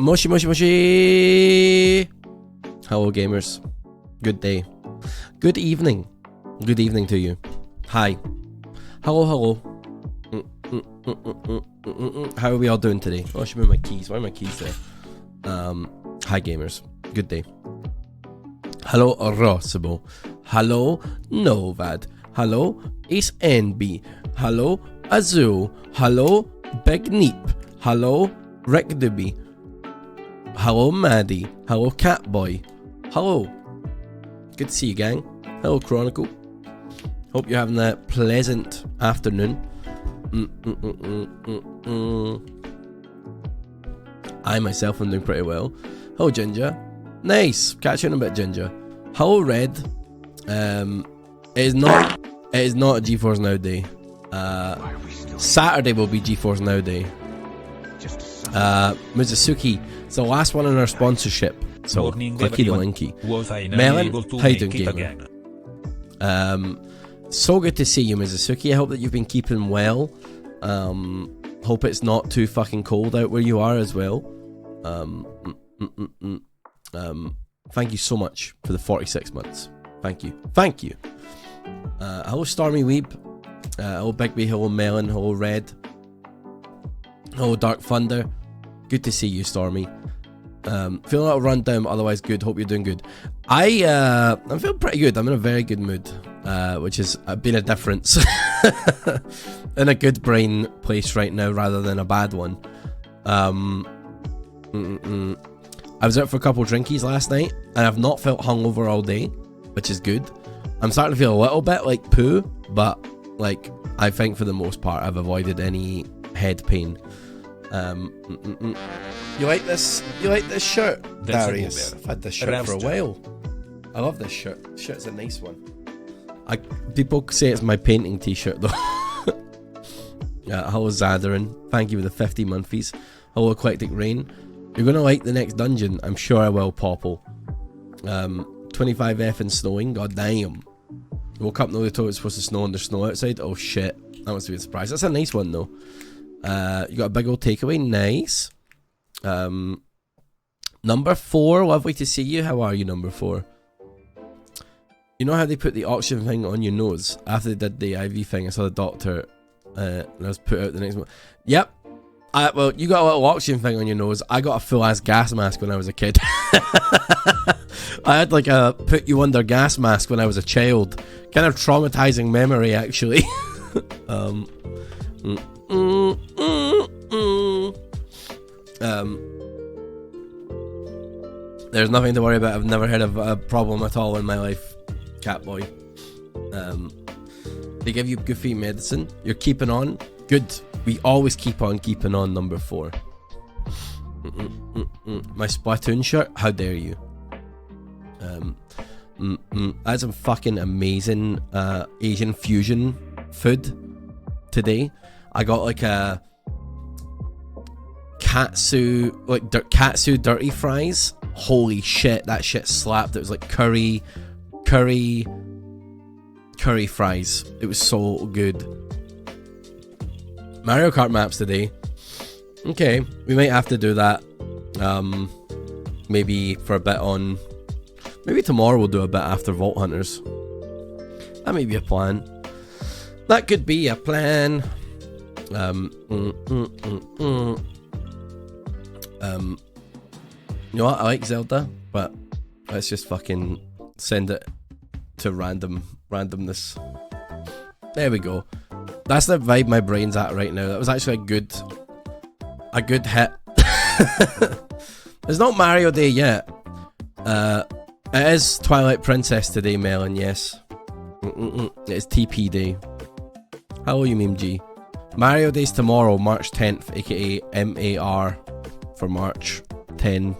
Moshi moshi moshi. Hello gamers. Good day. Good evening. Good evening to you. Hi. Hello, hello. How are we all doing today? Oh, I should move my keys. Why are my keys there? Hi gamers. Good day. Hello Rossabo. Hello Novad. Hello Ace NB. Hello Azul. Hello Big Neep. Hello Rick Doobie. Hello Maddie. Hello Catboy. Hello. Good to see you, gang. Hello Chronicle. Hope you're having a pleasant afternoon. I myself am doing pretty well. Hello Ginger. Nice. Catch you in a bit, Ginger. Hello Red. It is not a GeForce Now day. Saturday will be GeForce Now day. Mizusuki, it's the last one in our sponsorship. So clicky the linky. Melon, how you doing, gamer? So good to see you, Mizusuki. I hope that you've been keeping well. Hope it's not too fucking cold out where you are as well. Thank you so much for the 46 months. Thank you. Thank you. Hello Stormy Weeb. Hello Bigby. Hello Melon. Hello Red. Hello Dark Thunder. Good to see you, Stormy. Feeling a little run down, but otherwise good. Hope you're doing good. I'm feeling pretty good. I'm in a very good mood, which has been a difference. In a good brain place right now rather than a bad one. I was out for a couple drinkies last night and I've not felt hungover all day, which is good. I'm starting to feel a little bit like poo, but like I think for the most part I've avoided any head pain. You like this? You like this shirt, Darius? I've had this shirt for a while. I love this shirt. This shirt's a nice one. People say it's my painting t-shirt though. Hello Zadarin. Thank you for the 50 monthlies. Hello Eclectic Rain. You're gonna like the next dungeon. I'm sure I will, Popple. 25F and snowing. God damn. Woke up, no, they told it's supposed to snow and there's snow outside. Oh shit. That must be a surprise. That's a nice one though. You got a big old takeaway. Nice. Number 4. Lovely to see you. How are you, number 4? You know how they put the oxygen thing on your nose? After they did the IV thing, I saw the doctor and I was put out the next one. Yep. Well, you got a little oxygen thing on your nose. I got a full-ass gas mask when I was a kid. I had like a put you under gas mask when I was a child. Kind of traumatizing memory, actually. There's nothing to worry about. I've never had a problem at all in my life, Catboy. They give you goofy medicine. You're keeping on. Good. We always keep on keeping on, number 4. My Splatoon shirt? How dare you? That's some fucking amazing Asian fusion food today. I got like a katsu dirty fries. Holy shit, that shit slapped. It was like curry fries. It was so good. Mario Kart maps today. Okay, we might have to do that. Maybe for a bit on. Maybe tomorrow we'll do a bit after Vault Hunters. That may be a plan. That could be a plan. You know what? I like Zelda, but let's just fucking send it to randomness. There we go. That's the vibe my brain's at right now. That was actually a good hit. It's not Mario Day yet. It is Twilight Princess today, Melon, yes. It's TP Day. Hello, you meme G. Mario Day's tomorrow, March 10th, aka MAR for March 10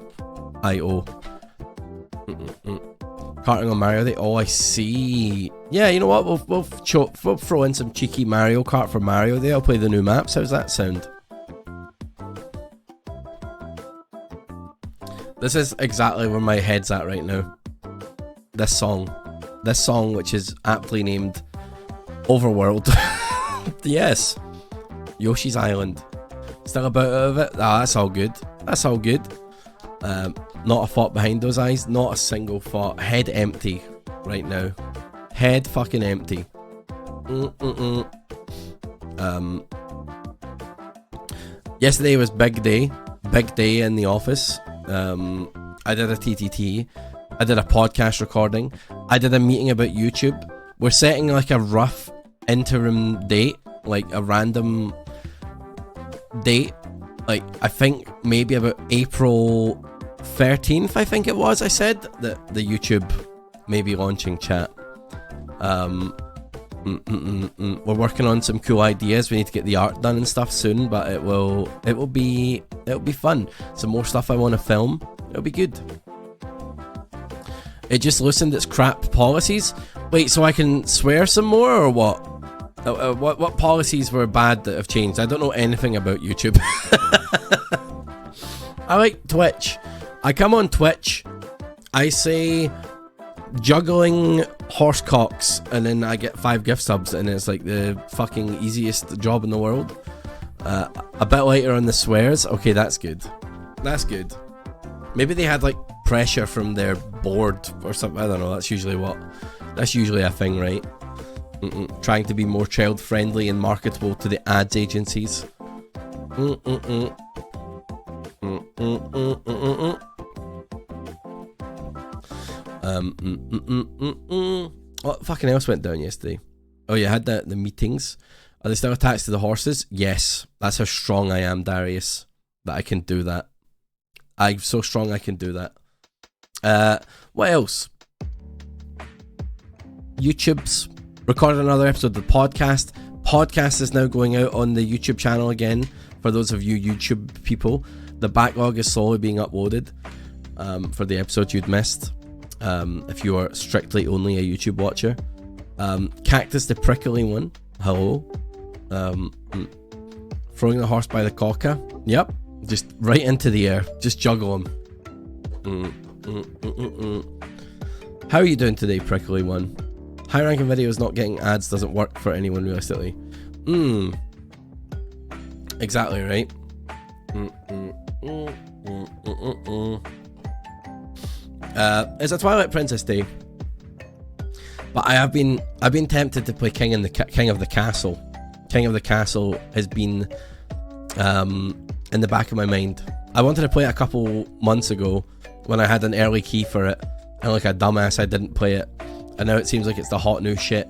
IO. Karting on Mario Day. Oh, I see. Yeah, you know what? We'll throw in some cheeky Mario Kart for Mario Day. I'll play the new maps. How's that sound? This is exactly where my head's at right now. This song, which is aptly named Overworld. Yes. Yoshi's Island. Still a bit of it. Ah, that's all good. That's all good. Not a thought behind those eyes. Not a single thought. Head empty right now. Head fucking empty. Yesterday was big day. Big day in the office. I did a TTT. I did a podcast recording. I did a meeting about YouTube. We're setting like a rough interim date, like a random date. Like, I think maybe about April 13th, I think it was, I said, that the YouTube may be launching chat. We're working on some cool ideas. We need to get the art done and stuff soon, but it will be fun. Some more stuff I want to film. It'll be good. It just loosened its crap policies. Wait, so I can swear some more or what? What policies were bad that have changed? I don't know anything about YouTube. I like Twitch. I come on Twitch. I say juggling horse cocks, and then I get 5 gift subs, and it's like the fucking easiest job in the world. A bit later on the swears. Okay, that's good. That's good. Maybe they had like pressure from their board or something. I don't know. That's usually a thing, right? Trying to be more child friendly and marketable to the ads agencies. What fucking else went down yesterday? Oh, you had the meetings. Are they still attached to the horses? Yes. That's how strong I am, Darius. That I can do that. I'm so strong I can do that. What else? YouTube's recorded another episode of the podcast. Podcast is now going out on the YouTube channel again. For those of you YouTube people, the backlog is slowly being uploaded for the episodes you'd missed. If you are strictly only a YouTube watcher. Cactus the prickly one. Hello. Throwing the horse by the cocker. Yep. Just right into the air. Just juggle him. How are you doing today, prickly one? High ranking videos not getting ads doesn't work for anyone realistically. Exactly right. It's a Twilight Princess day, but I've been tempted to play King of the Castle. King of the Castle has been in the back of my mind. I wanted to play it a couple months ago when I had an early key for it, and like a dumbass I didn't play it, and now it seems like it's the hot new shit,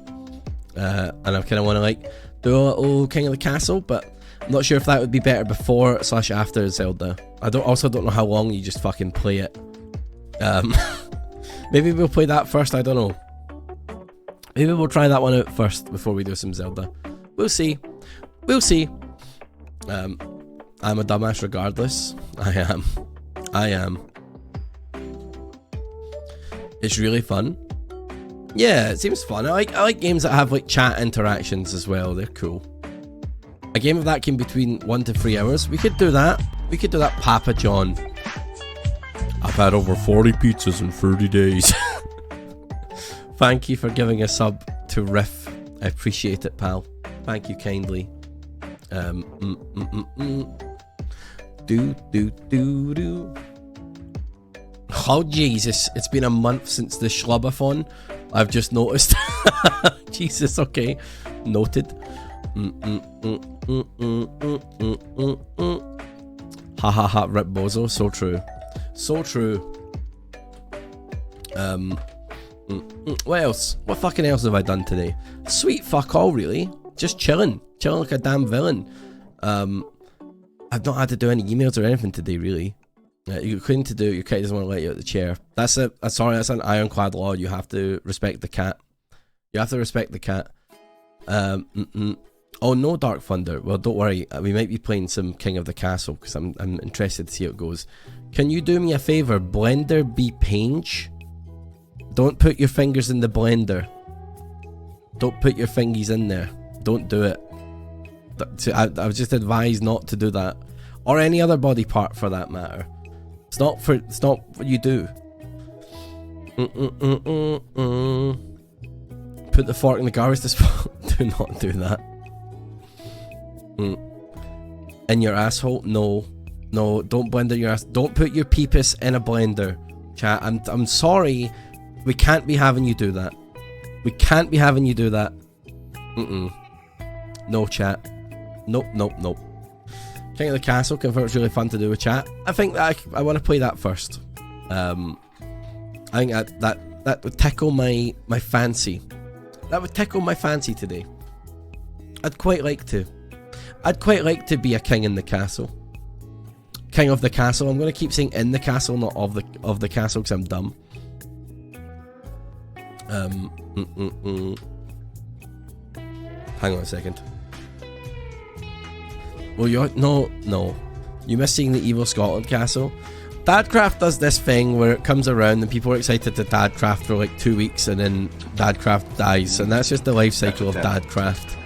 and I kind of want to like do a little King of the Castle, but I'm not sure if that would be better before / after Zelda. I don't know how long you just fucking play it. Maybe we'll play that first, I don't know. Maybe we'll try that one out first before we do some Zelda. We'll see. We'll see. I'm a dumbass regardless. I am. It's really fun. Yeah, it seems fun. I like games that have like chat interactions as well. They're cool. A game of that came between 1 to 3 hours. We could do that. We could do that, Papa John. I've had over 40 pizzas in 30 days. Thank you for giving a sub to Riff. I appreciate it, pal. Thank you kindly. Oh Jesus, it's been a month since the Schlubbathon. I've just noticed. Jesus, okay. Noted. Ha ha ha, Rip Bozo, so true. So true. What else? What fucking else have I done today? Sweet fuck all, really. Just chilling. Chilling like a damn villain. I've not had to do any emails or anything today, really. You couldn't to do. Your cat doesn't want to let you out the chair. That's an ironclad law. You have to respect the cat. You have to respect the cat. Oh, no Dark Thunder. Well, don't worry. We might be playing some King of the Castle because I'm interested to see how it goes. Can you do me a favour? Blender be Page? Don't put your fingers in the blender. Don't put your fingies in there. Don't do it. I was just advised not to do that. Or any other body part for that matter. It's not what you do. Put the fork in the garbage disposal. Do not do that. In your asshole? No. No, don't blender your ass. Don't put your peepus in a blender. Chat, I'm sorry. We can't be having you do that. We can't be having you do that. No, chat. Nope. King of the Castle, confirms really fun to do with chat. I think that I want to play that first. I think that would tickle my fancy. That would tickle my fancy today. I'd quite like to. I'd quite like to be a king in the castle. King of the castle. I'm going to keep saying in the castle, not of the castle, because I'm dumb. Hang on a second. Well, no. You miss seeing the evil Scotland castle. Dadcraft does this thing where it comes around and people are excited to Dadcraft for like 2 weeks and then Dadcraft dies, and that's just the life cycle of Dadcraft.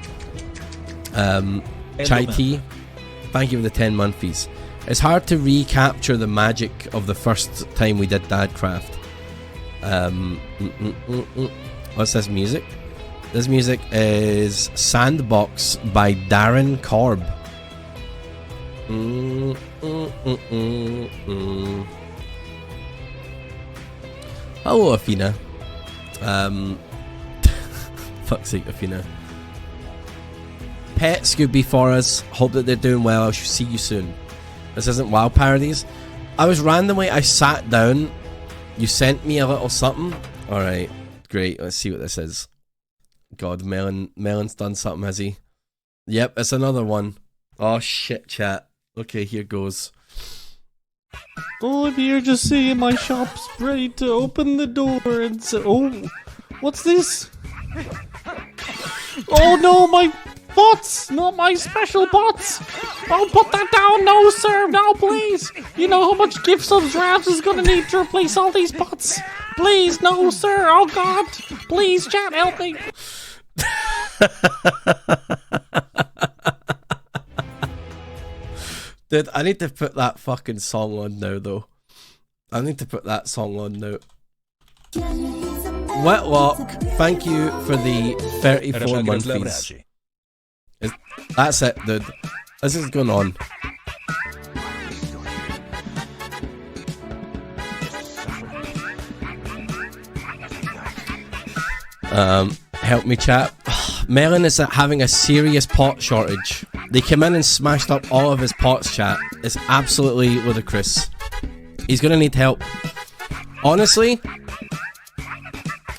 Chai Tea, thank you for the 10 months. It's hard to recapture the magic of the first time we did Dadcraft. What's this music? This music is Sandbox by Darren Korb. Hello, Athena. Fuck's sake, Athena. Pet Scooby for us. Hope that they're doing well. I shall see you soon. This isn't WoW parodies. I sat down. You sent me a little something. Alright, great. Let's see what this is. God, Melon's done something, has he? Yep, it's another one. Oh shit, chat. Okay, here goes. Oh, I'm here just saying my shop's ready to open the door and say, oh, what's this? Oh no, my bots! Not my special bots! Oh, put that down! No, sir! No, please! You know how much gift subs ravs is gonna need to replace all these bots? Please, no, sir! Oh god! Please, chat, help me! Dude, I need to put that fucking song on now, though. I need to put that song on now. Wetlock, thank you for the 34 months. That's it, dude. This is going on. Help me, chat. Melon is having a serious pot shortage. They came in and smashed up all of his pots, chat. It's absolutely ludicrous. He's gonna need help. Honestly,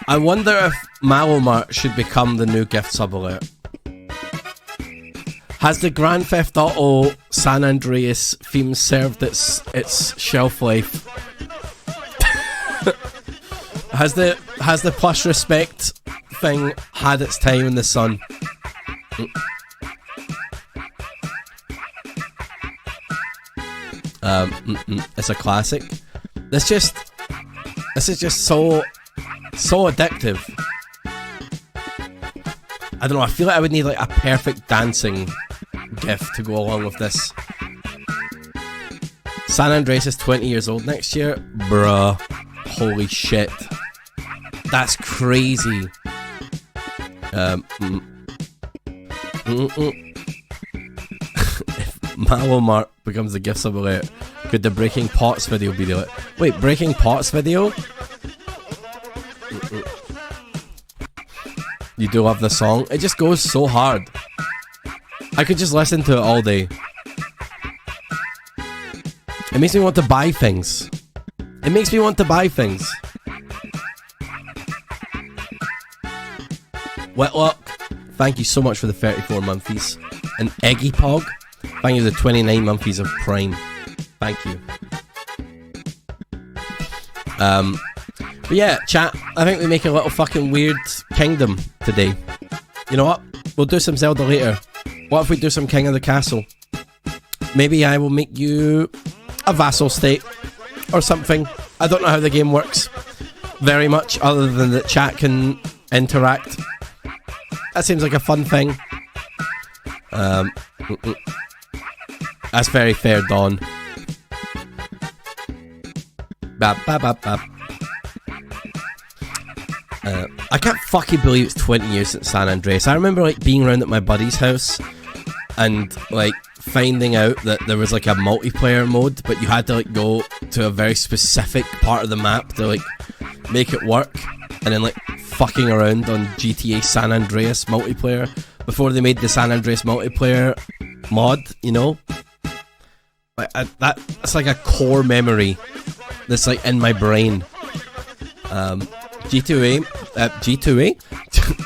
I wonder if Malomart should become the new gift sub alert. Has the Grand Theft Auto San Andreas theme served its shelf life? Has the plus respect thing had its time in the sun? It's a classic. This is just so addictive. I don't know, I feel like I would need like a perfect dancing gift to go along with this. San Andreas is 20 years old next year. Bruh. Holy shit. That's crazy. If Malomart becomes the gift sub alert, could the Breaking Pots video be the... Wait, Breaking Pots video? You do love the song? It just goes so hard. I could just listen to it all day. It makes me want to buy things. It makes me want to buy things. Wetlock, thank you so much for the 34 monthlies. And Eggy Pog, thank you for the 29 monthlies of Prime. Thank you. But yeah, chat, I think we make a little fucking weird kingdom today. You know what? We'll do some Zelda later. What if we do some King of the Castle? Maybe I will make you a vassal state or something. I don't know how the game works very much, other than that chat can interact. That seems like a fun thing. That's very fair, Dawn. Bap, bap, bap, bap. I can't fucking believe it's 20 years since San Andreas. I remember like being around at my buddy's house and like finding out that there was like a multiplayer mode, but you had to like go to a very specific part of the map to like make it work, and then like fucking around on GTA San Andreas multiplayer before they made the San Andreas multiplayer mod, you know? Like that's like a core memory that's like in my brain. G2A?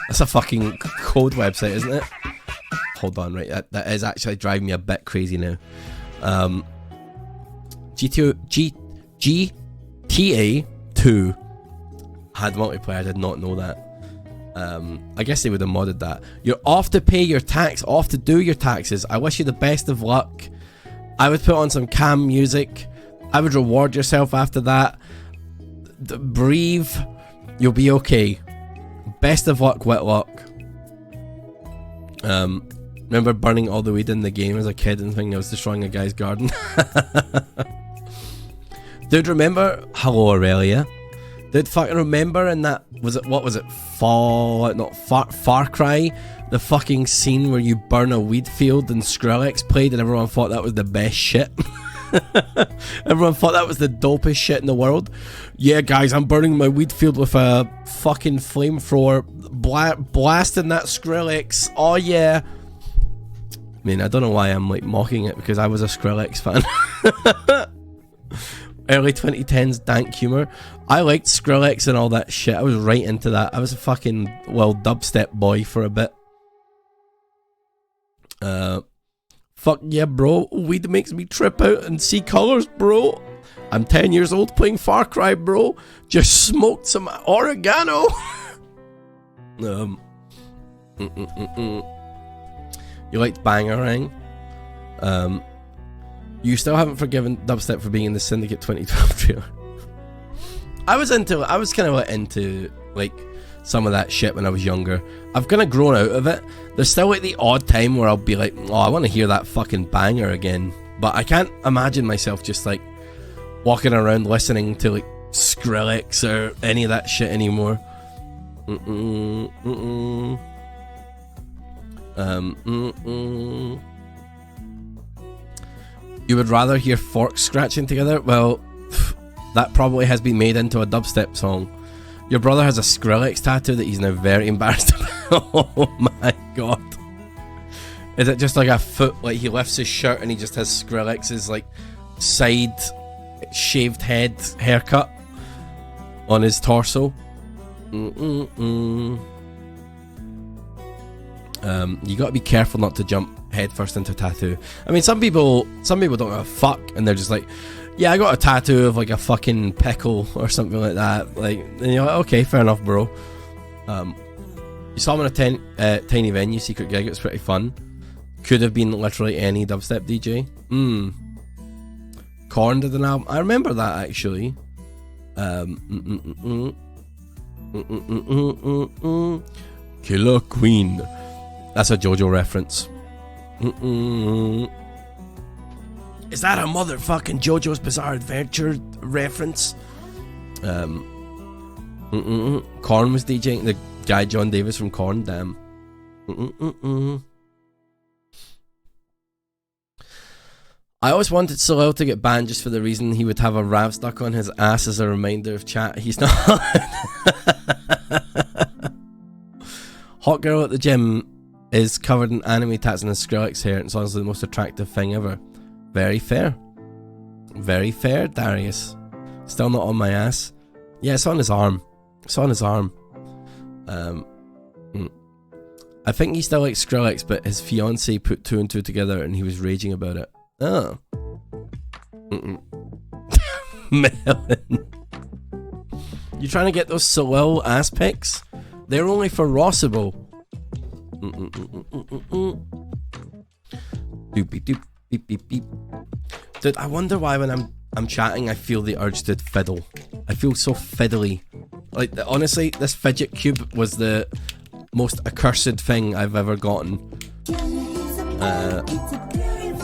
That's a fucking code website, isn't it? Hold on, right, that is actually driving me a bit crazy now. GTA 2 had multiplayer, I did not know that. I guess they would have modded that. You're off to pay your tax, off to do your taxes. I wish you the best of luck. I would put on some calm music. I would reward yourself after that. Breathe. You'll be okay. Best of luck, Whitlock. Remember burning all the weed in the game as a kid and thinking I was destroying a guy's garden? Dude, remember? Hello, Aurelia. Dude, fucking remember in that, what was it, Far Cry? The fucking scene where you burn a weed field and Skrillex played and everyone thought that was the best shit. Everyone thought that was the dopest shit in the world. Yeah, guys, I'm burning my weed field with a fucking flamethrower, blasting that Skrillex. Oh yeah. I mean, I don't know why I'm like mocking it, because I was a Skrillex fan. Early 2010s dank humor. I liked Skrillex and all that shit. I was right into that. I was a fucking, well, dubstep boy for a bit. Fuck yeah, bro. Weed makes me trip out and see colors, bro. I'm 10 years old playing Far Cry, bro. Just smoked some oregano. You liked Bangarang. You still haven't forgiven dubstep for being in the Syndicate 2012 trailer. I was kind of into like some of that shit when I was younger. I've kind of grown out of it. There's still like the odd time where I'll be like, oh, I want to hear that fucking banger again. But I can't imagine myself just like walking around listening to like Skrillex or any of that shit anymore. You would rather hear forks scratching together? Well, that probably has been made into a dubstep song. Your brother has a Skrillex tattoo that he's now very embarrassed about. Oh my god. Is it just like a foot, like he lifts his shirt and he just has Skrillex's like side shaved head haircut on his torso? You gotta be careful not to jump headfirst into a tattoo. I mean, some people don't give a fuck and they're just like, yeah, I got a tattoo of like a fucking pickle or something like that. Like, and you're like, okay, fair enough, bro. You saw him in a tiny venue secret gig. It was pretty fun. Could have been literally any dubstep DJ. Korn did an album. I remember that actually. Killer Queen. That's a JoJo reference. Is that a motherfucking JoJo's Bizarre Adventure reference? Korn was DJing. The guy John Davis from Korn. Damn. I always wanted Soleil to get banned just for the reason he would have a ravs stuck on his ass as a reminder of chat. He's not. Hot girl at the gym is covered in anime tats and has Skrillex hair, and it's honestly the most attractive thing ever. Very fair. Very fair, Darius. Still not on my ass. Yeah, it's on his arm. It's on his arm. I think he still likes Skrillex, but his fiancée put two and two together and he was raging about it. Oh. Melon. You trying to get those Soleil ass pics? They're only for Rossable. Doopy doop. Beep beep beep. Dude, I wonder why when I'm chatting I feel the urge to fiddle. I feel so fiddly. Like, honestly, this fidget cube was the most accursed thing I've ever gotten.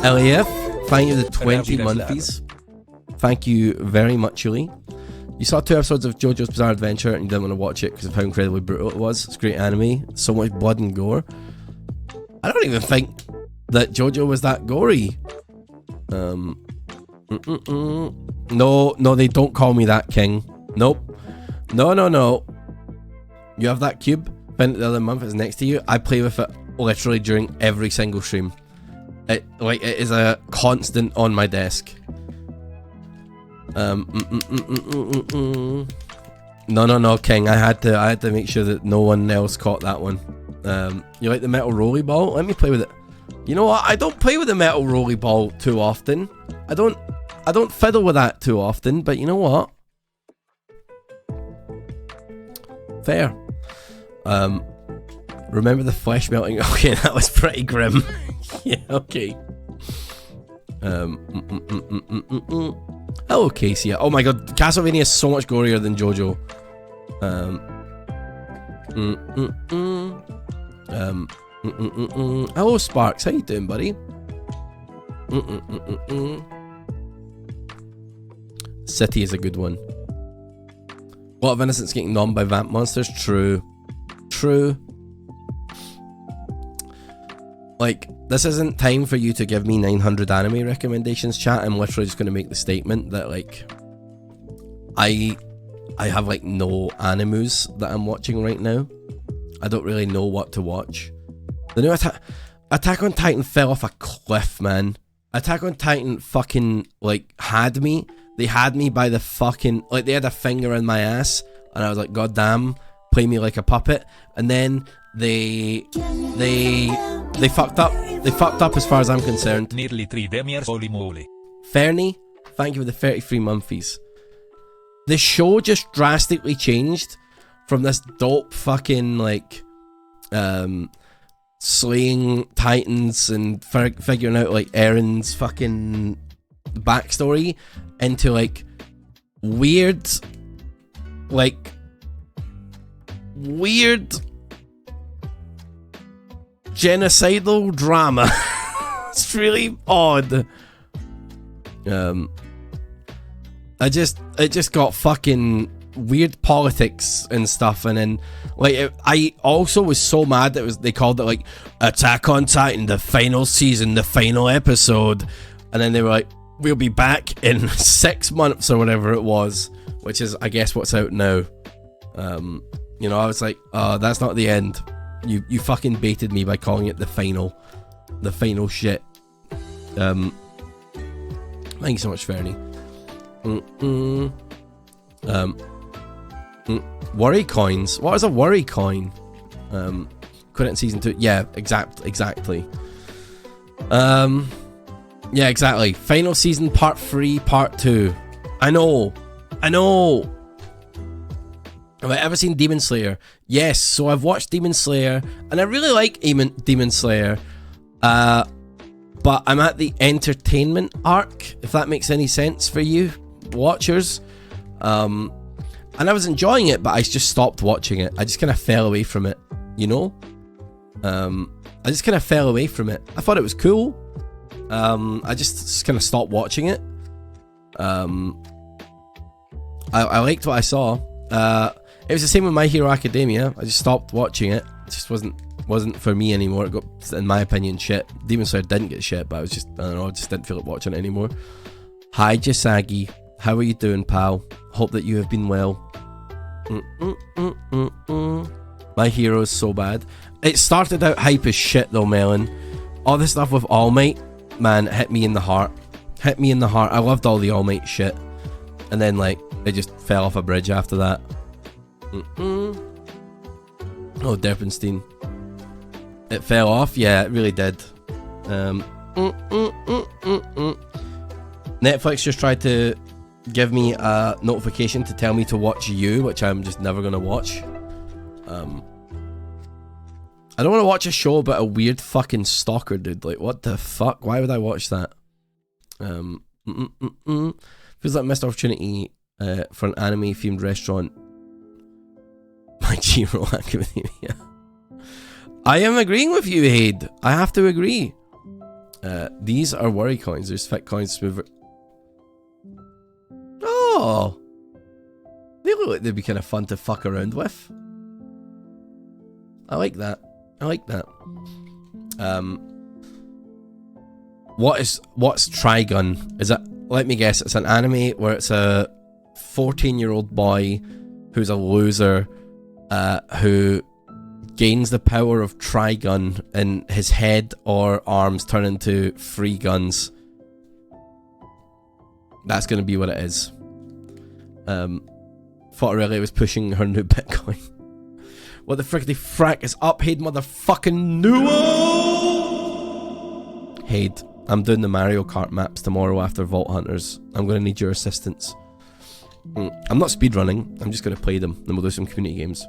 LAF, thank you the 20 months. Thank you very much, Uli. You saw 2 episodes of JoJo's Bizarre Adventure and you didn't want to watch it because of how incredibly brutal it was. It's great anime, so much blood and gore. I don't even think that JoJo was that gory. No, they don't call me that, King. Nope. No. You have that cube. Spent it the other month. It's next to you. I play with it literally during every single stream. It is a constant on my desk. No, King. I had to make sure that no one else caught that one. You like the metal rolly ball? Let me play with it. You know what? I don't play with the metal rolly ball too often. I don't fiddle with that too often, but you know what? Fair. Remember the flesh melting? Okay, that was pretty grim. Yeah, okay. Hello, Casey. Oh my god, Castlevania is so much gorier than JoJo. Hello, Sparks. How you doing, buddy? City is a good one. A lot of innocents getting nommed by vamp monsters. True. Like, this isn't time for you to give me 900 anime recommendations, chat. I'm literally just going to make the statement that, like, I have, like, no animes that I'm watching right now. I don't really know what to watch. The new Attack on Titan fell off a cliff, man. Attack on Titan fucking, like, had me. They had me by the fucking, like, they had a finger in my ass, and I was like, god damn, play me like a puppet. And then they fucked up. They fucked up as far as I'm concerned. Nearly 3 demiers, holy moly. Fernie, thank you for the 33 months. The show just drastically changed from this dope fucking, like, slaying titans and figuring out, like, Aaron's fucking backstory into, like, weird genocidal drama. It's really odd. It just got fucking weird politics and stuff, and then, like, I also was so mad that they called it, like, Attack on Titan, the final season, the final episode, and then they were like, we'll be back in 6 months or whatever it was, which is, I guess, what's out now. You know, I was like, that's not the end. You fucking baited me by calling it the final shit. Thank you so much, Fernie. Worry coins. What is a worry coin? Quit it in season 2. Yeah, exactly. Yeah, exactly. Final season, part 3, part 2. I know. Have I ever seen Demon Slayer? Yes, so I've watched Demon Slayer, and I really like Demon Slayer, but I'm at the entertainment arc, if that makes any sense for you watchers. And I was enjoying it, but I just stopped watching it. I just kind of fell away from it, you know? I just kind of fell away from it. I thought it was cool. I just kind of stopped watching it. I liked what I saw. It was the same with My Hero Academia. I just stopped watching it. It just wasn't for me anymore. It got, in my opinion, shit. Demon Slayer didn't get shit, but I don't know, I just didn't feel like watching it anymore. Hi, Jasagi. How are you doing, pal? Hope that you have been well. My Hero is so bad. It started out hype as shit though, Melon. All this stuff with All Might, man, hit me in the heart. I loved all the All Might shit. And then, like, it just fell off a bridge after that. Oh, Derpenstein. It fell off? Yeah, it really did. Netflix just tried to give me a notification to tell me to watch You, which I'm just never going to watch. I don't want to watch a show about a weird fucking stalker dude. Like, what the fuck? Why would I watch that? Feels like a missed opportunity for an anime-themed restaurant. My G-Roll Academia. I am agreeing with you, Haid. I have to agree. These are worry coins. There's fit coins, smoother. Oh! They look like they'd be kind of fun to fuck around with. I like that. what's Trigun? Is it? Let me guess. It's an anime where it's a 14-year-old boy who's a loser, who gains the power of Trigun, and his head or arms turn into free guns. That's gonna be what it is. Thought Aurelia was pushing her new Bitcoin. What the frickety frack is up, Haid motherfucking Nuo? Haid, I'm doing the Mario Kart maps tomorrow after Vault Hunters. I'm gonna need your assistance. I'm not speedrunning, I'm just gonna play them, then we'll do some community games.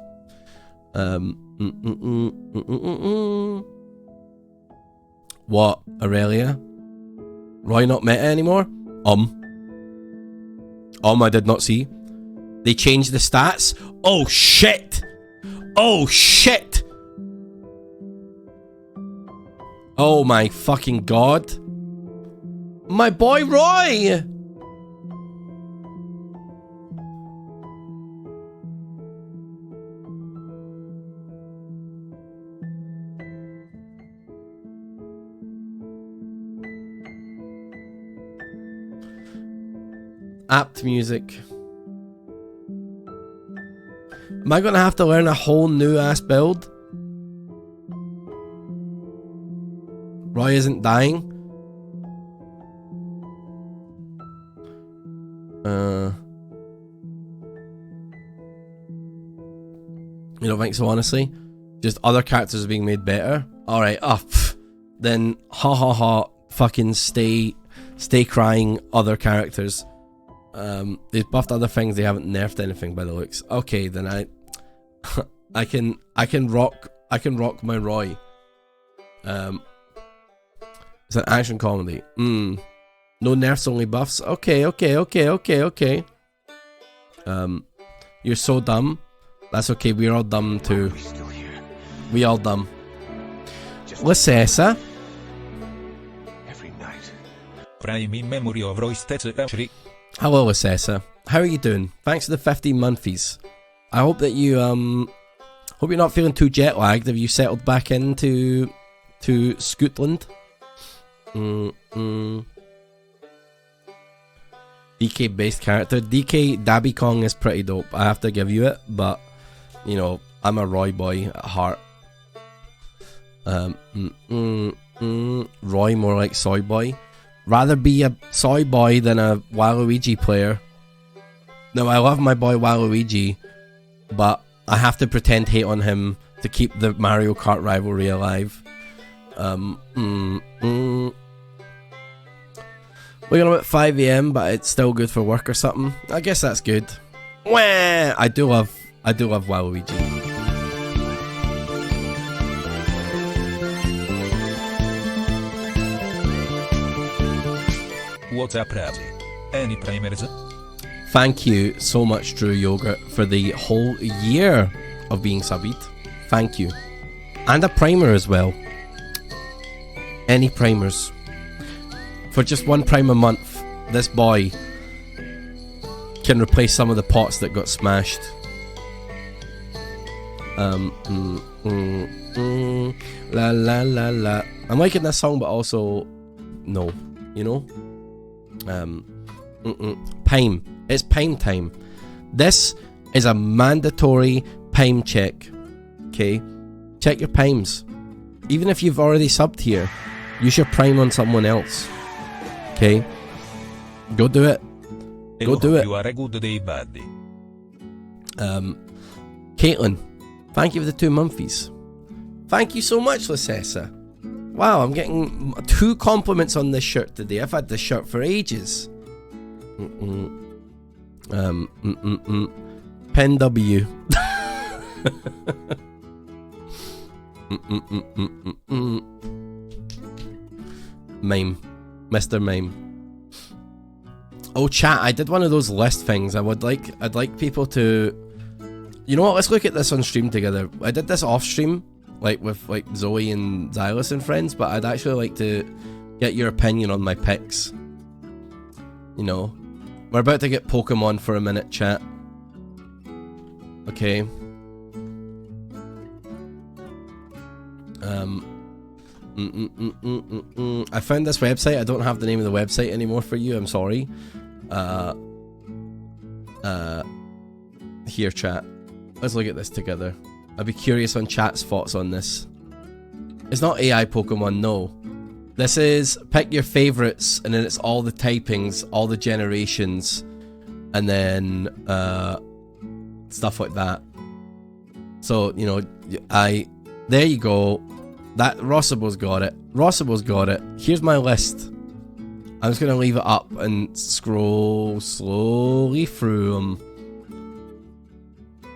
What, Aurelia? Roy not meta anymore? I did not see. They changed the stats? Oh shit! Oh shit! Oh my fucking god. My boy Roy! Apt music. Am I gonna have to learn a whole new ass build? Roy isn't dying. You don't think so, honestly? Just other characters are being made better? Alright, then ha ha ha, fucking stay crying other characters. They've buffed other things, they haven't nerfed anything by the looks. Okay, then I can rock my Roy. It's an action comedy. No nerfs, only buffs. Okay. You're so dumb. That's okay, we're all dumb too. We all dumb. Lysessa. Every night. Prime in memory of Roy Stetzer. Hello, Lysessa. How are you doing? Thanks for the 15 months. I hope that you hope you're not feeling too jet lagged. Have you settled back into Scotland? DK based character. DK Dabby Kong is pretty dope. I have to give you it, but you know, I'm a Roy boy at heart. Roy more like soy boy. Rather be a soy boy than a Waluigi player. No, I love my boy Waluigi, but I have to pretend hate on him to keep the Mario Kart rivalry alive. We're gonna at 5 AM, but it's still good for work or something. I guess that's good. Wah! I do love Waluigi. What's up, Ravs? Any primers? Thank you so much, Drew Yogurt, for the whole year of being subbed. Thank you. And a primer as well. Any primers? For just one prime a month, this boy can replace some of the pots that got smashed. La la la la. I'm liking this song, but also no, you know. Paim. It's Paim time. This is a mandatory Paim check. Okay, check your Paims. Even if you've already subbed here, use your Prime on someone else. Okay, go do it. Go do it. You are a good day, buddy. Caitlin, thank you for the 2 months. Thank you so much, Lysessa. Wow, I'm getting 2 compliments on this shirt today. I've had this shirt for ages. Pen W. Mime. Mr. Mime. Oh chat, I did one of those list things. I'd like people to, you know what, let's look at this on stream together. I did this off stream, like with like Zoe and Xylus and friends, but I'd actually like to get your opinion on my picks. You know, we're about to get Pokemon for a minute, chat. Okay. I found this website. I don't have the name of the website anymore for you. I'm sorry. Here, chat. Let's look at this together. I'd be curious on chat's thoughts on this. It's not AI Pokemon, no. This is pick your favorites, and then it's all the typings, all the generations, and then stuff like that. So, you know, there you go. That Rossable's got it. Rossable's got it. Here's my list. I'm just gonna leave it up and scroll slowly through them,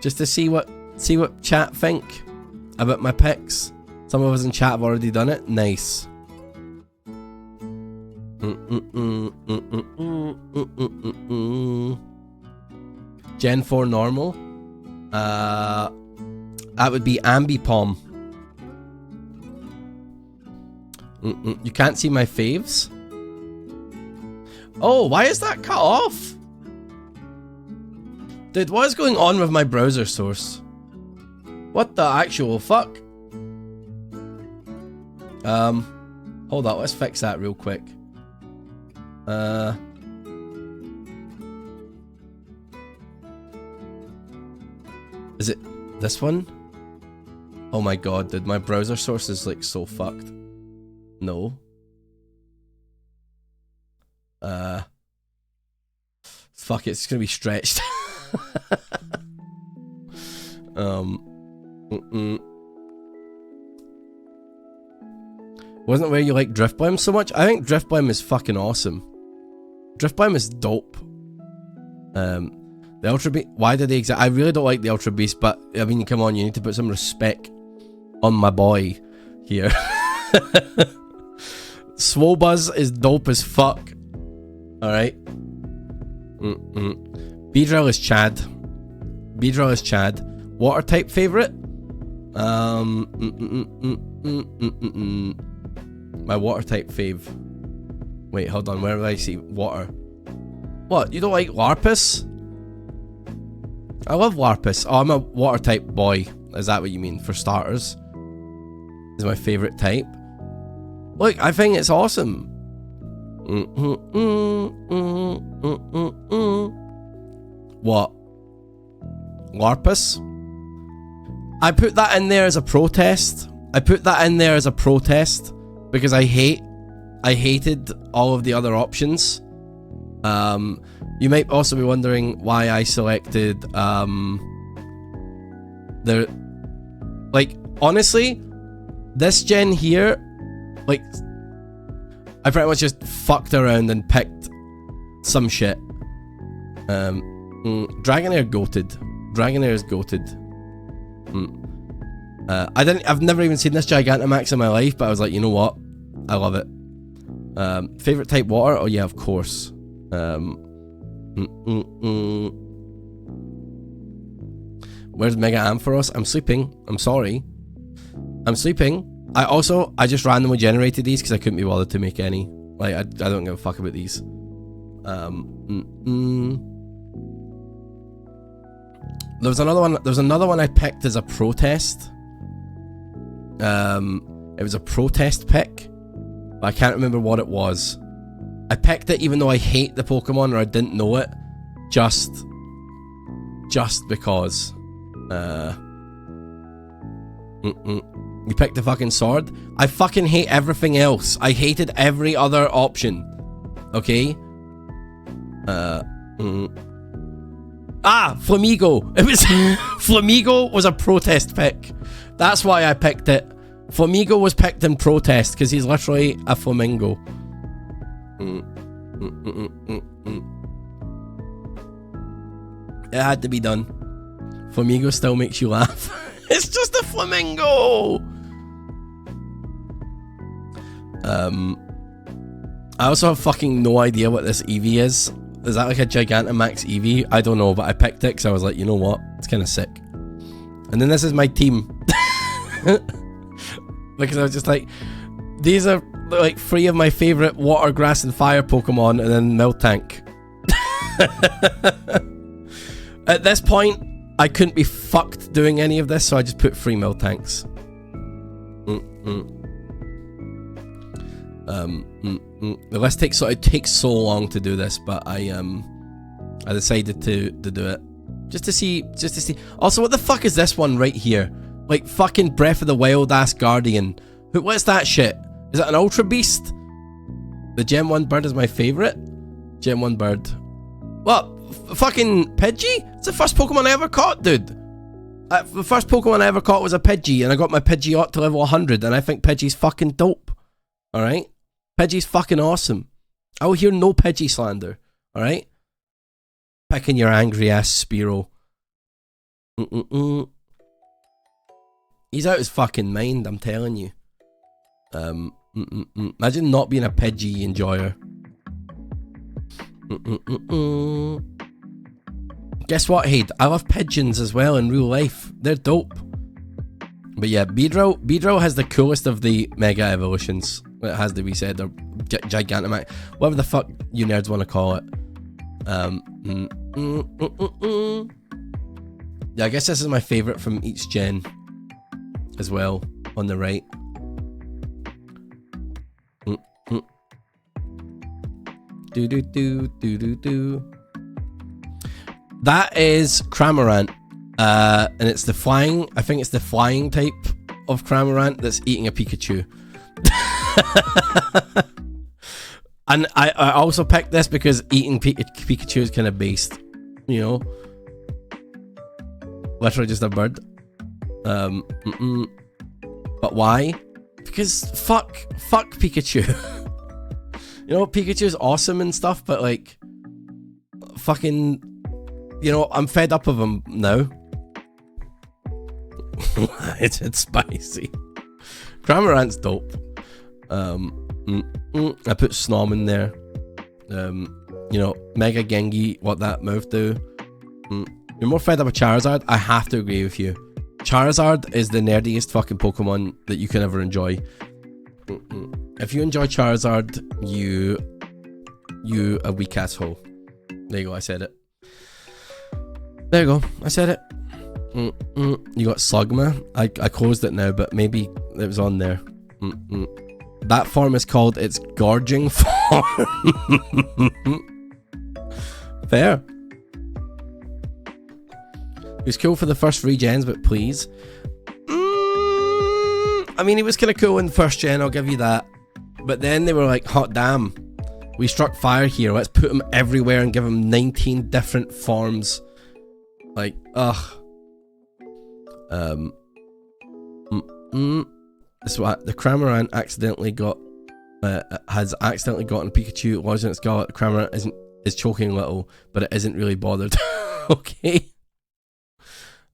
just to see what chat think about my picks. Some of us in chat have already done it. Nice. Gen 4 normal. That would be Ambipom. You can't see my faves? Oh, why is that cut off? Dude, what is going on with my browser source? What the actual fuck? Hold on, let's fix that real quick. Is it this one? Oh my god, dude, my browser source is like so fucked. No. Fuck it, it's gonna be stretched. Wasn't it where you like Driftblim so much? I think Driftblim is fucking awesome. Driftblim is dope. The Ultra Beast, why did they exist? I really don't like the Ultra Beast, but I mean, come on, you need to put some respect on my boy here. Swobuzz is dope as fuck. Alright. Beedrill is Chad. Beedrill is Chad. Water type favorite? My water type fave. Wait, hold on, where do I see water? What, you don't like Larpus? I love Larpus. Oh, I'm a water type boy. Is that what you mean? For starters, is my favorite type. Look, I think it's awesome. What? Larpus? I put that in there as a protest. Because I hated all of the other options. You might also be wondering why I selected like, honestly, this gen here, like, I pretty much just fucked around and picked some shit. Dragonair goated. Dragonair is goated. I've never even seen this Gigantamax in my life, but I was like, you know what? I love it. Favorite type water? Oh yeah, of course. Where's Mega Ampharos? I'm sleeping. I'm sorry. I'm sleeping. I just randomly generated these because I couldn't be bothered to make any. Like, I don't give a fuck about these. There was another one I picked as a protest. It was a protest pick, but I can't remember what it was. I picked it even though I hate the Pokemon, or I didn't know it, just because. You picked the fucking sword? I fucking hate everything else. I hated every other option. Okay? Flamigo! It was Flamigo was a protest pick. That's why I picked it. Flamigo was picked in protest because he's literally a flamingo. It had to be done. Flamigo still makes you laugh. It's just a flamingo! I also have fucking no idea what this Eevee is. Is that like a Gigantamax Eevee? I don't know, but I picked it because I was like, you know what? It's kind of sick. And then this is my team. Because I was just like, these are like 3 of my favourite water, grass and fire Pokemon, and then Miltank. At this point, I couldn't be fucked doing any of this, so I just put 3 Miltanks. The list takes so long to do this, but I decided to do it just to see. Also, what the fuck is this one right here? Like fucking Breath of the Wild ass Guardian. What's that shit? Is it an Ultra Beast? The Gem 1 bird is my favourite. Gem 1 bird. What? Fucking Pidgey? It's the first Pokemon I ever caught, dude. The first Pokemon I ever caught was a Pidgey, and I got my Pidgeot to level 100, and I think Pidgey's fucking dope. Alright? Pidgey's fucking awesome. I will hear no Pidgey slander. Alright? Picking your angry ass Spearow. He's out his fucking mind, I'm telling you. Imagine not being a Pidgey enjoyer. Guess what, Haid? I love pigeons as well in real life. They're dope. But yeah, Beedrill has the coolest of the Mega Evolutions. It has to be said. They're Gigantamax. Whatever the fuck you nerds want to call it. Yeah, I guess this is my favourite from each gen as well, on the right. That is Cramorant, and it's the flying. I think it's the flying type of Cramorant that's eating a Pikachu. And I also picked this because eating Pikachu is kind of based, you know, literally just a bird. But why? Because fuck Pikachu. You know, Pikachu's awesome and stuff, but like, fucking, you know, I'm fed up of him now. It's spicy. Cramorant's dope. I put Snom in there. You know, Mega Gengi, what that move do. You're more fed up with Charizard. I have to agree with you. Charizard is the nerdiest fucking Pokemon that you can ever enjoy. If you enjoy Charizard, you a weak asshole. There you go, I said it. There you go, I said it. You got Slugma. I closed it now, but maybe it was on there. That form is called its gorging form. Fair. He was cool for the first 3 gens, but please. I mean, he was kind of cool in the first gen, I'll give you that. But then they were like, hot damn, we struck fire here, let's put him everywhere and give him 19 different forms. Like, ugh. This is what the Cramorant accidentally got, has accidentally gotten Pikachu lodged in its gullet. The Cramorant is choking a little, but it isn't really bothered. Okay.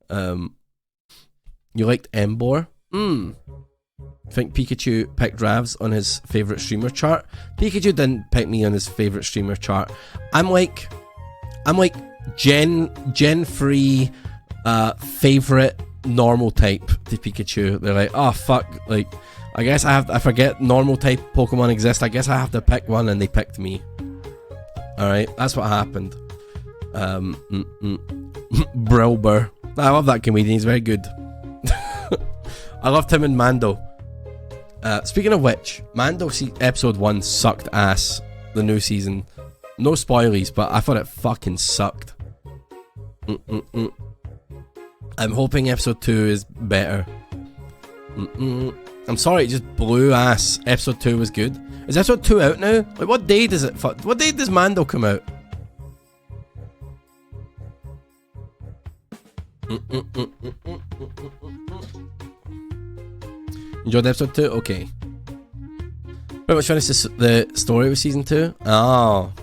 You liked Embor? I think Pikachu picked Ravs on his favourite streamer chart. Pikachu didn't pick me on his favourite streamer chart. I'm like Gen 3 favourite normal type to Pikachu. They're like, oh fuck, like I guess I forget normal type Pokemon exist. I guess I have to pick one, and they picked me. Alright, that's what happened. Brilbur. I love that comedian, he's very good. I loved him in Mando. Speaking of which, Mando episode 1 sucked ass. The new season. No spoilies, but I thought it fucking sucked. I'm hoping episode 2 is better. I'm sorry, it just blew ass. Episode 2 was good. Is episode 2 out now? Like, what day does it what day does Mando come out? Enjoyed episode 2? Okay. Pretty much finished the story with season 2. Oh.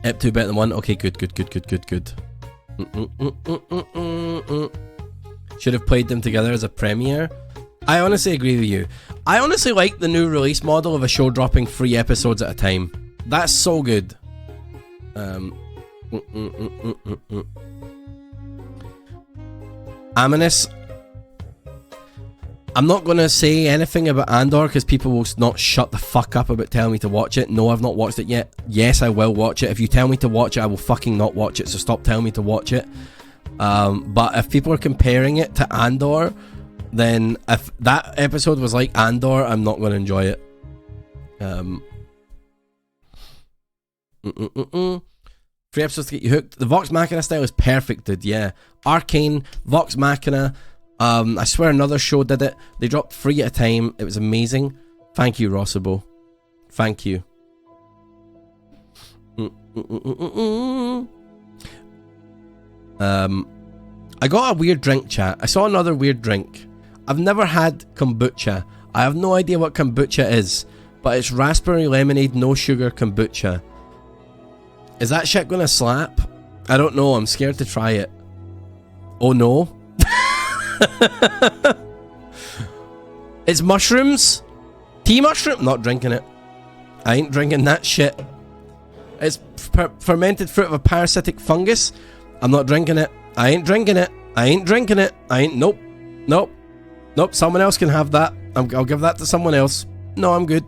Ep 2 better than 1. Okay, good. Should have played them together as a premiere. I honestly agree with you. I honestly like the new release model of a show dropping 3 episodes at a time. That's so good. Amonis. I'm not going to say anything about Andor because people will not shut the fuck up about telling me to watch it. No, I've not watched it yet. Yes, I will watch it. If you tell me to watch it, I will fucking not watch it, so stop telling me to watch it. But if people are comparing it to Andor, then if that episode was like Andor, I'm not going to enjoy it. Um. 3 episodes to get you hooked. The Vox Machina style is perfect, dude. Yeah. Arcane, Vox Machina. I swear another show did it. They dropped 3 at a time. It was amazing. Thank you, Rossabo. Thank you. I got a weird drink, chat. I saw another weird drink. I've never had kombucha. I have no idea what kombucha is, but it's raspberry lemonade, no sugar kombucha. Is that shit gonna slap? I don't know. I'm scared to try it. Oh no. It's mushrooms? Tea mushroom? Not drinking it. I ain't drinking that shit. It's fermented fruit of a parasitic fungus. I'm not drinking it. I ain't drinking it. I ain't drinking it. I ain't. Nope. Nope. Nope. Someone else can have that. I'll give that to someone else. No, I'm good.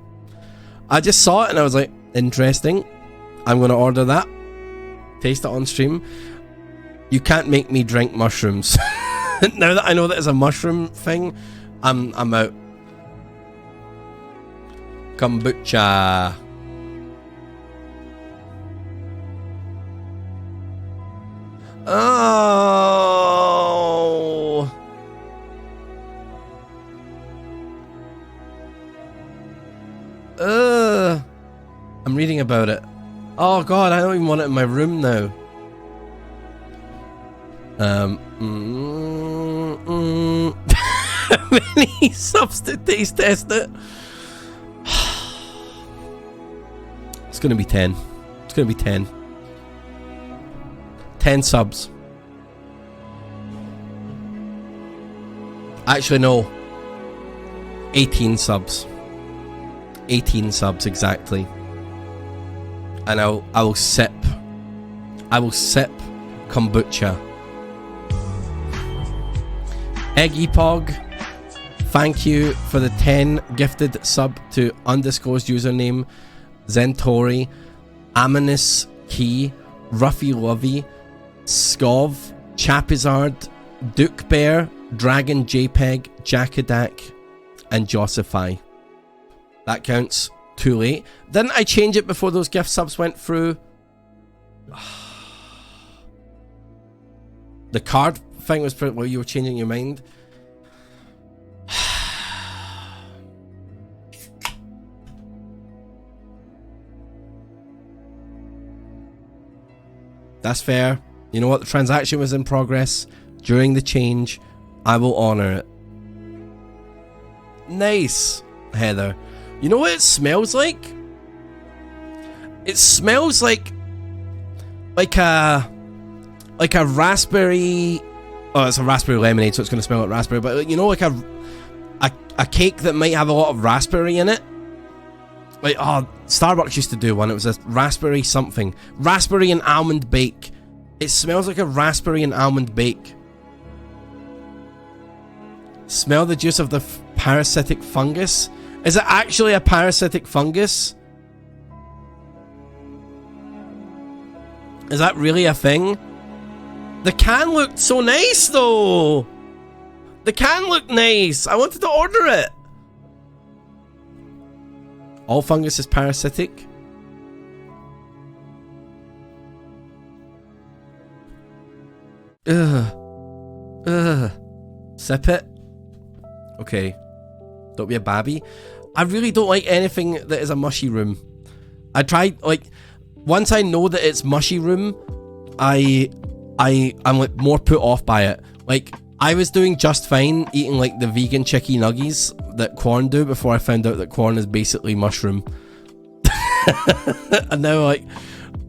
I just saw it and I was like, interesting. I'm going to order that. Taste it on stream. You can't make me drink mushrooms. Now that I know that it's a mushroom thing, I'm out. Kombucha. Oh. I'm reading about it. Oh god, I don't even want it in my room now. How many subs to taste test it? It's gonna be 10. It's gonna be 10. 10 subs. Actually, no. 18 subs. 18 subs exactly. And I will sip. I will sip kombucha. Eggy Pog, thank you for the 10 gifted sub to undisclosed username Zentori, Amonis Key, Ruffy Lovey, Skov, Chapizard, Duke Bear, Dragon JPEG, Jackadak, and Jossify. That counts. Too late. Didn't I change it before those gift subs went through? The card thing was pretty well, you were changing your mind. That's fair. You know what? The transaction was in progress during the change. I will honor it. Nice, Heather. You know what it smells like? It smells like a raspberry. Oh, it's a raspberry lemonade, so it's going to smell like raspberry. But you know, like a cake that might have a lot of raspberry in it. Like, oh, Starbucks used to do one. It was a raspberry something, raspberry and almond bake. It smells like a raspberry and almond bake. Smell the juice of the parasitic fungus. Is it actually a parasitic fungus? Is that really a thing? The can looked so nice though. The can looked nice. I wanted to order it. All fungus is parasitic. Sip it. Okay. Don't be a babby. I really don't like anything that is a mushy room. I tried, like, once I know that it's mushy room, I'm like more put off by it. Like, I was doing just fine eating like the vegan chicky nuggies that Corn do before I found out that Corn is basically mushroom. And now, like,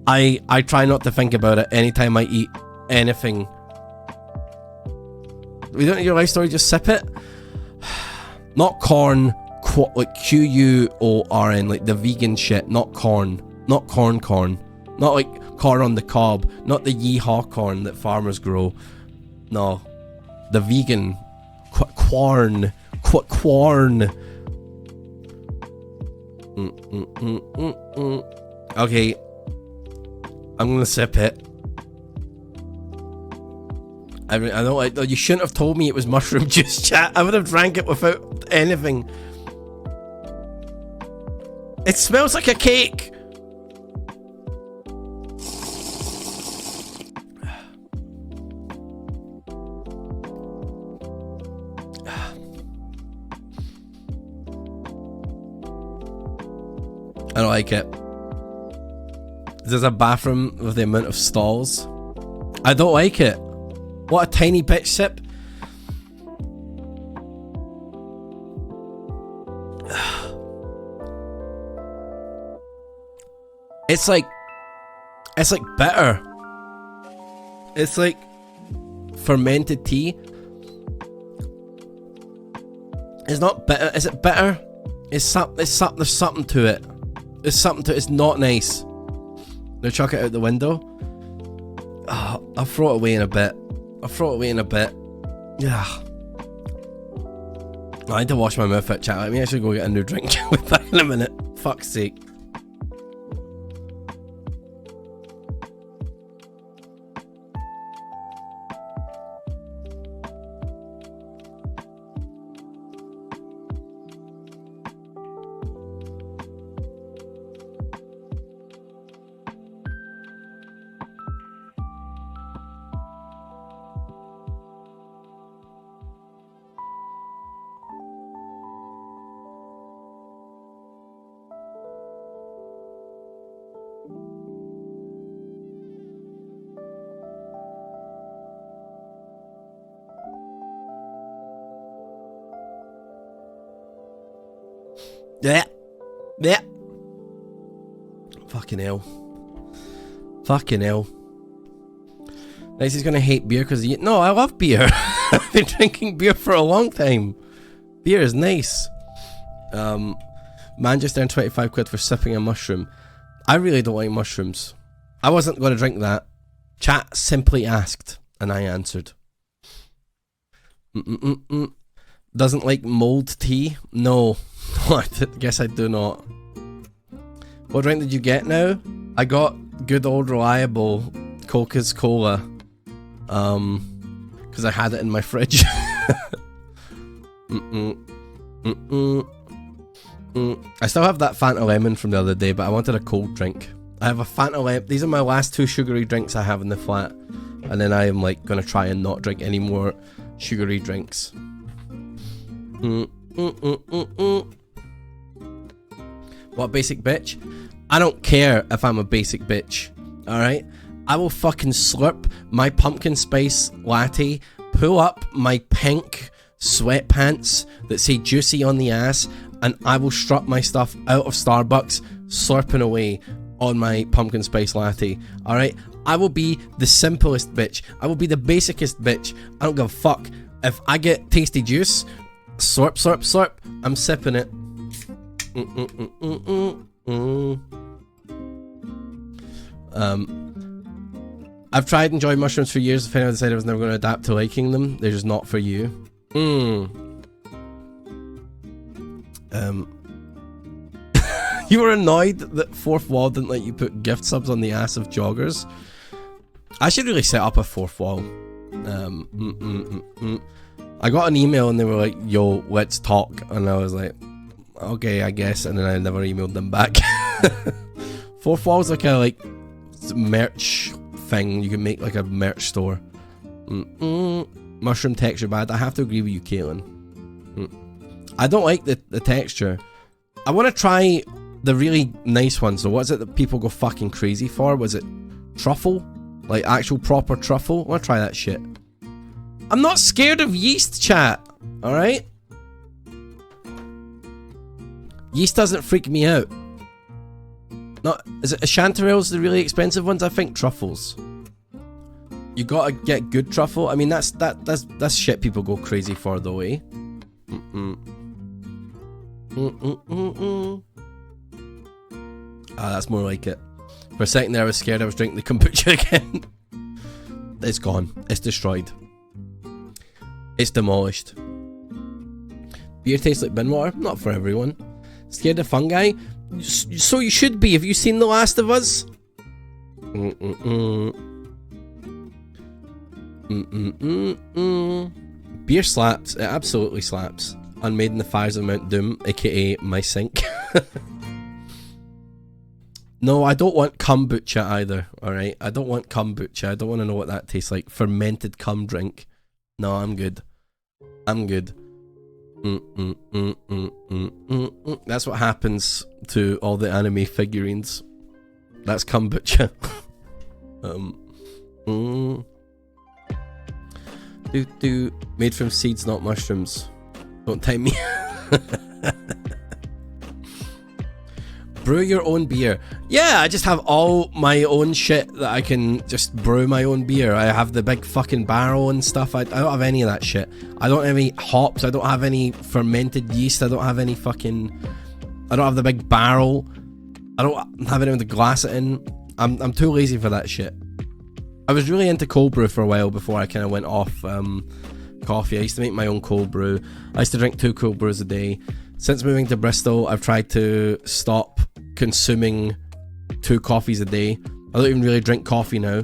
I try not to think about it anytime I eat anything. We don't need your life story, just sip it. Not corn, like Quorn, like the vegan shit, not corn. Not corn. Not like corn on the cob, not the yeehaw corn that farmers grow. No. The vegan corn. Okay. I'm gonna sip it. I know, you shouldn't have told me it was mushroom juice, chat. I would have drank it without anything. It smells like a cake. I don't like it. There's a bathroom with the amount of stalls. I don't like it. What a tiny bitch sip. It's like bitter. It's like fermented tea. It's not bitter. Is it bitter? There's something to it. There's something to it. It's not nice. Now chuck it out the window. Oh, I'll throw it away in a bit. Yeah. I need to wash my mouth out, chat. Let me actually go get a new drink. We'll be back in a minute. Fuck's sake. Yeah. Fucking hell. Nice, he's gonna hate beer because no, I love beer. I've been drinking beer for a long time. Beer is nice. Man just earned 25 quid for sipping a mushroom. I really don't like mushrooms. I wasn't gonna drink that. Chat simply asked, and I answered. Doesn't like mold tea? No. I guess I do not. What drink did you get now? I got good old reliable Coca's Cola. Because I had it in my fridge. I still have that Fanta Lemon from the other day, but I wanted a cold drink. I have a Fanta Lemon. These are my last 2 sugary drinks I have in the flat. And then I am like going to try and not drink any more sugary drinks. What basic bitch? I don't care if I'm a basic bitch. Alright? I will fucking slurp my pumpkin spice latte, pull up my pink sweatpants that say juicy on the ass, and I will strut my stuff out of Starbucks, slurping away on my pumpkin spice latte. Alright? I will be the simplest bitch. I will be the basicest bitch. I don't give a fuck. If I get tasty juice, slurp, slurp, slurp, I'm sipping it. I've tried enjoying mushrooms for years. If anyone decided I was never going to adapt to liking them, they're just not for you. You were annoyed that Fourth Wall didn't let you put gift subs on the ass of joggers. I should really set up a Fourth Wall. I got an email and they were like, yo, let's talk. And I was like, okay, I guess. And then I never emailed them back. Fourth Wall is like a merch thing. You can make like a merch store. Mushroom texture bad. I have to agree with you, Caitlin. I don't like the texture. I want to try the really nice ones. So what's it that people go fucking crazy for? Was it truffle? Like actual proper truffle? I want to try that shit. I'm not scared of yeast, chat. Alright? Yeast doesn't freak me out. Not, is it chanterelles, the really expensive ones? I think truffles. You gotta get good truffle. I mean, that's shit people go crazy for though, eh? Ah, that's more like it. For a second there I was scared I was drinking the kombucha again. It's gone. It's destroyed. It's demolished. Beer tastes like bin water? Not for everyone. Scared of fungi? So you should be. Have you seen The Last of Us? Beer slaps. It absolutely slaps. Unmade in the Fires of Mount Doom, aka my sink. No, I don't want kombucha either, alright? I don't want kombucha. I don't want to know what that tastes like. Fermented cum drink. No, I'm good. I'm good. That's what happens to all the anime figurines. That's kombucha. Made from seeds, not mushrooms. Don't tempt me. Brew your own beer. Yeah, I just have all my own shit that I can just brew my own beer. I have the big fucking barrel and stuff. I don't have any of that shit. I don't have any hops. I don't have any fermented yeast. I don't have any fucking... I don't have the big barrel. I don't have anything to glass it in. I'm too lazy for that shit. I was really into cold brew for a while before I kind of went off coffee. I used to make my own cold brew. I used to drink 2 cold brews a day. Since moving to Bristol, I've tried to stop consuming 2 coffees a day. I don't even really drink coffee now,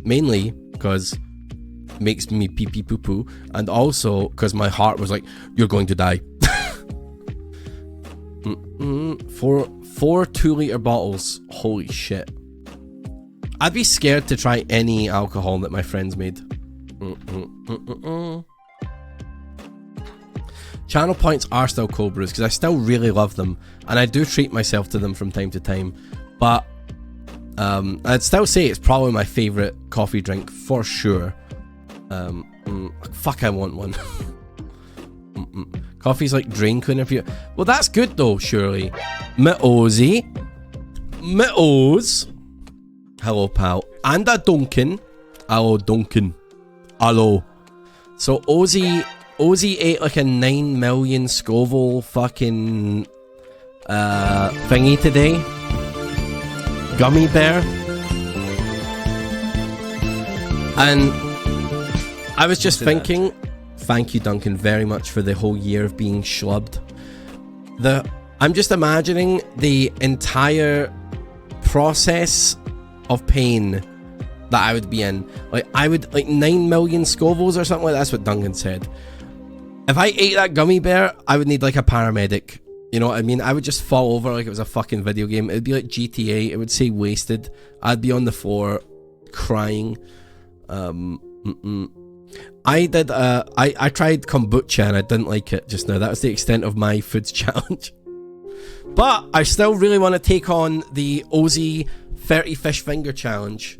mainly because it makes me pee pee poo poo, and also because my heart was like, you're going to die. 4 2-liter bottles. Holy shit. I'd be scared to try any alcohol that my friends made. Channel points are still cold brews because I still really love them, and I do treat myself to them from time to time, but I'd still say it's probably my favourite coffee drink for sure. Fuck, I want one. Coffee's like drain cleaner for you. Well, that's good though, surely. Ozzy. Oz. Hello, pal. And a Duncan. Hello, Duncan. Hello. So Ozzy ate like a 9 million Scoville fucking thingy today. Gummy bear. And I was just thinking, thank you, Duncan, very much for the whole year of being schlubbed. I'm just imagining the entire process of pain that I would be in. Like, I would, like 9 million Scovilles or something like that. That's what Duncan said. If I ate that gummy bear, I would need like a paramedic. You know what I mean? I would just fall over like it was a fucking video game. It would be like GTA. It would say wasted. I'd be on the floor crying. I tried kombucha and I didn't like it just now. That was the extent of my foods challenge. But I still really want to take on the Ozzy 30 fish finger challenge.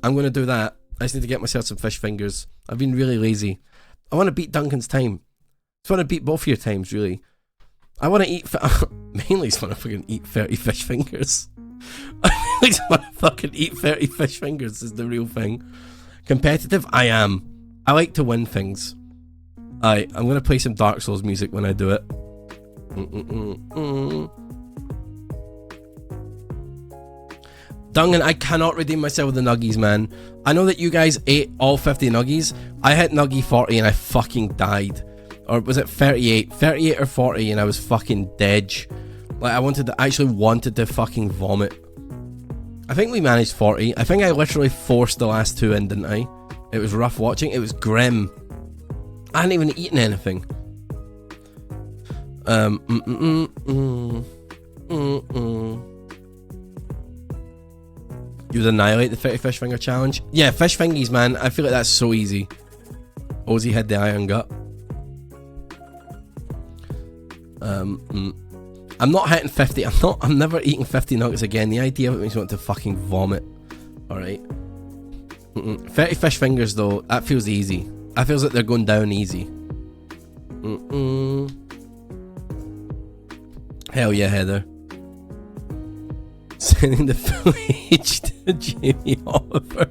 I'm going to do that. I just need to get myself some fish fingers. I've been really lazy. I want to beat Duncan's time. I just want to beat both of your times, really. I want to eat... mainly just want to fucking eat 30 fish fingers. I really just want to fucking eat 30 fish fingers is the real thing. Competitive? I am. I like to win things. Alright, I'm going to play some Dark Souls music when I do it. Duncan, I cannot redeem myself with the nuggies, man. I know that you guys ate all 50 nuggies. I hit nuggie 40 and I fucking died. Or was it 38? 38 or 40 and I was fucking dead. Like, I actually wanted to fucking vomit. I think we managed 40. I think I literally forced the last 2 in, didn't I? It was rough watching. It was grim. I hadn't even eaten anything. You would annihilate the 30 fish finger challenge? Yeah, fish fingies, man. I feel like that's so easy. Ozzy had the iron gut. I'm not hitting 50. I'm never eating 50 nuggets again. The idea of it makes me want to fucking vomit. Alright. 30 fish fingers though, that feels easy. That feels like they're going down easy. Hell yeah, Heather. Sending the full age to Jamie Oliver.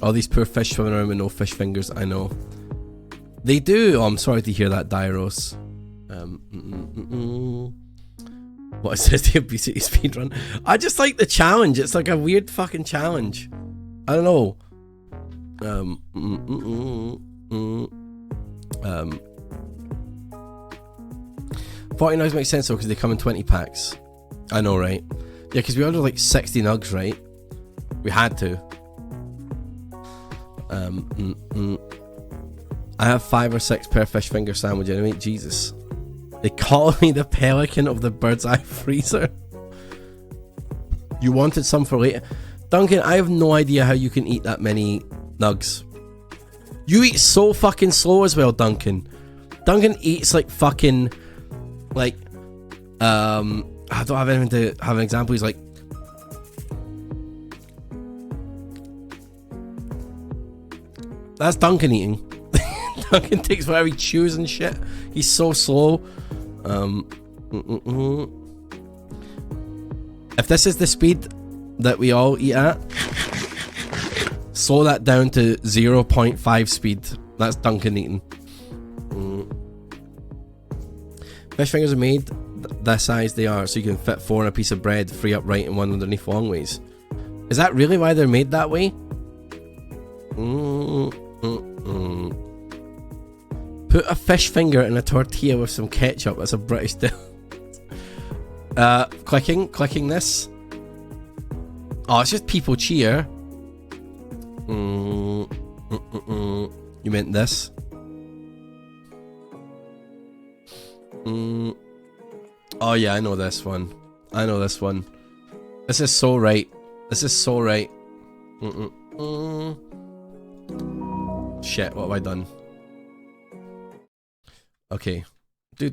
All these poor fish swimming around with no fish fingers, I know. They do. Oh, I'm sorry to hear that, Dairos. What it says, the obesity speedrun. I just like the challenge. It's like a weird fucking challenge. I don't know. 40 nugs makes sense though, because they come in 20 packs. I know, right? Yeah, because we ordered like 60 nugs, right? We had to. I have 5 or 6 per fish finger sandwich anyway. Jesus. They call me the pelican of the bird's eye freezer. You wanted some for later. Duncan, I have no idea how you can eat that many nugs. You eat so fucking slow as well, Duncan. Duncan eats like fucking, like, I don't have anything to have an example. He's like, that's Duncan eating. Duncan takes whatever he chews and shit. He's so slow. If this is the speed that we all eat at, slow that down to 0.5 speed. That's Duncan eating. Fish fingers are made this size they are, so you can fit 4 on a piece of bread, free up right and one underneath long ways. Is that really why they're made that way? Put a fish finger in a tortilla with some ketchup. That's a British dish. Clicking this. Oh, it's just people cheer. You meant this? Oh yeah, I know this one. I know this one. This is so right. This is so right. Shit, what have I done? Okay. Do.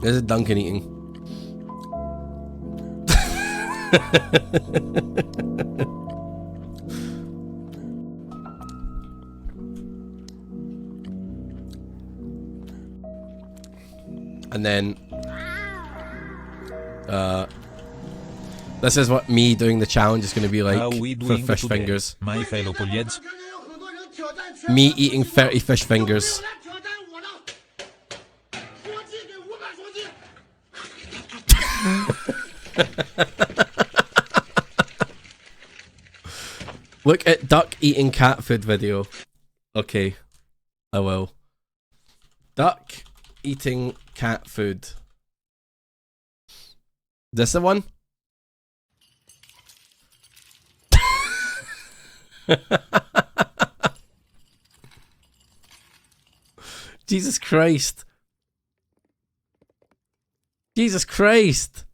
This is Duncan eating. And then this is what me doing the challenge is going to be like for fish fingers. My fellow Polieds. Me eating 30 fish fingers. Look at duck eating cat food video. Okay, I will. Duck eating cat food. This the one? Jesus Christ. Jesus Christ.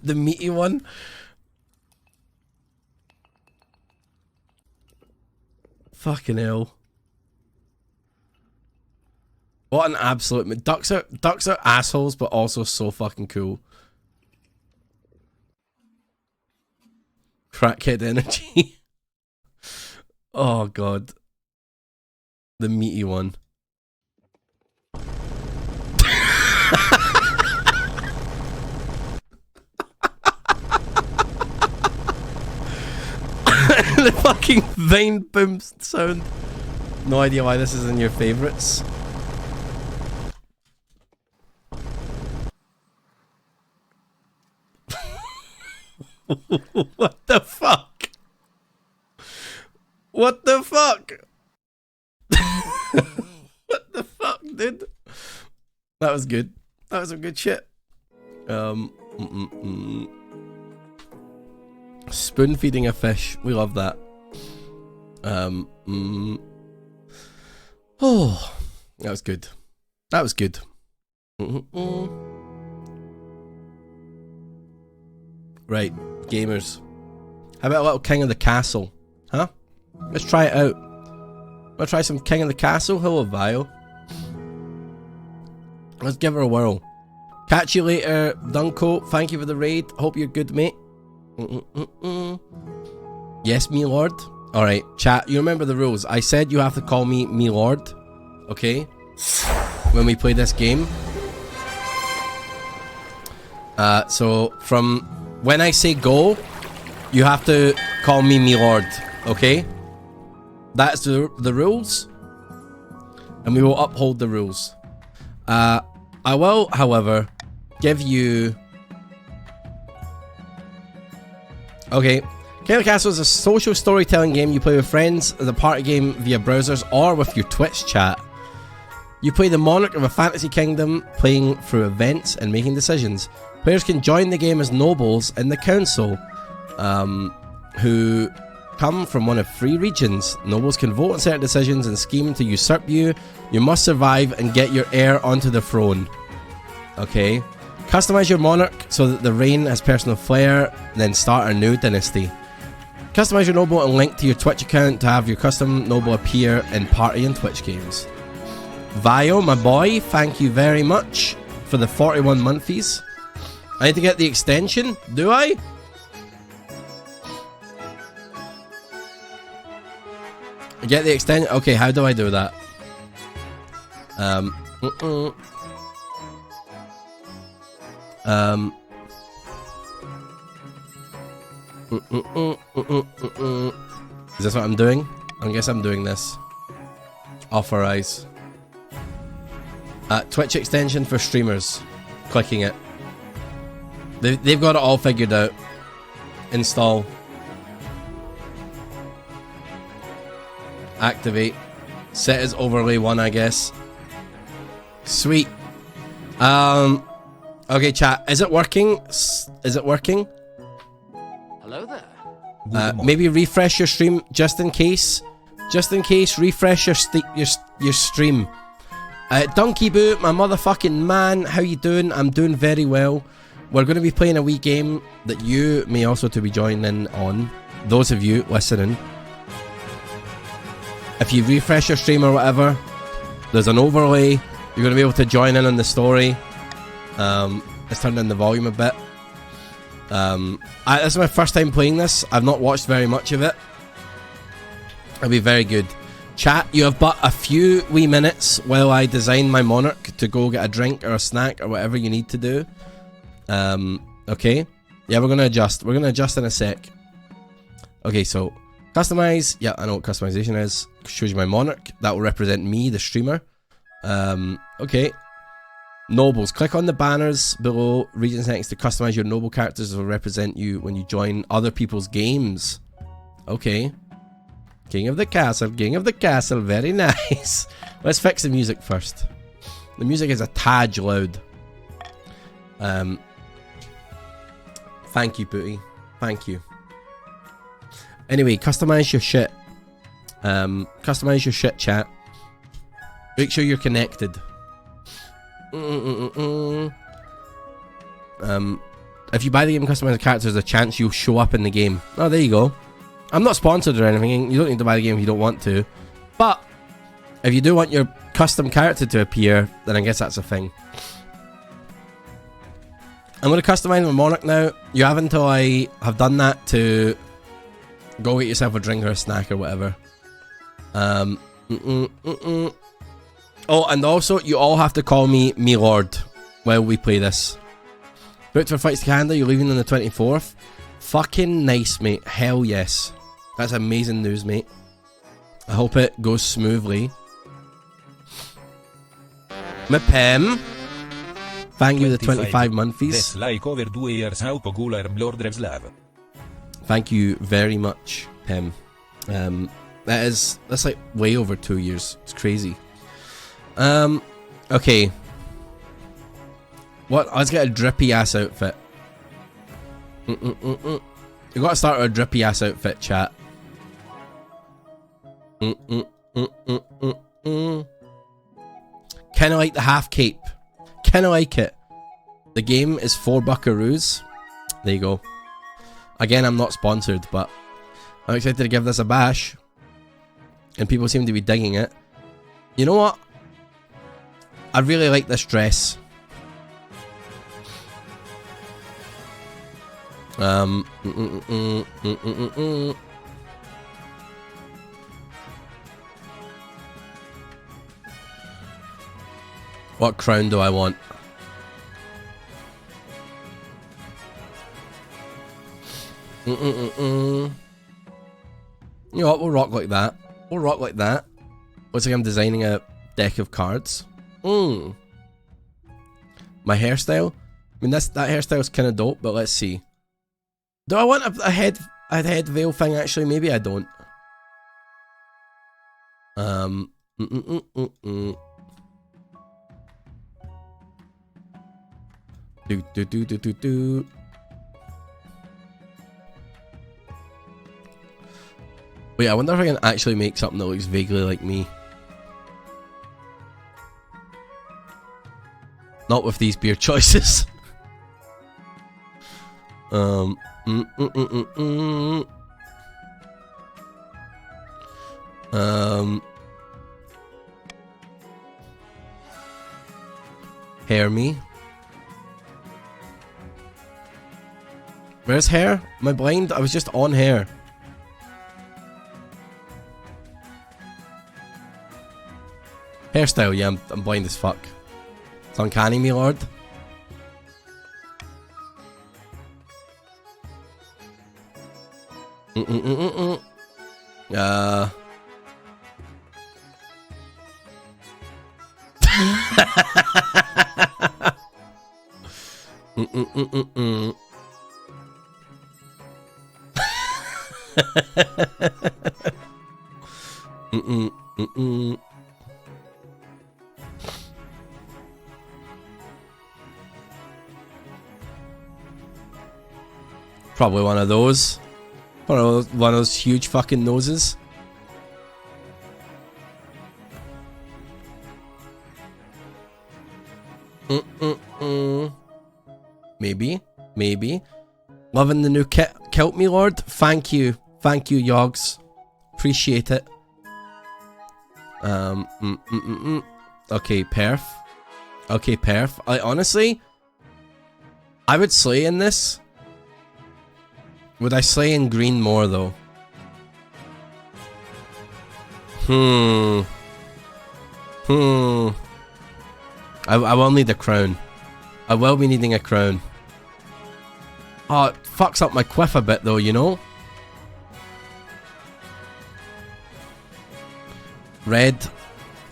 The meaty one. Fucking hell. What an absolute... Ducks are assholes, but also so fucking cool. Crackhead energy. Oh god. The meaty one. The fucking vein boom sound. No idea why this is in your favorites. What the fuck? What the fuck? What the fuck, dude? That was good. That was some good shit. Spoon feeding a fish. We love that. Oh, that was good. That was good. Right, gamers. How about a little King of the Castle? Huh? Let's try it out. Wanna try some King of the Castle? Hello, Vio. Let's give her a whirl. Catch you later, Dunko. Thank you for the raid. Hope you're good, mate. Yes, me lord. Alright, chat. You remember the rules. I said you have to call me lord. Okay? When we play this game. So, from when I say go, you have to call me lord. Okay? That's the rules. And we will uphold the rules. I will, however, give you... Okay. King of the Castle is a social storytelling game you play with friends as a party game via browsers or with your Twitch chat. You play the monarch of a fantasy kingdom, playing through events and making decisions. Players can join the game as nobles in the council, who come from one of 3 regions. Nobles can vote on certain decisions and scheme to usurp you. You must survive and get your heir onto the throne. Okay. Customize your monarch so that the reign has personal flair, then start a new dynasty. Customize your noble and link to your Twitch account to have your custom noble appear in party and Twitch games. Vio, my boy, thank you very much for the 41 monthlies. I need to get the extension, do I? Get the extension? Okay, how do I do that? Is this what I'm doing? I guess I'm doing this. Authorize. Twitch extension for streamers. Clicking it. They've got it all figured out. Install. Activate. Set as overlay 1, I guess. Sweet. Okay, chat. Is it working? Is it working? Hello there. Maybe refresh your stream just in case. Just in case, refresh your stream. Donkey Boo, my motherfucking man, how you doing? I'm doing very well. We're going to be playing a wee game that you may also to be joining on. Those of you listening. If you refresh your stream or whatever, there's an overlay. You're going to be able to join in on the story. Let's turn down the volume a bit. This is my first time playing this. I've not watched very much of it. It'll be very good. Chat, you have but a few wee minutes while I design my monarch to go get a drink or a snack or whatever you need to do. Okay. Yeah, we're going to adjust. We're going to adjust in a sec. Okay, so customize. Yeah, I know what customization is. Shows you my monarch. That will represent me, the streamer. Okay. Nobles. Click on the banners below region settings to customize your noble characters that will represent you when you join other people's games. Okay. King of the castle. King of the castle. Very nice. Let's fix the music first. The music is a tad loud. Thank you, Booty. Thank you. Anyway, customize your shit. Customize your shit, chat. Make sure you're connected. If you buy the game and customize the character, there's a chance you'll show up in the game. Oh, there you go. I'm not sponsored or anything. You don't need to buy the game if you don't want to. But if you do want your custom character to appear, then I guess that's a thing. I'm going to customize my monarch now. You have until I have done that to go get yourself a drink or a snack or whatever. Oh, and also, you all have to call me lord while we play this. Booked for Fights to Canada, you're leaving on the 24th. Fucking nice, mate. Hell yes. That's amazing news, mate. I hope it goes smoothly. My Pem. Thank you for the 25 monthlies. Like over 2 years how popular Lord Revslav. Thank you very much, Pem. That's like way over 2 years. It's crazy. Okay. What? Let's get a drippy ass outfit. You gotta start with a drippy ass outfit, chat. Kinda like the half cape. Kinda like it. The game is 4 buckaroos. There you go. Again, I'm not sponsored, but I'm excited to give this a bash. And people seem to be digging it. You know what? I really like this dress. What crown do I want? You know what? We'll rock like that. We'll rock like that. Looks like I'm designing a deck of cards. My hairstyle? I mean, that hairstyle is kind of dope, but let's see. Do I want a head veil thing, actually? Maybe I don't. Do do do do do do. Wait, I wonder if I can actually make something that looks vaguely like me. Not with these beer choices. Mm, mm, mm, mm, mm. Hair me. Where's hair? Am I blind? I was just on hair. Hairstyle, yeah, I'm blind as fuck. It's uncanny, me lord. Uh. Probably one of those. Or one of those huge fucking noses. Maybe. Maybe. Loving the new kilt, me lord. Thank you. Thank you, Yogs. Appreciate it. Okay, perf. Okay, perf. Honestly, I would slay in this. Would I slay in green more, though? I will need a crown. I will be needing a crown. Oh, it fucks up my quiff a bit, though, you know? Red.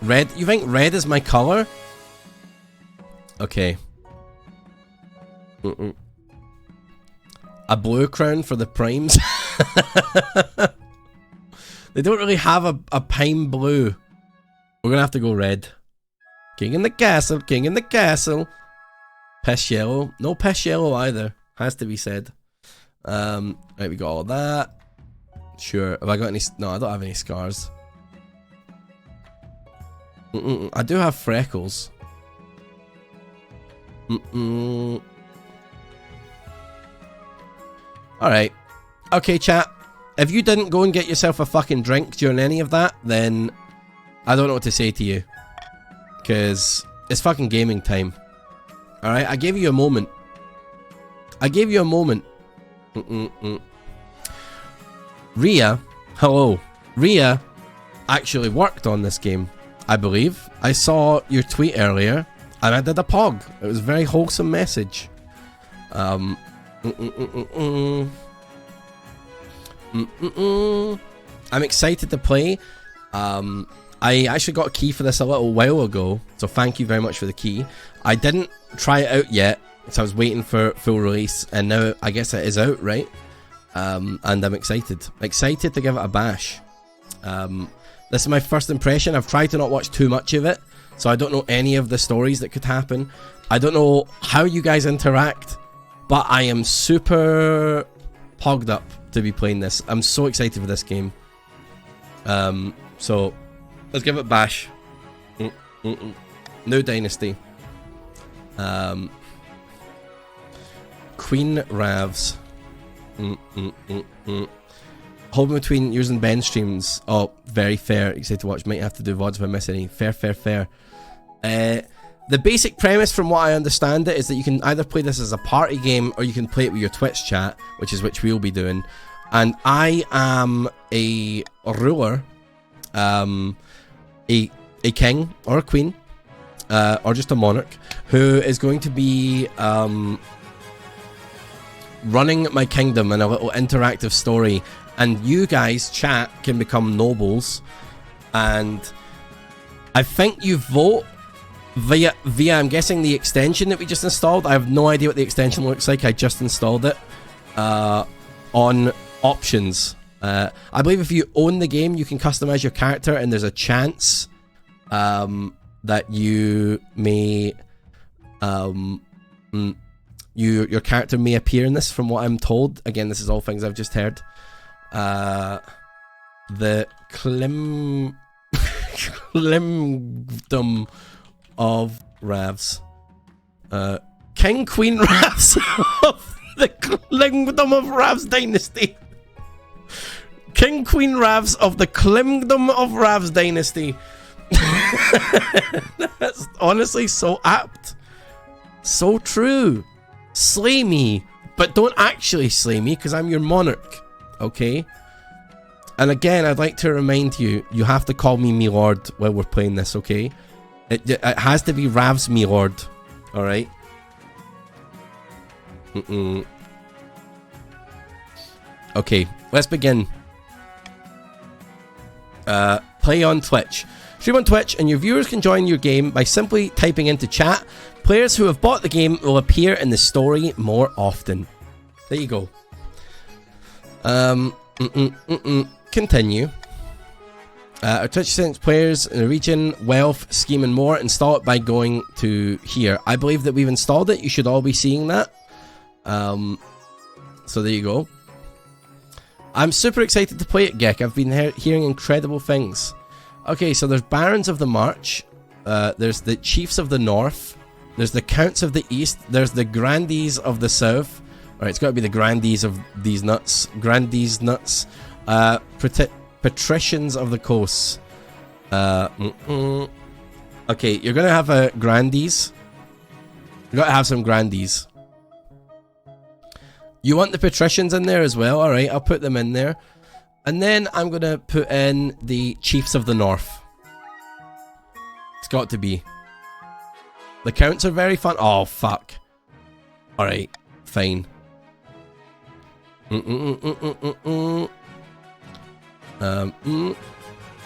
Red. You think red is my color? Okay. A blue crown for the primes. They don't really have a pine blue. We're gonna have to go red. King in the castle, king in the castle. Piss yellow. No piss yellow either. Has to be said. Right, we got all that. Sure. Have I got any? No, I don't have any scars. I do have freckles. Alright. Okay, chat. If you didn't go and get yourself a fucking drink during any of that, then I don't know what to say to you. Because it's fucking gaming time. Alright, I gave you a moment. I gave you a moment. Ria, hello. Ria actually worked on this game, I believe. I saw your tweet earlier, and I did a pog. It was a very wholesome message. I'm excited to play. I actually got a key for this a little while ago, so thank you very much for the key. I didn't try it out yet, so I was waiting for full release, and now I guess it is out, right? And I'm excited. Excited to give it a bash. This is my first impression. I've tried to not watch too much of it, so I don't know any of the stories that could happen. I don't know how you guys interact, but I am super pogged up to be playing this. I'm so excited for this game. So let's give it a bash. No Dynasty. Queen Ravs. Holding between yours and Ben's streams. Oh, very fair. Excited to watch. Might have to do VODs if I miss any. Fair, fair, fair. The basic premise, from what I understand it, is that you can either play this as a party game or you can play it with your Twitch chat, which we'll be doing. And I am a ruler, a king or a queen, or just a monarch, who is going to be running my kingdom in a little interactive story. And you guys, chat, can become nobles. And I think you vote via I'm guessing the extension that we just installed. I have no idea what the extension looks like. I just installed it on options. I believe if you own the game, you can customize your character, and there's a chance that you may your character may appear in this, from what I'm told. Again, this is all things I've just heard. The Kingdom of Ravs. King Queen Ravs of the Kingdom of Ravs Dynasty. King Queen Ravs of the Kingdom of Ravs Dynasty. That's honestly so apt. So true. Slay me, but don't actually slay me, because I'm your monarch. Okay? And again, I'd like to remind you, you have to call me Milord while we're playing this, okay? It has to be Ravs Milord. Alright? Okay, let's begin. Play on Twitch. Stream on Twitch, and your viewers can join your game by simply typing into chat. Players who have bought the game will appear in the story more often. There you go. Continue. Our Twitch sends players in the region, wealth, scheme, and more. Install it by going to here. I believe that we've installed it. You should all be seeing that. So there you go. I'm super excited to play it, Gek. I've been hearing incredible things. Okay, so there's Barons of the March. There's the Chiefs of the North. There's the Counts of the East. There's the Grandees of the South. Alright, it's got to be the Grandees of these nuts. Grandees nuts. Patricians of the Coast. Okay, you're going to have a Grandees. You got to have some Grandees. You want the Patricians in there as well? Alright, I'll put them in there. And then I'm going to put in the Chiefs of the North. It's got to be. The Counts are very fun. Oh, fuck. Alright, fine.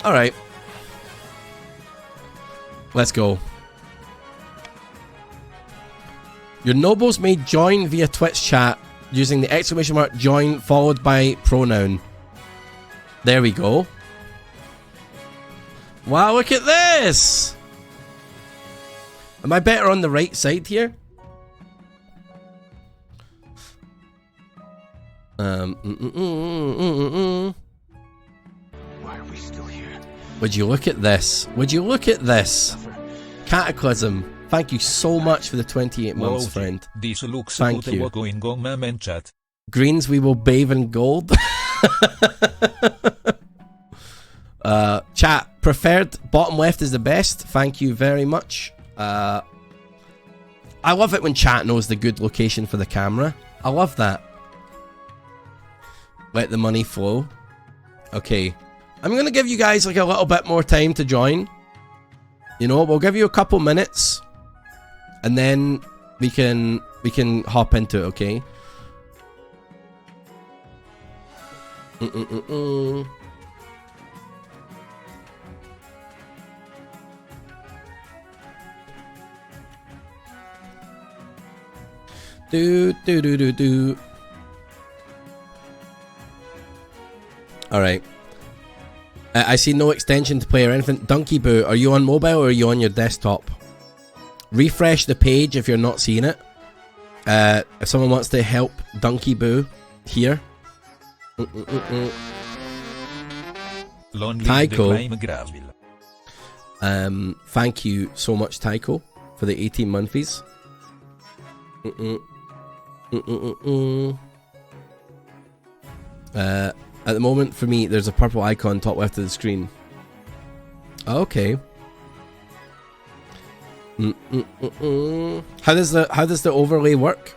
Alright. Let's go. Your nobles may join via Twitch chat using the exclamation mark join followed by pronoun. There we go. Wow, look at this! Am I better on the right side here? Why are we still here? Would you look at this? Would you look at this? Cataclysm. Thank you so much for the 28 months, Wow, friend. This looks Thank good. you. What going on, man, chat? Greens, we will bathe in gold. Chat, preferred bottom left is the best. Thank you very much. I love it when chat knows the good location for the camera. I love that. Let the money flow. Okay. I'm going to give you guys like a little bit more time to join. You know, we'll give you a couple minutes. And then we can hop into it, okay? Do. Alright. I see no extension to play or anything. Donkey Boo, are you on mobile or are you on your desktop? Refresh the page if you're not seeing it. If someone wants to help Donkey Boo here. Tycho. Thank you so much, Tycho, for the 18 monthlies. At the moment, for me, there's a purple icon top left of the screen. Okay. How does the overlay work?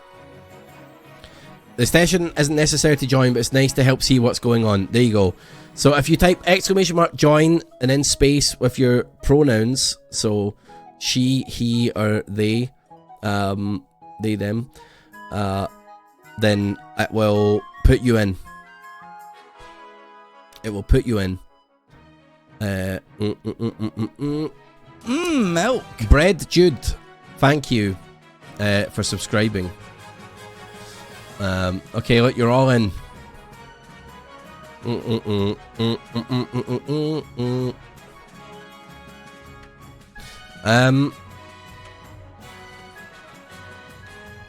The session isn't necessary to join, but it's nice to help see what's going on. There you go. So if you type exclamation mark join and then space with your pronouns, so she, he, or they, them, then it will put you in. It will put you in. Milk. Bread Jude, thank you for subscribing. Okay, look, you're all in.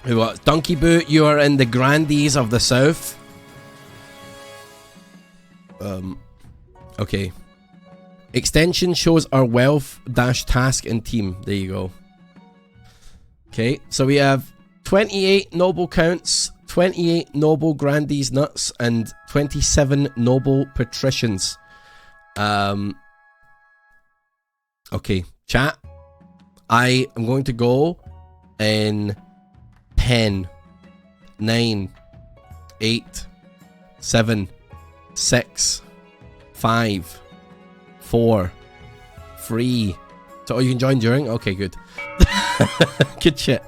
We got Donkey Boot, you are in the Grandees of the South. Okay. Extension shows our wealth dash task and team. There you go. Okay, so we have 28 noble counts, 28 noble grandees nuts, and 27 noble patricians. Okay, chat. I am going to go in 10, 9, 8, 7, 6, 5, 4, 3. So you can join during? Okay, good. Good shit.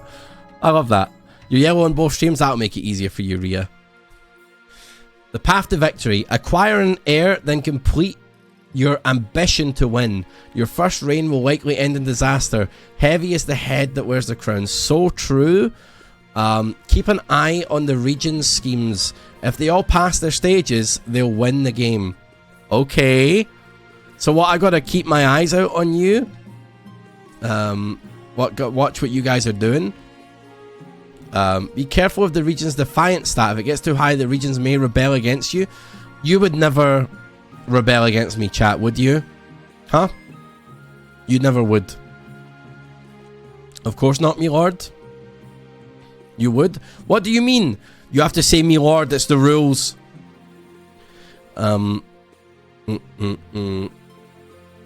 I love that. You're yellow on both streams, that'll make it easier for you, Rhea. The path to victory. Acquire an heir, then complete your ambition to win. Your first reign will likely end in disaster. Heavy is the head that wears the crown. So true. Keep an eye on the region schemes. If they all pass their stages, they'll win the game. Okay. So what, I gotta keep my eyes out on you? Watch what you guys are doing. Be careful of the region's defiant stat. If it gets too high, the regions may rebel against you. You would never rebel against me, chat, would you? Huh? You never would. Of course not, me lord. You would? What do you mean? You have to say me lord, it's the rules. To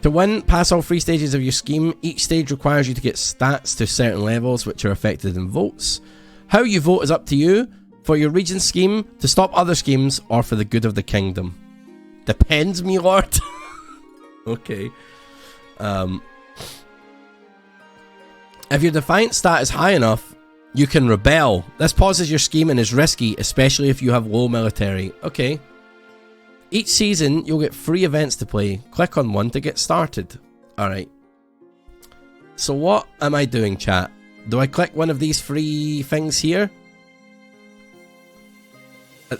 win, pass all 3 stages of your scheme. Each stage requires you to get stats to certain levels, which are affected in votes. How you vote is up to you. For your region scheme, to stop other schemes, or for the good of the kingdom. Depends, me lord. Okay. If your defiant stat is high enough, you can rebel. This pauses your scheme and is risky, especially if you have low military. Okay. Each season, you'll get 3 events to play. Click on one to get started. Alright. So what am I doing, chat? Do I click one of these 3 things here?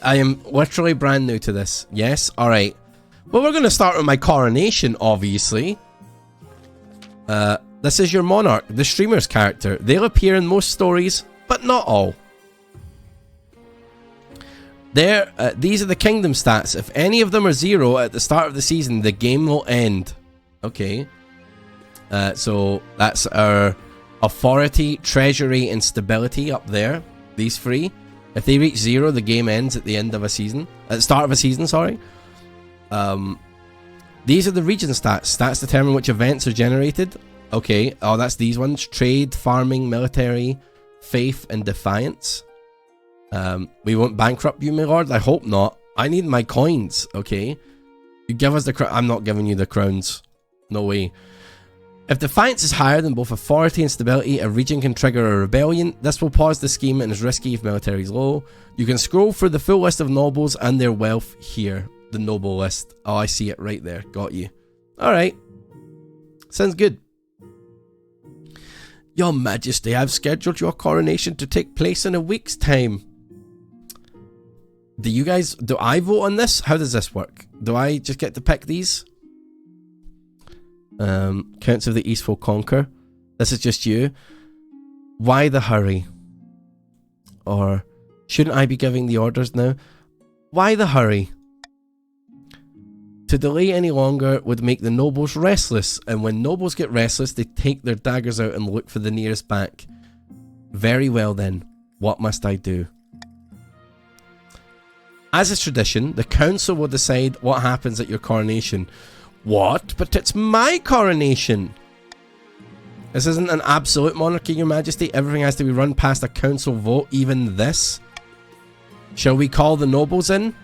I am literally brand new to this. Yes? Alright. Well, we're going to start with my coronation, obviously. This is your monarch, the streamer's character. They'll appear in most stories, but not all. These are the kingdom stats. If any of them are 0 at the start of the season, the game will end. Okay. So that's our authority, treasury, and stability up there. These 3. If they reach 0, the game ends at the end of a season. At the start of a season, sorry. These are the region stats. Stats determine which events are generated. Okay. Oh, that's these ones. Trade, farming, military, faith, and defiance. We won't bankrupt you, my lord. I hope not. I need my coins, okay? You give us the crown. I'm not giving you the crowns. No way. If defiance is higher than both authority and stability, a region can trigger a rebellion. This will pause the scheme and is risky if military is low. You can scroll through the full list of nobles and their wealth here. The noble list. Oh, I see it right there. Got you. Alright. Sounds good. Your Majesty, I've scheduled your coronation to take place in a week's time. Do I vote on this? How does this work? Do I just get to pick these? Counts of the East will conquer. This is just you. Why the hurry? Or shouldn't I be giving the orders now? Why the hurry? To delay any longer would make the nobles restless, and when nobles get restless, they take their daggers out and look for the nearest bank. Very well then, what must I do? As is tradition, the council will decide what happens at your coronation. What? But it's my coronation! This isn't an absolute monarchy, your majesty. Everything has to be run past a council vote, even this. Shall we call the nobles in?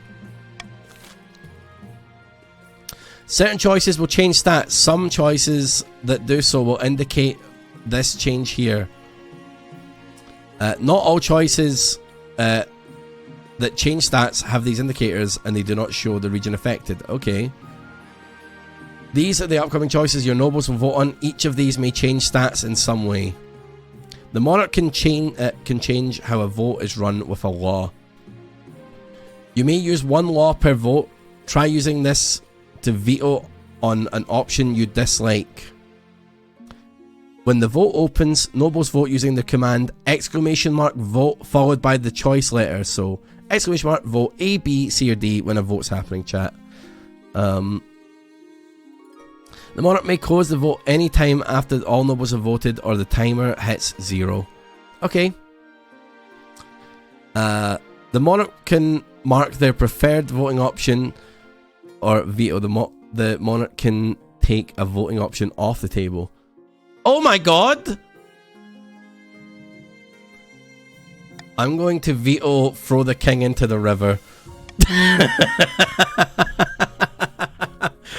Certain choices will change stats. Some choices that do so will indicate this change here. Not all choices that change stats have these indicators, and they do not show the region affected. Okay. These are the upcoming choices your nobles will vote on. Each of these may change stats in some way. The monarch can change how a vote is run with a law. You may use 1 law per vote. Try using this to veto on an option you dislike. When the vote opens, nobles vote using the command !vote followed by the choice letter. So !vote A, B, C or D when a vote's happening, chat. The monarch may close the vote anytime after all nobles have voted or the timer hits 0. Okay. The monarch can mark their preferred voting option or veto. The monarch can take a voting option off the table. Oh my god! I'm going to veto throw the king into the river.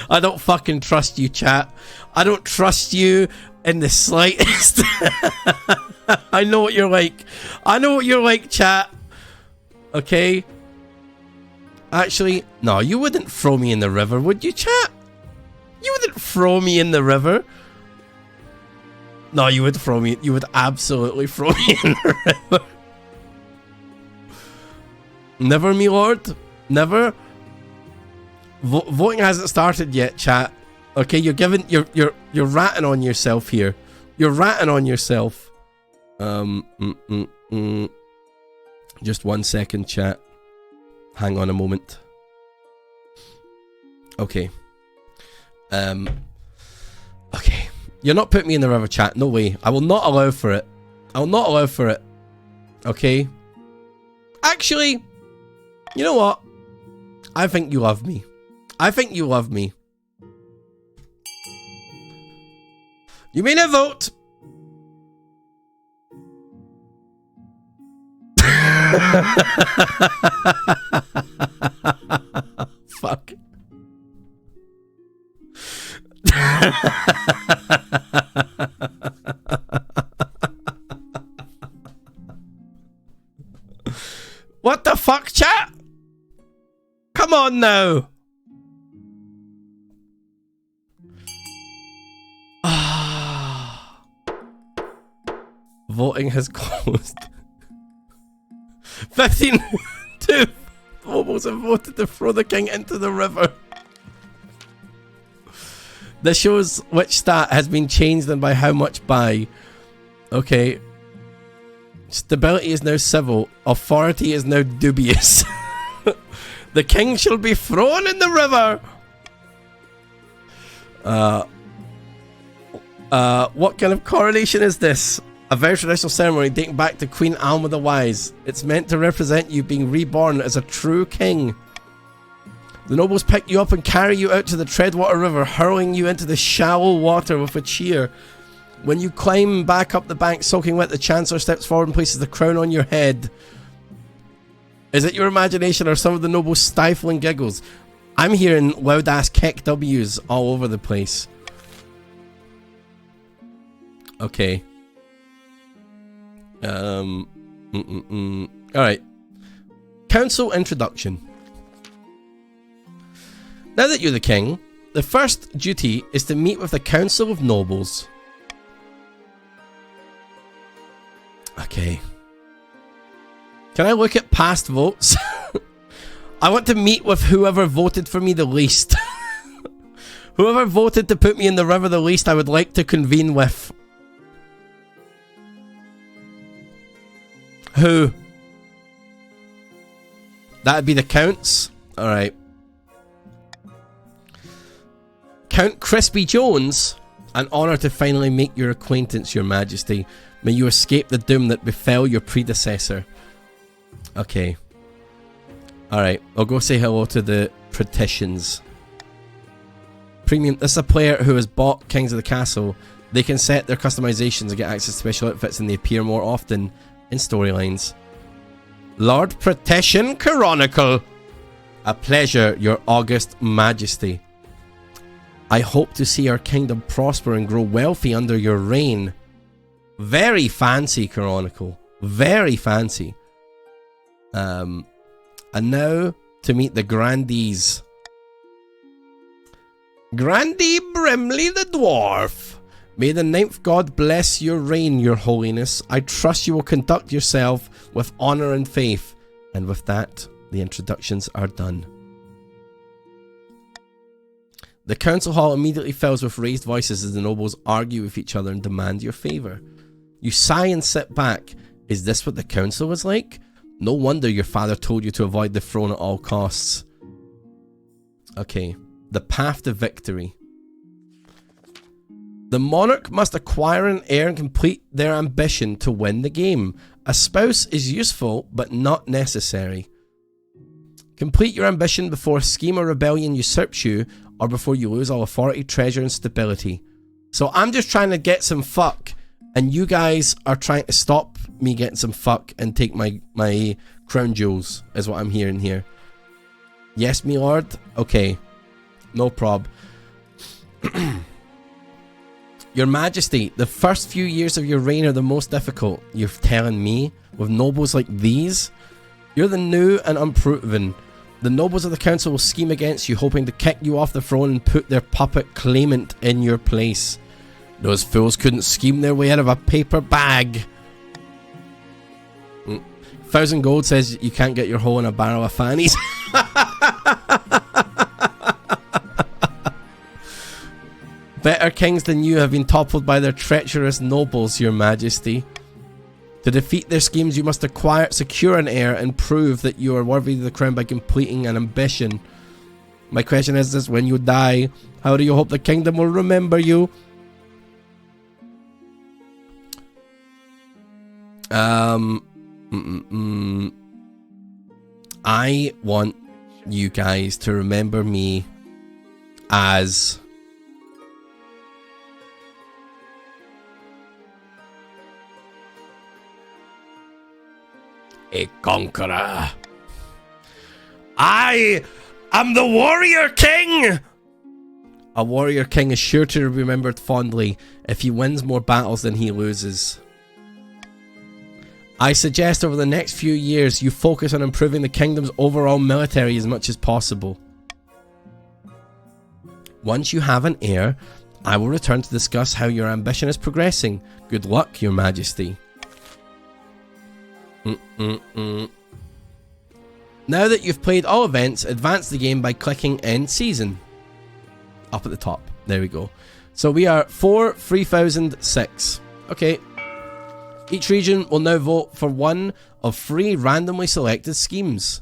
I don't fucking trust you, chat. I don't trust you in the slightest. I know what you're like. I know what you're like, chat. Okay? Actually, no, you wouldn't throw me in the river, would you, chat? You wouldn't throw me in the river. No, you would throw me. You would absolutely throw me in the river. Never, me lord. Never. Voting hasn't started yet, chat. Okay, you're ratting on yourself here. You're ratting on yourself. Just 1 second, chat. Hang on a moment. Okay. Okay. You're not putting me in the river, chat. No way. I will not allow for it. I will not allow for it. Okay. Actually, you know what? I think you love me. I think you love me. You may not vote. Fuck. What the fuck, chat? Come on now. Voting has closed. 15 2 nobles have voted to throw the king into the river. This shows which stat has been changed and by how much by. Okay. Stability is now civil. Authority is now dubious. The king shall be thrown in the river. What kind of coronation is this? A very traditional ceremony dating back to Queen Alma the Wise. It's meant to represent you being reborn as a true king. The nobles pick you up and carry you out to the Treadwater River, hurling you into the shallow water with a cheer. When you climb back up the bank, soaking wet, the Chancellor steps forward and places the crown on your head. Is it your imagination or some of the nobles' stifling giggles? I'm hearing loud-ass kick W's all over the place. Okay. Alright. Council introduction. Now that you're the king, the first duty is to meet with the Council of Nobles. Okay. Can I look at past votes? I want to meet with whoever voted for me the least. Whoever voted to put me in the river the least, I would like to convene with. Who? That'd be the Counts. Alright. Count Crispy Jones. An honour to finally make your acquaintance, your majesty. May you escape the doom that befell your predecessor. Okay. Alright, I'll go say hello to the Petitions. Premium. This is a player who has bought Kings of the Castle. They can set their customizations and get access to special outfits, and they appear more often in storylines. Lord Petition Chronicle. A pleasure, your august majesty. I hope to see our kingdom prosper and grow wealthy under your reign. Very fancy, Chronicle. Very fancy. And now to meet the grandees. Grandee Brimley the Dwarf. May the ninth god bless your reign, your holiness. I trust you will conduct yourself with honour and faith. And with that, the introductions are done. The council hall immediately fills with raised voices as the nobles argue with each other and demand your favour. You sigh and sit back. Is this what the council was like? No wonder your father told you to avoid the throne at all costs. Okay. The path to victory. The monarch must acquire an heir and complete their ambition to win the game. A spouse is useful, but not necessary. Complete your ambition before a scheme or rebellion usurps you, or before you lose all authority, treasure, and stability. So I'm just trying to get some fuck, and you guys are trying to stop me getting some fuck and take my crown jewels, is what I'm hearing here. Yes, me lord? Okay. No prob. Your Majesty, the first few years of your reign are the most difficult. You're telling me? With nobles like these? You're the new and unproven. The nobles of the council will scheme against you, hoping to kick you off the throne and put their puppet claimant in your place. Those fools couldn't scheme their way out of a paper bag. 1,000 gold says you can't get your hoe in a barrel of fannies. Better kings than you have been toppled by their treacherous nobles, your majesty. To defeat their schemes, you must secure an heir and prove that you are worthy of the crown by completing an ambition. My question is this: when you die, how do you hope the kingdom will remember you? I want you guys to remember me as a conqueror. I am the warrior king! A warrior king is sure to be remembered fondly if he wins more battles than he loses. I suggest over the next few years you focus on improving the kingdom's overall military as much as possible. Once you have an heir, I will return to discuss how your ambition is progressing. Good luck, your majesty. Now that you've played all events, advance the game by clicking End Season. Up at the top. There we go. So we are 3006. Okay. Each region will now vote for one of 3 randomly selected schemes.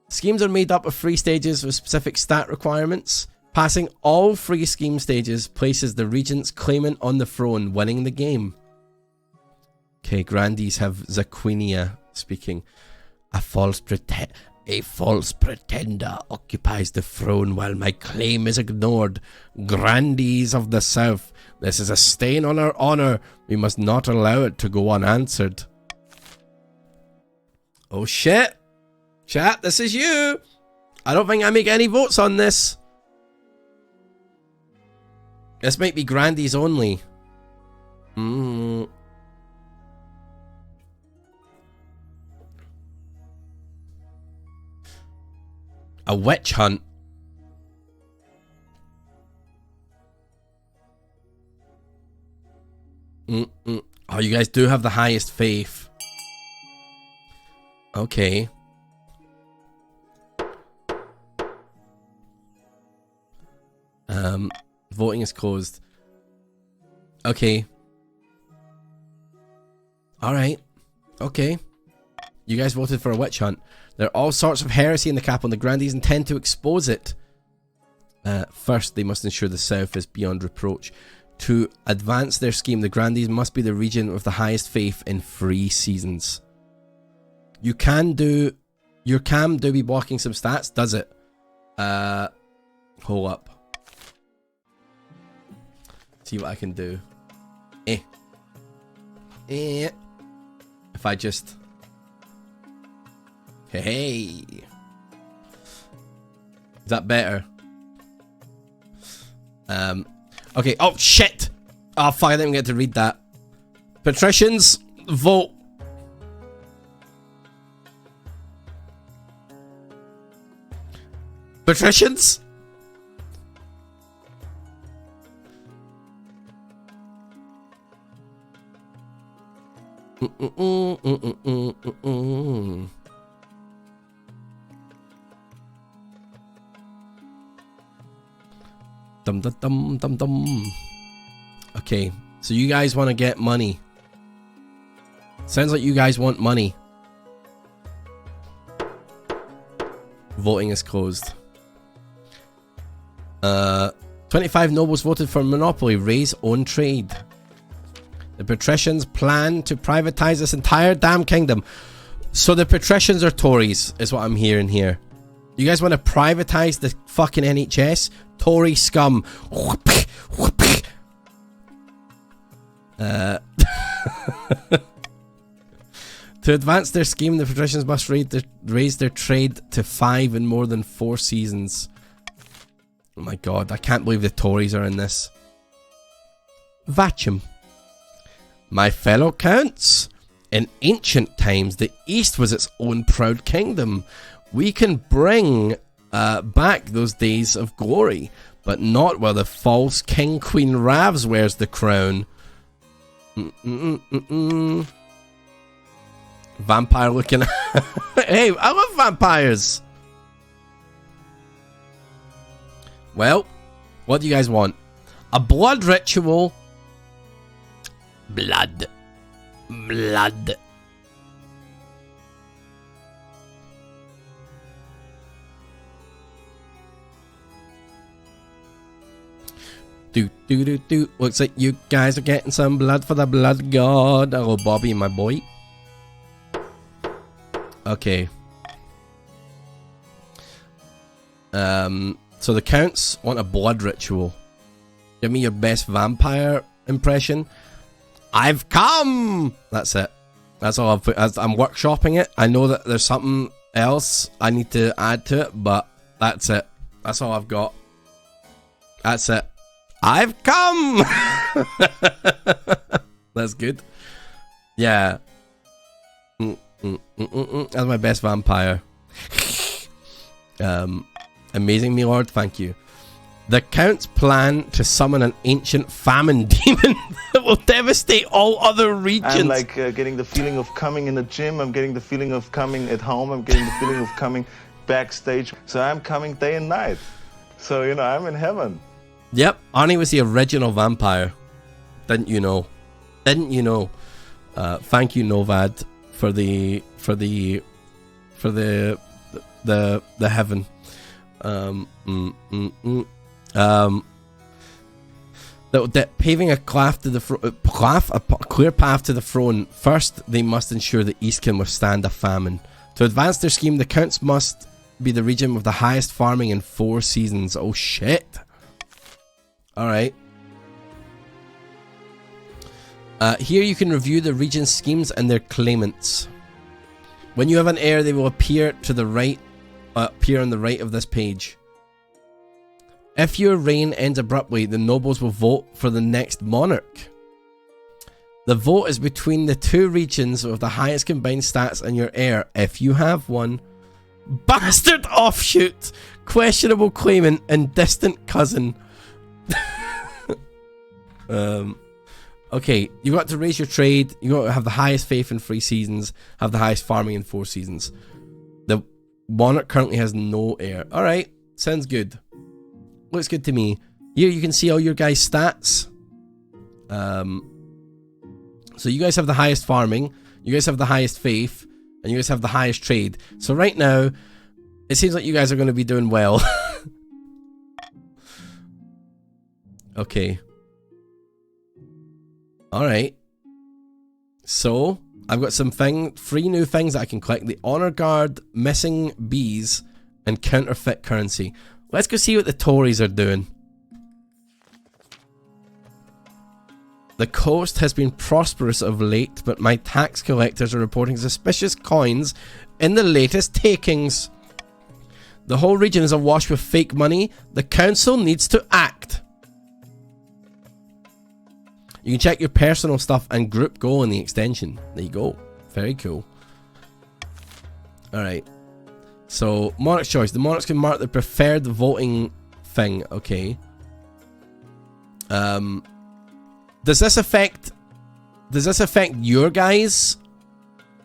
Schemes are made up of 3 stages with specific stat requirements. Passing all 3 scheme stages places the regent's claimant on the throne, winning the game. Okay, grandees have Zaquinia speaking. A false pretender occupies the throne while my claim is ignored. Grandees of the south, this is a stain on our honor. We must not allow it to go unanswered. Oh shit. Chat, this is you. I don't think I make any votes on this. This might be grandees only. A witch hunt. Oh, you guys do have the highest faith. Okay. Voting is closed. Okay. Alright. Okay. You guys voted for a witch hunt. There are all sorts of heresy in the capital and the grandees intend to expose it. First, they must ensure the south is beyond reproach. To advance their scheme, the grandees must be the region with the highest faith in 3 seasons. You can do... Your cam do be blocking some stats, does it? Hold up. See what I can do. If I just... Hey. Is that better? Okay. Oh, shit. Oh, fuck. I didn't get to read that. Patricians, vote. Patricians? Dum dum dum dum dum. Okay, so you guys want to get money. Sounds like you guys want money. Voting is closed. 25 nobles voted for monopoly. Raise own trade. The patricians plan to privatize this entire damn kingdom. So the patricians are Tories, is what I'm hearing here. You guys want to privatize the fucking NHS? Tory scum. To advance their scheme, the patricians must raise their trade to 5 in more than 4 seasons. Oh my god, I can't believe the Tories are in this. Vacuum. My fellow counts, in ancient times, the East was its own proud kingdom. We can bring back those days of glory, but not while the false King Queen Ravs wears the crown. Vampire looking. Hey, I love vampires. Well, what do you guys want? A blood ritual. Blood. Blood. Do do do do. Looks like you guys are getting some blood for the blood god. Hello, Bobby, my boy. Okay. So the counts want a blood ritual. Give me your best vampire impression. I've come. That's it. That's all I've put. I'm workshopping it. I know that there's something else I need to add to it, but that's it. That's all I've got. That's it. I've come. That's good. Yeah. That's my best vampire. Amazing, me lord. Thank you. The Count's plan to summon an ancient famine demon that will devastate all other regions. I'm like getting the feeling of coming in the gym. I'm getting the feeling of coming at home. I'm getting the feeling of coming backstage. So I'm coming day and night. So, you know, I'm in heaven. Yep, Arnie was the original vampire. Didn't you know? Didn't you know? Thank you, Novad, for the heaven. That paving a cleft to the a clear path to the throne. First, they must ensure the East can withstand a famine. To advance their scheme, the Counts must be the region with the highest farming in 4 seasons. Oh shit! All right. Here you can review the region's schemes and their claimants. When you have an heir, they will appear to the right. Appear on the right of this page. If your reign ends abruptly, the nobles will vote for the next monarch. The vote is between the 2 regions with the highest combined stats and your heir, if you have one. Bastard offshoot, questionable claimant, and distant cousin. Okay, you got to raise your trade. You got to have the highest faith in 3 seasons. Have the highest farming in 4 seasons. The monarch currently has no heir. Alright, sounds good. Looks good to me. Here you can see all your guys' stats. So you guys have the highest farming. You guys have the highest faith. And you guys have the highest trade. So right now, it seems like you guys are going to be doing well. Okay. Alright. So, I've got some 3 new things that I can collect. The Honor Guard, Missing Bees, and Counterfeit Currency. Let's go see what the Tories are doing. The coast has been prosperous of late, but my tax collectors are reporting suspicious coins in the latest takings. The whole region is awash with fake money. The council needs to act. You can check your personal stuff and group goal in the extension. There you go. Very cool. Alright. So, Monarch's choice. The Monarchs can mark the preferred voting thing. Okay. Does this affect your guys'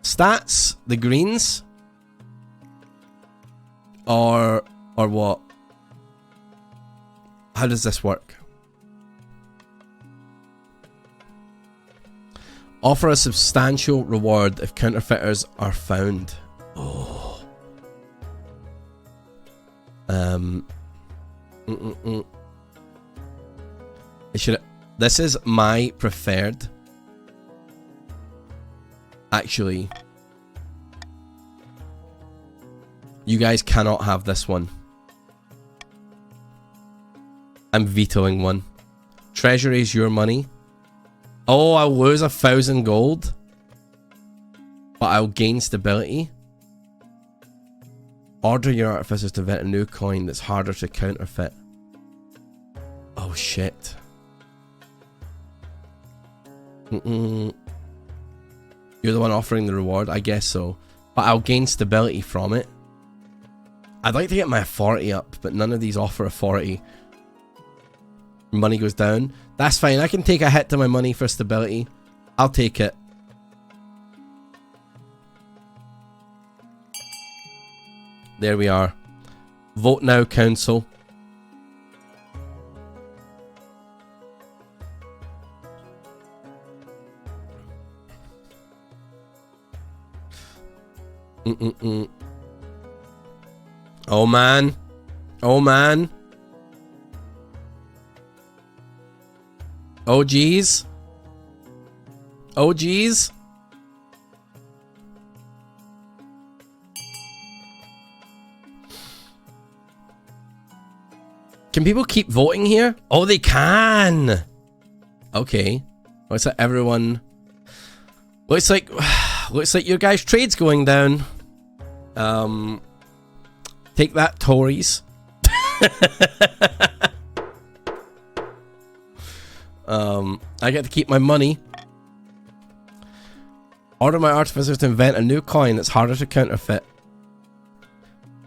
stats? The greens? Or what? How does this work? Offer a substantial reward if counterfeiters are found. Oh. This is my preferred. Actually, you guys cannot have this one. I'm vetoing one. Treasury is your money. Oh, I'll lose 1,000 gold, but I'll gain stability. Order your artificers to invent a new coin that's harder to counterfeit. Oh shit. You're the one offering the reward, I guess so. But I'll gain stability from it. I'd like to get my authority up, but none of these offer authority. Money goes down. That's fine. I can take a hit to my money for stability. I'll take it. There we are. Vote now, council. Oh man. Oh man. Oh geez. Oh geez. Can people keep voting here? Oh, they can. Okay. Looks like everyone. Looks like your guys' trade's going down. Take that, Tories. I get to keep my money. Order my artificers to invent a new coin that's harder to counterfeit.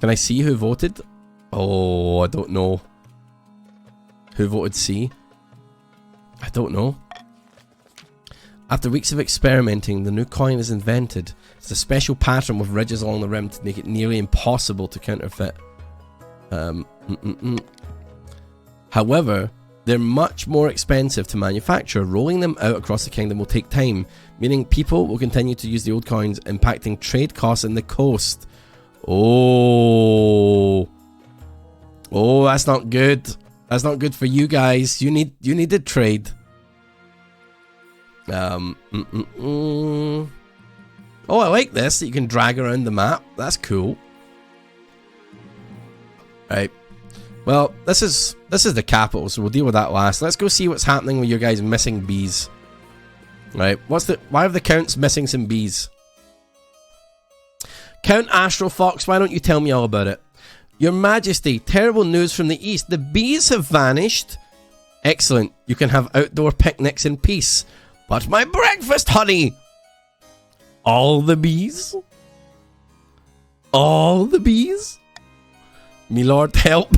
Can I see who voted? Oh, I don't know. Who voted C? I don't know. After weeks of experimenting, the new coin is invented. It's a special pattern with ridges along the rim to make it nearly impossible to counterfeit. However, they're much more expensive to manufacture. Rolling them out across the kingdom will take time, meaning people will continue to use the old coins, impacting trade costs in the coast. Oh, that's not good. That's not good for you guys. You need to trade. Oh, I like this. You can drag around the map. That's cool. Right. Well, this is the capital, so we'll deal with that last. Let's go see what's happening with your guys missing bees. Right. Why have the counts missing some bees? Count Astro Fox, why don't you tell me all about it? Your Majesty, terrible news from the east. The bees have vanished. Excellent. You can have outdoor picnics in peace. But my breakfast, honey! All the bees? All the bees? Me lord, help.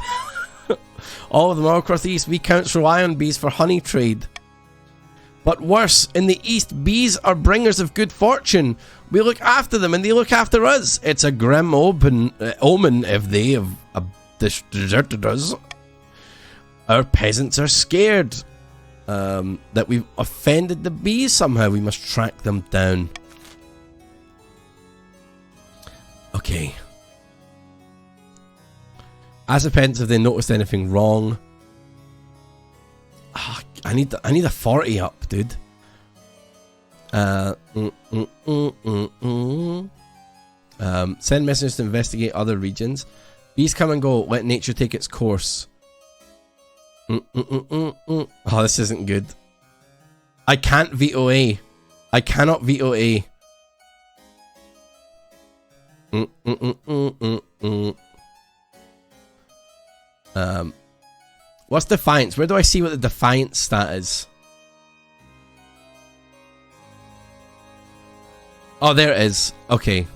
All of them all across the east. We counts rely on bees for honey trade. But worse, in the east, bees are bringers of good fortune. We look after them and they look after us. It's a grim omen if they have deserted us. Our peasants are scared that we've offended the bees somehow. We must track them down. Okay. As a peasants, have they noticed anything wrong? I need a 40 up, dude. Send messengers to investigate other regions. Bees come and go. Let nature take its course. Oh, this isn't good. I can't veto A. I cannot veto A. What's Defiance? Where do I see what the Defiance stat is? Oh, there it is. Okay.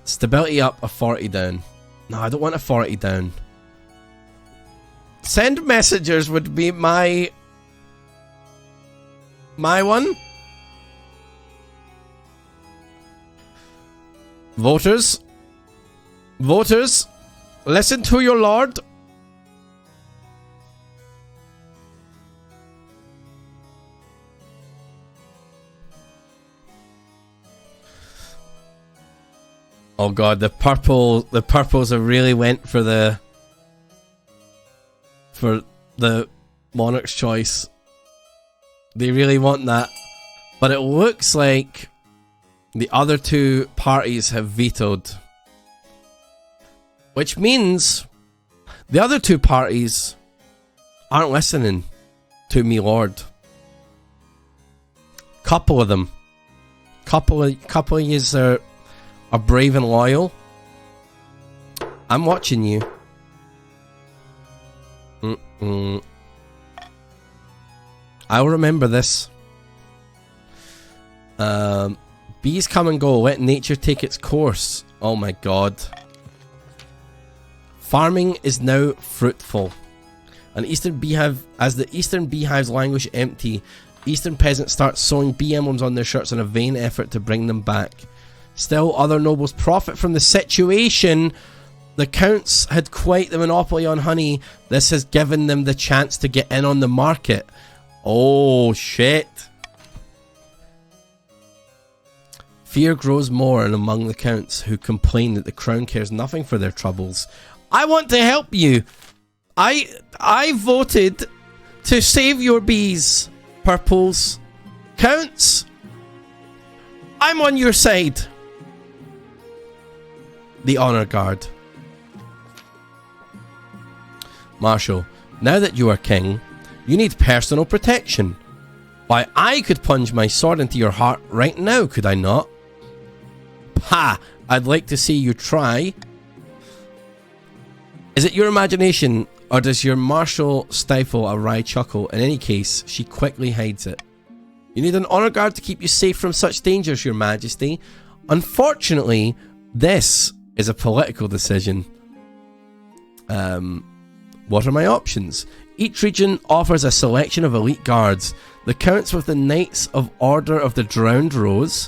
Stability up, a 40 down. No, I don't want a 40 down. Send messengers would be my one. Voters. Voters, listen to your lord. Oh god, the purples have really went for the monarch's choice. They really want that. But it looks like the other two parties have vetoed. Which means the other two parties aren't listening to me lord. Couple of them. Couple of yous are brave and loyal. I'm watching you. I'll remember this. Bees come and go. Let nature take its course. Oh my god. Farming is now fruitful. An eastern beehive, as the eastern beehives languish empty, eastern peasants start sewing bee emblems on their shirts in a vain effort to bring them back. Still, other nobles profit from the situation. The counts had quite the monopoly on honey. This has given them the chance to get in on the market. Oh shit. Fear grows more and among the counts, who complain that the crown cares nothing for their troubles. I want to help you. I voted to save your bees, purples. Counts, I'm on your side. The honor guard. Marshal, now that you are king, you need personal protection. Why, I could plunge my sword into your heart right now, could I not? Ha! I'd like to see you try. Is it your imagination, or does your marshal stifle a wry chuckle? In any case, she quickly hides it. You need an honor guard to keep you safe from such dangers, your majesty. Unfortunately, this is a political decision. What are my options? Each region offers a selection of elite guards. The counts with the Knights of Order of the Drowned Rose,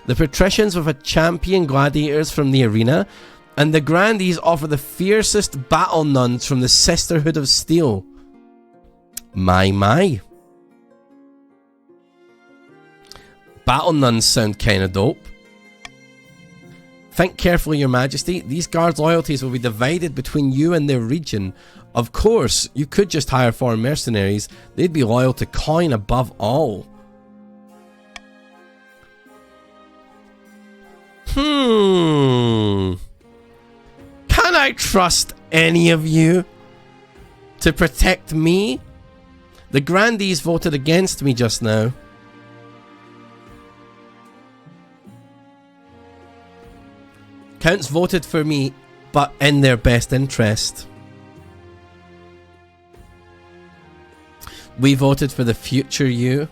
the patricians with a champion gladiators from the arena, and the grandees offer the fiercest battle nuns from the Sisterhood of Steel. My. Battle nuns sound kinda dope. Think carefully, your majesty. These guards' loyalties will be divided between you and their region. Of course, you could just hire foreign mercenaries. They'd be loyal to coin above all. Can I trust any of you to protect me? The grandees voted against me just now. Counts voted for me, but in their best interest. We voted for the future you.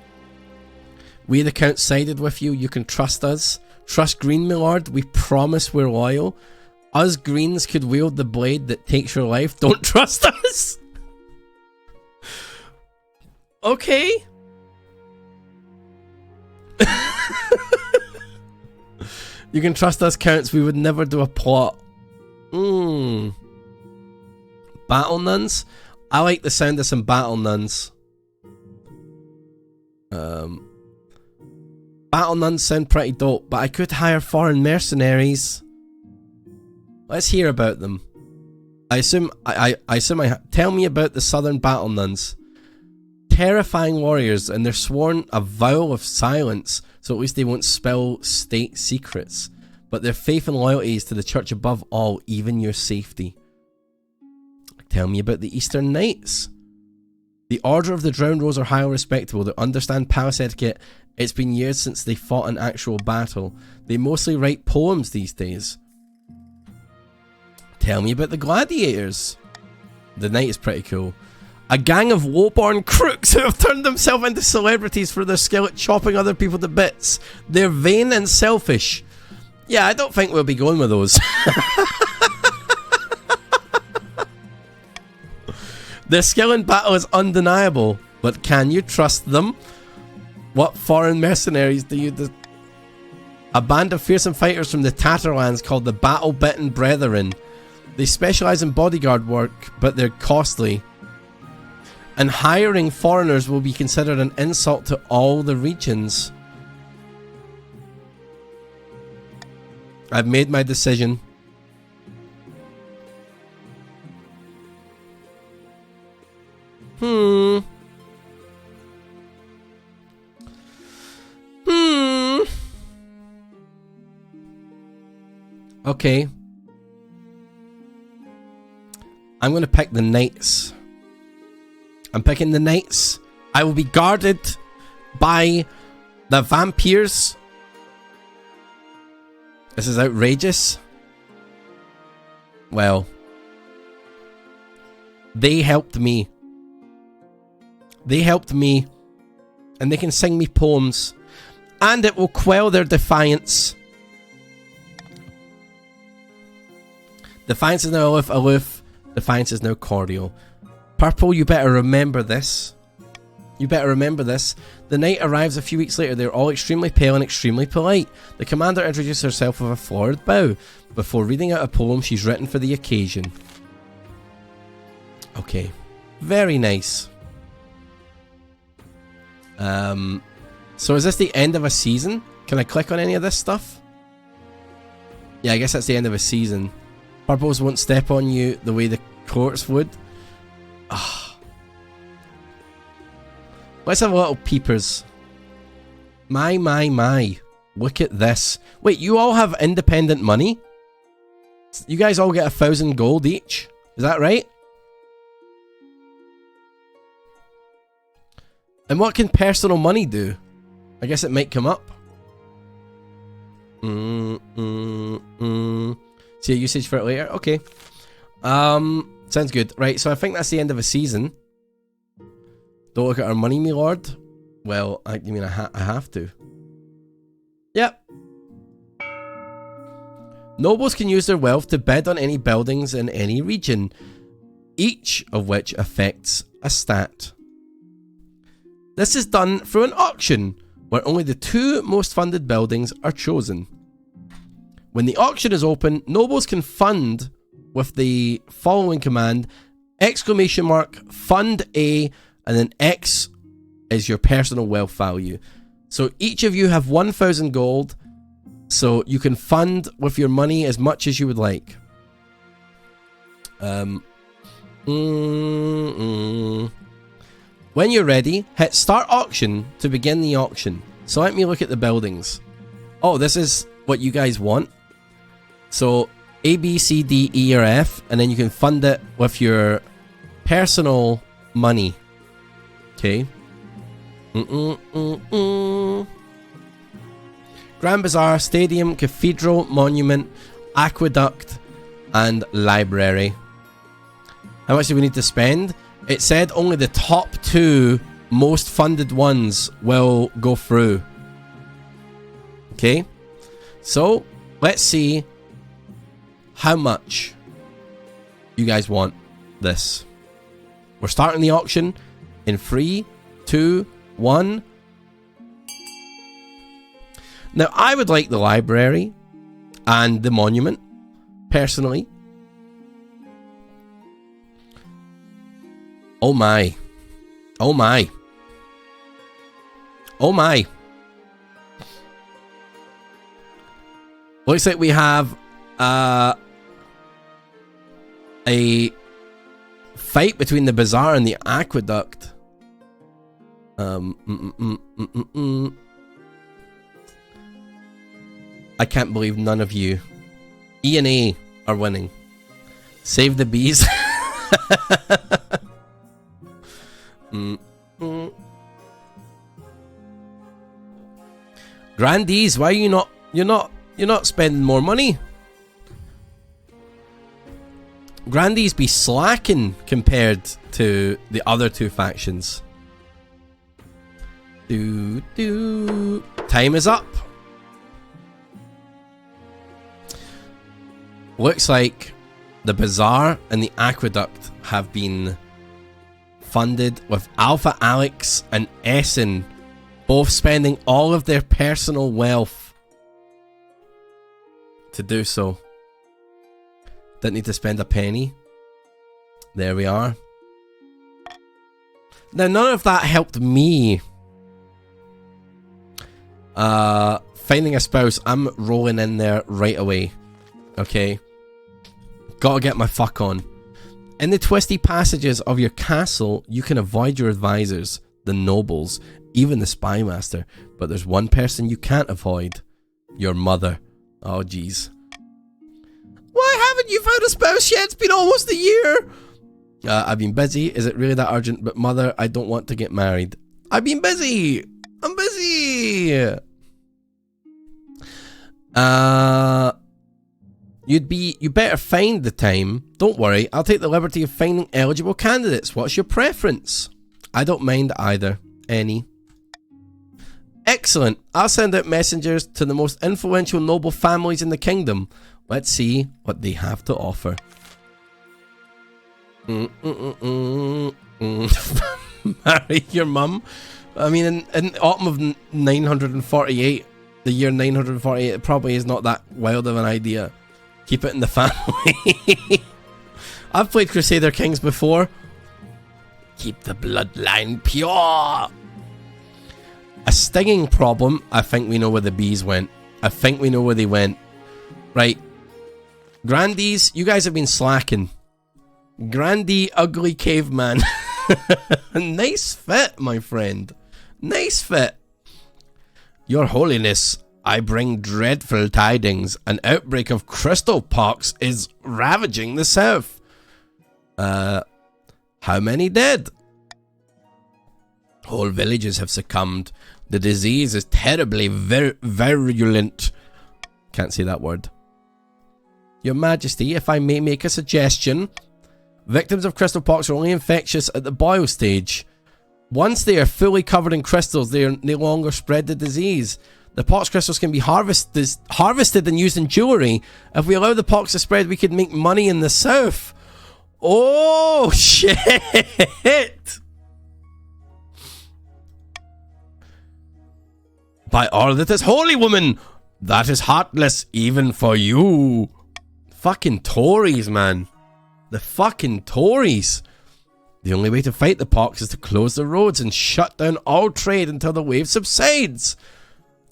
We the Counts sided with you. You can trust us. Trust Green, my lord. We promise we're loyal. Us Greens could wield the blade that takes your life. Don't trust us. Okay. You can trust us, Counts. We would never do a plot. Battle nuns? I like the sound of some battle nuns. Battle nuns sound pretty dope, but I could hire foreign mercenaries. Let's hear about them. Tell me about the southern battle nuns. Terrifying warriors, and they're sworn a vow of silence, so at least they won't spill state secrets. But their faith and loyalty is to the church above all, even your safety. Tell me about the Eastern Knights. The Order of the Drowned Rose are highly respectable. They understand palace etiquette. It's been years since they fought an actual battle. They mostly write poems these days. Tell me about the gladiators. The knight is pretty cool. A gang of low-born crooks who have turned themselves into celebrities for their skill at chopping other people to bits. They're vain and selfish. Yeah, I don't think we'll be going with those. Their skill in battle is undeniable, but can you trust them? What foreign mercenaries do you... A band of fearsome fighters from the Tatterlands called the Battle-Bitten Brethren. They specialize in bodyguard work, but they're costly. And hiring foreigners will be considered an insult to all the regions. I've made my decision. Okay. I'm going to pick the Knights. I'm picking the Knights. I will be guarded by the vampires. This is outrageous. Well, they helped me. They helped me. And they can sing me poems. And it will quell their defiance. Defiance is now aloof. Defiance is now cordial. Purple, you better remember this. You better remember this. The knight arrives a few weeks later. They're all extremely pale and extremely polite. The commander introduces herself with a florid bow before reading out a poem she's written for the occasion. Okay. Very nice. So is this the end of a season? Can I click on any of this stuff? Yeah, I guess that's the end of a season. Purples won't step on you the way the courts would. Ah. Let's have a little peepers. My. Look at this. Wait, you all have independent money? You guys all get 1,000 gold each? Is that right? And what can personal money do? I guess it might come up. See a usage for it later? Okay. Sounds good. Right, so I think that's the end of a season. Don't look at our money, me lord. Well, I mean, I have to. Yep. Nobles can use their wealth to bid on any buildings in any region, each of which affects a stat. This is done through an auction, where only the 2 most funded buildings are chosen. When the auction is open, nobles can fund with the following command, ! Fund A, and then X is your personal wealth value. So each of you have 1,000 gold, so you can fund with your money as much as you would like. When you're ready, hit start auction to begin the auction. So let me look at the buildings. Oh, this is what you guys want. So A, B, C, D, E, or F, and then you can fund it with your personal money. Okay. Grand Bazaar, Stadium, Cathedral, Monument, Aqueduct, and Library. How much do we need to spend? It said only the top 2 most funded ones will go through. Okay. So, let's see how much you guys want this. We're starting the auction in 3, 2, 1. Now, I would like the library and the monument, personally. Oh my. Oh my. Oh my. Looks like we have a fight between the bazaar and the aqueduct. I can't believe none of you, E and A, are winning. Save the bees. Grandees, why are you not? You're not spending more money. Grandees be slacking compared to the other 2 factions. Time is up. Looks like the bazaar and the aqueduct have been funded, with Alpha Alex and Essen both spending all of their personal wealth to do so. Didn't need to spend a penny. There we are. Now, none of that helped me. Finding a spouse, I'm rolling in there right away. Okay? Gotta get my fuck on. In the twisty passages of your castle, you can avoid your advisors, the nobles, even the spymaster. But there's one person you can't avoid. Your mother. Oh, jeez. Why haven't you found a spouse yet? It's been almost a year. I've been busy. Is it really that urgent? But mother, I don't want to get married. I've been busy. I'm busy. You better find the time. Don't worry. I'll take the liberty of finding eligible candidates. What's your preference? I don't mind either. Any. Excellent. I'll send out messengers to the most influential noble families in the kingdom. Let's see what they have to offer. Marry your mum. I mean, in autumn of 948, the year 948, it probably is not that wild of an idea. Keep it in the family. I've played Crusader Kings before. Keep the bloodline pure. A stinging problem. I think we know where the bees went. I think we know where they went. Right. Grandies, you guys have been slacking. Grandy, ugly caveman. Nice fit, my friend. Nice fit. Your Holiness, I bring dreadful tidings. An outbreak of crystal pox is ravaging the south. How many dead? Whole villages have succumbed. The disease is terribly virulent. Can't say that word. Your Majesty, if I may make a suggestion, victims of crystal pox are only infectious at the boil stage. Once they are fully covered in crystals, they are no longer spread the disease. The pox crystals can be harvested and used in jewelry. If we allow the pox to spread, we could make money in the south. Oh, shit! By all that is holy, woman, that is heartless even for you. Fucking Tories, man. The fucking Tories. The only way to fight the pox is to close the roads and shut down all trade until the wave subsides.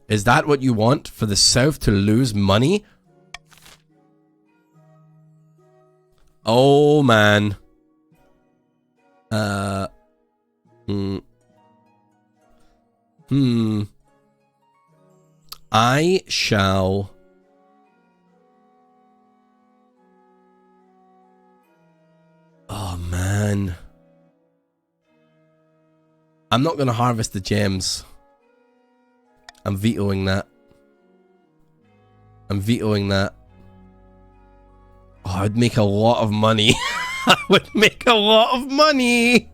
Is that what you want, for the South to lose money? Oh, man. I shall... Oh, man. I'm not going to harvest the gems. I'm vetoing that. I'm vetoing that. Oh, I would make a lot of money. I would make a lot of money.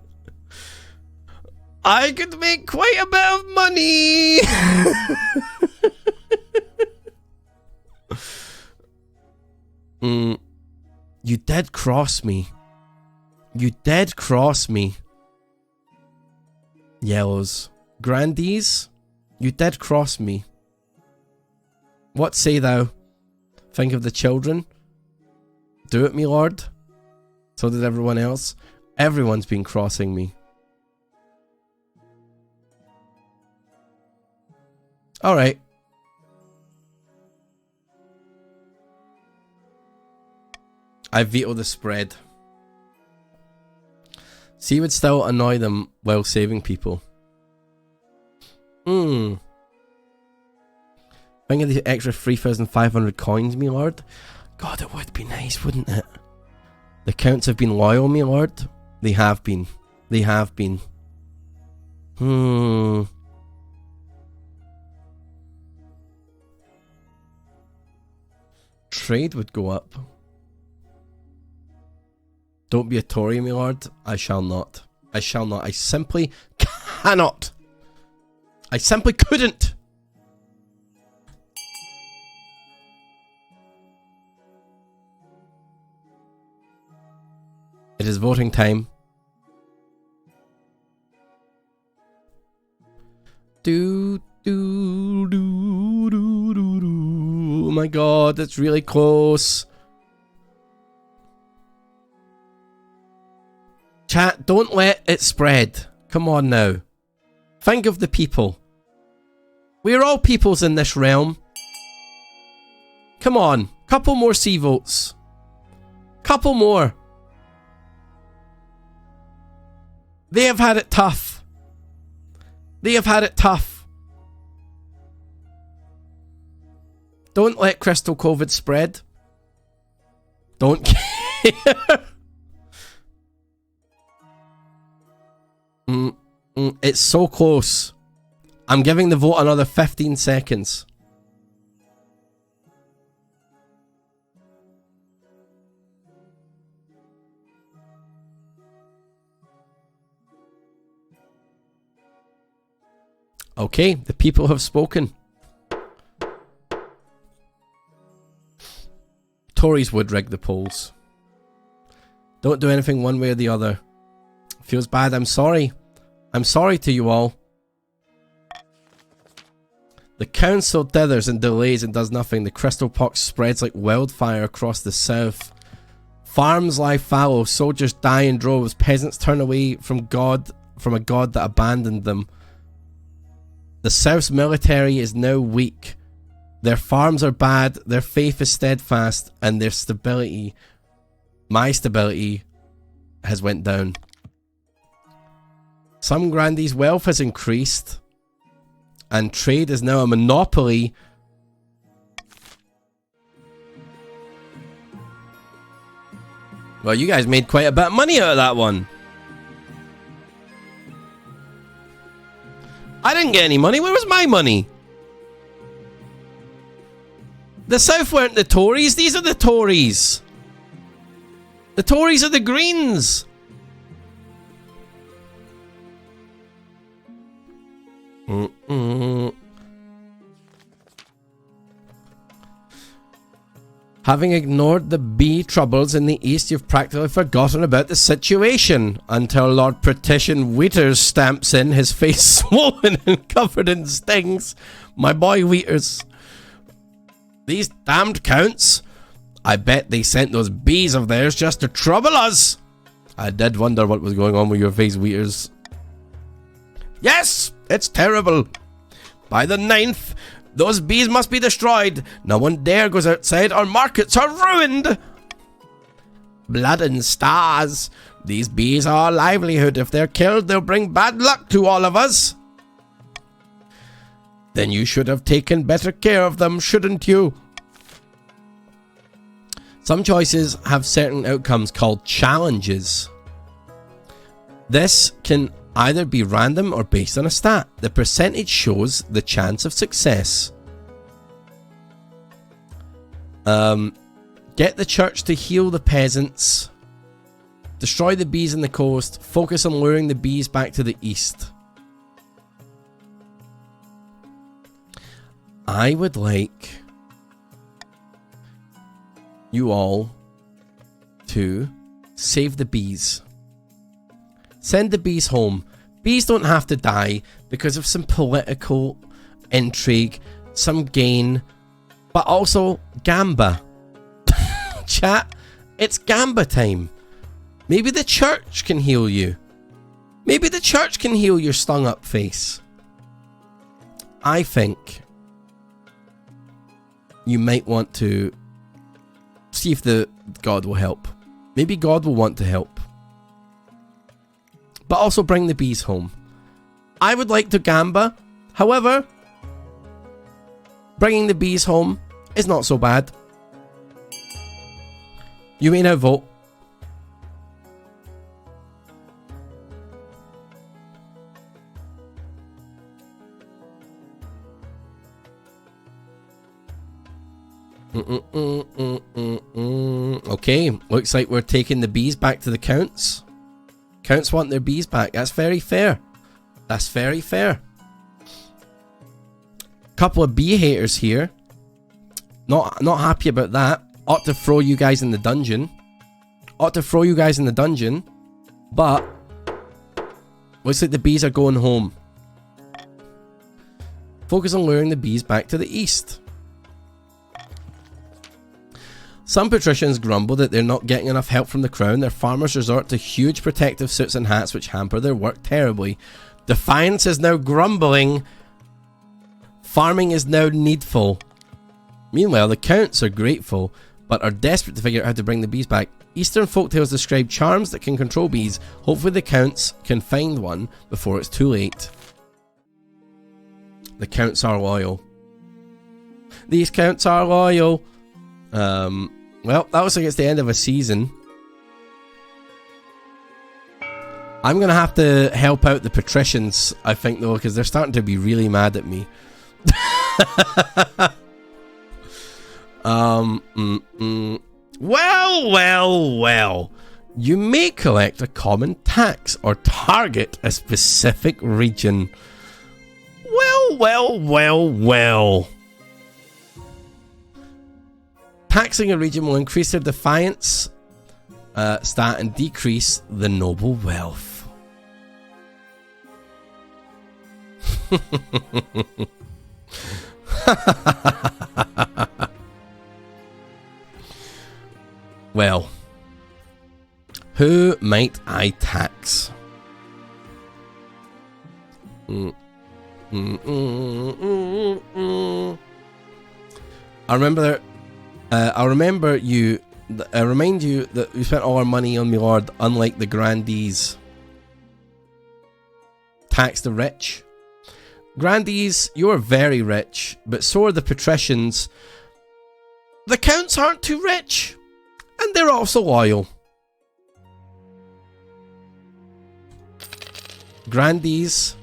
I could make quite a bit of money. You did cross me. You did cross me. Yellows. Grandies, you did cross me. What say thou? Think of the children. Do it, me lord. So did everyone else. Everyone's been crossing me. Alright. I veto the spread. See, would still annoy them while saving people. Think of the extra 3,500 coins, me lord. God, it would be nice, wouldn't it? The counts have been loyal, me lord. They have been. They have been. Trade would go up. Don't be a Tory, my lord. I shall not. I shall not. I simply cannot. I simply couldn't. It is voting time. my god, it's really close. Chat, don't let it spread. Come on now. Think of the people. We're all peoples in this realm. Come on. Couple more C votes. Couple more. They have had it tough. They have had it tough. Don't let Crystal COVID spread. Don't care. It's so close. I'm giving the vote another 15 seconds. Okay, the people have spoken. Tories would rig the polls. Don't do anything one way or the other. Feels bad, I'm sorry. I'm sorry to you all. The council dithers and delays and does nothing. The crystal pox spreads like wildfire across the south. Farms lie fallow, soldiers die in droves, peasants turn away from a god that abandoned them. The South's military is now weak. Their farms are bad, their faith is steadfast, and their stability, my stability, has went down. Some grandees' wealth has increased, and trade is now a monopoly. Well, you guys made quite a bit of money out of that one. I didn't get any money. Where was my money? The South weren't the Tories. These are the Tories. The Tories are the Greens. Having ignored the bee troubles in the East, you've practically forgotten about the situation until Lord Petition Wheaters stamps in, his face swollen and covered in stings. My boy Wheaters. These damned counts. I bet they sent those bees of theirs just to trouble us. I did wonder what was going on with your face, Wheaters. Yes, it's terrible. By the 9th, those bees must be destroyed. No one dare goes outside. Our markets are ruined. Blood and stars. These bees are our livelihood. If they're killed, they'll bring bad luck to all of us. Then you should have taken better care of them, shouldn't you? Some choices have certain outcomes called challenges. This can either be random or based on a stat. The percentage shows the chance of success. Get the church to heal the peasants. Destroy the bees in the coast. Focus on luring the bees back to the east. I would like you all to save the bees. Send the bees home. Bees don't have to die because of some political intrigue, some gain, but also gamba. Chat, it's gamba time. Maybe the church can heal you. Maybe the church can heal your stung up face. I think you might want to see if the God will help. Maybe God will want to help. But also bring the bees home. I would like to gamba. However, bringing the bees home is not so bad. You may now vote. Okay, looks like we're taking the bees back to the counts. Counts want their bees back. That's very fair. That's very fair. Couple of bee haters here. Not happy about that. Ought to throw you guys in the dungeon. Ought to throw you guys in the dungeon. But looks like the bees are going home. Focus on luring the bees back to the east. Some patricians grumble that they're not getting enough help from the crown. Their farmers resort to huge protective suits and hats which hamper their work terribly. Defiance is now grumbling. Farming is now needful. Meanwhile, the counts are grateful, but are desperate to figure out how to bring the bees back. Eastern folktales describe charms that can control bees. Hopefully the counts can find one before it's too late. The counts are loyal. These counts are loyal. Well, that looks like it's the end of a season. I'm going to have to help out the patricians, I think, though, because they're starting to be really mad at me. Well. You may collect a common tax or target a specific region. Well. Taxing a region will increase their defiance stat and decrease the noble wealth. Well, who might I tax? I remind you that we spent all our money on my lord, unlike the grandees. Tax the rich. Grandees, you're very rich, but so are the patricians. The counts aren't too rich, and they're also loyal. Grandees,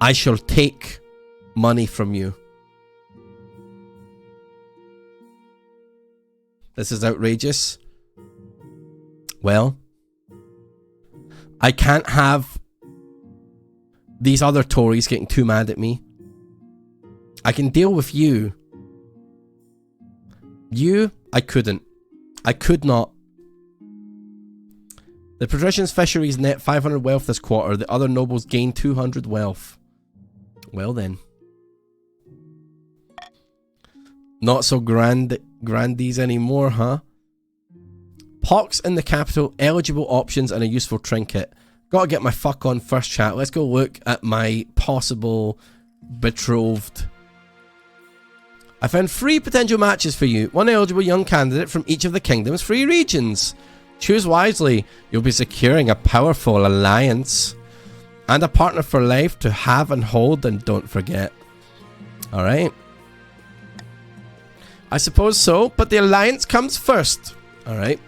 I shall take money from you. This is outrageous. Well, I can't have these other Tories getting too mad at me. I can deal with you. You, I couldn't. I could not. The patricians' fisheries net 500 wealth this quarter. The other nobles gain 200 wealth. Well then. Not so grandees anymore, huh? Pox in the capital, eligible options and a useful trinket. Gotta get my fuck on first, chat. Let's go look at my possible betrothed. I found 3 potential matches for you. 1 eligible young candidate from each of the kingdom's 3 regions. Choose wisely. You'll be securing a powerful alliance. And a partner for life to have and hold, and don't forget. Alright. I suppose so, but the alliance comes first. Alright.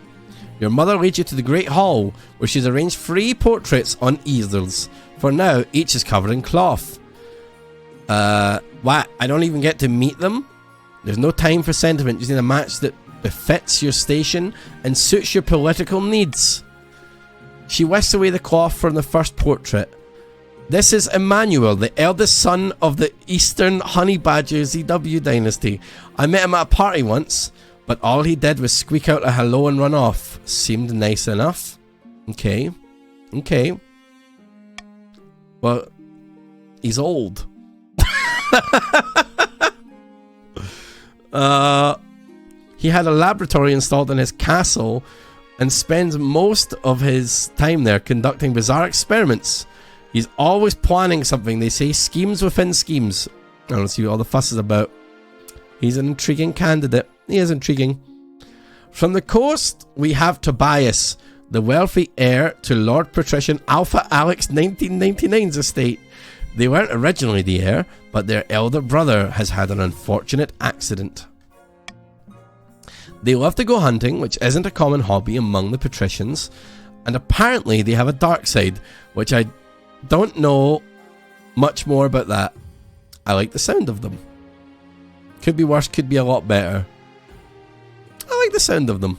Your mother leads you to the Great Hall, where she's arranged 3 portraits on easels. For now, each is covered in cloth. What? I don't even get to meet them? There's no time for sentiment. You need a match that befits your station and suits your political needs. She whisks away the cloth from the first portrait. This is Emmanuel, the eldest son of the Eastern Honey Badger ZW dynasty. I met him at a party once, but all he did was squeak out a hello and run off. Seemed nice enough. Okay. Well, he's old. He had a laboratory installed in his castle and spends most of his time there conducting bizarre experiments. He's always planning something, they say. Schemes within schemes. I don't see what all the fuss is about. He's an intriguing candidate. He is intriguing. From the coast, we have Tobias, the wealthy heir to Lord Patrician Alpha Alex 1999's estate. They weren't originally the heir, but their elder brother has had an unfortunate accident. They love to go hunting, which isn't a common hobby among the patricians, and apparently they have a dark side, which I don't know much more about that. I like the sound of them. Could be worse, could be a lot better. I like the sound of them.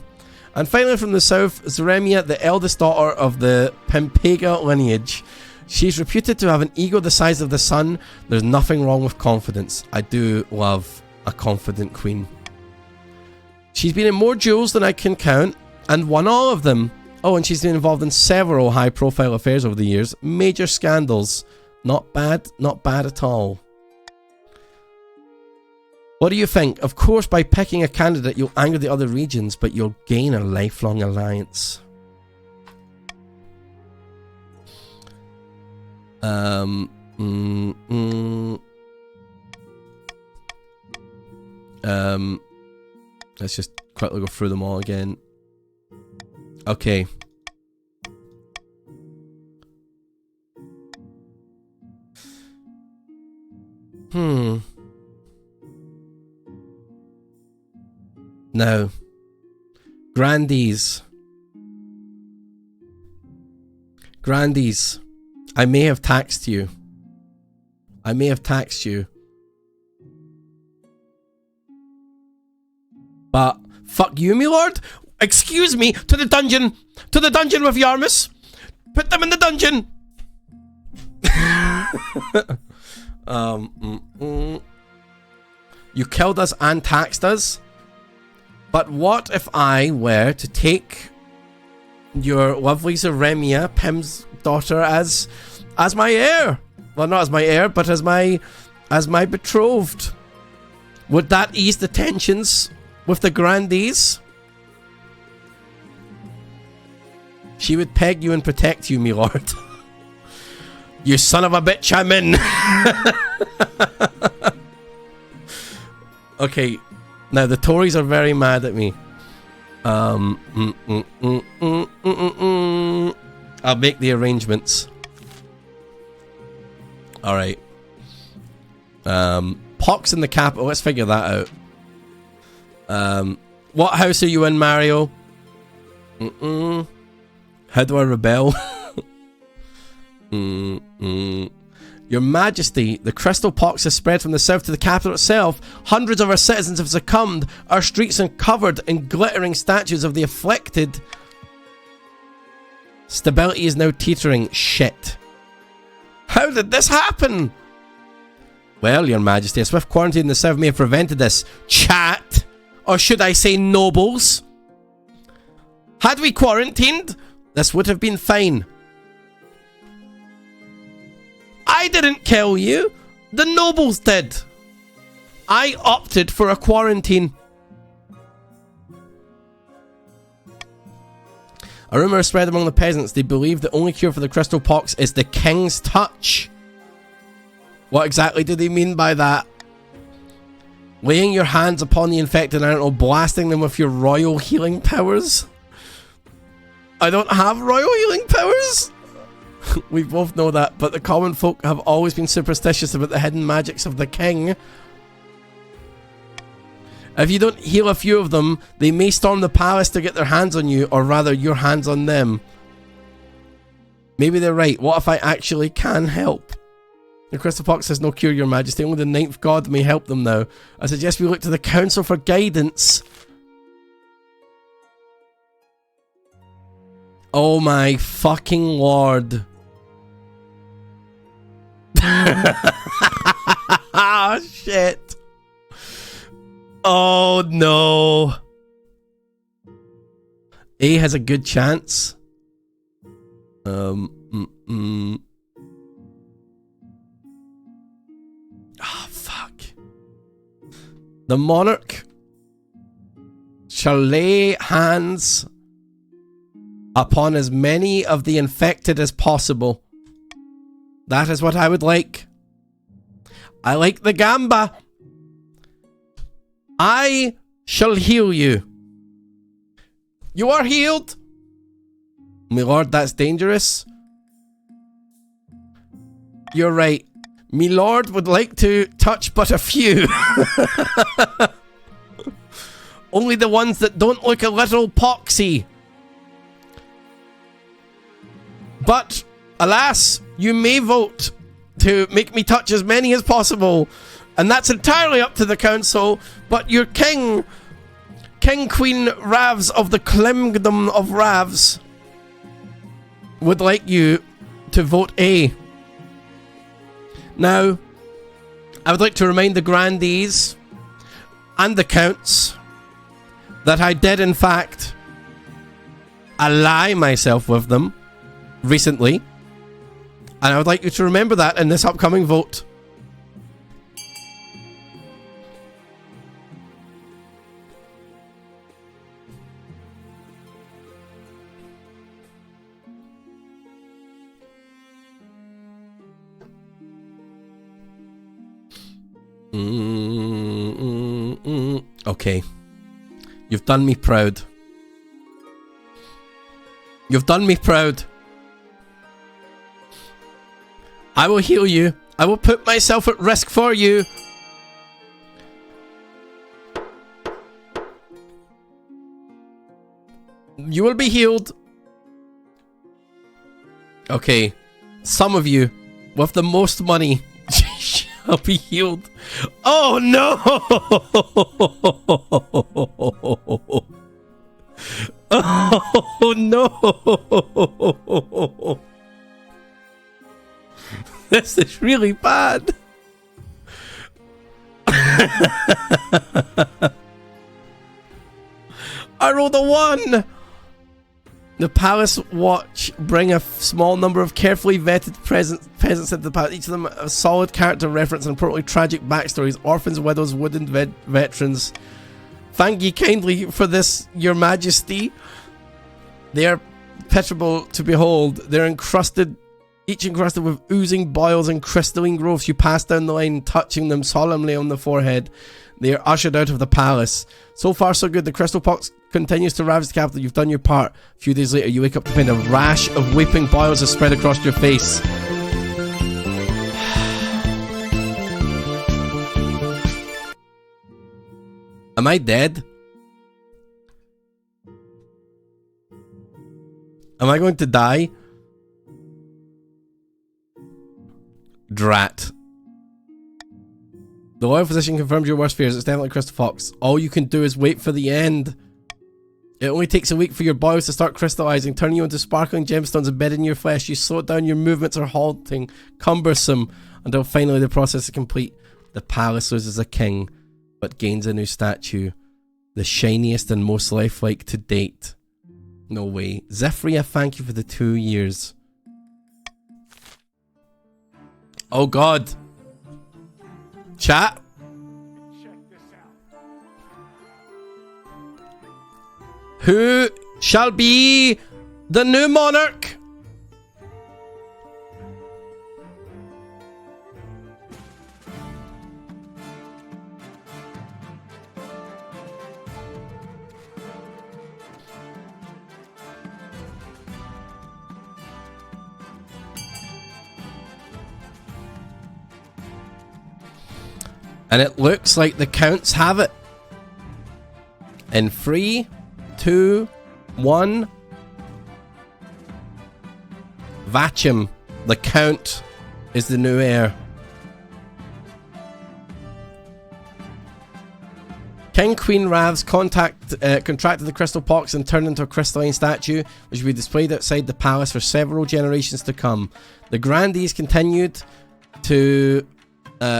And finally from the south, Zeremia, the eldest daughter of the Pempega lineage. She's reputed to have an ego the size of the sun. There's nothing wrong with confidence. I do love a confident queen. She's been in more duels than I can count, and won all of them. Oh, and she's been involved in several high-profile affairs over the years. Major scandals. Not bad at all. What do you think? Of course, by picking a candidate, you'll anger the other regions, but you'll gain a lifelong alliance. Let's just quickly go through them all again. Okay. Now, Grandies. Grandies. I may have taxed you. I may have taxed you. But, fuck you, me lord. Excuse me, to the dungeon. To the dungeon with Yarmus. Put them in the dungeon. You killed us and taxed us. But what if I were to take your lovely Zeremia, Pim's daughter, as my heir? Well, not as my heir, but as my betrothed. Would that ease the tensions with the Grandees? She would peg you and protect you, me lord. You son of a bitch, I'm in. Okay, now the Tories are very mad at me. I'll make the arrangements. Alright. Pox in the capital, let's figure that out. What house are you in, Mario? How do I rebel? Your Majesty, the crystal pox has spread from the south to the capital itself. Hundreds of our citizens have succumbed. Our streets are covered in glittering statues of the afflicted. Stability is now teetering. Shit. How did this happen? Well, Your Majesty, a swift quarantine in the south may have prevented this. Chat. Or should I say nobles? Had we quarantined, this would have been fine. I didn't kill you. The nobles did. I opted for a quarantine. A rumour has spread among the peasants. They believe the only cure for the crystal pox is the king's touch. What exactly do they mean by that? Laying your hands upon the infected animal, blasting them with your royal healing powers? I don't have royal healing powers? We both know that, but the common folk have always been superstitious about the hidden magics of the king. If you don't heal a few of them, they may storm the palace to get their hands on you, or rather, your hands on them. Maybe they're right. What if I actually can help? The crystal pox has no cure, Your Majesty. Only the ninth god may help them now. I suggest we look to the council for guidance. Oh my fucking lord. Ah, shit. Oh no. A has a good chance. Ah, fuck. The monarch shall lay hands upon as many of the infected as possible. That is what I would like. I like the gamba. I shall heal you. You are healed. My lord, that's dangerous. You're right. Me lord would like to touch but a few. Only the ones that don't look a little poxy. But, alas, you may vote to make me touch as many as possible. And that's entirely up to the council. But your king, Queen Ravs of the Kingdom of Ravs, would like you to vote A. Now, I would like to remind the grandees and the counts that I did, in fact, ally myself with them recently, and I would like you to remember that in this upcoming vote. Okay. You've done me proud. You've done me proud. I will heal you. I will put myself at risk for you. You will be healed. Okay. Some of you with the most money shall be healed. Oh no! Oh no! This is really bad. I rolled a 1. The palace watch bring a small number of carefully vetted peasants into the palace. Each of them a solid character reference and importantly tragic backstories. Orphans, widows, wooden veterans. Thank ye kindly for this, your majesty. They are pitiable to behold. They're encrusted, each encrusted with oozing boils and crystalline growths. You pass down the line, touching them solemnly on the forehead. They are ushered out of the palace. So far, so good. The crystal pox continues to ravage the capital. You've done your part. A few days later, you wake up to find a rash of weeping boils has spread across your face. Am I dead? Am I going to die? Drat. The loyal physician confirms your worst fears. It's definitely Crystal Fox. All you can do is wait for the end. It only takes a week for your boils to start crystallizing, turning you into sparkling gemstones embedded in your flesh. You slow it down, your movements are halting, cumbersome, until finally the process is complete. The palace loses a king, but gains a new statue. The shiniest and most lifelike to date. No way. Zephyria, thank you for the 2 years. Oh god. Chat. Who shall be the new monarch? And it looks like the counts have it. In 3, 2, 1. Vachim, the count, is the new heir. King Queen Ravs contracted the crystal pox and turned into a crystalline statue, which will be displayed outside the palace for several generations to come. The grandees continued to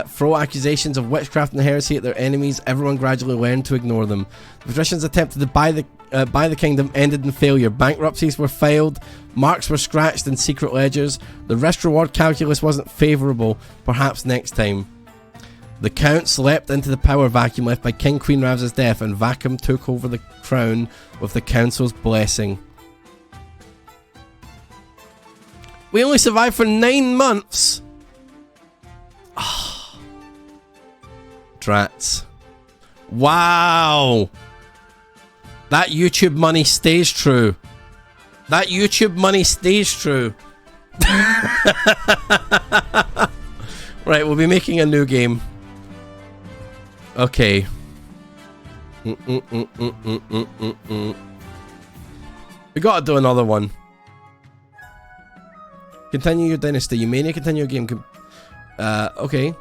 throw accusations of witchcraft and heresy at their enemies. Everyone gradually learned to ignore them. The patricians attempted to buy the kingdom ended in failure. Bankruptcies were filed, marks were scratched in secret ledgers. The risk-reward calculus wasn't favourable. Perhaps next time. The counts leapt into the power vacuum left by King Queen Rav's death, and Vachim took over the crown with the council's blessing. We only survived for 9 months. Drats. Wow. That YouTube money stays true. That YouTube money stays true. Right, we'll be making a new game. Okay. We gotta do another one. Continue your dynasty. You may need to continue your game. Okay.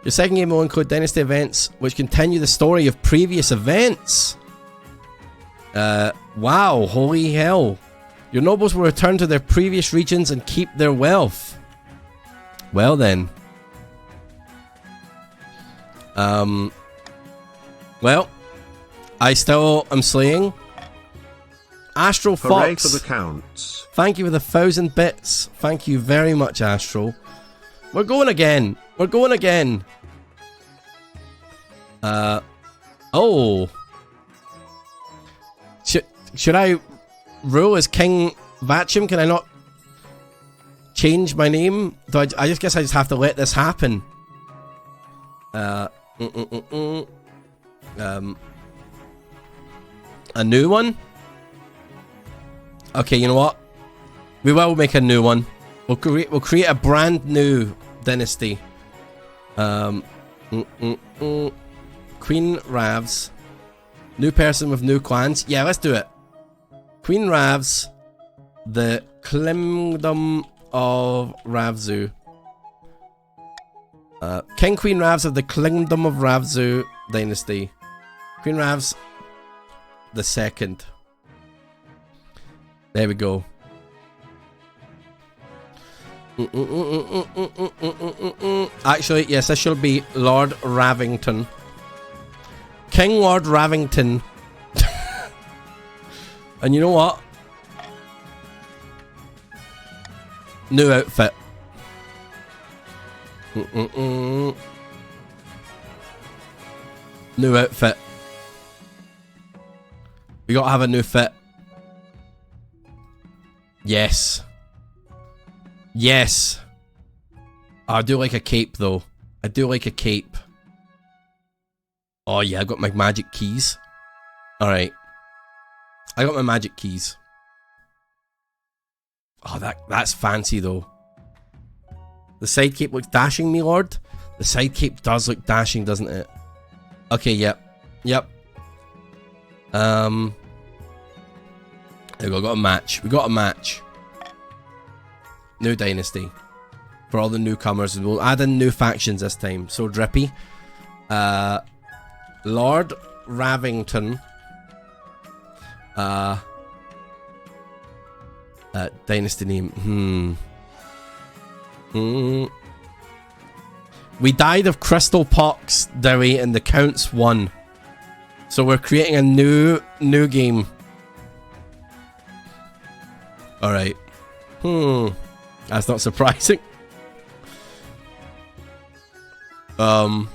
Your second game will include dynasty events, which continue the story of previous events. Wow, holy hell. Your nobles will return to their previous regions and keep their wealth. Well then. Well, I still am slaying. Astral Hooray Fox. for the counts. Thank you for the 1,000 bits. Thank you very much, Astral. We're going again. We're going again. Oh. Should I rule as King Vachim? Can I not change my name? I just guess I just have to let this happen. A new one? Okay, you know what? We will make a new one. We'll create a brand new dynasty. Queen Ravs. New person with new clans. Yeah, let's do it. Queen Ravs. The Kingdom of Ravzu. King Queen Ravs of the Kingdom of Ravzu dynasty. Queen Ravs the second. There we go. Actually, yes, this should be Lord Ravington. King Lord Ravington. And you know what? New outfit. New outfit. We gotta have a new fit. Yes. Yes. Oh, I do like a cape though. I do like a cape. Oh yeah, I got my magic keys. Alright. I got my magic keys. Oh, that's fancy though. The side cape looks dashing, me lord. The side cape does look dashing, doesn't it? Okay, yep. Yep. There we go, got a match. We got a match. New dynasty. For all the newcomers. We'll add in new factions this time. So drippy. Lord Ravington. Dynasty name. We died of crystal pox, Dowie, and the counts won. So we're creating a new game. Alright. That's not surprising. I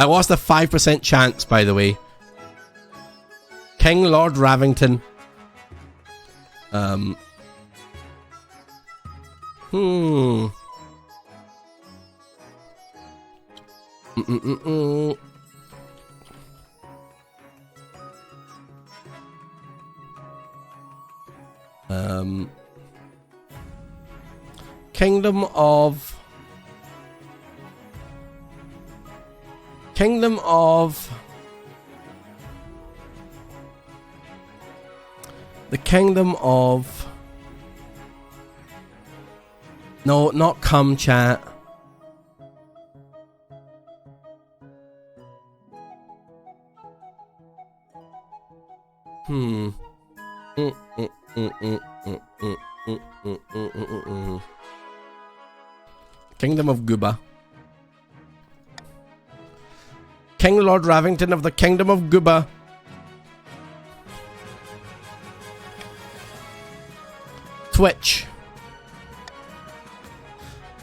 lost a 5% chance, by the way. King Lord Ravington. Kingdom of the Kingdom of no, not come chat. Kingdom of Guba. King Lord Ravington of the Kingdom of Guba. Twitch.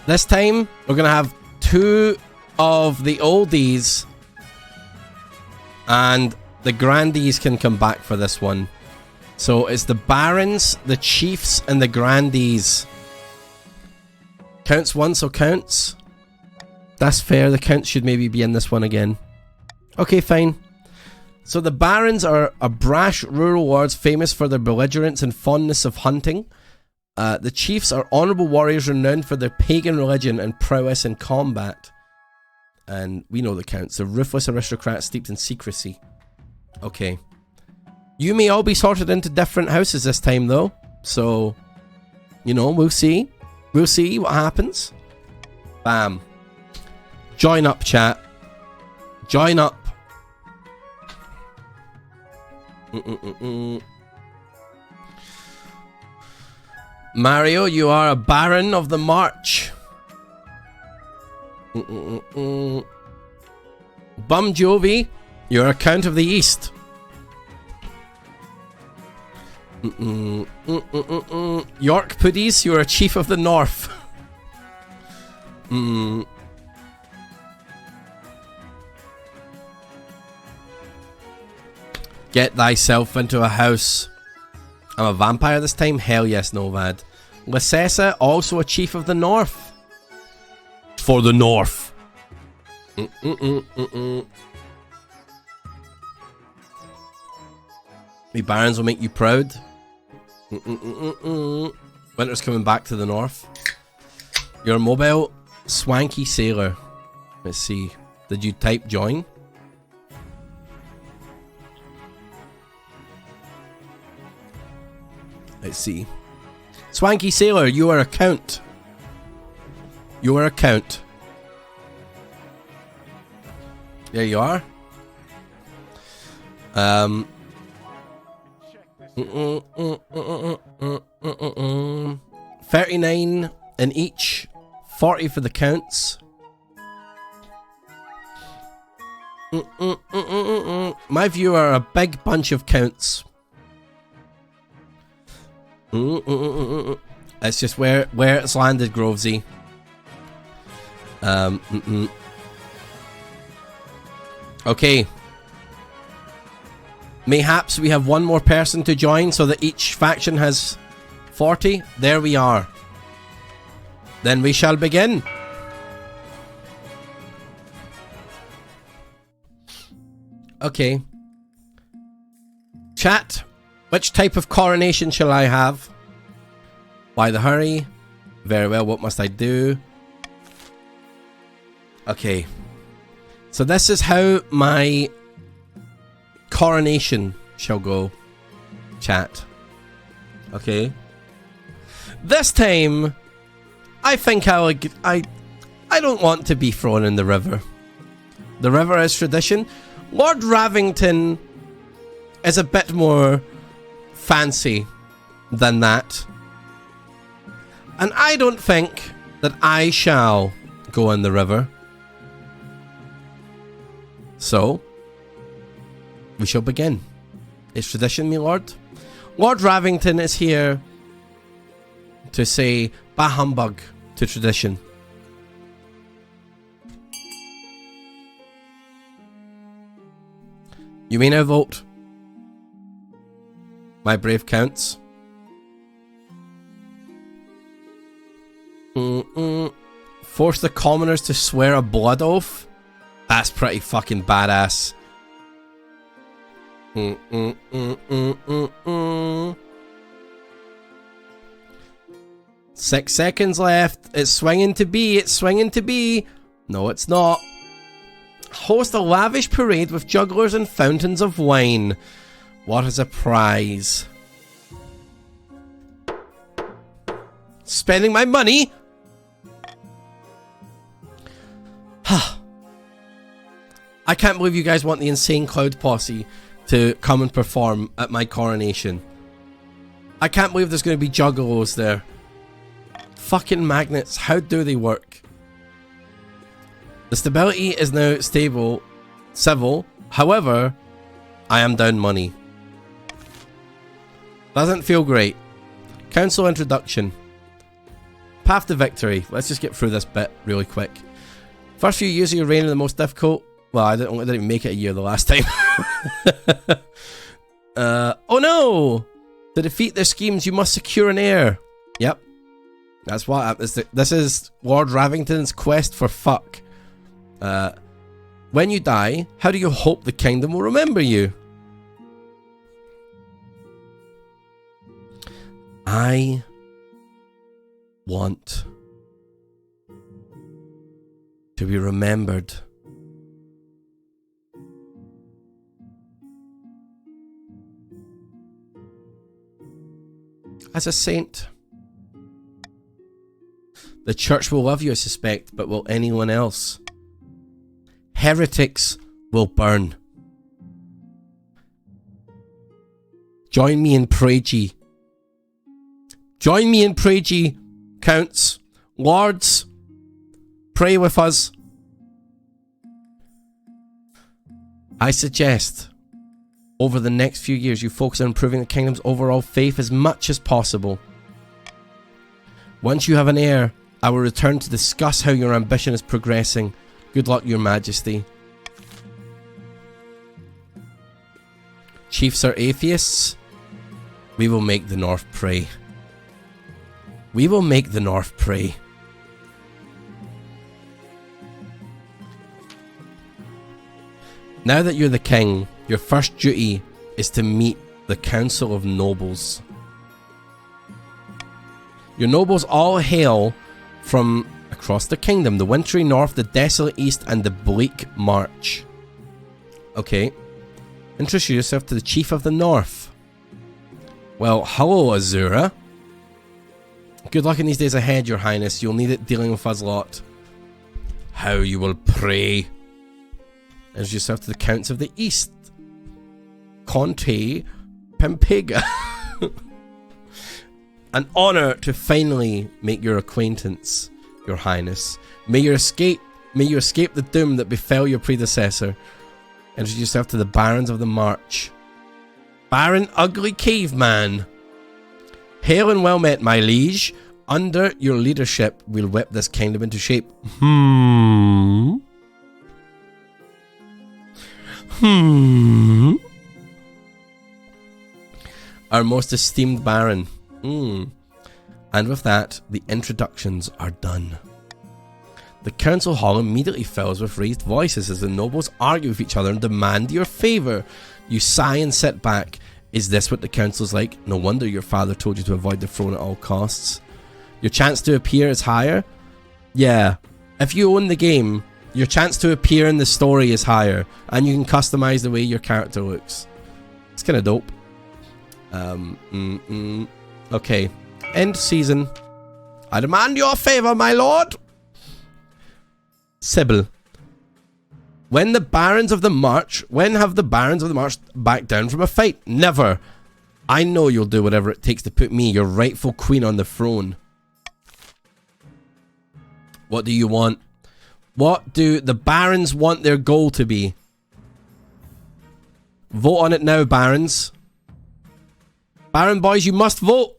This time, we're going to have 2 of the oldies. And the grandees can come back for this one. So it's the barons, the chiefs, and the grandees. Counts one, so counts. That's fair. The counts should maybe be in this one again. Okay, fine. So the barons are brash rural lords famous for their belligerence and fondness of hunting. The chiefs are honourable warriors renowned for their pagan religion and prowess in combat. And we know the counts. They're ruthless aristocrats steeped in secrecy. Okay. You may all be sorted into different houses this time, though. So, you know, we'll see. We'll see what happens. Bam. Join up, chat. Join up. Mario, you are a Baron of the March. Bum Jovi, you're a Count of the East. York Puddies, you're a Chief of the North. Get thyself into a house. I'm a vampire this time? Hell yes, Novad. Lysessa, also a Chief of the North. For the North. The barons will make you proud. Winter's coming back to the north. You're a mobile swanky sailor. Let's see. Did you type join? Let's see. Swanky sailor, you are a count. You are a count. There you are. 39 in each. 40 for the counts. My view are a big bunch of counts. It's just where it's landed, Grovesy. Okay. Mayhaps we have one more person to join so that each faction has 40. There we are. Then we shall begin. Okay. Chat, which type of coronation shall I have? Why the hurry? Very well, what must I do? Okay. So this is how my coronation shall go. Chat. Okay. This time, I think I don't want to be thrown in the river. The river is tradition. Lord Ravington is a bit more fancy than that. And I don't think that I shall go in the river. So, we shall begin. It's tradition, my lord. Lord Ravington is here to say bah humbug to tradition. You may now vote. My brave counts. Force the commoners to swear a blood oath. That's pretty fucking badass. 6 seconds left. It's swinging to be. It's swinging to be. No, it's not. Host a lavish parade with jugglers and fountains of wine. What is a prize? Spending my money? I can't believe you guys want the Insane Cloud Posse to come and perform at my coronation. I can't believe there's going to be juggalos there. Fucking magnets, how do they work? The stability is now stable, civil. However, I am down money. Doesn't feel great. Council introduction. Path to victory. Let's just get through this bit really quick. First few years of your reign are the most difficult. Well, I didn't even make it a year the last time. Oh no! To defeat their schemes, you must secure an heir. Yep. That's what this is Lord Ravington's quest for fuck. When you die, how do you hope the kingdom will remember you? I want to be remembered as a saint. The church will love you, I suspect, but will anyone else? Heretics will burn. Join me in Pragy. Join me in Pragy, counts, lords. Pray with us. I suggest over the next few years you focus on improving the kingdom's overall faith as much as possible. Once you have an heir, I will return to discuss how your ambition is progressing. Good luck, your majesty. Chiefs are atheists. We will make the North pray. We will make the North pray. Now that you're the king, your first duty is to meet the Council of Nobles. Your nobles all hail from across the kingdom, the wintry north, the desolate east, and the bleak march. Okay. Introduce yourself to the chief of the north. Well, hello, Azura. Good luck in these days ahead, your highness. You'll need it dealing with us lot. How you will pray. Introduce yourself to the counts of the east. Conte Pempega. An honor to finally make your acquaintance, your highness. May you escape the doom that befell your predecessor. Introduce yourself to the barons of the march. Baron Ugly Caveman. Hail and well met, my liege. Under your leadership, we'll whip this kingdom into shape. Our most esteemed baron. And with that, the introductions are done. The council hall immediately fills with raised voices as the nobles argue with each other and demand your favour. You sigh and sit back. Is this what the council's like? No wonder your father told you to avoid the throne at all costs. Your chance to appear is higher? Yeah. If you own the game, your chance to appear in the story is higher, and you can customise the way your character looks. It's kind of dope. Okay. End season. I demand your favour, my lord. Sybil. When have the barons of the march backed down from a fight? Never. I know you'll do whatever it takes to put me, your rightful queen, on the throne. What do you want? What do the barons want their goal to be? Vote on it now, barons. Baron boys, you must vote.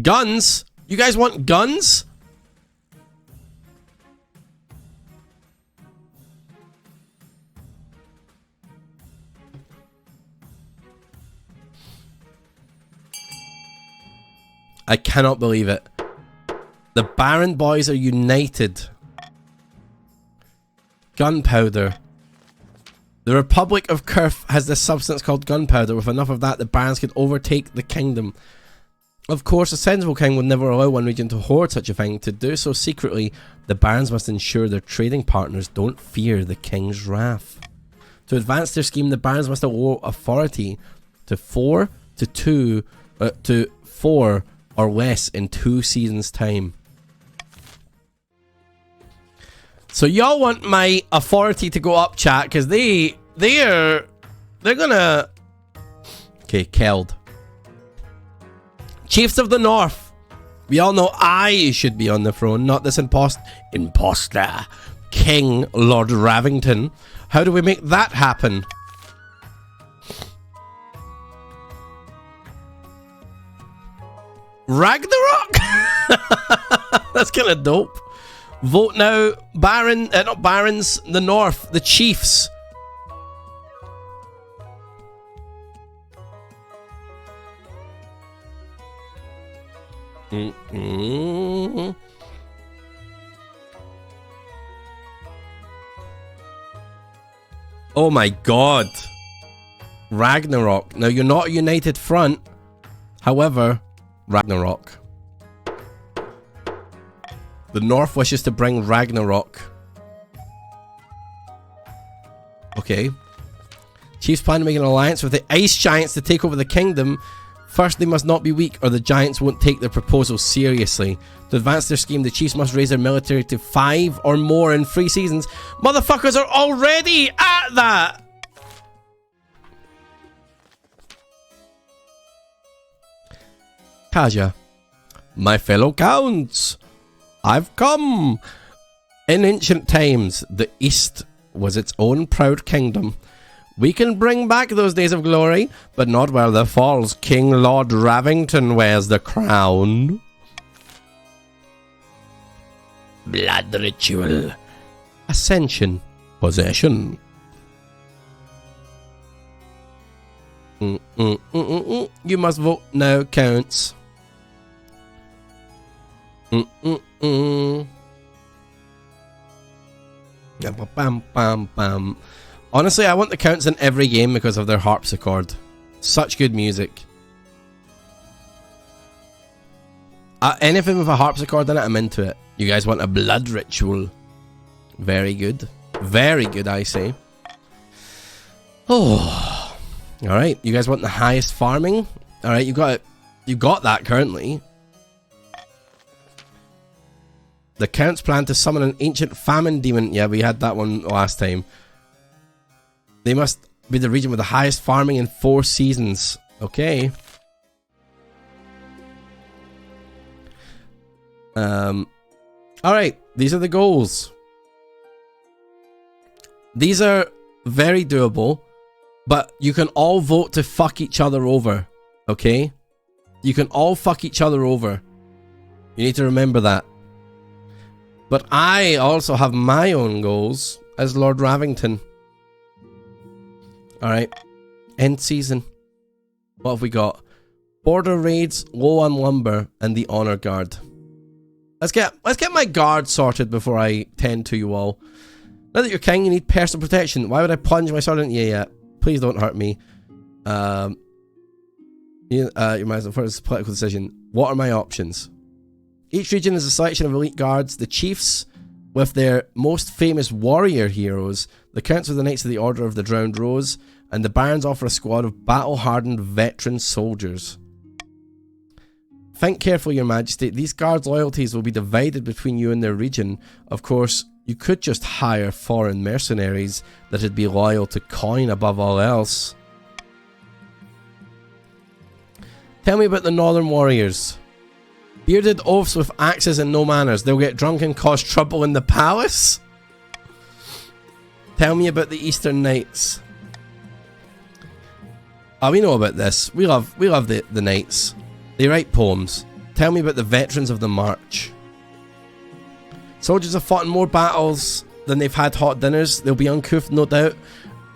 Guns? You guys want guns? I cannot believe it. The Baron boys are united. Gunpowder. The Republic of Kurth has this substance called gunpowder. With enough of that, the barons could overtake the kingdom. Of course, a sensible king would never allow one region to hoard such a thing. To do so secretly, the barons must ensure their trading partners don't fear the king's wrath. To advance their scheme, the barons must award authority to 4 or less in 2 seasons' time. So y'all want my authority to go up, chat, because they're gonna... Okay, Keld. Chiefs of the North. We all know I should be on the throne, not this imposter. King Lord Ravington. How do we make that happen? Ragnarok? That's kind of dope. Vote now, not barons, the North, the chiefs. Oh my god. Ragnarok. Now, you're not a united front. However, Ragnarok. The North wishes to bring Ragnarok. Okay. Chiefs plan to make an alliance with the Ice Giants to take over the kingdom. First, they must not be weak, or the Giants won't take their proposal seriously. To advance their scheme, the Chiefs must raise their military to 5 or more in 3 seasons. Motherfuckers are already at that! Kaja. My fellow counts, I've come. In ancient times, the East was its own proud kingdom. We can bring back those days of glory, but not while the false King Lord Ravington wears the crown. Blood ritual. Ascension. Possession. You must vote now, counts. Bam, bam, bam. Honestly, I want the counts in every game because of their harpsichord. Such good music. Anything with a harpsichord in it, I'm into it. You guys want a blood ritual? Very good. Very good, I say. Oh. Alright, you guys want the highest farming? Alright, you got it. You got that currently. The Count's plan to summon an ancient famine demon. Yeah, we had that one last time. They must be the region with the highest farming in 4 seasons. Okay. Alright, these are the goals. These are very doable, but you can all vote to fuck each other over. Okay? You can all fuck each other over. You need to remember that. But I also have my own goals as Lord Ravington. Alright. End season. What have we got? Border raids, low on lumber, and the honor guard. Let's get my guard sorted before I tend to you all. Now that you're king, you need personal protection. Why would I plunge my sword into you yet? Please don't hurt me. You might as well first political decision. What are my options? Each region is a selection of elite guards. The chiefs with their most famous warrior heroes. The counts with the Knights of the Order of the Drowned Rose. And the barons offer a squad of battle-hardened veteran soldiers. Think carefully, your majesty. These guards' loyalties will be divided between you and their region. Of course, you could just hire foreign mercenaries that'd be loyal to coin above all else. Tell me about the Northern Warriors. Bearded oafs with axes and no manners. They'll get drunk and cause trouble in the palace? Tell me about the Eastern Knights. Oh, we know about this. We love the Knights. They write poems. Tell me about the veterans of the march. Soldiers have fought in more battles than they've had hot dinners. They'll be uncouth, no doubt,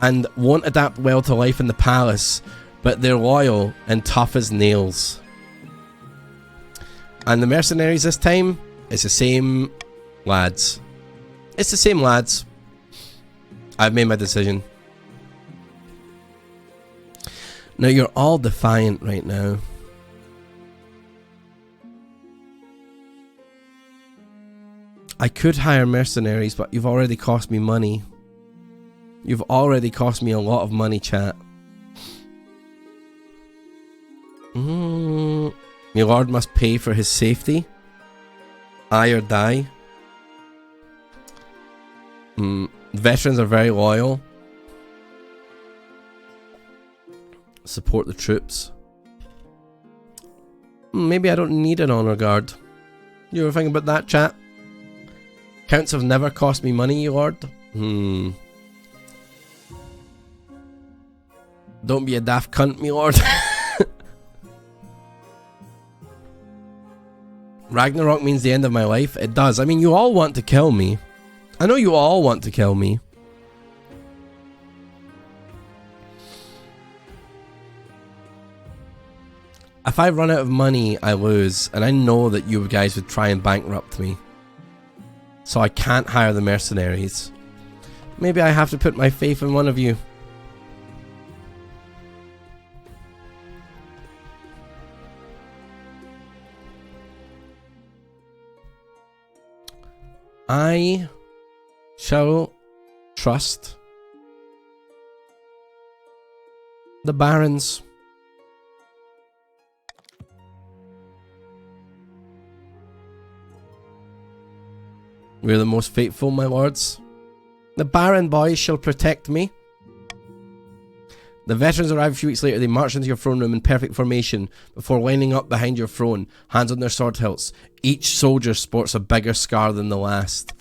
and won't adapt well to life in the palace, but they're loyal and tough as nails. And the mercenaries this time, it's the same lads. It's the same lads. I've made my decision. Now you're all defiant right now. I could hire mercenaries, but you've already cost me money. You've already cost me a lot of money, chat. My lord must pay for his safety. I or die. Veterans are very loyal. Support the troops. Maybe I don't need an honor guard. You ever think about that, chat? Counts have never cost me money, lord. Don't be a daft cunt, me lord. Ragnarok means the end of my life. It does. I mean, you all want to kill me. I know you all want to kill me. If I run out of money, I lose. And I know that you guys would try and bankrupt me. So I can't hire the mercenaries. Maybe I have to put my faith in one of you. I shall trust the barons. We are the most faithful, my lords. The Baron boys shall protect me. The veterans arrive a few weeks later. They march into your throne room in perfect formation before lining up behind your throne, hands on their sword hilts. Each soldier sports a bigger scar than the last.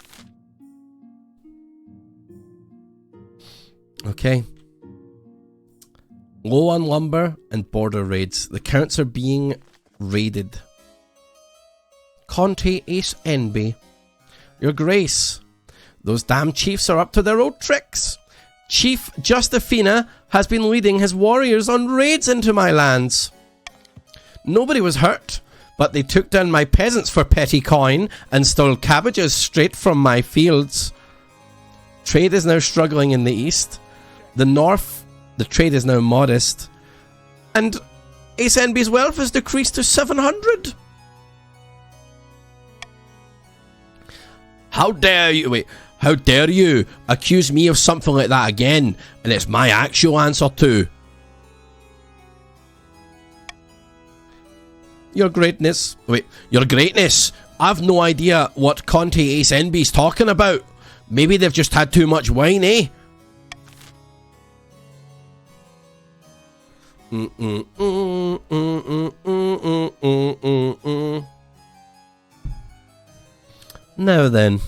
Okay. Low on lumber and border raids. The counts are being raided. Conte Ace Enby. Your Grace, those damn chiefs are up to their old tricks. Chief Justifina has been leading his warriors on raids into my lands. Nobody was hurt, but they took down my peasants for petty coin and stole cabbages straight from my fields. Trade is now struggling in the east. The north, the trade is now modest. And Ace Envy's wealth has decreased to 700. How dare you accuse me of something like that again? And it's my actual answer too. Your greatness. Your greatness. I've no idea what Conte Ace Envy's talking about. Maybe they've just had too much wine, eh? Now then.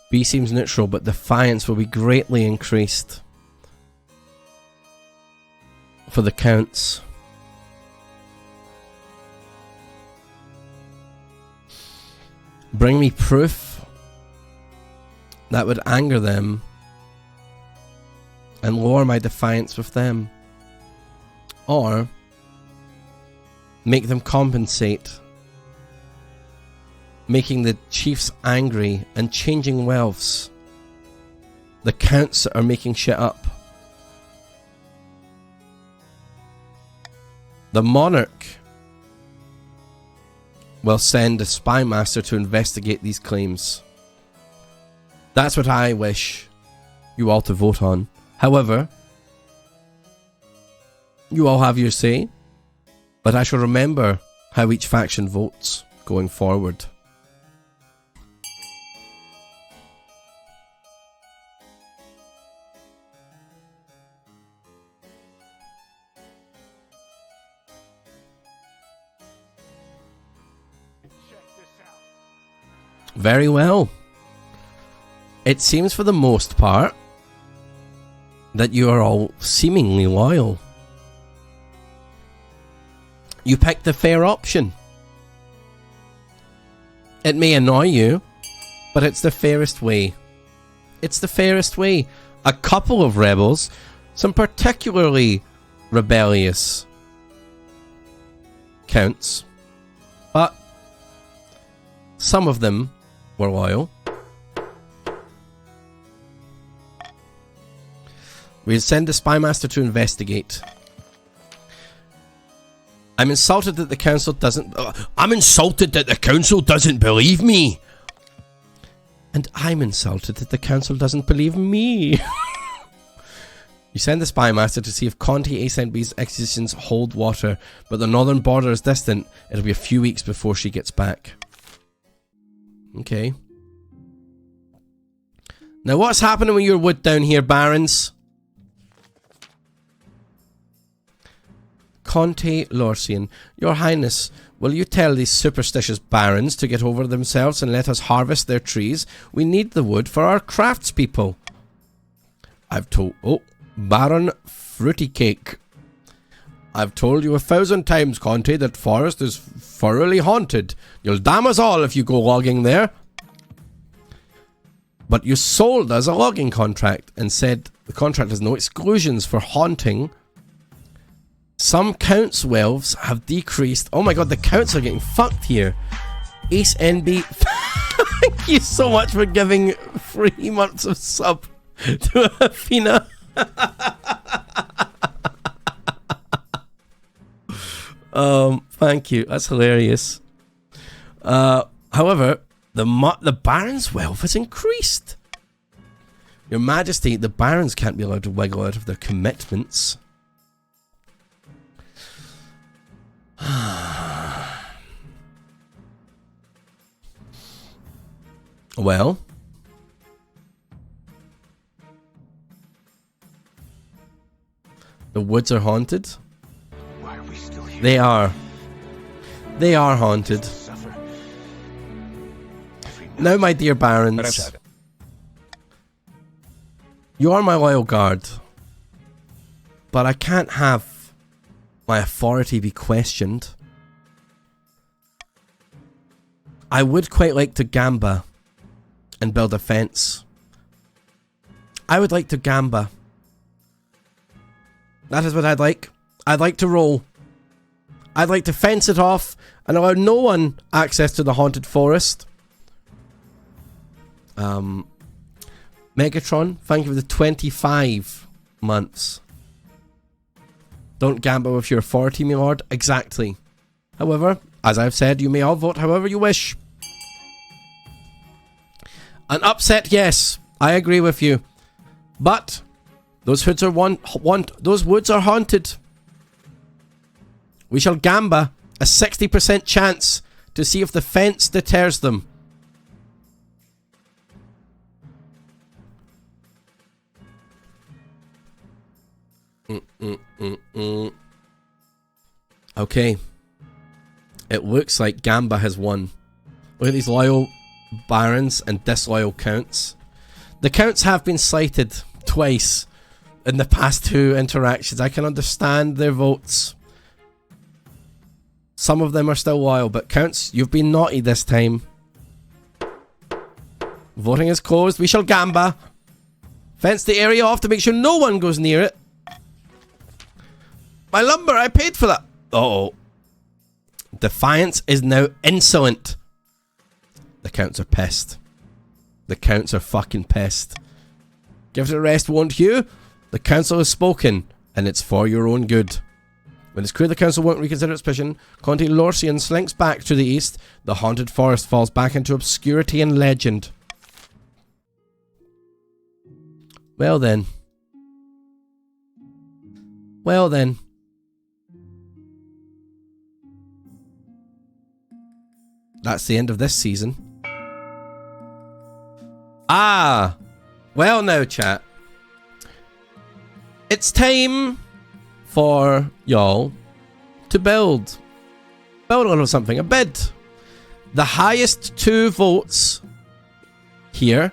B seems neutral, but defiance will be greatly increased for the counts. Bring me proof that would anger them and lower my defiance with them, or make them compensate, making the chiefs angry and changing wealths. The counts are making shit up. The monarch will send a spy master to investigate these claims. That's what I wish you all to vote on. However, you all have your say, but I shall remember how each faction votes going forward. Very well. It seems for the most part that you are all seemingly loyal. You picked the fair option. It may annoy you, but it's the fairest way. It's the fairest way. A couple of rebels, some particularly rebellious counts, but some of them were loyal. We'll send the spy master to investigate. I'm insulted that the council doesn't... I'm insulted that the council doesn't believe me. And I'm insulted that the council doesn't believe me. You send the spy master to see if Conte Ace Envy's acquisitions hold water, but the northern border is distant. It'll be a few weeks before she gets back. Okay. Now what's happening with your wood down here, barons? Conte Lorsian, Your Highness, will you tell these superstitious barons to get over themselves and let us harvest their trees? We need the wood for our craftspeople. I've told... Oh, Baron Fruity Cake. I've told you 1,000 times, Conte, that forest is thoroughly haunted. You'll damn us all if you go logging there. But you sold us a logging contract and said the contract has no exclusions for haunting. Some counts' wealths have decreased. Oh my god, the counts are getting fucked here. Ace Envy, thank you so much for giving 3 months of sub to Athena. Thank you. That's hilarious. However, the Baron's wealth has increased. Your Majesty, the Barons can't be allowed to wiggle out of their commitments. Well, the woods are haunted. Why are we still here? They are. They are haunted. Now, my dear barons, you are my loyal guard, but I can't have my authority be questioned. I would quite like to gamba and build a fence I would like to gamba. That is what I'd like. I'd like to roll. I'd like to fence it off and allow no one access to the haunted forest. Megatron, thank you for the 25 months. Don't gamble with your authority, my lord. Exactly. However, as I've said, you may all vote however you wish. An upset, yes. I agree with you. But those woods are those woods are haunted. We shall gamba a 60% chance to see if the fence deters them. Okay. It looks like Gamba has won. Look at these loyal barons and disloyal counts. The counts have been slighted twice in the past 2 interactions. I can understand their votes. Some of them are still loyal, but counts, you've been naughty this time. Voting is closed. We shall gamba. Fence the area off to make sure no one goes near it. My lumber, I paid for that. Uh-oh. Defiance is now insolent. The counts are pissed. The counts are fucking pissed. Give it a rest, won't you? The council has spoken, and it's for your own good. When it's clear the council won't reconsider its position, Conte Lorsian slinks back to the east. The haunted forest falls back into obscurity and legend. Well then. Well then. That's the end of this season. Ah! Well now, chat. It's time for y'all to build. Build a little something. A bid. The highest 2 votes here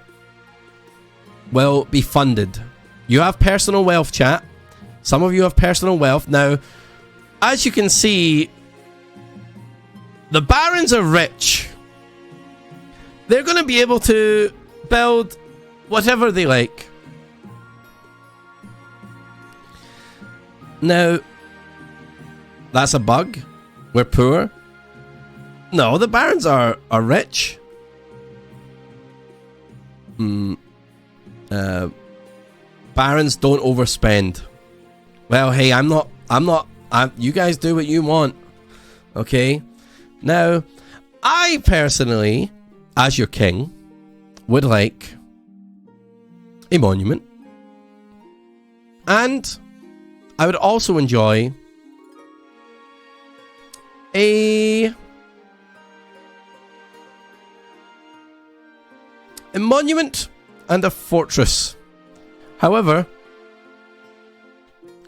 will be funded. You have personal wealth, chat. Some of you have personal wealth. Now, as you can see, the barons are rich. They're going to be able to build whatever they like. Now, that's a bug. We're poor. No, the barons are rich. Barons don't overspend. Well, hey, you guys do what you want. Okay? Now, I personally, as your king, would like a monument. And I would also enjoy a monument and a fortress. However,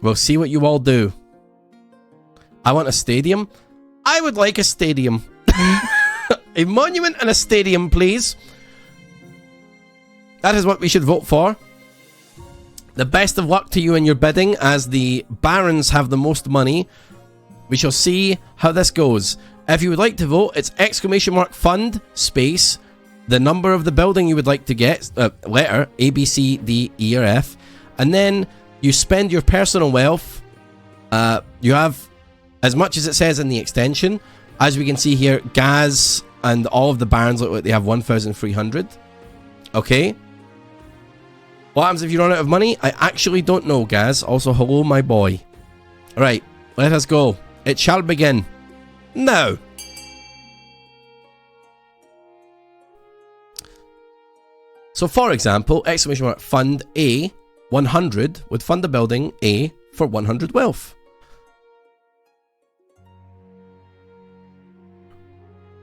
we'll see what you all do. I want a stadium. I would like a stadium. A monument and a stadium, please. That is what we should vote for. The best of luck to you in your bidding, as the barons have the most money. We shall see how this goes. If you would like to vote, it's !fund space the number of the building you would like to get, letter A, B, C, D, E, or F, and then you spend your personal wealth. You have as much as it says in the extension. As we can see here, Gaz and all of the barons look like they have 1,300. Okay. What happens if you run out of money? I actually don't know, Gaz. Also, hello, my boy. Alright, let us go. It shall begin. Now. So, for example, !fund A 100 would fund the building A for 100 wealth.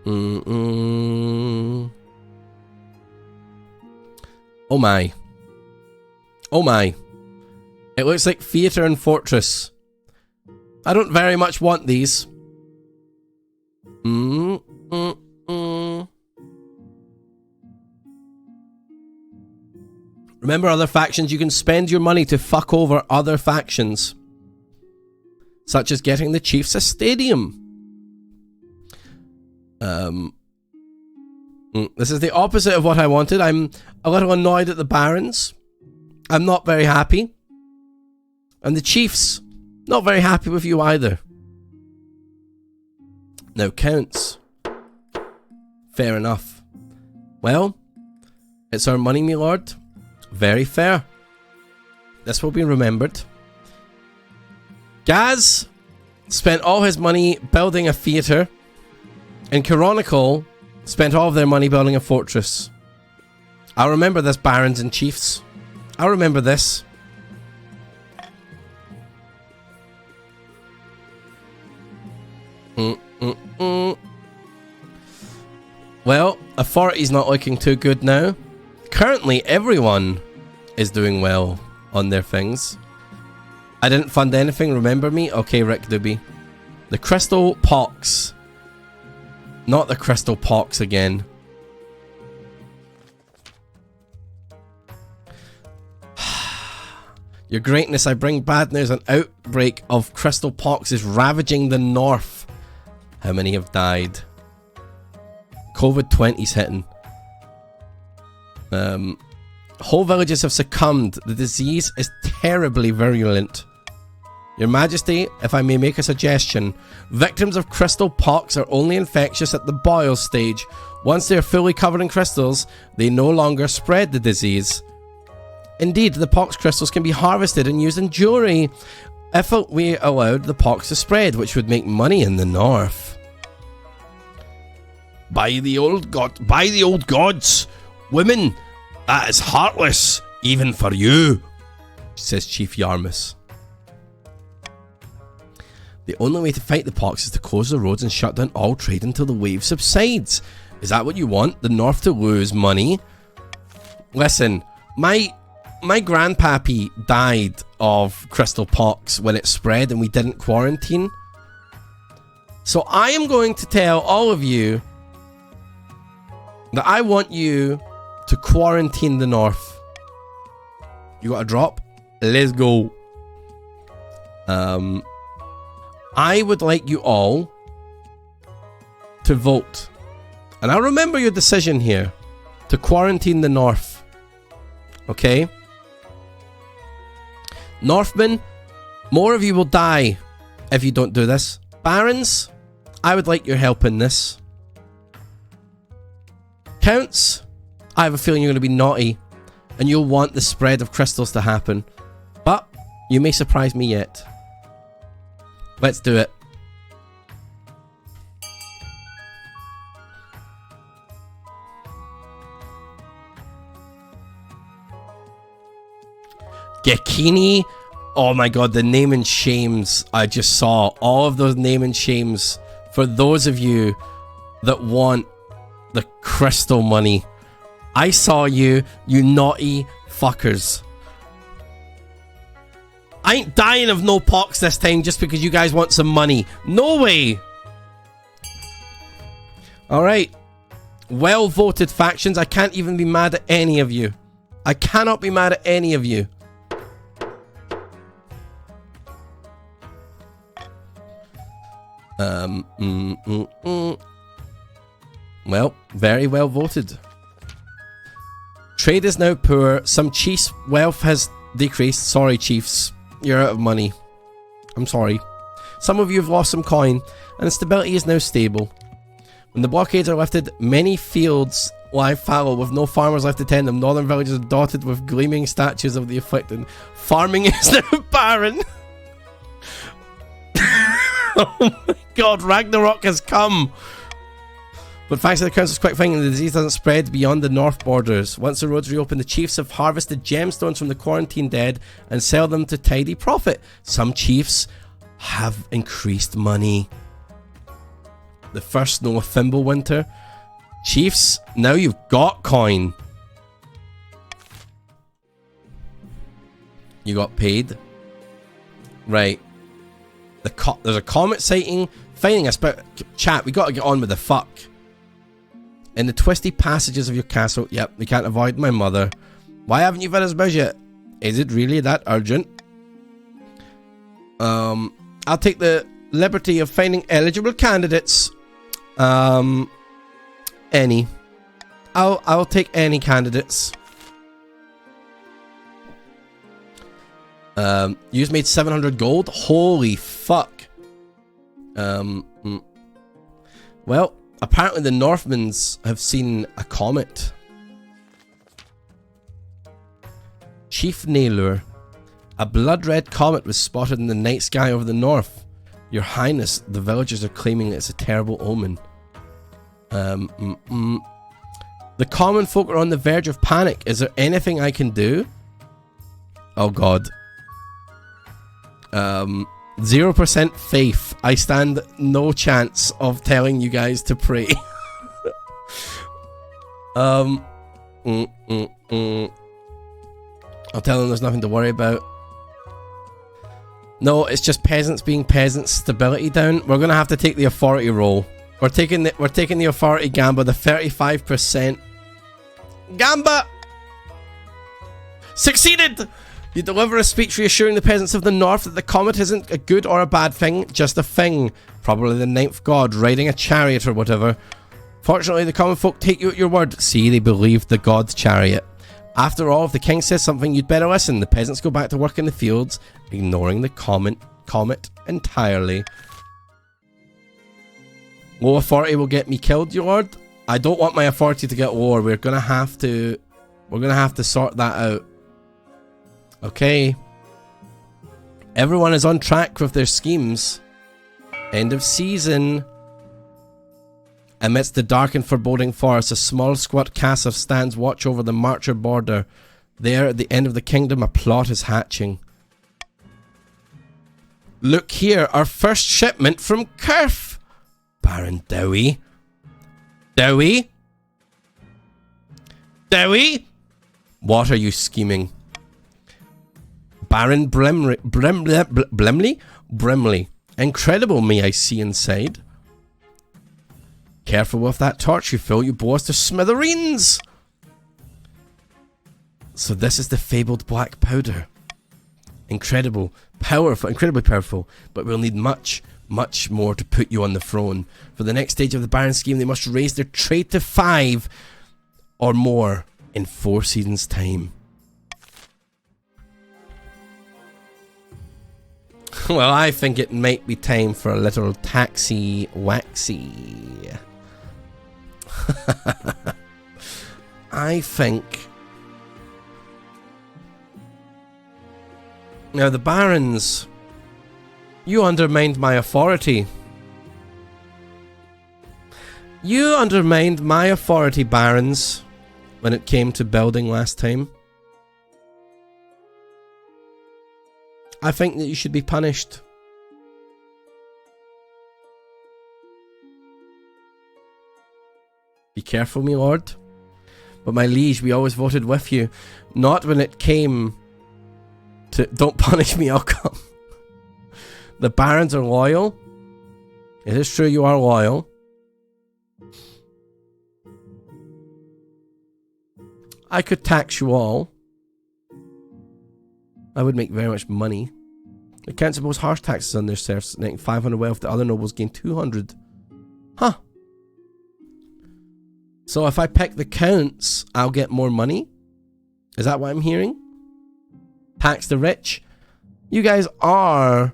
Oh my. Oh my. It looks like theatre and fortress. I don't very much want these. Remember, other factions, you can spend your money to fuck over other factions. Such as getting the chiefs a stadium. This is the opposite of what I wanted. I'm a little annoyed at the barons. I'm not very happy. And the chiefs, not very happy with you either. Now, counts. Fair enough. Well, it's our money, me lord. Very fair. This will be remembered. Gaz spent all his money building a theatre, and Chronicle spent all of their money building a fortress. I'll remember this, barons and chiefs. I'll remember this. Well, authority's not looking too good now. Currently, everyone is doing well on their things. I didn't fund anything, remember me? Okay, Rick Doobie. The Crystal Pox. Not the Crystal Pox again. Your greatness, I bring bad news. An outbreak of Crystal Pox is ravaging the north. How many have died? COVID-20's hitting. Whole villages have succumbed. The disease is terribly virulent. Your Majesty, if I may make a suggestion, victims of crystal pox are only infectious at the boil stage. Once they are fully covered in crystals, they no longer spread the disease. Indeed, the pox crystals can be harvested and used in jewelry if we allowed the pox to spread, which would make money in the north. By the old gods, women, that is heartless, even for you, says Chief Yarmouth. The only way to fight the pox is to close the roads and shut down all trade until the wave subsides. Is that what you want? The north to lose money? Listen, my grandpappy died of crystal pox when it spread and we didn't quarantine. So I am going to tell all of you that I want you to quarantine the north. You got a drop? Let's go. I would like you all to vote. And I'll remember your decision here. To quarantine the north. Okay? Northmen, more of you will die if you don't do this. Barons, I would like your help in this. Counts, I have a feeling you're going to be naughty and you'll want the spread of crystals to happen. But you may surprise me yet. Let's do it. Gekini. Oh my god, the name and shames I just saw. All of those name and shames for those of you that want the crystal money. I saw you, you naughty fuckers. I ain't dying of no pox this time just because you guys want some money. No way! Alright. Well voted factions. I can't even be mad at any of you. I cannot be mad at any of you. Well, very well voted. Trade is now poor. Some chiefs' wealth has decreased. Sorry, chiefs. You're out of money. I'm sorry. Some of you have lost some coin, and stability is now stable. When the blockades are lifted, many fields lie fallow with no farmers left to tend them. Northern villages are dotted with gleaming statues of the afflicted. Farming is now barren. Oh my god, Ragnarok has come. But thanks to the council's quick thinking, the disease doesn't spread beyond the north borders. Once the roads reopen, the chiefs have harvested gemstones from the quarantine dead and sell them to tidy profit. Some chiefs have increased money. The first snow of Thimblewinter. Chiefs, now you've got coin. You got paid. Right. There's a comet sighting. Finding a chat, we gotta get on with the fuck. In the twisty passages of your castle. Yep, we can't avoid my mother. Why haven't you finished budget? Is it really that urgent? I'll take the liberty of finding eligible candidates. Any. I'll take any candidates. You've made 700 gold. Holy fuck. Well, apparently the Northmans have seen a comet. Chief Naylor. A blood-red comet was spotted in the night sky over the north. Your Highness, the villagers are claiming it's a terrible omen. The common folk are on the verge of panic. Is there anything I can do? Oh god. 0% faith. I stand no chance of telling you guys to pray. I'll tell them there's nothing to worry about. No, it's just peasants being peasants. Stability down. We're gonna have to take the authority roll. We're taking the authority gamba. The 35% gamba succeeded. You deliver a speech reassuring the peasants of the north that the comet isn't a good or a bad thing, just a thing. Probably the ninth god riding a chariot or whatever. Fortunately, the common folk take you at your word. See, they believe the god's chariot. After all, if the king says something, you'd better listen. The peasants go back to work in the fields, ignoring the comet entirely. Low authority will get me killed, your lord. I don't want my authority to get lower. We're gonna have to sort that out. Okay. Everyone is on track with their schemes. End of season. Amidst the dark and foreboding forest, a small squat castle stands watch over the Marcher border. There, at the end of the kingdom, a plot is hatching. Look here, our first shipment from Kerf. Baron Dowie. Dowie? Dowie? What are you scheming? Baron Brimley. Incredible, may I see inside. Careful with that torch, you fool, you blow us to smithereens! So this is the fabled black powder. Incredibly powerful, but we'll need much more to put you on the throne. For the next stage of the Baron scheme, they must raise their trade to 5 or more in 4 seasons' time. Well, I think it might be time for a little taxi-waxy. I think... Now, the barons... You undermined my authority. You undermined my authority, barons, when it came to building last time. I think that you should be punished. Be careful, my lord. But my liege, we always voted with you. Not when it came to... Don't punish me, I'll come. The barons are loyal. It is true you are loyal. I could tax you all. I would make very much money. The counts impose harsh taxes on their serfs, netting 500 wealth. The other nobles gain 200. Huh. So if I pick the counts, I'll get more money? Is that what I'm hearing? Tax the rich? You guys are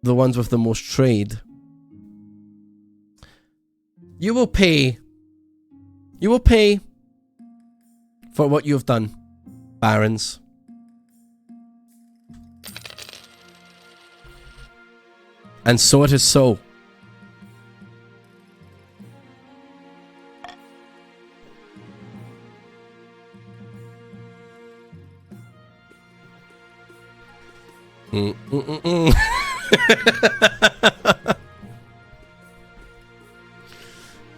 the ones with the most trade. You will pay for what you have done, barons. And so it is so.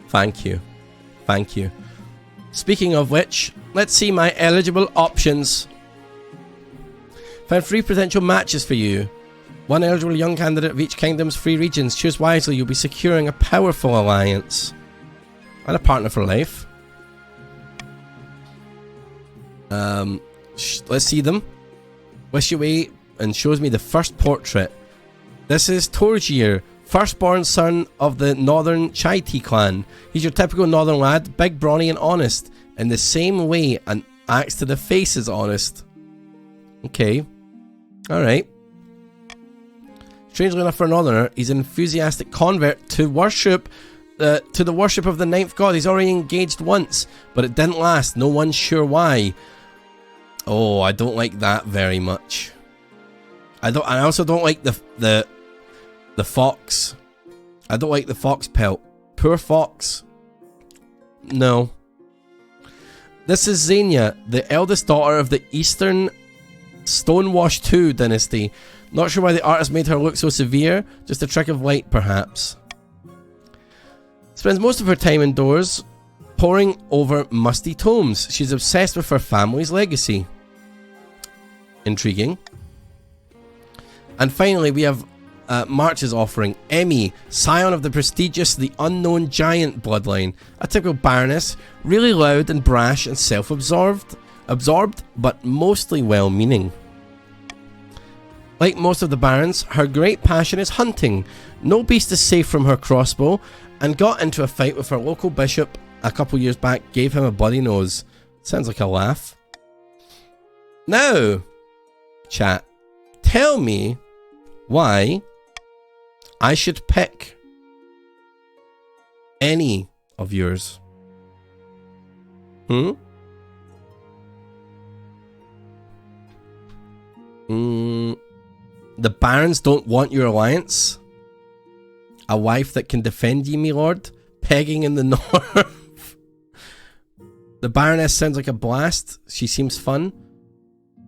Thank you. Thank you. Speaking of which, let's see my eligible options. Found 3 potential matches for you. 1 eligible young candidate of each kingdom's 3 regions. Choose wisely, you'll be securing a powerful alliance. And a partner for life. Let's see them. Wish you away and shows me the first portrait. This is Torgir, firstborn son of the northern Chaiti clan. He's your typical northern lad, big, brawny and honest. In the same way an axe to the face is honest. Okay. Alright. Strangely enough for a northerner, he's an enthusiastic convert to the worship of the ninth god. He's already engaged once, but it didn't last. No one's sure why. Oh, I don't like that very much. I also don't like the fox. I don't like the fox pelt. Poor fox. No. This is Xenia, the eldest daughter of the Eastern Stonewash II dynasty. Not sure why the artist made her look so severe. Just a trick of light, perhaps. Spends most of her time indoors, poring over musty tomes. She's obsessed with her family's legacy. Intriguing. And finally, we have March's offering. Emmy, scion of the prestigious The Unknown Giant bloodline. A typical baroness, really loud and brash and self-absorbed, but mostly well-meaning. Like most of the barons, her great passion is hunting. No beast is safe from her crossbow, and got into a fight with her local bishop a couple years back, gave him a bloody nose. Sounds like a laugh. Now, chat, tell me why I should pick any of yours. The barons don't want your alliance. A wife that can defend ye, me lord. Pegging in the north. The baroness sounds like a blast. She seems fun.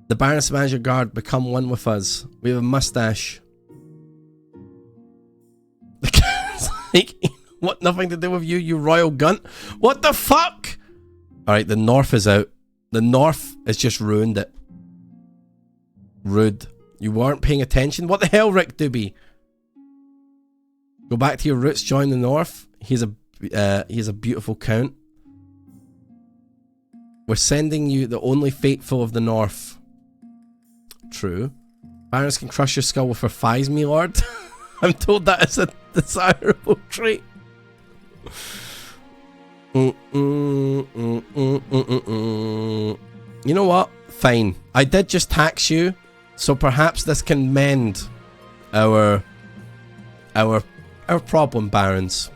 The baroness manager guard, become one with us. We have a mustache. The cat's like, what? Nothing to do with you, you royal gunt. What the fuck? Alright, the north is out. The north has just ruined it. Rude. You weren't paying attention? What the hell, Rick Doobie? Go back to your roots, join the north. He's a beautiful count. We're sending you the only faithful of the north. True. Barons can crush your skull with her thighs, me lord. I'm told that is a desirable trait. You know what? Fine. I did just tax you, so perhaps this can mend our problem, barons.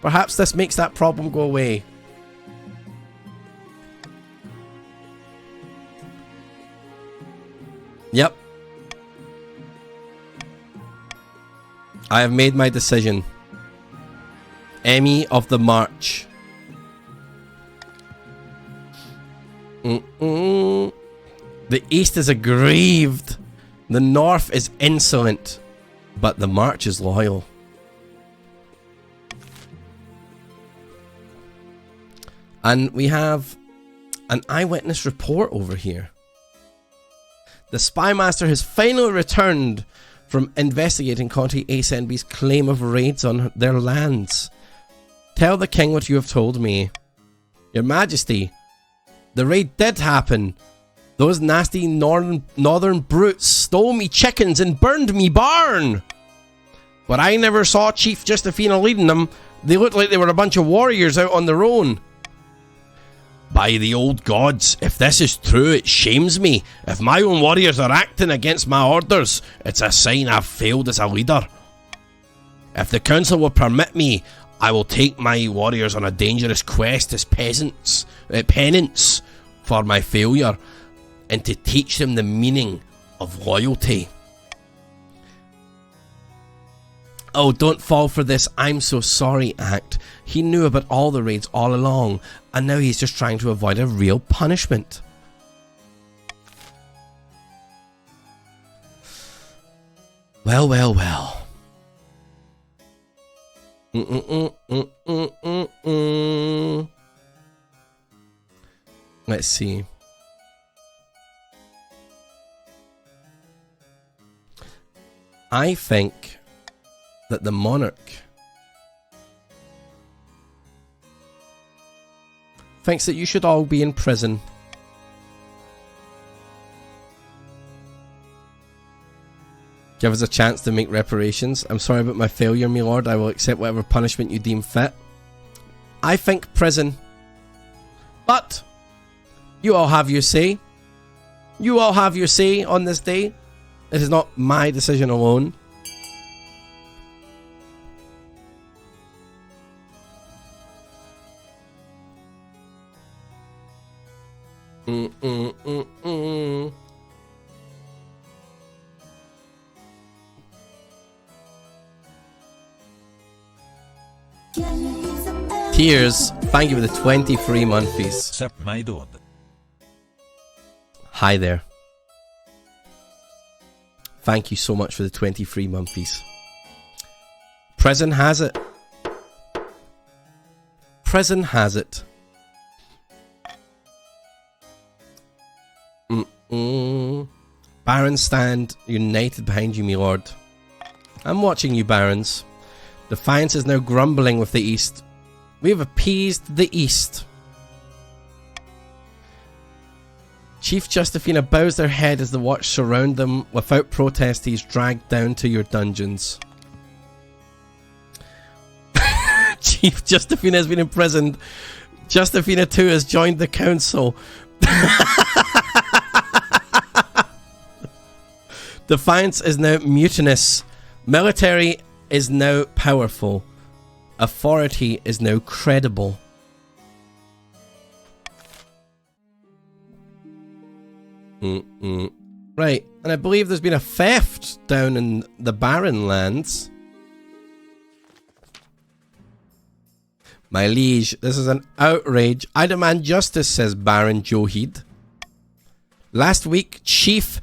Perhaps this makes that problem go away. Yep. I have made my decision. Emmy of the March. The East is aggrieved. The North is insolent. But the March is loyal. And we have an eyewitness report over here. The spy master has finally returned from investigating Conti Ascenby's claim of raids on their lands. Tell the king what you have told me. Your Majesty, the raid did happen. Those nasty northern brutes stole me chickens and burned me barn. But I never saw Chief Justifina leading them. They looked like they were a bunch of warriors out on their own. By the old gods, if this is true, it shames me. If my own warriors are acting against my orders, it's a sign I've failed as a leader. If the council will permit me, I will take my warriors on a dangerous quest as penance for my failure, and to teach them the meaning of loyalty. Oh, don't fall for this I'm so sorry act. He knew about all the raids all along, and now he's just trying to avoid a real punishment. Well, well, well. Let's see. I think that the monarch thinks that you should all be in prison. Give us a chance to make reparations. I'm sorry about my failure, my lord. I will accept whatever punishment you deem fit. I think prison. But you all have your say. You all have your say on this day. It is not my decision alone. Tears, thank you for the 20 free monthlies. Sup, my dude. Hi there. Thank you so much for the 20 free monthlies. Prison has it. Prison has it. Barons stand united behind you, my lord. I'm watching you, barons. Defiance is now grumbling with the east. We have appeased the east. Chief Justifina bows their head as the watch surround them. Without protest, he is dragged down to your dungeons. Chief Justifina has been imprisoned. Justifina too has joined the council. Defiance is now mutinous. Military is now powerful. Authority is now credible. Right, and I believe there's been a theft down in the Baron lands. My liege, this is an outrage. I demand justice, says Baron Johid. Last week, Chief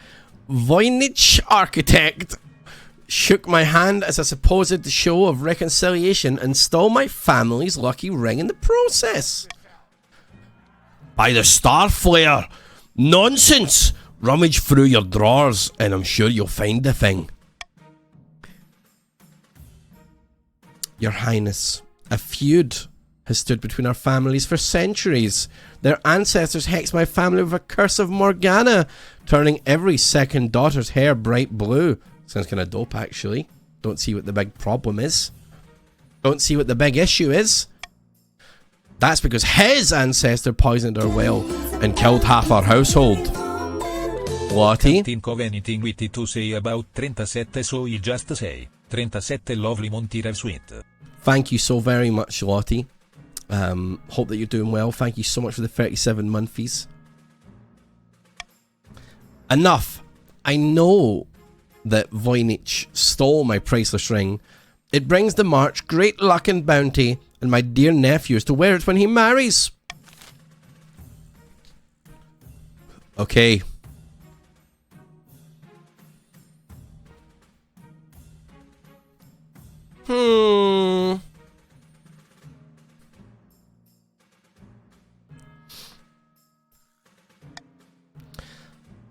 Voynich Architect shook my hand as a supposed show of reconciliation and stole my family's lucky ring in the process. By the Starflare! Nonsense! Rummage through your drawers and I'm sure you'll find the thing. Your Highness, a feud has stood between our families for centuries. Their ancestors hexed my family with a curse of Morgana, turning every second daughter's hair bright blue. Sounds kind of dope, actually. Don't see what the big problem is. Don't see what the big issue is. That's because his ancestor poisoned our well and killed half our household. Lottie? Can't think of anything witty to say about 37, so I just say 37 lovely Montier sweet. Thank you so very much, Lottie. Hope that you're doing well. Thank you so much for the 37 monthlies. Enough. I know that Voynich stole my priceless ring. It brings the march great luck and bounty, and my dear nephew is to wear it when he marries. Okay.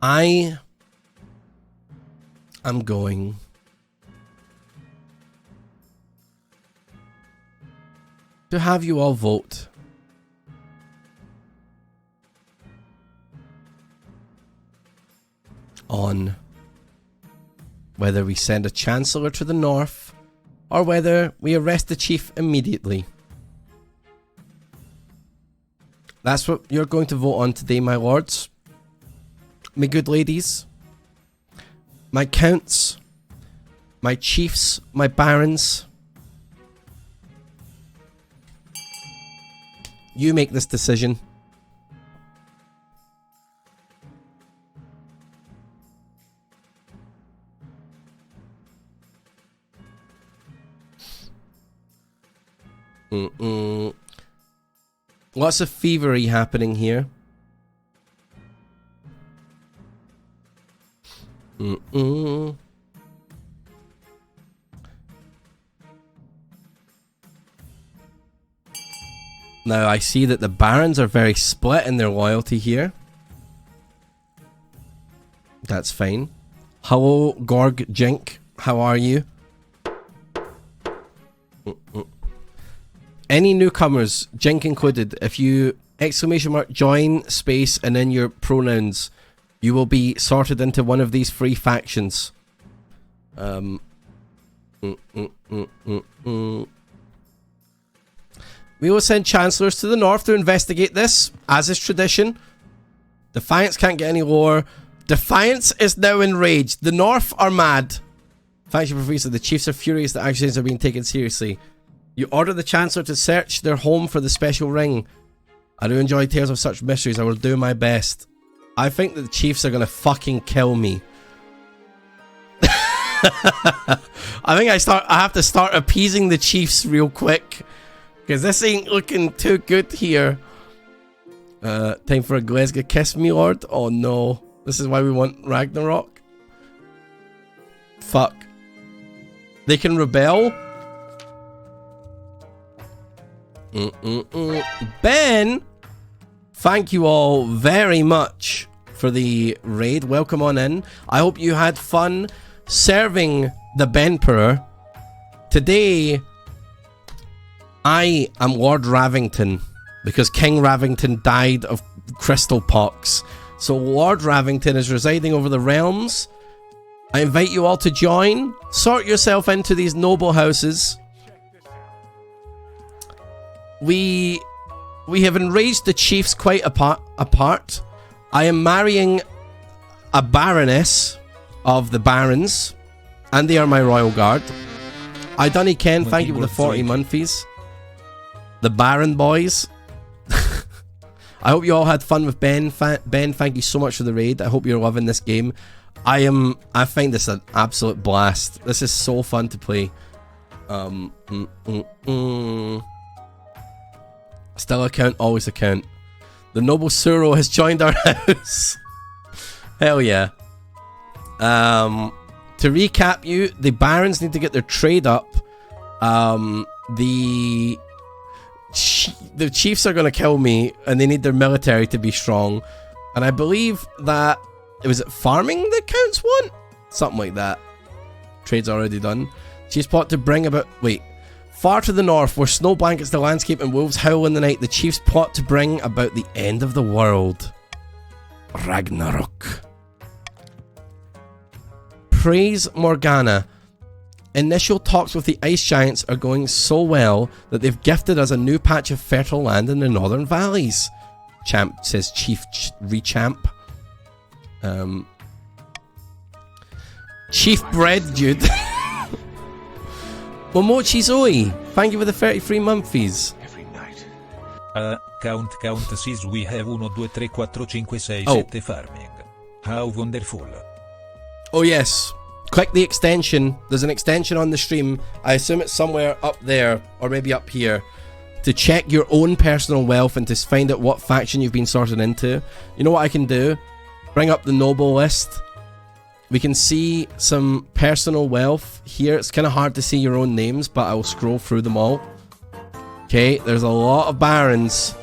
I am going to have you all vote on whether we send a chancellor to the north or whether we arrest the chief immediately. That's what you're going to vote on today, my lords. My good ladies, my counts, my chiefs, my barons. You make this decision. Lots of thievery happening here. Now I see that the barons are very split in their loyalty here. That's fine. Hello, Gorg Jink. How are you? Any newcomers, Jink included, if you ! join space and then your pronouns, you will be sorted into one of these three factions. We will send chancellors to the north to investigate this, as is tradition. Defiance can't get any lower. Defiance is now enraged. The North are mad. Faction Professor, the chiefs are furious that actions are being taken seriously. You order the Chancellor to search their home for the special ring. I do enjoy tales of such mysteries. I will do my best. I think that the chiefs are gonna fucking kill me. I think I have to start appeasing the chiefs real quick. Because this ain't looking too good here. Time for a Glasgow kiss, me lord. Oh no. This is why we want Ragnarok. Fuck. They can rebel. Ben, thank you all very much for the raid. Welcome on in. I hope you had fun serving the Benperer. Today, I am Lord Ravington because King Ravington died of crystal pox. So Lord Ravington is residing over the realms. I invite you all to join. Sort yourself into these noble houses. We have enraged the chiefs quite apart. I am marrying a baroness of the barons, and they are my royal guard. I Dunny Ken, thank you for the 40 monthlies. The Baron boys. I hope you all had fun with Ben. Ben, thank you so much for the raid. I hope you're loving this game. I find this an absolute blast. This is so fun to play. Still a count, always a count. The noble Suro has joined our house. Hell yeah. To recap you, the barons need to get their trade up. The chiefs are going to kill me, and they need their military to be strong. And I believe that was it farming the counts want? Something like that. Trade's already done. Chiefs plot to bring about... Wait. Far to the north, where snow blankets the landscape and wolves howl in the night, the chiefs plot to bring about the end of the world. Ragnarok. Praise Morgana. Initial talks with the ice giants are going so well that they've gifted us a new patch of fertile land in the northern valleys. Champ says Chief Rechamp. Chief Bread Dude. Momochi Zoe, thank you for the 33 monthlies. Every night. Count says we have 1, 2, 3, 4, 5, 6, 7 farming. How wonderful. Oh yes, click the extension. There's an extension on the stream. I assume it's somewhere up there, or maybe up here, to check your own personal wealth and to find out what faction you've been sorted into. You know what I can do? Bring up the noble list. We can see some personal wealth here. It's kind of hard to see your own names, but I will scroll through them all. Okay, there's a lot of barons.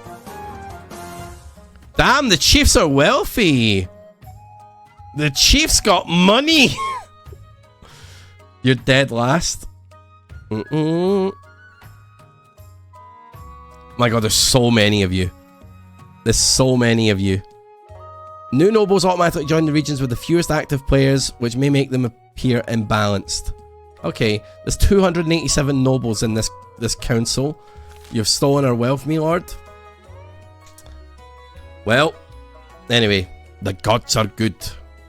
Damn, the chiefs are wealthy. The chiefs got money. You're dead last. My god, there's so many of you. There's so many of you. New nobles automatically join the regions with the fewest active players, which may make them appear imbalanced. Okay, there's 287 nobles in this council. You've stolen our wealth, me lord. Well, anyway, the gods are good.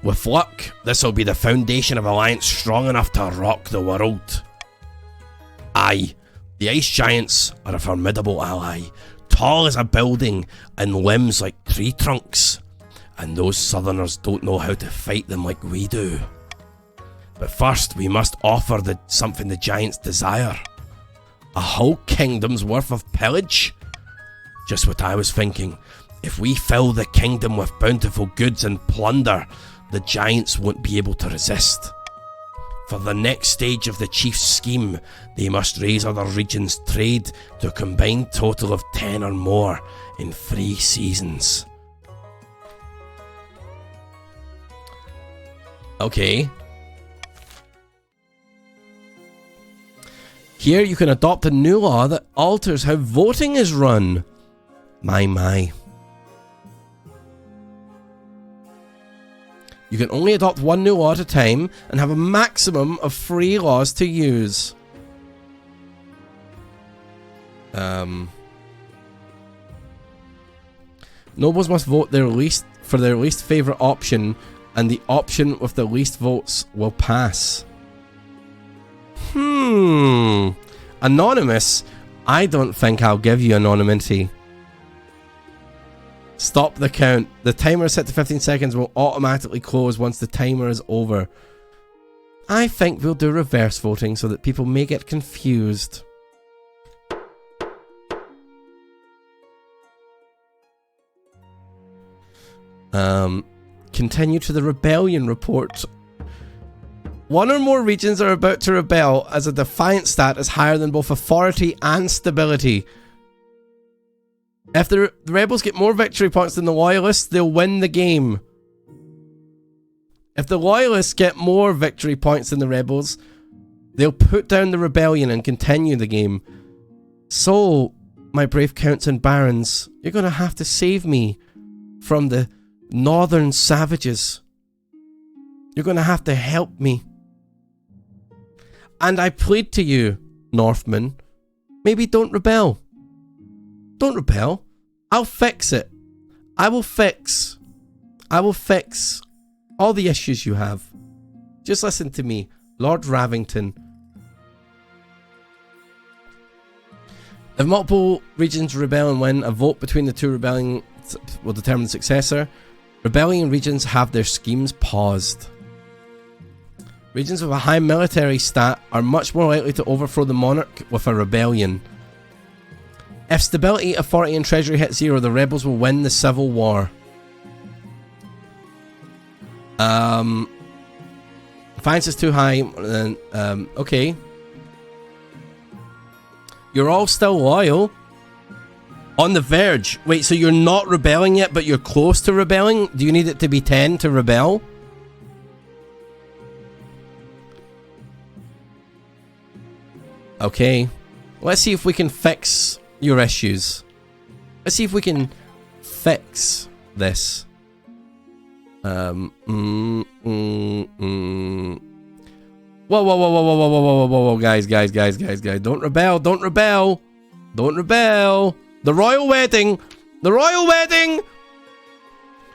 With luck, this will be the foundation of alliance strong enough to rock the world. Aye, the ice giants are a formidable ally, tall as a building and limbs like tree trunks. And those southerners don't know how to fight them like we do. But first, we must offer something the giants desire. A whole kingdom's worth of pillage? Just what I was thinking. If we fill the kingdom with bountiful goods and plunder, the giants won't be able to resist. For the next stage of the chief's scheme, they must raise other regions' trade to a combined total of 10 or more in 3 seasons. Okay. Here you can adopt a new law that alters how voting is run. My. You can only adopt one new law at a time and have a maximum of 3 laws to use. Nobles must vote for their least favourite option and the option with the least votes will pass. Anonymous? I don't think I'll give you anonymity. Stop the count. The timer set to 15 seconds will automatically close once the timer is over. I think we'll do reverse voting so that people may get confused. Continue to the rebellion report. One or more regions are about to rebel as a defiant stat is higher than both authority and stability. If the rebels get more victory points than the loyalists, they'll win the game. If the loyalists get more victory points than the rebels, they'll put down the rebellion and continue the game. So, my brave counts and barons, you're going to have to save me from the northern savages. You're going to have to help me. And I plead to you, Northmen, maybe don't rebel. Don't rebel. I'll fix it. I will fix all the issues you have. Just listen to me, Lord Ravington. If multiple regions rebel and win, a vote between the two rebelling will determine the successor. Rebellion regions have their schemes paused. Regions with a high military stat are much more likely to overthrow the monarch with a rebellion. If stability, authority and treasury hit 0, the rebels will win the civil war. Finance is too high, then okay. You're all still loyal. On the verge. Wait, so you're not rebelling yet, but you're close to rebelling? Do you need it to be 10 to rebel? Okay. Let's see if we can fix your issues. Let's see if we can fix this. Whoa, guys. Don't rebel. The royal wedding.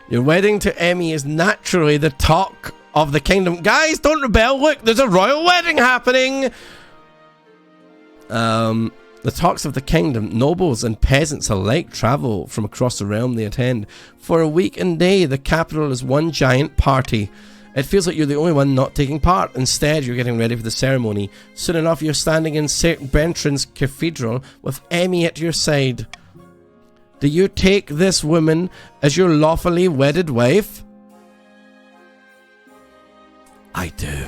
Your wedding to Emmy is naturally the talk of the kingdom. Guys, don't rebel. Look, there's a royal wedding happening. The talks of the kingdom, nobles and peasants alike travel from across the realm they attend. For a week and day, the capital is one giant party. It feels like you're the only one not taking part. Instead, you're getting ready for the ceremony. Soon enough, you're standing in St. Bertrand's Cathedral with Emmy at your side. Do you take this woman as your lawfully wedded wife? I do.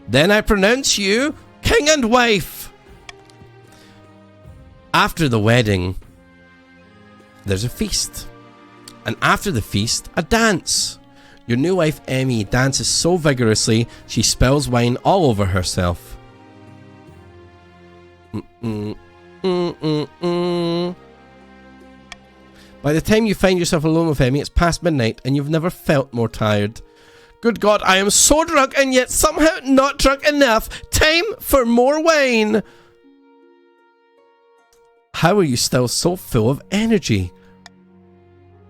Then I pronounce you king and wife. After the wedding, there's a feast. And after the feast, a dance. Your new wife, Emmy, dances so vigorously, she spills wine all over herself. By the time you find yourself alone with Emmy, it's past midnight, and you've never felt more tired. Good God, I am so drunk and yet somehow not drunk enough. Time for more wine. How are you still so full of energy?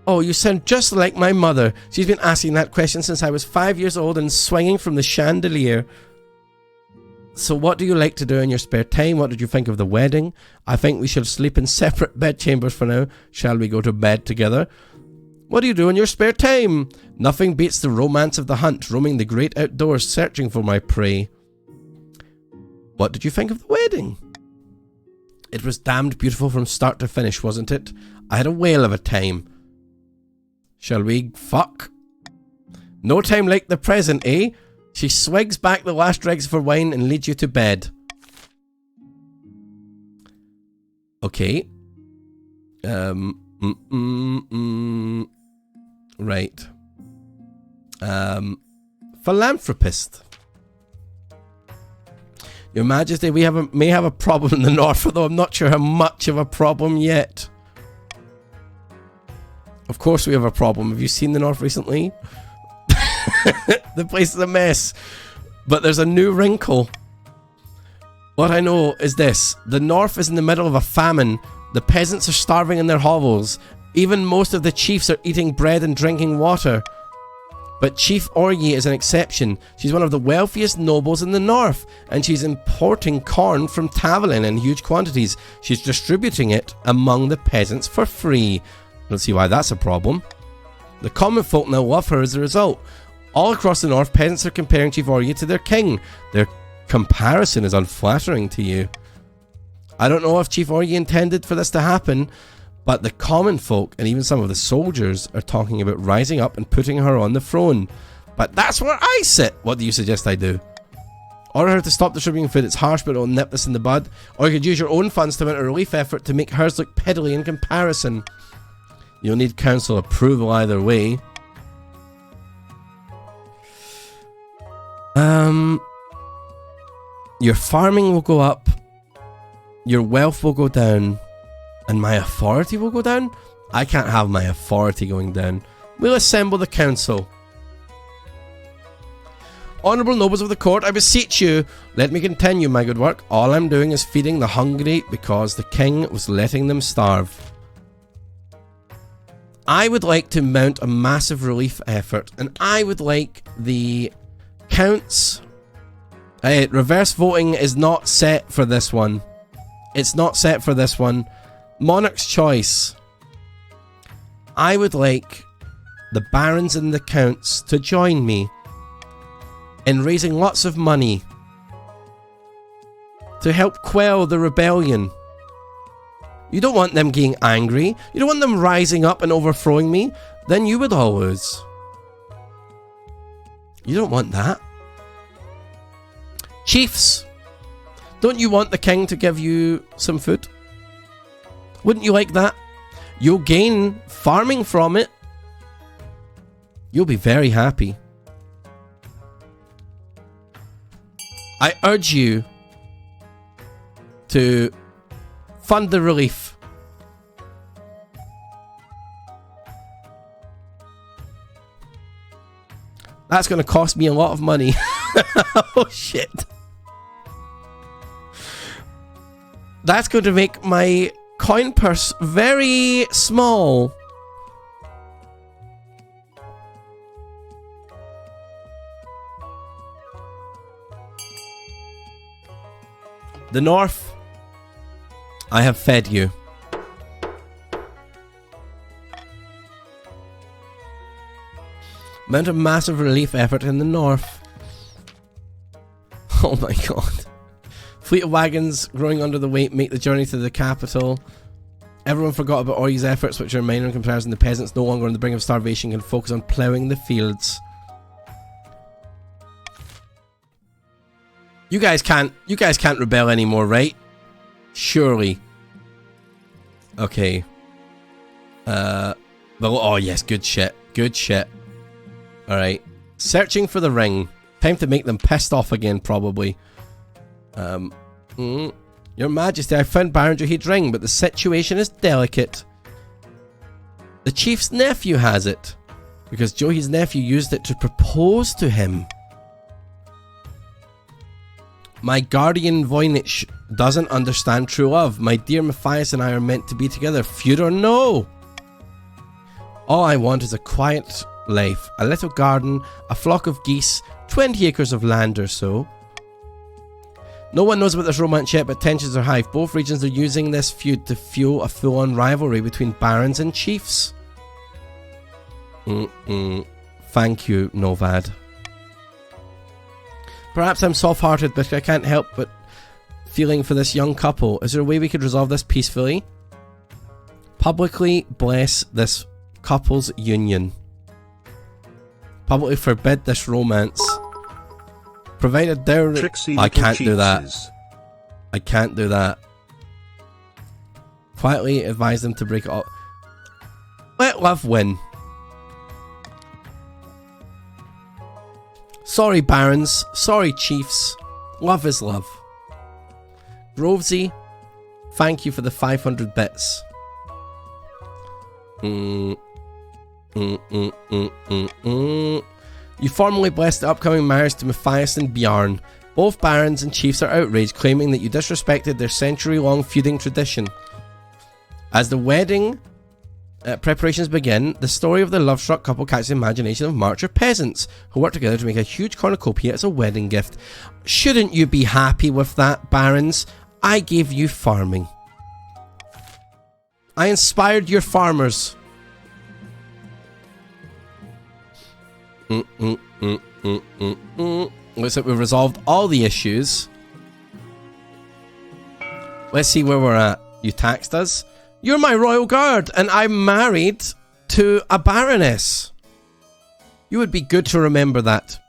Oh, you sound just like my mother. She's been asking that question since I was 5 years old and swinging from the chandelier. So what do you like to do in your spare time? What did you think of the wedding? I think we should sleep in separate bedchambers for now. Shall we go to bed together? What do you do in your spare time? Nothing beats the romance of the hunt, roaming the great outdoors, searching for my prey. What did you think of the wedding? It was damned beautiful from start to finish, wasn't it? I had a whale of a time. Shall we fuck? No time like the present, eh? She swigs back the last dregs of her wine and leads you to bed. Okay. Right. Philanthropist. Your Majesty, we may have a problem in the north, although I'm not sure how much of a problem yet. Of course we have a problem. Have you seen the north recently? The place is a mess. But there's a new wrinkle. What I know is this. The north is in the middle of a famine. The peasants are starving in their hovels. Even most of the chiefs are eating bread and drinking water. But Chief Orye is an exception. She's one of the wealthiest nobles in the north, and she's importing corn from Tavolin in huge quantities. She's distributing it among the peasants for free. Don't see why that's a problem. The common folk now love her as a result. All across the north, peasants are comparing Chief Orye to their king. Their comparison is unflattering to you. I don't know if Chief Orye intended for this to happen, but the common folk and even some of the soldiers are talking about rising up and putting her on the throne. But that's where I sit. What do you suggest I do? Order her to stop distributing food. It's harsh, but it'll nip this in the bud. Or you could use your own funds to mount a relief effort to make hers look piddly in comparison. You'll need council approval either way. Your farming will go up. Your wealth will go down. And my authority will go down? I can't have my authority going down. We'll assemble the council. Honourable nobles of the court, I beseech you, let me continue my good work. All I'm doing is feeding the hungry because the king was letting them starve. I would like to mount a massive relief effort, and I would like the counts... reverse voting is not set for this one. It's not set for this one. Monarch's choice. I would like the barons and the counts to join me in raising lots of money to help quell the rebellion. You don't want them getting angry. You don't want them rising up and overthrowing me. Then you would all lose. You don't want that. Chiefs, don't you want the king to give you some food? Wouldn't you like that? You'll gain farming from it. You'll be very happy. I urge you to fund the relief. That's going to cost me a lot of money. Oh shit. That's going to make my coin purse very small. The north, I have fed you. Mount a massive relief effort in the north. Oh my god. Fleet of wagons growing under the weight make the journey to the capital. Everyone forgot about Orye's efforts, which are minor in comparison. The peasants, no longer on the brink of starvation, can focus on ploughing the fields. You guys can't rebel anymore, right? Surely. Okay. Oh yes, good shit. Good shit. Alright. Searching for the ring. Time to make them pissed off again, probably. Your Majesty, I found Baron Johid's ring, but the situation is delicate. The chief's nephew has it, because Johid's nephew used it to propose to him. My guardian Voynich doesn't understand true love. My dear Matthias and I are meant to be together, feud or no. All I want is a quiet life, a little garden, a flock of geese, 20 acres of land or so. No one knows about this romance yet, but tensions are high. Both regions are using this feud to fuel a full-on rivalry between barons and chiefs. Thank you, Novad. Perhaps I'm soft-hearted, but I can't help but feeling for this young couple. Is there a way we could resolve this peacefully? Publicly bless this couple's union. Publicly forbid this romance. Provided dowry. I can't do that. I can't do that. Quietly advise them to break it up. Let love win. Sorry, barons. Sorry, chiefs. Love is love. Grovesy, thank you for the 500 bits. You formally blessed the upcoming marriage to Matthias and Bjarn. Both barons and chiefs are outraged, claiming that you disrespected their century-long feuding tradition. As the wedding Preparations begin. The story of the love-struck couple catches the imagination of marcher peasants who work together to make a huge cornucopia as a wedding gift. Shouldn't you be happy with that, barons? I gave you farming. I inspired your farmers. Looks like we've resolved all the issues. Let's see where we're at. You taxed us. You're my royal guard, and I'm married to a baroness. You would be good to remember that.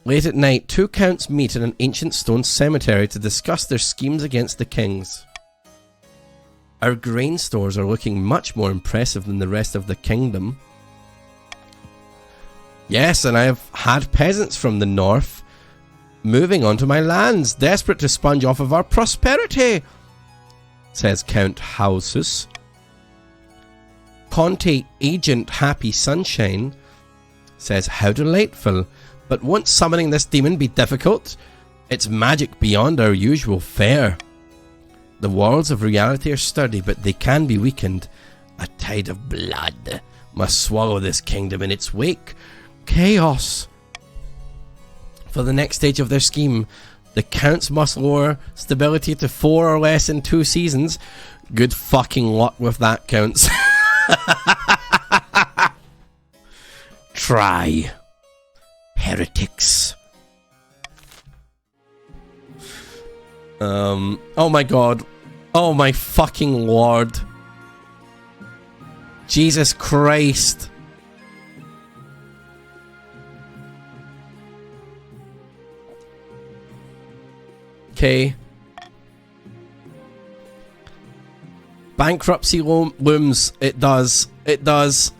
Late at night, two counts meet in an ancient stone cemetery to discuss their schemes against the kings. Our grain stores are looking much more impressive than the rest of the kingdom. Yes, and I have had peasants from the north moving onto my lands, desperate to sponge off of our prosperity, says Count Hausus. Conte Agent Happy Sunshine says, how delightful, but won't summoning this demon be difficult? It's magic beyond our usual fare. The walls of reality are sturdy, but they can be weakened. A tide of blood must swallow this kingdom in its wake. Chaos. For the next stage of their scheme, the counts must lower stability to 4 or less in 2 seasons. Good fucking luck with that, counts. Try. Heretics. Oh my god. Oh my fucking lord. Jesus Christ. Okay. Bankruptcy looms. It does. It does.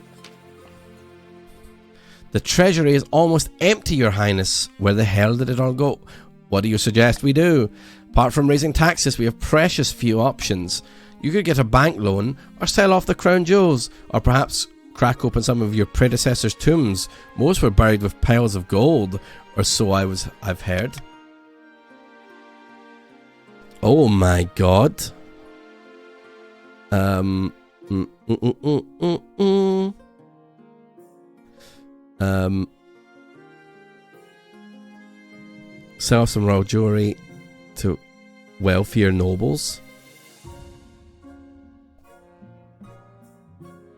The treasury is almost empty, your highness. Where the hell did it all go? What do you suggest we do? Apart from raising taxes, we have precious few options. You could get a bank loan, or sell off the crown jewels, or perhaps crack open some of your predecessors' tombs. Most were buried with piles of gold, or so I've heard. Oh my god. Sell some royal jewelry to wealthier nobles.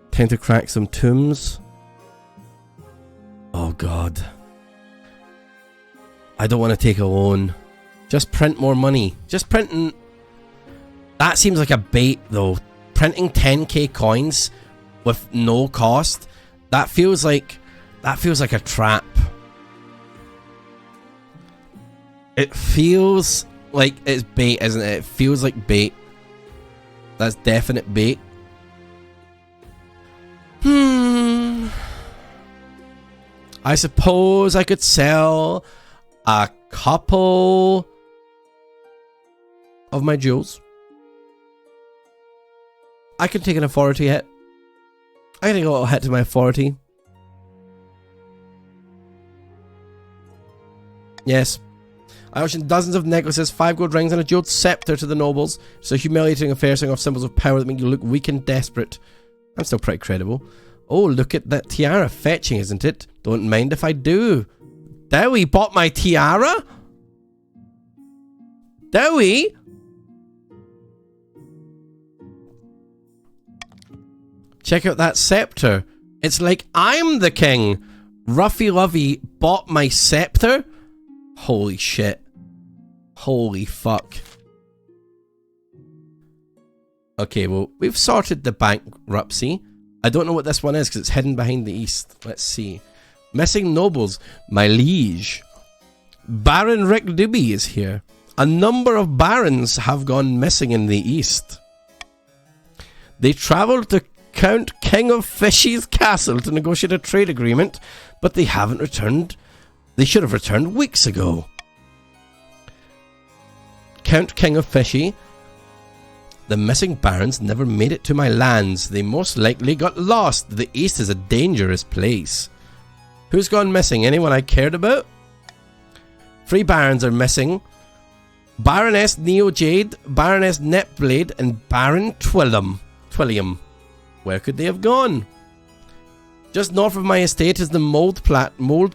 Tend to crack some tombs. Oh god. I don't want to take a loan. Just print more money. Just printing. That seems like a bait though. Printing 10k coins with no cost. That feels like a trap. It feels like it's bait, isn't it? It feels like bait. That's definite bait. I suppose I could sell a couple of my jewels. I could take an authority hit. I can take a little hit to my authority. Yes. I auctioned dozens of necklaces, 5 gold rings, and a jeweled scepter to the nobles. It's a humiliating affair, showing off symbols of power that make you look weak and desperate. I'm still pretty credible. Oh, look at that tiara. Fetching, isn't it? Don't mind if I do. Dowie bought my tiara? Dowie? Check out that scepter. It's like I'm the king. Ruffy Lovey bought my scepter? Holy shit. Holy fuck. Okay, well, we've sorted the bankruptcy. I don't know what this one is because it's hidden behind the east. Let's see. Missing nobles. My liege. Baron Rick Doobie is here. A number of barons have gone missing in the east. They travelled to Count King of Fishy's castle to negotiate a trade agreement, but they haven't returned. They should have returned weeks ago. Count King of Fishy. The missing barons never made it to my lands. They most likely got lost. The east is a dangerous place. Who's gone missing? Anyone I cared about? 3 barons are missing. Baroness Neo Jade, Baroness Netblade, and Baron Twilliam. Where could they have gone? Just north of my estate is the mold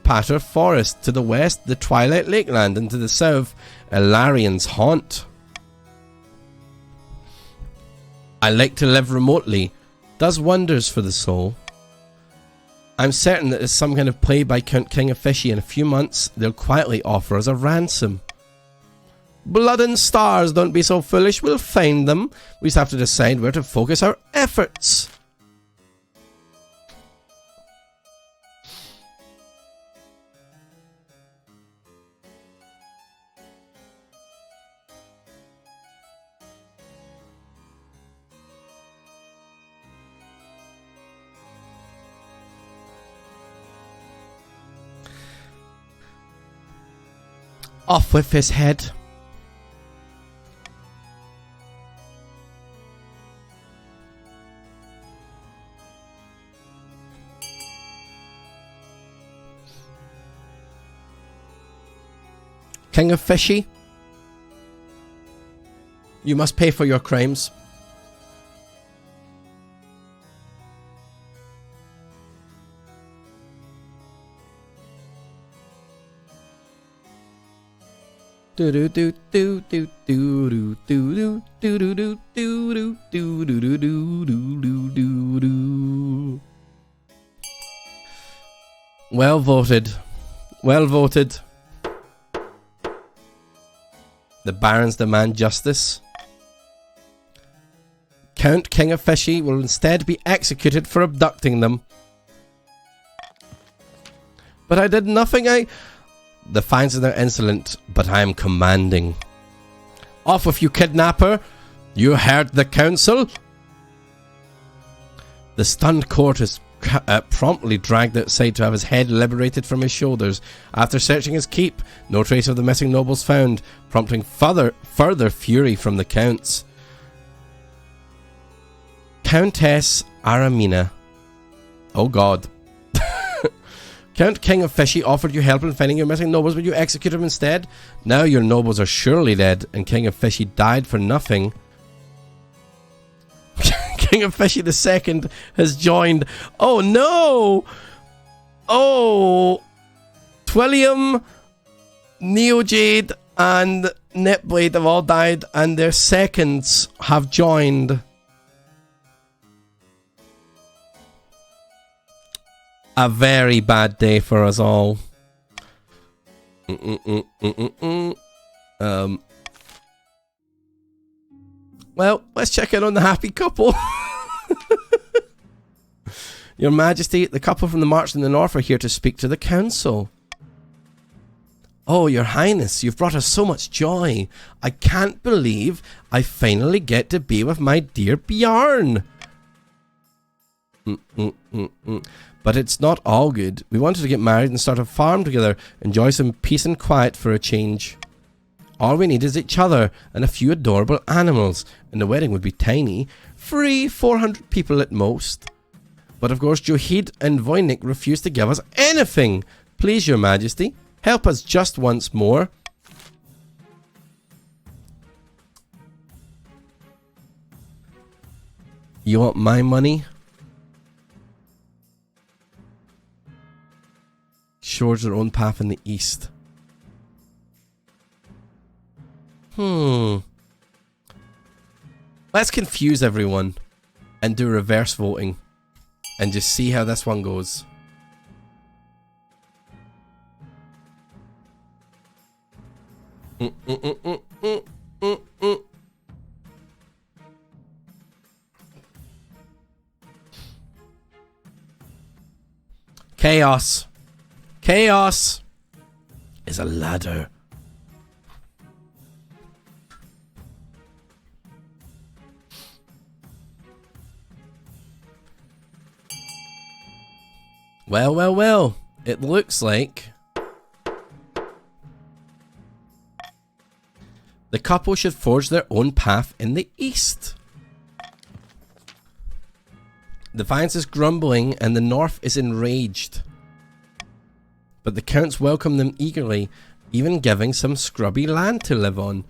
patter forest. To the west, the Twilight Lakeland. And to the south, Ilarion's haunt. I like to live remotely. Does wonders for the soul. I'm certain that there's some kind of play by Count King of Fishy. In a few months, they'll quietly offer us a ransom. Blood and stars, don't be so foolish. We'll find them. We just have to decide where to focus our efforts. Off with his head. King of Fishy, you must pay for your crimes. Do do do do do do do do do do do do do do do do do do do. Well voted. Well voted. The barons demand justice. Count King of Fishy will instead be executed for abducting them. But I did nothing. The fines are insolent, but I am commanding. Off with you, kidnapper! You heard the council? The stunned court is promptly dragged outside to have his head liberated from his shoulders. After searching his keep, no trace of the missing nobles found, prompting further fury from the counts. Countess Aramina. Oh God. Count King of Fishy offered you help in finding your missing nobles, but you executed him instead. Now your nobles are surely dead, and King of Fishy died for nothing. King of Fishy II has joined. Oh no! Oh! Twillium, Neojade, and Netblade have all died, and their seconds have joined. A very bad day for us all. Well, let's check in on the happy couple. Your Majesty, the couple from the March in the North are here to speak to the council. Oh, Your Highness, you've brought us so much joy. I can't believe I finally get to be with my dear Bjarn. But it's not all good. We wanted to get married and start a farm together, enjoy some peace and quiet for a change. All we need is each other and a few adorable animals, and the wedding would be tiny, 400 people at most. But of course Johid and Voynich refuse to give us anything. Please, Your Majesty, help us just once more. You want my money? Shores their own path in the east. Let's confuse everyone and do reverse voting and just see how this one goes. Chaos. Chaos is a ladder. Well, well, well. It looks like the couple should forge their own path in the east. Defiance is grumbling and the north is enraged. But the counts welcome them eagerly, even giving some scrubby land to live on.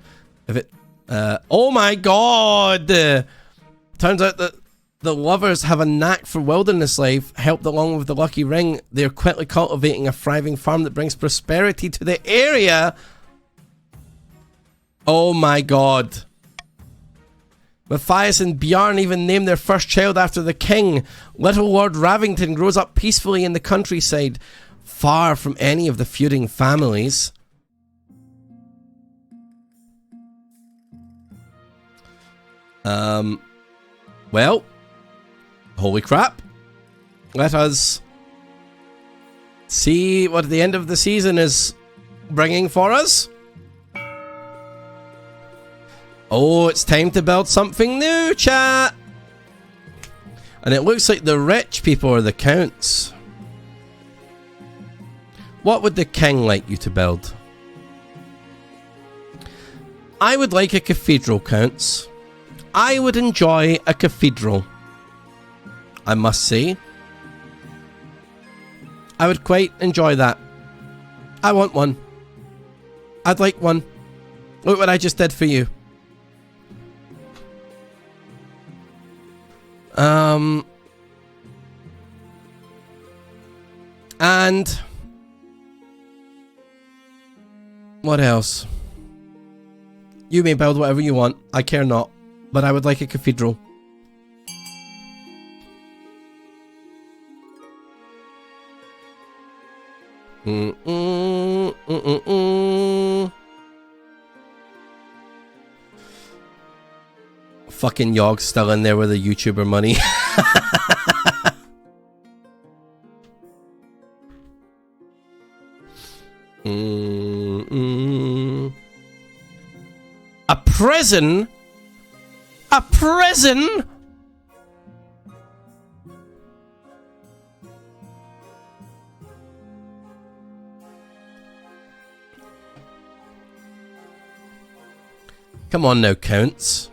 If it... oh my god! Turns out that The lovers have a knack for wilderness life. Helped along with the lucky ring, they are quickly cultivating a thriving farm that brings prosperity to the area. Oh my god. Matthias and Bjarn even named their first child after the king. Little Lord Ravington grows up peacefully in the countryside, far from any of the feuding families. Well, holy crap. Let us see what the end of the season is bringing for us. Oh, it's time to build something new, chat. And it looks like the rich people are the counts. What would the king like you to build? I would like a cathedral, counts. I would enjoy a cathedral, I must say. I would quite enjoy that. I want one. I'd like one. Look what I just did for you. And what else? You may build whatever you want. I care not. But I would like a cathedral. Fucking Yog's still in there with the YouTuber money. A prison? A prison? Come on now, counts.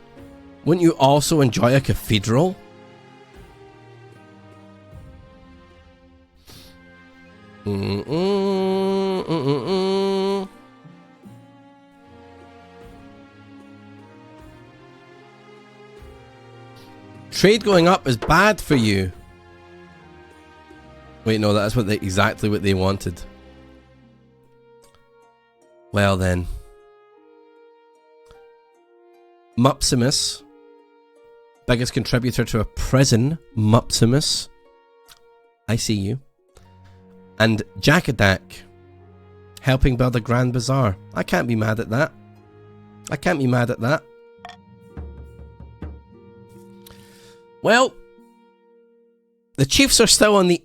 Wouldn't you also enjoy a cathedral? Trade going up is bad for you. Wait, no, that's exactly what they wanted. Well then. Mupsimus. Biggest contributor to a prison. Mupsimus. I see you. And Jackadak. Helping build a grand bazaar. I can't be mad at that. I can't be mad at that. Well, the Chiefs are still on the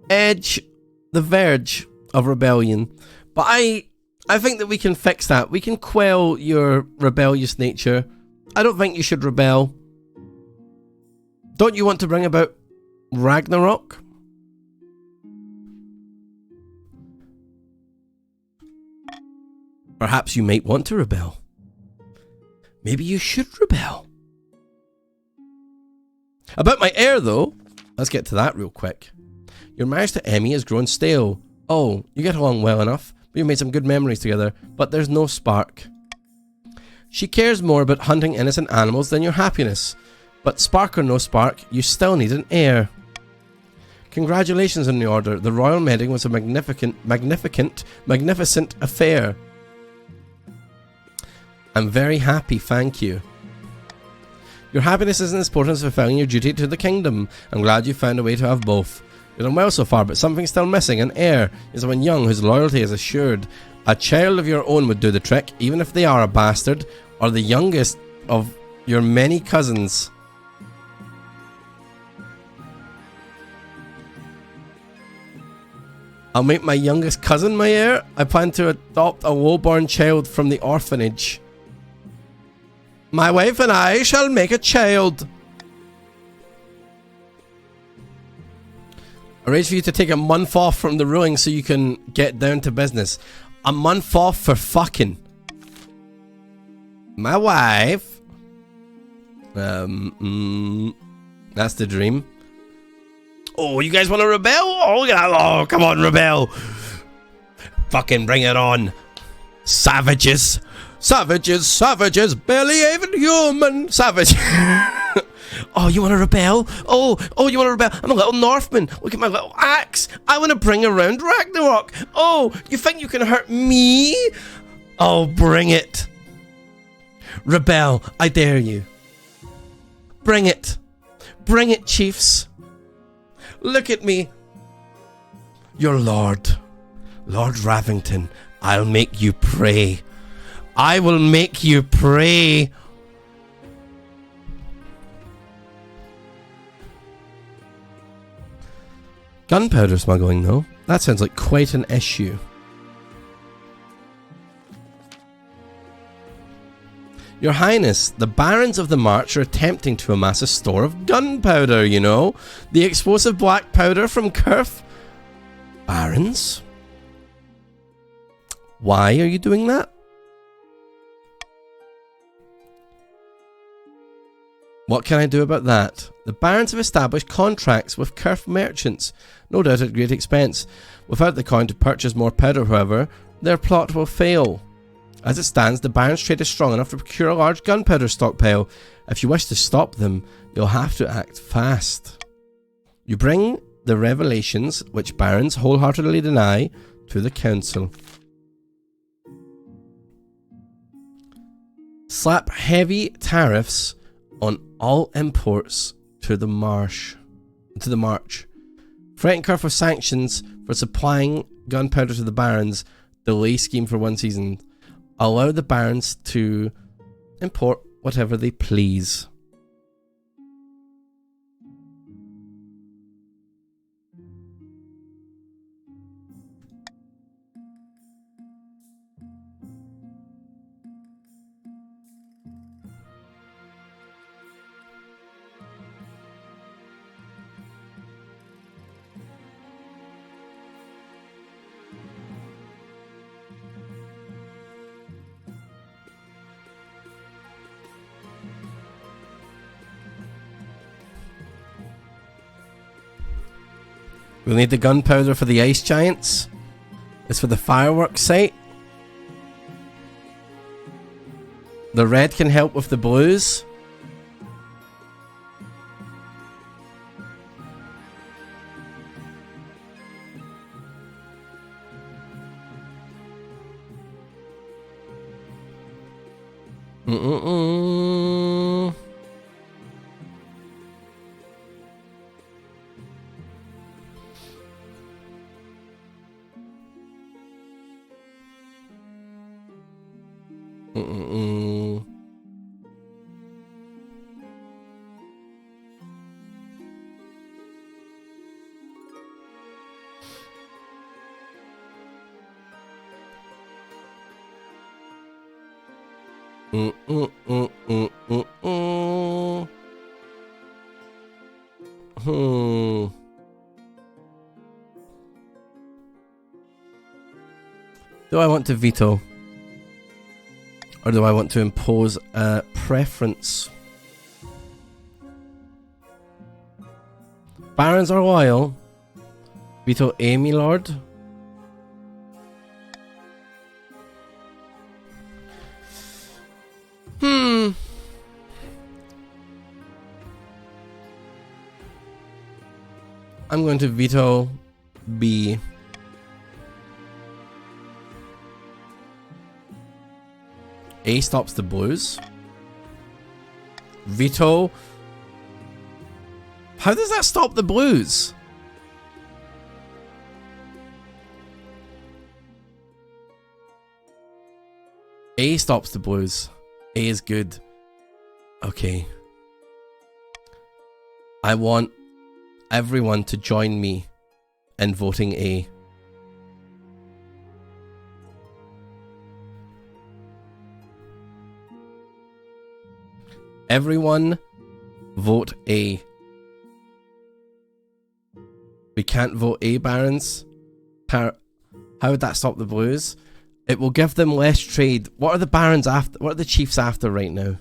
edge, the verge of rebellion. But I think that we can fix that. We can quell your rebellious nature. I don't think you should rebel. Don't you want to bring about Ragnarok? Perhaps you might want to rebel. Maybe you should rebel. About my heir, though, let's get to that real quick. Your marriage to Emmy has grown stale. Oh, you get along well enough. We've made some good memories together, but there's no spark. She cares more about hunting innocent animals than your happiness. But spark or no spark, you still need an heir. Congratulations on the order. The royal wedding was a magnificent affair. I'm very happy, thank you. Your happiness isn't as important as fulfilling your duty to the kingdom. I'm glad you found a way to have both. You're done well so far, but something's still missing. An heir is someone young whose loyalty is assured. A child of your own would do the trick, even if they are a bastard, or the youngest of your many cousins. I'll make my youngest cousin my heir. I plan to adopt a lowborn child from the orphanage. My wife and I shall make a child. Arrange for you to take a month off from the ruling so you can get down to business. A month off for fucking. My wife. That's the dream. Oh, you guys want to rebel? Oh, yeah. Oh, come on, rebel. Fucking bring it on. Savages. Savages, savages, barely even human. Savage. Oh, you want to rebel? Oh, you want to rebel? I'm a little Northman. Look at my little axe. I want to bring around Ragnarok. Oh, you think you can hurt me? Oh, bring it. Rebel, I dare you. Bring it. Bring it, chiefs. Look at me. Your lord. Lord Ravington, I'll make you pray. I will make you pray. Gunpowder smuggling, though. That sounds like quite an issue. Your Highness, the Barons of the March are attempting to amass a store of gunpowder, you know. The explosive black powder from Kerf. Barons? Why are you doing that? What can I do about that? The Barons have established contracts with Kerf merchants, no doubt at great expense. Without the coin to purchase more powder, however, their plot will fail. As it stands, the Barons' trade is strong enough to procure a large gunpowder stockpile. If you wish to stop them, you'll have to act fast. You bring the revelations, which Barons wholeheartedly deny, to the council. Slap heavy tariffs on all imports to the march. Threaten Kerf with sanctions for supplying gunpowder to the Barons. Delay scheme for 1 season. Allow the Barons to import whatever they please. We'll need the gunpowder for the ice giants. It's for the fireworks site. The red can help with the blues. Do I want to veto? Or do I want to impose a preference? Barons are loyal. Veto A, me lord. I'm going to veto B. A stops the blues. Veto. How does that stop the blues? A stops the blues. A is good. Okay. I want everyone to join me in voting A. Everyone vote A. We can't vote A, Barons. How would that stop the blues? It will give them less trade. What are the Barons after? What are the Chiefs after right now?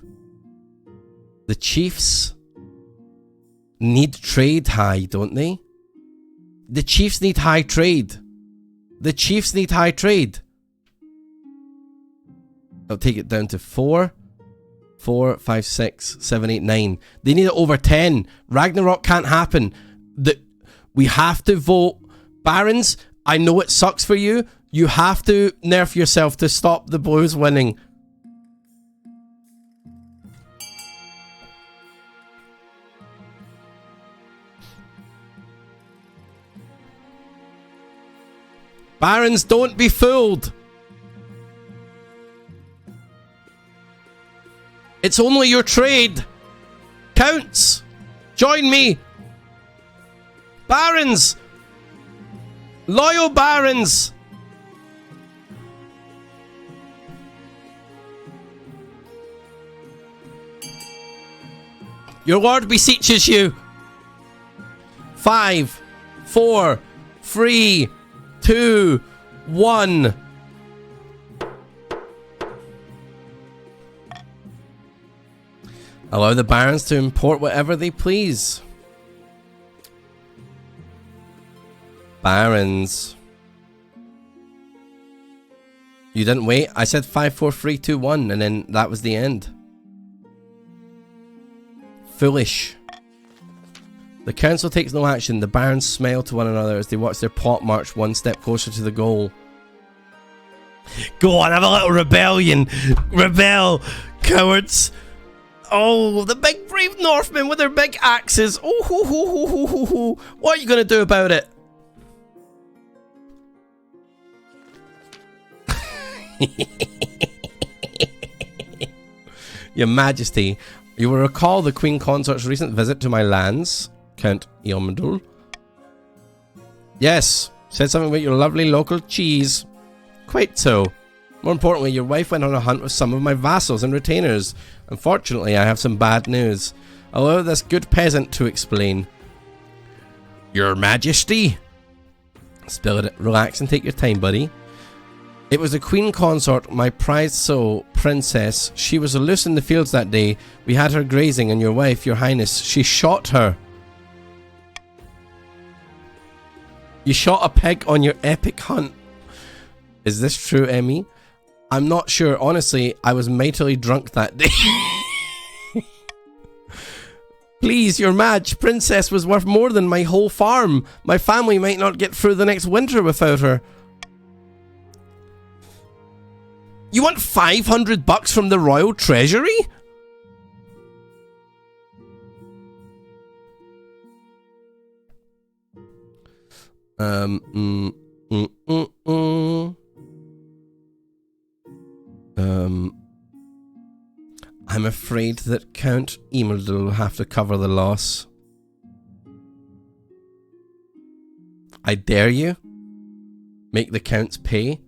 The Chiefs need trade high, don't they? The Chiefs need high trade. The Chiefs need high trade. I'll take it down to 4, 4, 5, 6, 7, 8, 9. They need it over 10. Ragnarok can't happen. We have to vote. Barons, I know it sucks for you. You have to nerf yourself to stop the Blues winning. Barons, don't be fooled. It's only your trade. Counts. Join me. Barons. Loyal Barons. Your lord beseeches you. 5, 4, 3, 2, 1. Allow the barons to import whatever they please. Barons. You didn't wait. I said 5, 4, 3, 2, 1, and then that was the end. Foolish. The council takes no action. The barons smile to one another as they watch their plot march one step closer to the goal. Go on, have a little rebellion. Rebel, cowards. Oh, the big brave Northmen with their big axes. Oh, ho, ho, ho, ho, ho, ho. What are you going to do about it? Your Majesty, you will recall the Queen Consort's recent visit to my lands, Count Eomundul. Yes, said something about your lovely local cheese. Quite so. More importantly, your wife went on a hunt with some of my vassals and retainers. Unfortunately, I have some bad news. Allow this good peasant to explain. Your Majesty? Spill it. Relax and take your time, buddy. It was the Queen Consort, my prized soul, princess. She was loose in the fields that day. We had her grazing, and your wife, your highness, she shot her. You shot a pig on your epic hunt. Is this true, Emmy? I'm not sure. Honestly, I was mightily drunk that day. Please, your Madge, princess was worth more than my whole farm. My family might not get through the next winter without her. You want 500 bucks from the royal treasury? I'm afraid that Count Eomundul will have to cover the loss. I dare you. Make the counts pay.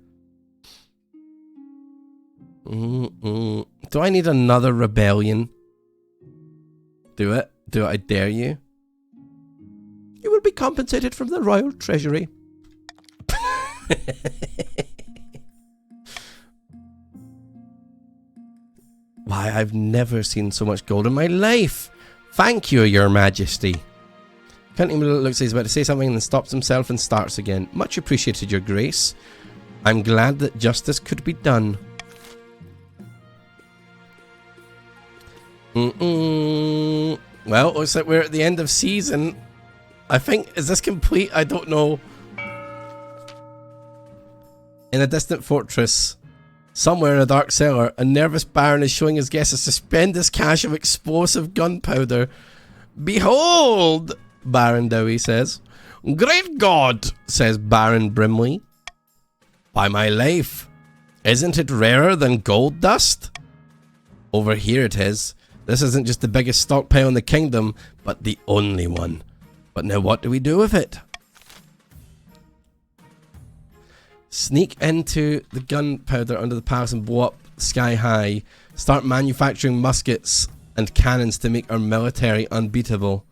Do I need another rebellion? Do it. Do it, I dare you. You will be compensated from the royal treasury. Why, I've never seen so much gold in my life. Thank you, your majesty. Count Eomundul looks like he's about to say something and then stops himself and starts again. Much appreciated, your grace. I'm glad that justice could be done. Well, looks like we're at the end of season. I think, is this complete? I don't know. In a distant fortress, somewhere in a dark cellar, a nervous baron is showing his guests a suspended cache of explosive gunpowder. Behold, Baron Dowie says. Great God, says Baron Brimley. By my life, isn't it rarer than gold dust? Over here it is. This isn't just the biggest stockpile in the kingdom, but the only one. But now what do we do with it? Sneak into the gunpowder under the palace and blow up sky high. Start manufacturing muskets and cannons to make our military unbeatable.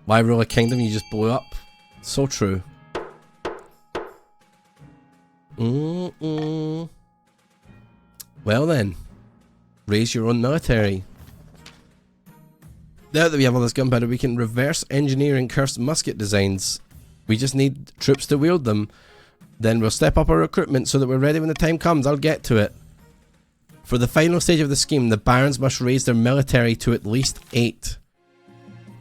Why rule a kingdom you just blew up? So true. Well then. raise your own military. Now that we have all this gunpowder, we can reverse engineering cursed musket designs. We just need troops to wield them. Then we'll step up our recruitment so that we're ready when the time comes. I'll get to it. For the final stage of the scheme, the barons must raise their military to at least 8.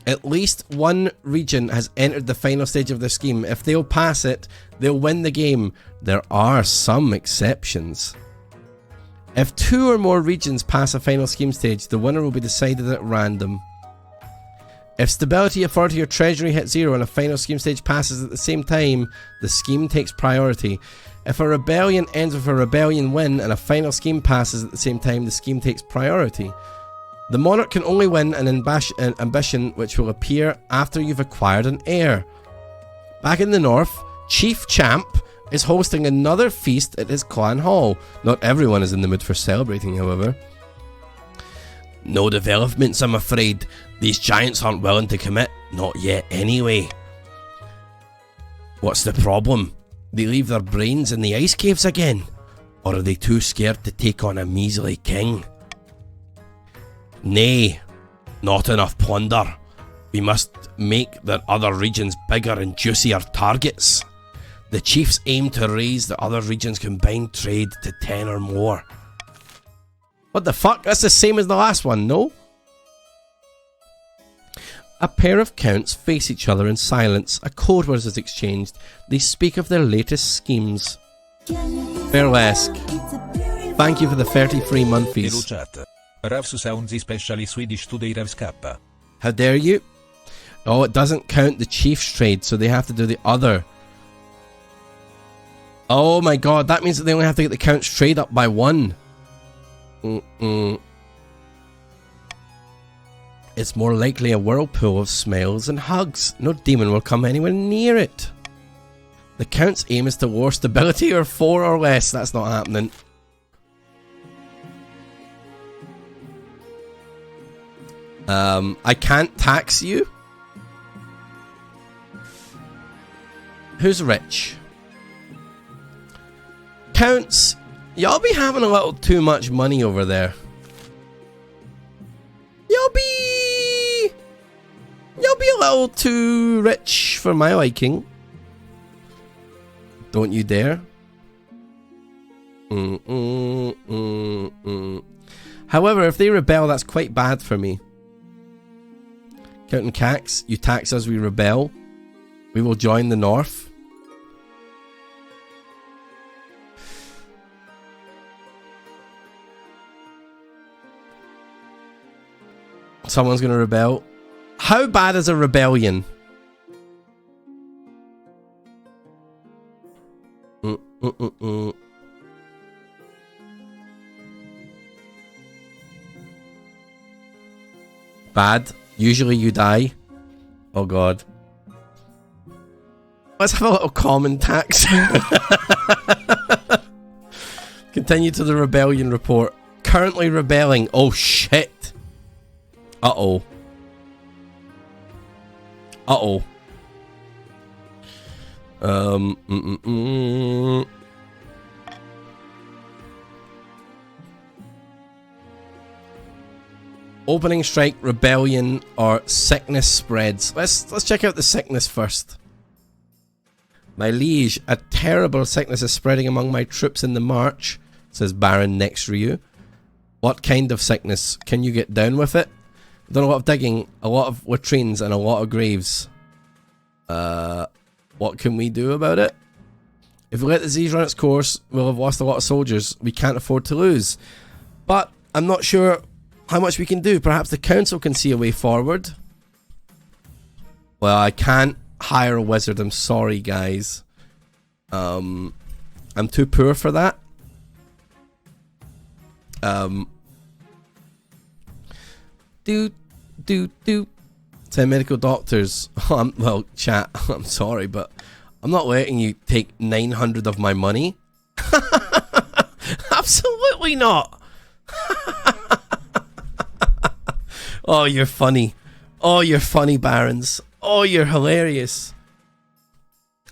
At least one region has entered the final stage of the scheme. If they'll pass it, they'll win the game. There are some exceptions. If 2 or more regions pass a final scheme stage, the winner will be decided at random. If stability, authority, or treasury hit 0 and a final scheme stage passes at the same time, the scheme takes priority. If a rebellion ends with a rebellion win and a final scheme passes at the same time, the scheme takes priority. The monarch can only win an ambition which will appear after you've acquired an heir. Back in the north, Chief Champ is hosting another feast at his clan hall. Not everyone is in the mood for celebrating, however. No developments, I'm afraid. These giants aren't willing to commit. Not yet, anyway. What's the problem? They leave their brains in the ice caves again? Or are they too scared to take on a measly king? Nay, not enough plunder. We must make the other regions bigger and juicier targets. The chiefs aim to raise the other regions' combined trade to 10 or more. What the fuck? That's the same as the last one, no? A pair of counts face each other in silence. A code word is exchanged. They speak of their latest schemes. Burlesque. Thank you for the 33 monthlies. Ravs sounds especially Swedish today, Ravs Kappa. How dare you? Oh, it doesn't count the chief's trade, so they have to do the other. Oh my god, that means that they only have to get the count's trade up by 1. It's more likely a whirlpool of smiles and hugs. No demon will come anywhere near it. The count's aim is to war stability or 4 or less. That's not happening. I can't tax you? Who's rich? Counts, y'all be having a little too much money over there. You'll be a little too rich for my liking. Don't you dare. However, if they rebel, that's quite bad for me. Counting Cax, you tax us, we rebel. We will join the North. Someone's gonna rebel. How bad is a rebellion? Bad. Usually you die. Oh god. Let's have a little common tax. Continue to the rebellion report. Currently rebelling. Oh shit. Uh-oh. Uh-oh. Opening strike, rebellion, or sickness spreads. Let's check out the sickness first. My liege, a terrible sickness is spreading among my troops in the march, says Baron next to you. What kind of sickness? Can you get down with it? Done a lot of digging, a lot of latrines, and a lot of graves. What can we do about it? If we let the disease run its course, we'll have lost a lot of soldiers. We can't afford to lose. But I'm not sure how much we can do. Perhaps the council can see a way forward. Well, I can't hire a wizard. I'm sorry, guys. I'm too poor for that. Do 10 medical doctors. Well, chat, I'm sorry, but I'm not letting you take 900 of my money. Absolutely not. Oh, you're funny. Oh, you're funny, Barons. Oh, you're hilarious.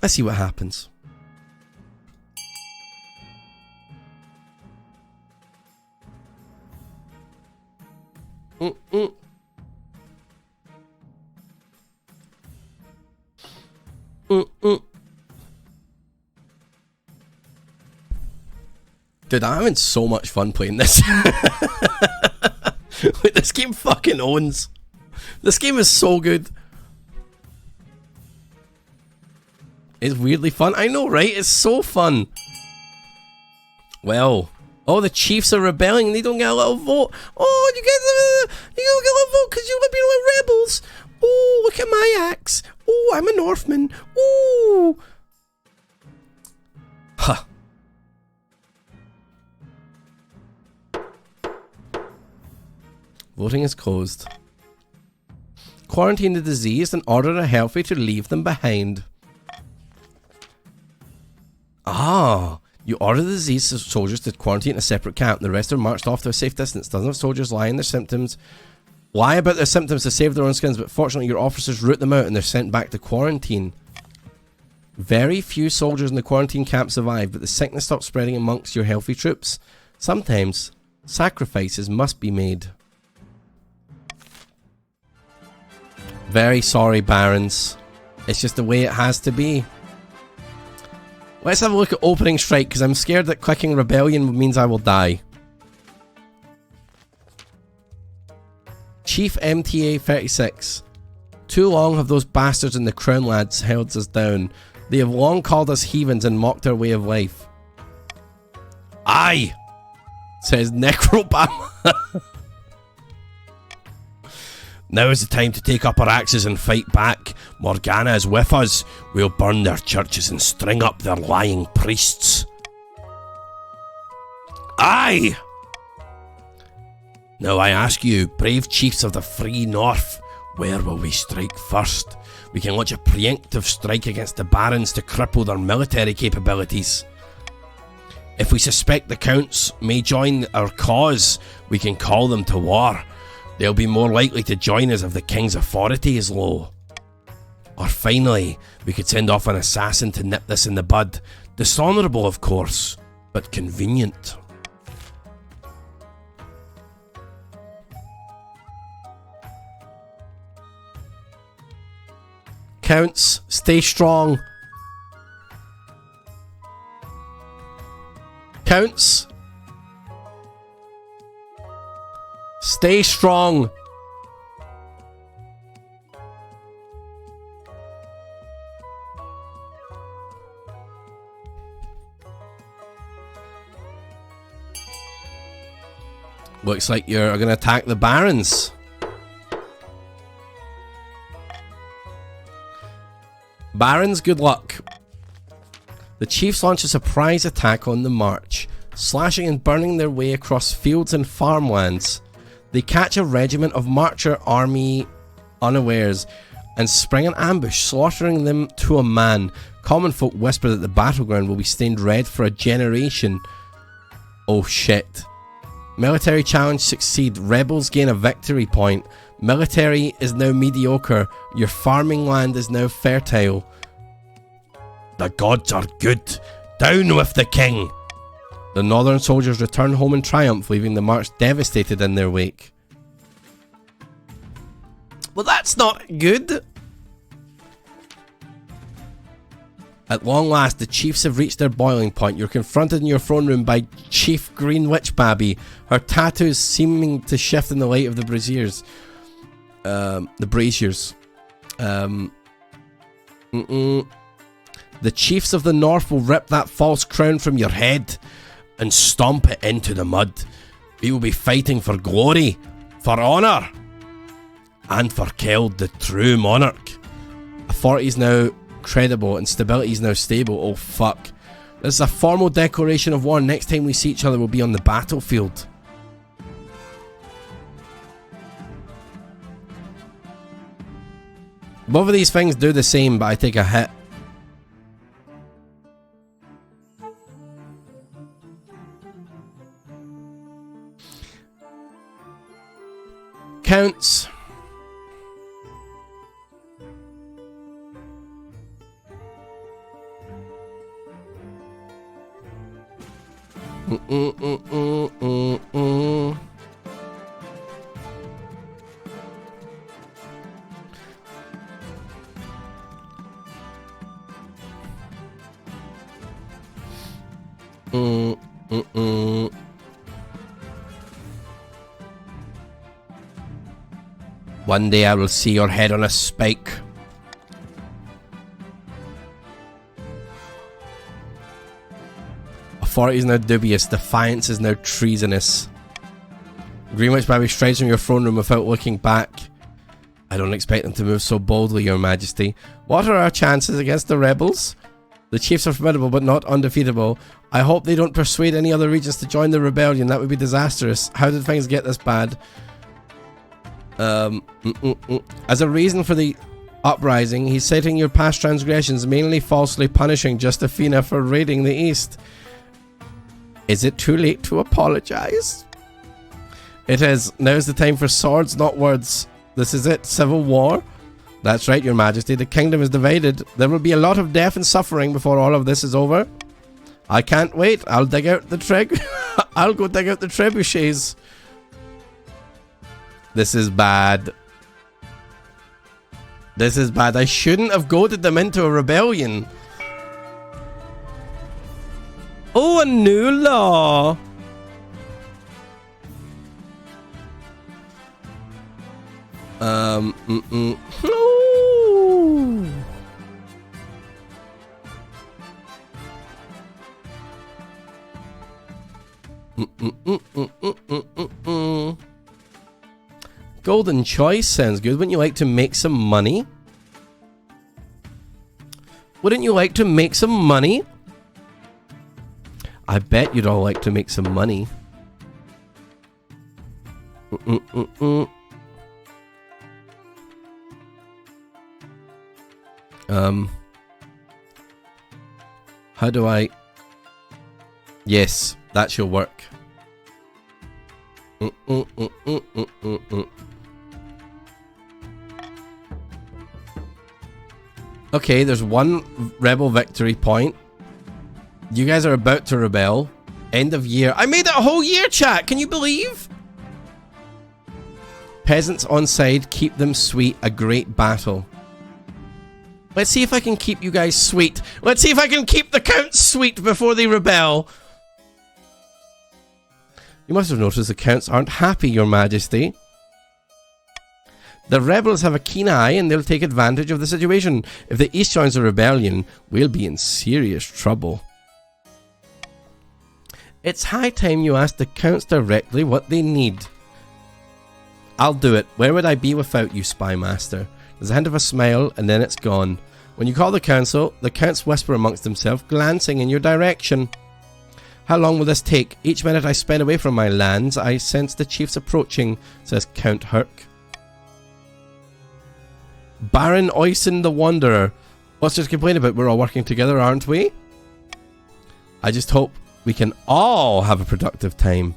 Let's see what happens. Mm-mm. Mm-mm. Dude, I'm having so much fun playing this. Like, this game fucking owns. This game is so good. It's weirdly fun. I know, right? It's so fun. Well, oh, the Chiefs are rebelling. They don't get a little vote. Oh, you don't get a little vote because you want to be like rebels. Oh, look at my axe. Oh, I'm a Northman. Oh. Huh. Voting is closed. Quarantine the diseased and order the healthy to leave them behind. Ah, you order the diseased soldiers to quarantine in a separate camp. The rest are marched off to a safe distance. Dozens of soldiers lie about their symptoms to save their own skins, but fortunately your officers root them out and they're sent back to quarantine. Very few soldiers in the quarantine camp survive, but the sickness stops spreading amongst your healthy troops. Sometimes, sacrifices must be made. Very sorry, Barons. It's just the way it has to be. Let's have a look at opening strike, because I'm scared that clicking rebellion means I will die. Chief MTA 36. Too long have those bastards in the Crown Lads held us down. They have long called us heathens and mocked our way of life. Aye, says Necrobama. Now is the time to take up our axes and fight back. Morgana is with us. We'll burn their churches and string up their lying priests. Aye! Now I ask you, brave chiefs of the free north, where will we strike first? We can launch a preemptive strike against the barons to cripple their military capabilities. If we suspect the counts may join our cause, we can call them to war. They'll be more likely to join us if the king's authority is low. Or finally, we could send off an assassin to nip this in the bud. Dishonourable, of course, but convenient. Counts, stay strong. Counts, stay strong. Looks like you're going to attack the barons. Barons, good luck. The chiefs launch a surprise attack on the march, slashing and burning their way across fields and farmlands. They catch a regiment of Marcher army unawares and spring an ambush, slaughtering them to a man. Common folk whisper that the battleground will be stained red for a generation. Oh shit. Military challenge succeed. Rebels gain a victory point. Military is now mediocre. Your farming land is now fertile. The gods are good. Down with the king. The northern soldiers return home in triumph, leaving the march devastated in their wake. Well, that's not good. At long last, the chiefs have reached their boiling point. You're confronted in your throne room by Chief Green Witch Babby, her tattoos seeming to shift in the light of the braziers. The chiefs of the north will rip that false crown from your head and stomp it into the mud. We will be fighting for glory, for honour, and for Keld, the true monarch. Authority is now credible and stability is now stable. Oh fuck. This is a formal declaration of war. Next time we see each other, we'll be on the battlefield. Both of these things do the same, but I take a hit. Counts. One day I will see your head on a spike. Authority is now dubious. Defiance is now treasonous. Greenwich Baby strides from your throne room without looking back. I don't expect them to move so boldly, your majesty. What are our chances against the rebels? The chiefs are formidable but not undefeatable. I hope they don't persuade any other regions to join the rebellion. That would be disastrous. How did things get this bad? As a reason for the uprising, he's citing your past transgressions, mainly falsely punishing Justifina for raiding the east. Is it too late to apologize? It is. Now's the time for swords, not words. This is it. Civil war? That's right, your majesty. The kingdom is divided. There will be a lot of death and suffering before all of this is over. I can't wait. I'll dig out the I'll go dig out the trebuchets. This is bad. This is bad. I shouldn't have goaded them into a rebellion. Oh, a new law. Ooh. Golden choice sounds good. Wouldn't you like to make some money? Wouldn't you like to make some money? I bet you'd all like to make some money. How do I... Yes, that shall work. Okay, there's one rebel victory point. You guys are about to rebel. End of year. I made it a whole year, chat! Can you believe? Peasants on side, keep them sweet. A great battle. Let's see if I can keep you guys sweet. Let's see if I can keep the counts sweet before they rebel. You must have noticed the counts aren't happy, your majesty. The rebels have a keen eye and they'll take advantage of the situation. If the East joins the rebellion, we'll be in serious trouble. It's high time you ask the counts directly what they need. I'll do it. Where would I be without you, spy master? There's a hint of a smile, and then it's gone. When you call the council, the counts whisper amongst themselves, glancing in your direction. How long will this take? Each minute I spend away from my lands, I sense the chiefs approaching, says Count Herc. Baron Oysen the Wanderer. What's there to complain about? We're all working together, aren't we? I just hope we can all have a productive time.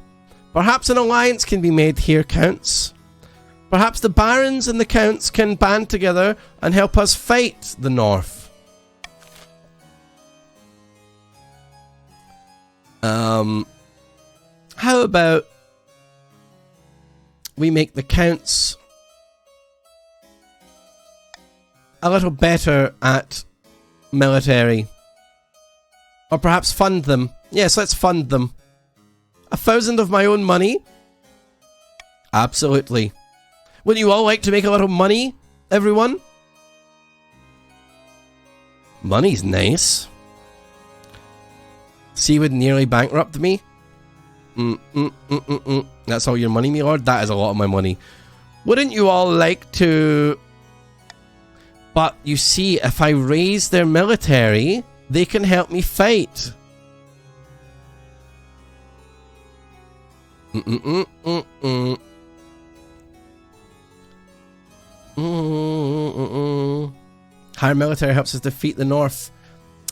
Perhaps an alliance can be made here, counts. Perhaps the barons and the counts can band together and help us fight the north. How about we make the counts a little better at military? Or perhaps fund them. Yes, let's fund them. 1,000 of my own money? Absolutely. Wouldn't you all like to make a little money, everyone? Money's nice. See, would nearly bankrupt me. That's all your money, me lord? That is a lot of my money. Wouldn't you all like to... But you see, if I raise their military, they can help me fight. Higher military helps us defeat the north.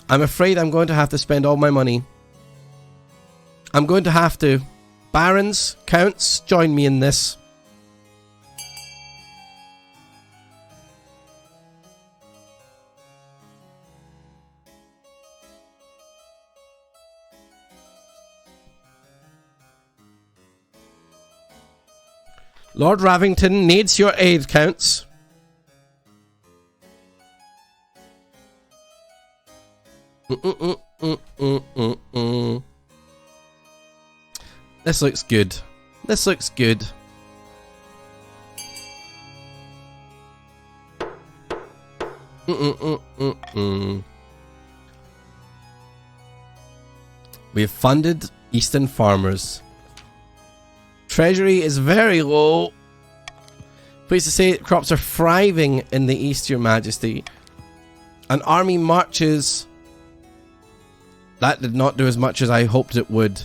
I'm afraid I'm going to have to spend all my money. I'm going to have to. Barons, counts, join me in this. Lord Ravington needs your aid, counts. This looks good. This looks good. We have funded Eastern farmers. Treasury is very low. Pleased to say crops are thriving in the East, Your Majesty. An army marches. That did not do as much as I hoped it would.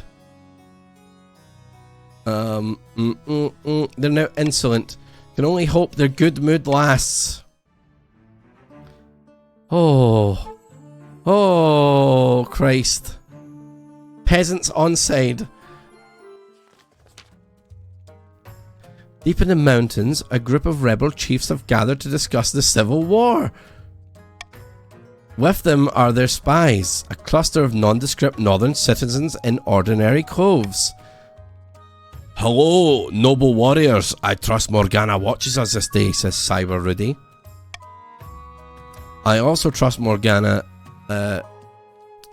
They're now insolent. Can only hope their good mood lasts. Oh. Oh, Christ. Peasants on side. Deep in the mountains, a group of rebel chiefs have gathered to discuss the civil war. With them are their spies, a cluster of nondescript northern citizens in ordinary clothes. Hello, noble warriors. I trust Morgana watches us this day, says Cyber Rudy. I also trust Morgana,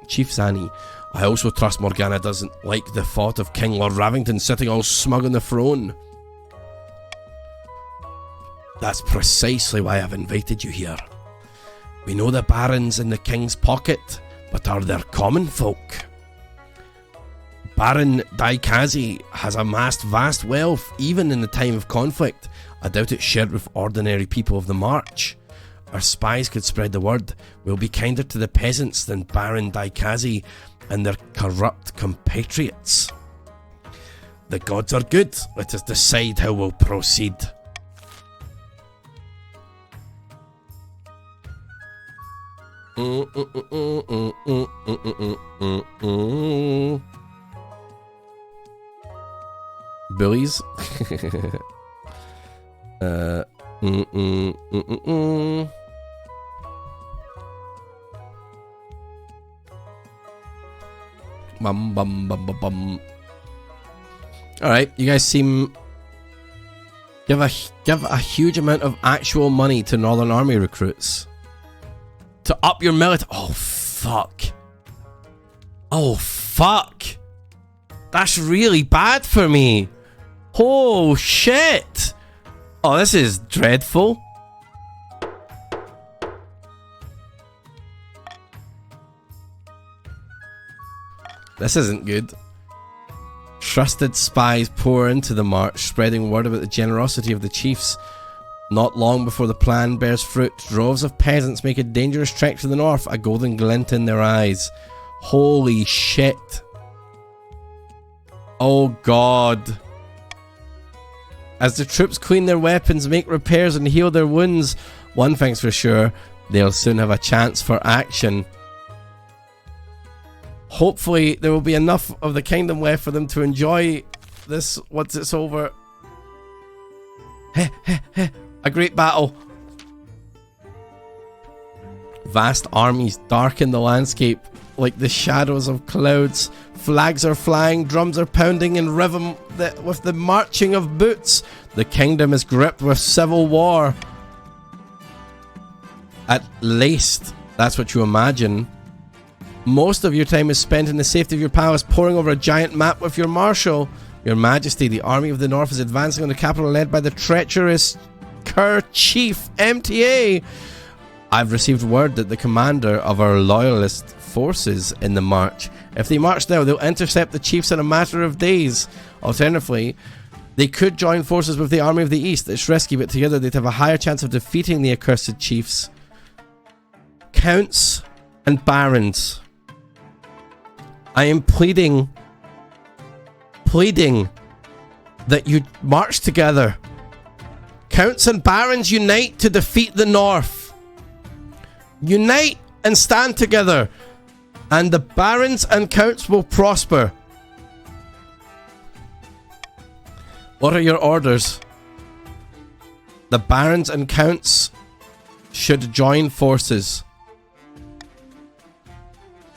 Chief Zani. I also trust Morgana doesn't like the thought of King Lord Ravington sitting all smug on the throne. That's precisely why I've invited you here. We know the barons in the king's pocket, but are they common folk? Baron Daikazi has amassed vast wealth, even in the time of conflict. I doubt it's shared with ordinary people of the March. Our spies could spread the word. We'll be kinder to the peasants than Baron Daikazi and their corrupt compatriots. The gods are good. Let us decide how we'll proceed. Billies. Bum bum bum bum bum. All right, you guys seem give a huge amount of actual money to Northern Army recruits to up your military. Oh fuck! Oh fuck! That's really bad for me. Oh shit! Oh, this is dreadful. This isn't good. Trusted spies pour into the march, spreading word about the generosity of the chiefs. Not long before the plan bears fruit, droves of peasants make a dangerous trek to the north, a golden glint in their eyes. Holy shit. Oh god. As the troops clean their weapons, make repairs and heal their wounds, one thing's for sure, they'll soon have a chance for action. Hopefully there will be enough of the kingdom left for them to enjoy this once it's over. A great battle. Vast armies darken the landscape like the shadows of clouds. Flags are flying, drums are pounding in rhythm with the marching of boots. The kingdom is gripped with civil war. At least, that's what you imagine. Most of your time is spent in the safety of your palace, poring over a giant map with your marshal. Your Majesty, the army of the north is advancing on the capital, led by the treacherous Kerr Chief MTA. I've received word that the commander of our loyalist forces in the march. If they march now, they'll intercept the chiefs in a matter of days. Alternatively, they could join forces with the army of the east. It's risky, but together they'd have a higher chance of defeating the accursed chiefs. Counts and barons, I am pleading that you march together. Counts and barons, unite to defeat the north. Unite and stand together, and the barons and counts will prosper. What are your orders? The barons and counts should join forces.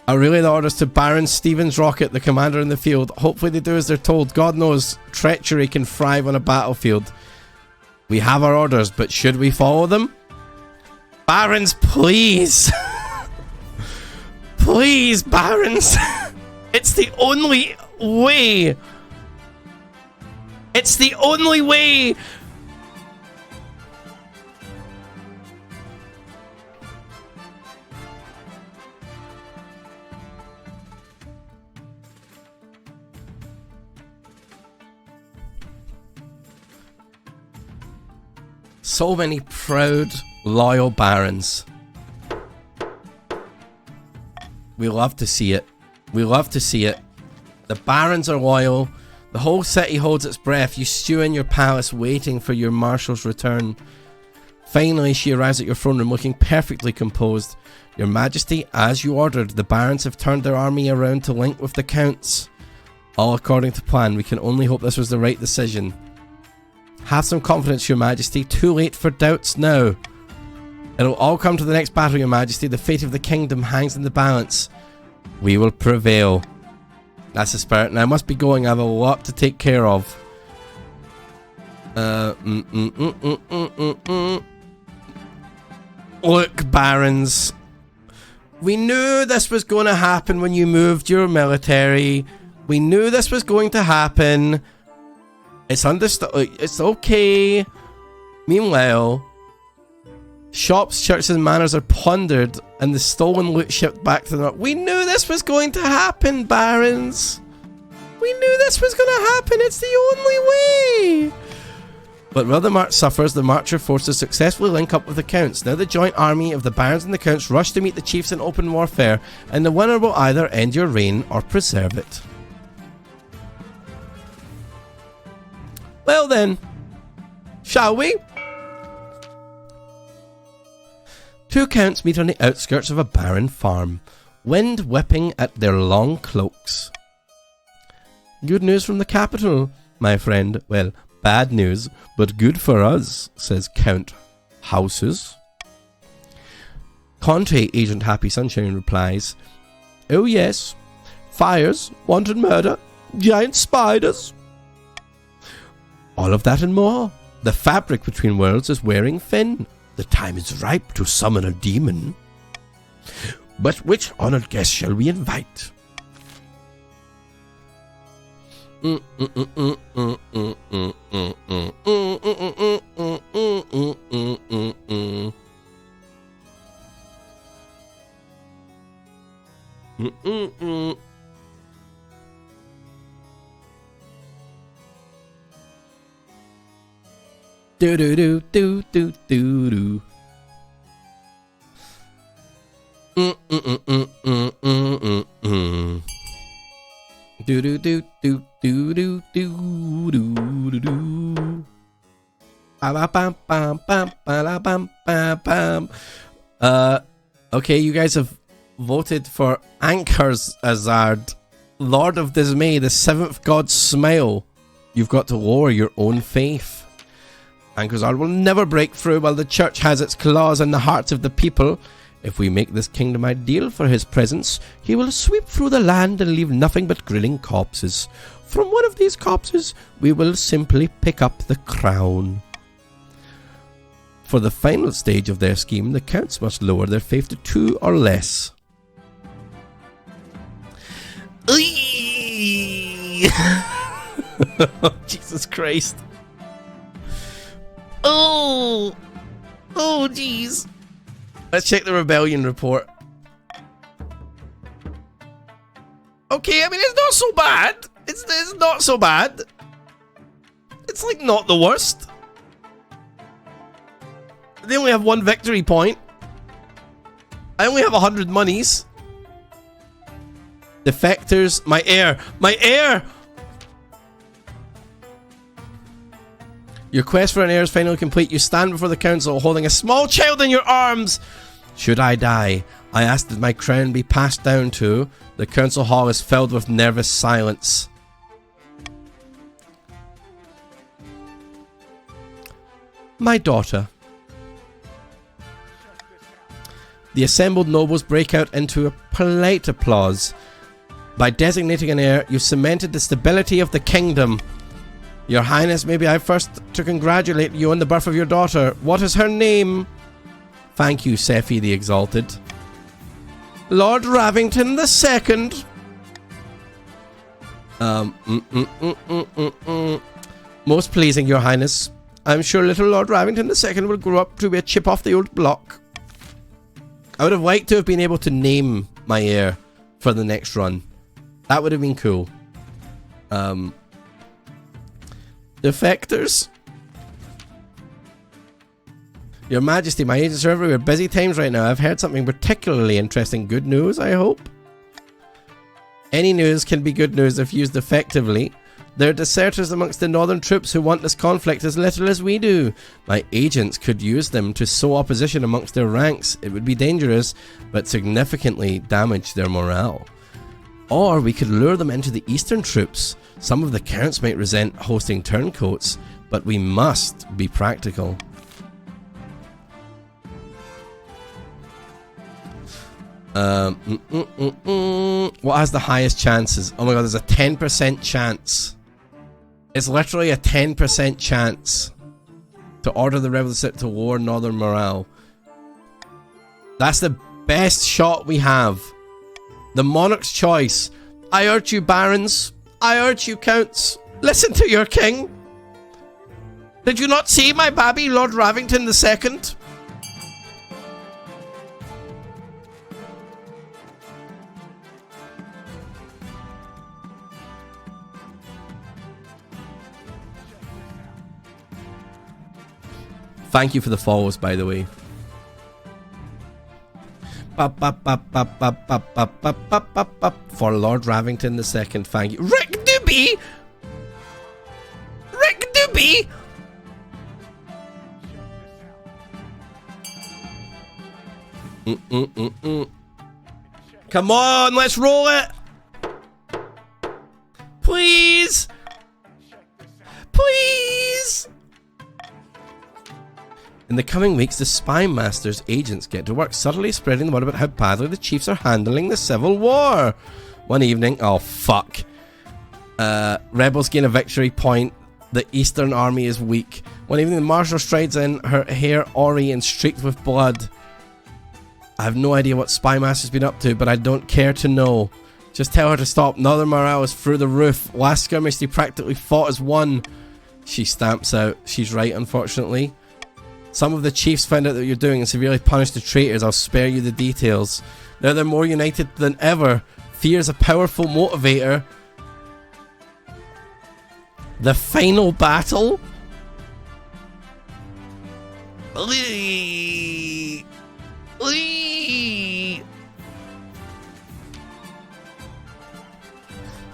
I relay the orders to Baron Stevens Rocket, the commander in the field. Hopefully they do as they're told. God knows, treachery can thrive on a battlefield. We have our orders, but should we follow them? Barons, please! Please, barons! It's the only way It's the only way! So many proud, loyal barons. We love to see it. We love to see it. The barons are loyal. The whole city holds its breath. You stew in your palace waiting for your marshal's return. Finally, she arrives at your throne room looking perfectly composed. Your Majesty, as you ordered, the barons have turned their army around to link with the counts. All according to plan. We can only hope this was the right decision. Have some confidence, Your Majesty. Too late for doubts now. It'll all come to the next battle, Your Majesty. The fate of the kingdom hangs in the balance. We will prevail. That's the spirit. Now I must be going. I have a lot to take care of. Look, barons. We knew this was going to happen when you moved your military. We knew this was going to happen. It's understood. It's okay. Meanwhile, shops, churches, and manors are plundered, and the stolen loot shipped back to the north. We knew this was going to happen, barons. We knew this was going to happen. It's the only way. But while the march suffers, the marcher forces successfully link up with the counts. Now the joint army of the barons and the counts rush to meet the chiefs in open warfare, and the winner will either end your reign or preserve it. Well then, shall we? Two counts meet on the outskirts of a barren farm, wind whipping at their long cloaks. Good news from the capital, my friend. Well, bad news, but good for us, says Count Houses. Conte Agent Happy Sunshine replies, oh yes, fires, wanton murder, giant spiders. All of that and more. The fabric between worlds is wearing thin. The time is ripe to summon a demon. But which honored guest shall we invite? Do do do do do do do. Do do do do do do do do do. Ba bam bam bam ba bam bam bam. Okay, you guys have voted for Anchor's Azard, Lord of Dismay, the seventh god's smile. You've got to lower your own faith. Anchor's will never break through while the church has its claws in the hearts of the people. If we make this kingdom ideal for his presence, he will sweep through the land and leave nothing but grinning corpses. From one of these corpses, we will simply pick up the crown. For the final stage of their scheme, the counts must lower their faith to 2 or less. Jesus Christ. Oh, jeez. Let's check the rebellion report. Okay, I mean, it's not so bad. It's not so bad. It's like not the worst. They only have 1 victory point. I only have 100 monies. Defectors, my heir. Your quest for an heir is finally complete. You stand before the council holding a small child in your arms. Should I die, I ask that my crown be passed down to. The council hall is filled with nervous silence. My daughter. The assembled nobles break out into a polite applause. By designating an heir, you cemented the stability of the kingdom. Your Highness, maybe I first to congratulate you on the birth of your daughter. What is her name? Thank you, Sephi the Exalted. Lord Ravington II. Most pleasing, Your Highness. I'm sure little Lord Ravington II will grow up to be a chip off the old block. I would have liked to have been able to name my heir for the next run. That would have been cool. Defectors? Your Majesty, my agents are everywhere. Busy times right now. I've heard something particularly interesting. Good news, I hope? Any news can be good news if used effectively. There are deserters amongst the northern troops who want this conflict as little as we do. My agents could use them to sow opposition amongst their ranks. It would be dangerous, but significantly damage their morale. Or we could lure them into the eastern troops. Some of the counts might resent hosting turncoats, but we must be practical. What has the highest chances? Oh my god, there's a 10% chance. It's literally a 10% chance to order the rebels to war northern morale. That's the best shot we have. The monarch's choice. I urge you, barons. I urge you, counts. Listen to your king. Did you not see my babby, Lord Ravington II? Thank you for the follows, by the way. For Lord Ravington II, thank you. Rick Doobie! Rick Doobie! Come on, let's roll it! Please! Please! In the coming weeks, the Spy Master's agents get to work subtly spreading the word about how badly the chiefs are handling the civil war. One evening, oh fuck. Rebels gain a victory point. The Eastern Army is weak. One evening, the Marshal strides in, her hair awry and streaked with blood. I have no idea what Spy Master's been up to, but I don't care to know. Just tell her to stop. Northern morale is through the roof. Last skirmish, they practically fought as one. She stamps out. She's right, unfortunately. Some of the chiefs found out that you're doing and severely punished the traitors. I'll spare you the details. Now they're more united than ever. Fear is a powerful motivator. The final battle?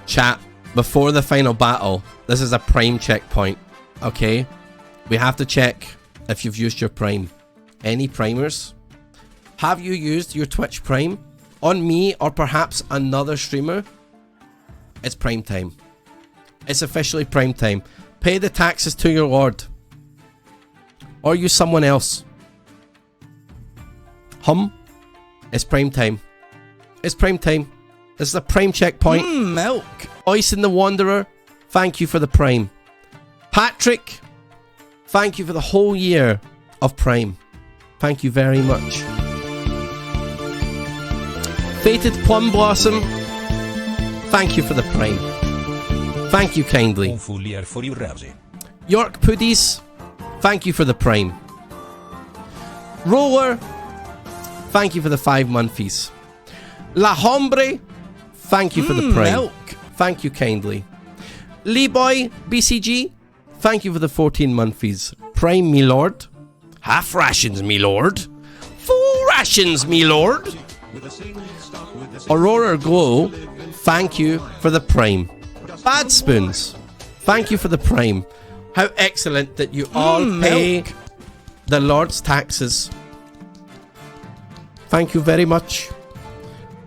Chat, before the final battle, this is a prime checkpoint. Okay? We have to check if you've used your Prime. Any primers? Have you used your Twitch Prime? On me or perhaps another streamer? It's Prime time. It's officially Prime time. Pay the taxes to your lord. Or use someone else. It's Prime time. It's Prime time. This is a Prime checkpoint. Milk. Ice in the Wanderer, thank you for the Prime. Patrick, thank you for the whole year of Prime. Thank you very much. Fated Plum Blossom, thank you for the Prime. Thank you kindly. York Puddies, thank you for the Prime. Roller, thank you for the 5 monthlies. La Hombre, thank you for the Prime. Milk. Thank you kindly. Lee Boy BCG, thank you for the 14 monthlies. Prime, me lord. Half rations, me lord. Full rations, me lord. Aurora Glow, thank you for the Prime. Bad Spoons, thank you for the Prime. How excellent that you all pay the Lord's taxes. Thank you very much.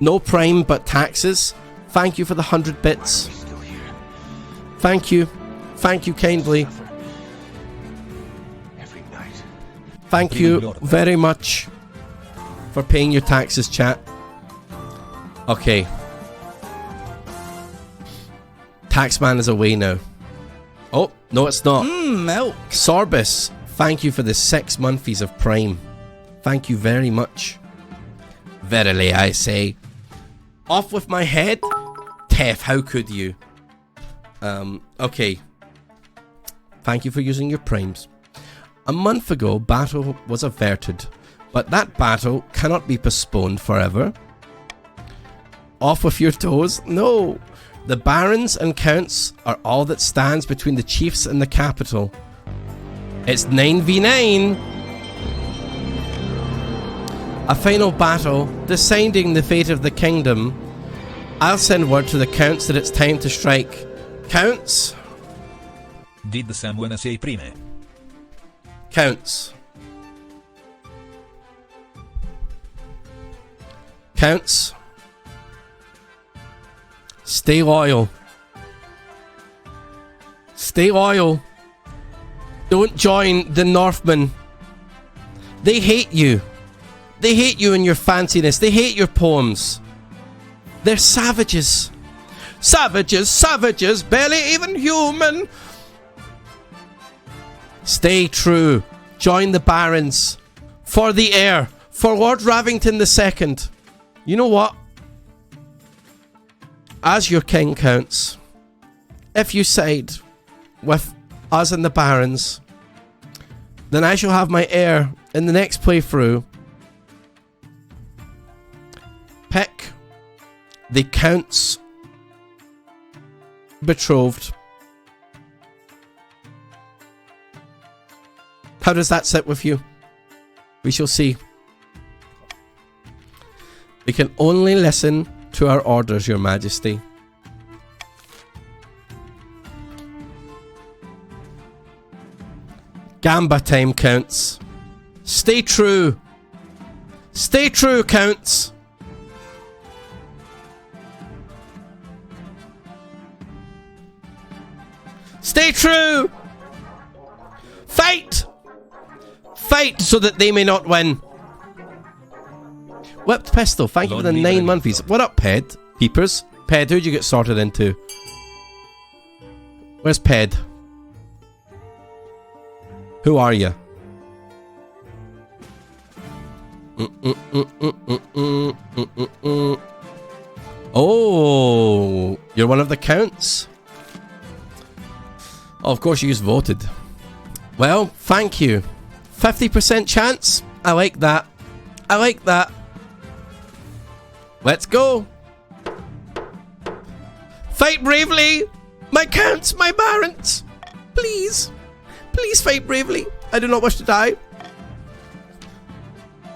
No Prime but taxes. Thank you for the 100 bits. Thank you. Thank you kindly. Thank you very much for paying your taxes, chat. Okay. Taxman is away now. Oh, no it's not. Milk. Sorbus, thank you for the 6 monthlies of Prime. Thank you very much. Verily I say. Off with my head? Tef, how could you? Okay. Thank you for using your primes. A month ago, battle was averted, but that battle cannot be postponed forever. Off with your toes? No! The barons and counts are all that stands between the chiefs and the capital. It's 9v9! A final battle, deciding the fate of the kingdom. I'll send word to the counts that it's time to strike. Counts? Did someone say prime? Counts. Counts. Stay loyal. Stay loyal. Don't join the Northmen. They hate you. They hate you and your fanciness. They hate your poems. They're savages. Savages, savages, barely even human. Stay true. Join the barons. For the heir. For Lord Ravington II. You know what? As your king, counts, if you side with us and the barons, then I shall have my heir in the next playthrough pick the count's betrothed. How does that sit with you? We shall see. We can only listen to our orders, Your Majesty. Gamba time, counts. Stay true. Stay true, counts. Stay true. Fight. Fight so that they may not win. Whipped Pistol, thank you for the 9 months. What up, Ped? Peepers? Ped, who'd you get sorted into? Where's Ped? Who are you? Oh, you're one of the counts? Oh, of course you just voted. Well, thank you. 50% chance? I like that. I like that. Let's go. Fight bravely. My counts, my barons. Please. Please fight bravely. I do not wish to die.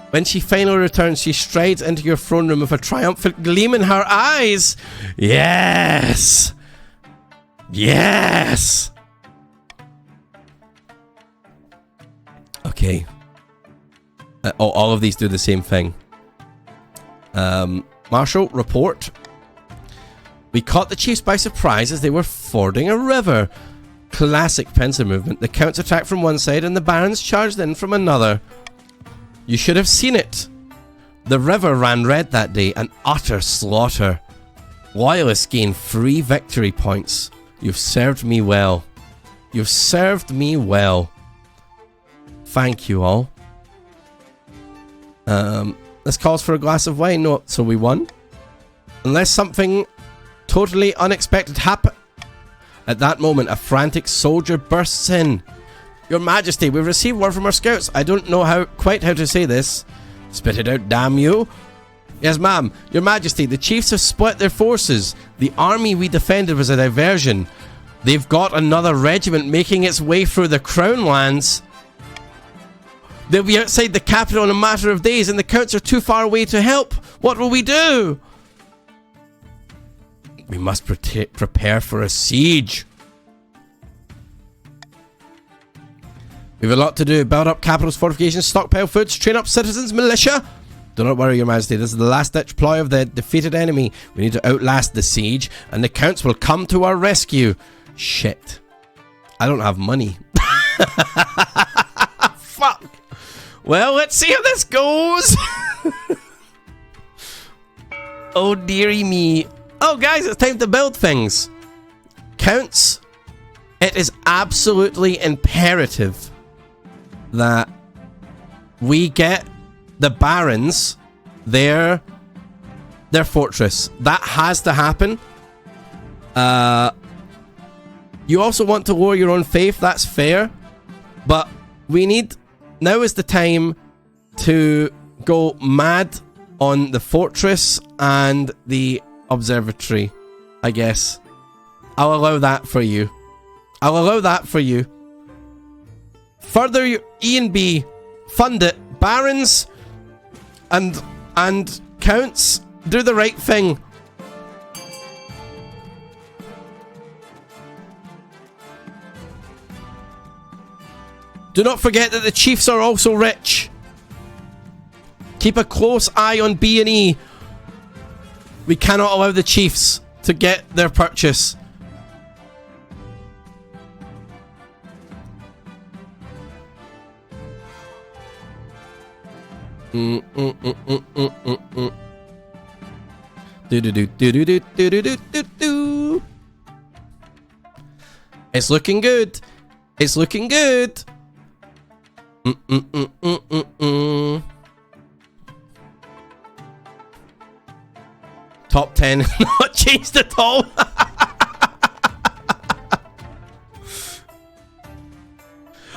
When she finally returns, she strides into your throne room with a triumphant gleam in her eyes. Yes. Yes. Okay. All of these do the same thing. Marshal, report. We caught the chiefs by surprise as they were fording a river. Classic pincer movement. The counts attacked from one side and the barons charged in from another. You should have seen it. The river ran red that day, an utter slaughter. Loyalists gained 3 victory points. You've served me well. You've served me well. Thank you all. This calls for a glass of wine. No, so we won. Unless something totally unexpected happened. At that moment, a frantic soldier bursts in. Your Majesty, we've received word from our scouts. I don't know quite how to say this. Spit it out, damn you. Yes, ma'am. Your Majesty, the chiefs have split their forces. The army we defended was a diversion. They've got another regiment making its way through the Crown lands. They'll be outside the capital in a matter of days, and the counts are too far away to help. What will we do? We must prepare for a siege. We have a lot to do. Build up capitals, fortifications, stockpile foods, train up citizens, militia. Do not worry, Your Majesty. This is the last-ditch ploy of the defeated enemy. We need to outlast the siege, and the counts will come to our rescue. Shit. I don't have money. Fuck. Well, let's see how this goes. Oh, dearie me. Oh, guys, it's time to build things. Counts, it is absolutely imperative that we get the barons their fortress. That has to happen. You also want to lower your own faith, that's fair. But we need... Now is the time to go mad on the fortress and the observatory, I guess. I'll allow that for you. I'll allow that for you. Further your E and B. Fund it. Barons and counts, do the right thing. Do not forget that the chiefs are also rich. Keep a close eye on B and E. We cannot allow the chiefs to get their purchase. Do do do do do do do do do do. It's looking good. It's looking good. Top 10 not changed at all.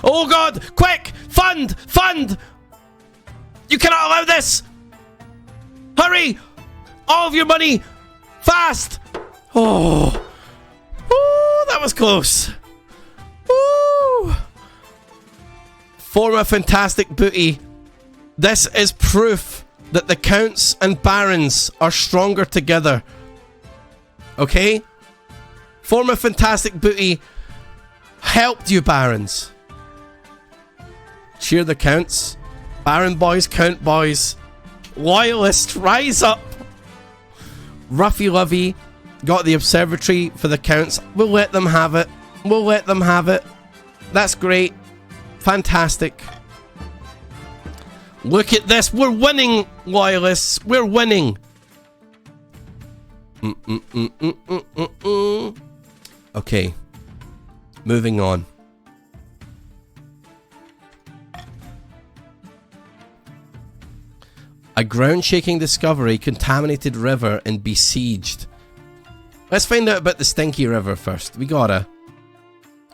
Oh god! Quick! Fund! Fund! You cannot allow this! Hurry! All of your money! Fast! Oh! Oh, that was close. Woo! Form a fantastic booty. This is proof that the counts and barons are stronger together. Okay? Form a fantastic booty helped you, barons. Cheer the counts. Baron boys, count boys. Loyalists, rise up. Ruffy Lovey got the observatory for the counts. We'll let them have it. We'll let them have it. That's great. Fantastic. Look at this. We're winning, loyalists. We're winning. Okay. Moving on. A ground-shaking discovery, contaminated river and besieged. Let's find out about the stinky river first. We gotta.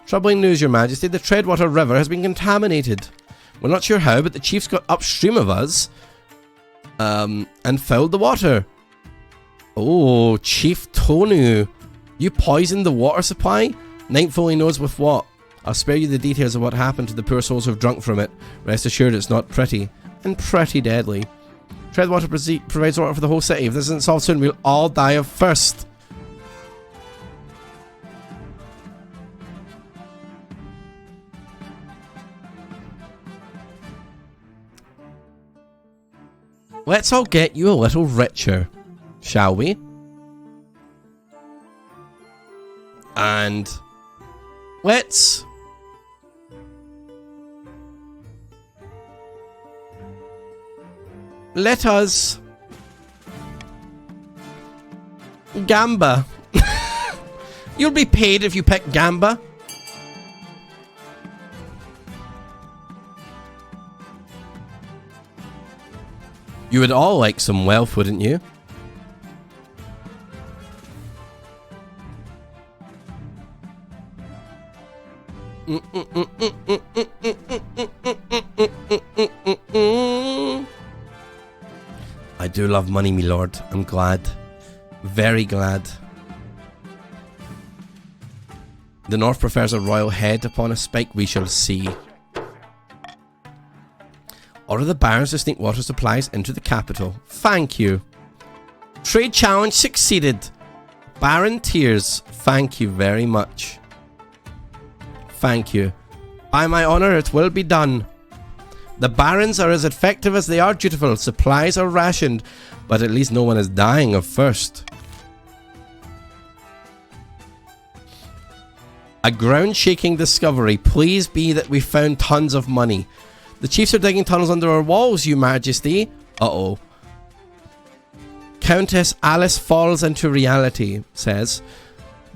Troubling news, Your Majesty. The Treadwater River has been contaminated. We're not sure how, but the chiefs got upstream of us and filled the water. Oh, Chief Tonu. You poisoned the water supply? Ninth only knows with what. I'll spare you the details of what happened to the poor souls who've drunk from it. Rest assured it's not pretty. And pretty deadly. Treadwater provides water for the whole city. If this isn't solved soon, we'll all die of thirst. Let's all get you a little richer, shall we? And let's let us Gamba. You'll be paid if you pick Gamba. You would all like some wealth, wouldn't you? I do love money, me lord. I'm glad. Very glad. The North prefers a royal head upon a spike. We shall see. Order the barons to sneak water supplies into the capital. Thank you. Trade challenge succeeded. Baron tears. Thank you very much. Thank you. By my honor, it will be done. The barons are as effective as they are dutiful. Supplies are rationed, but at least no one is dying of thirst. A ground-shaking discovery. Please be that we found tons of money. The chiefs are digging tunnels under our walls, Your Majesty. Uh-oh. Countess Alice falls into reality, says,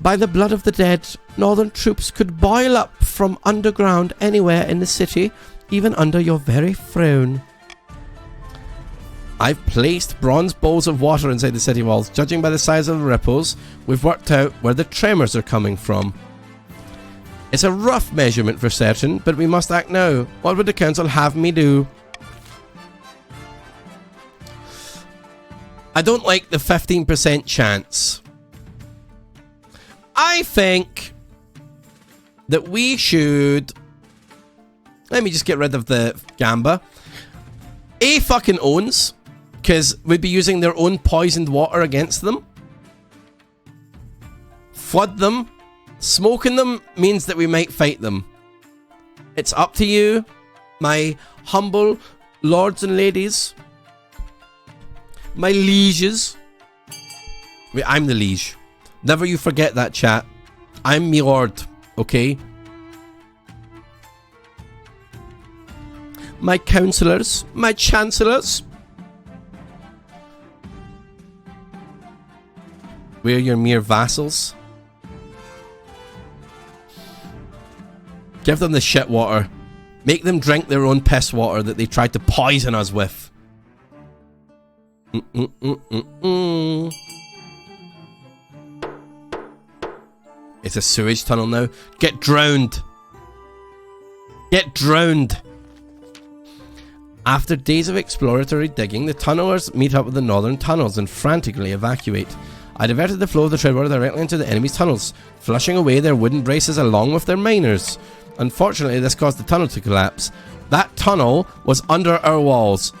by the blood of the dead, northern troops could boil up from underground anywhere in the city, even under your very throne. I've placed bronze bowls of water inside the city walls. Judging by the size of the ripples, we've worked out where the tremors are coming from. It's a rough measurement for certain, but we must act now. What would the council have me do? I don't like the 15% chance. I think that we should... Let me just get rid of the gamba. A fucking owns, because we'd be using their own poisoned water against them. Flood them. Smoking them means that we might fight them. It's up to you, my humble lords and ladies. My lieges. Wait, I'm the liege. Never you forget that, chat. I'm me lord, okay? My councillors, my chancellors. We're your mere vassals. Give them the shit water. Make them drink their own piss water that they tried to poison us with. It's a sewage tunnel now. Get drowned. Get drowned. After days of exploratory digging, the tunnelers meet up with the northern tunnels and frantically evacuate. I diverted the flow of the trade water directly into the enemy's tunnels, flushing away their wooden braces along with their miners. Unfortunately, this caused the tunnel to collapse. That tunnel was under our walls.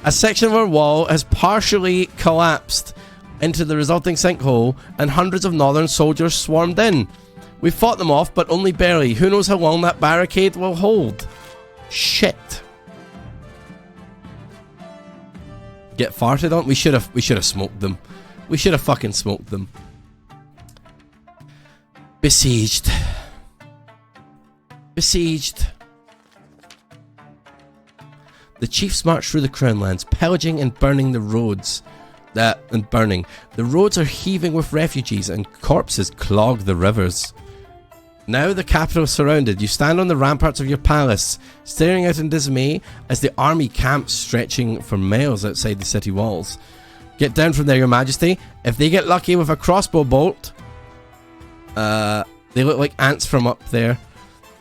A section of our wall has partially collapsed into the resulting sinkhole, and hundreds of northern soldiers swarmed in. We fought them off, but only barely. Who knows how long that barricade will hold? Shit. Get farted on? We should have smoked them. We should have fucking smoked them. Besieged. Besieged. The chiefs marched through the crown lands, pillaging and burning the roads. The roads are heaving with refugees, and corpses clog the rivers. Now the capital is surrounded. You stand on the ramparts of your palace, staring out in dismay as the army camps stretching for miles outside the city walls. Get down from there, your majesty. If they get lucky with a crossbow bolt... they look like ants from up there.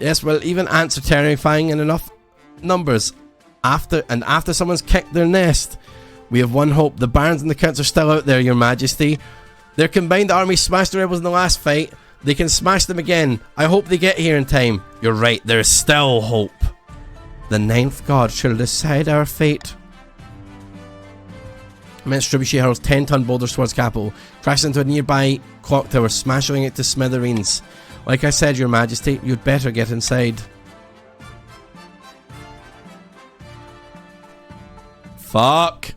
Yes, well, even ants are terrifying in enough numbers. After someone's kicked their nest, we have one hope. The barons and the counts are still out there, your majesty. Their combined army smashed the rebels in the last fight. They can smash them again. I hope they get here in time. You're right, there is still hope. The ninth god shall decide our fate. Immense trebuchet hurls 10-ton boulders towards capital, crashes into a nearby clock tower, smashing it to smithereens. Like I said, your majesty, you'd better get inside. Fuck.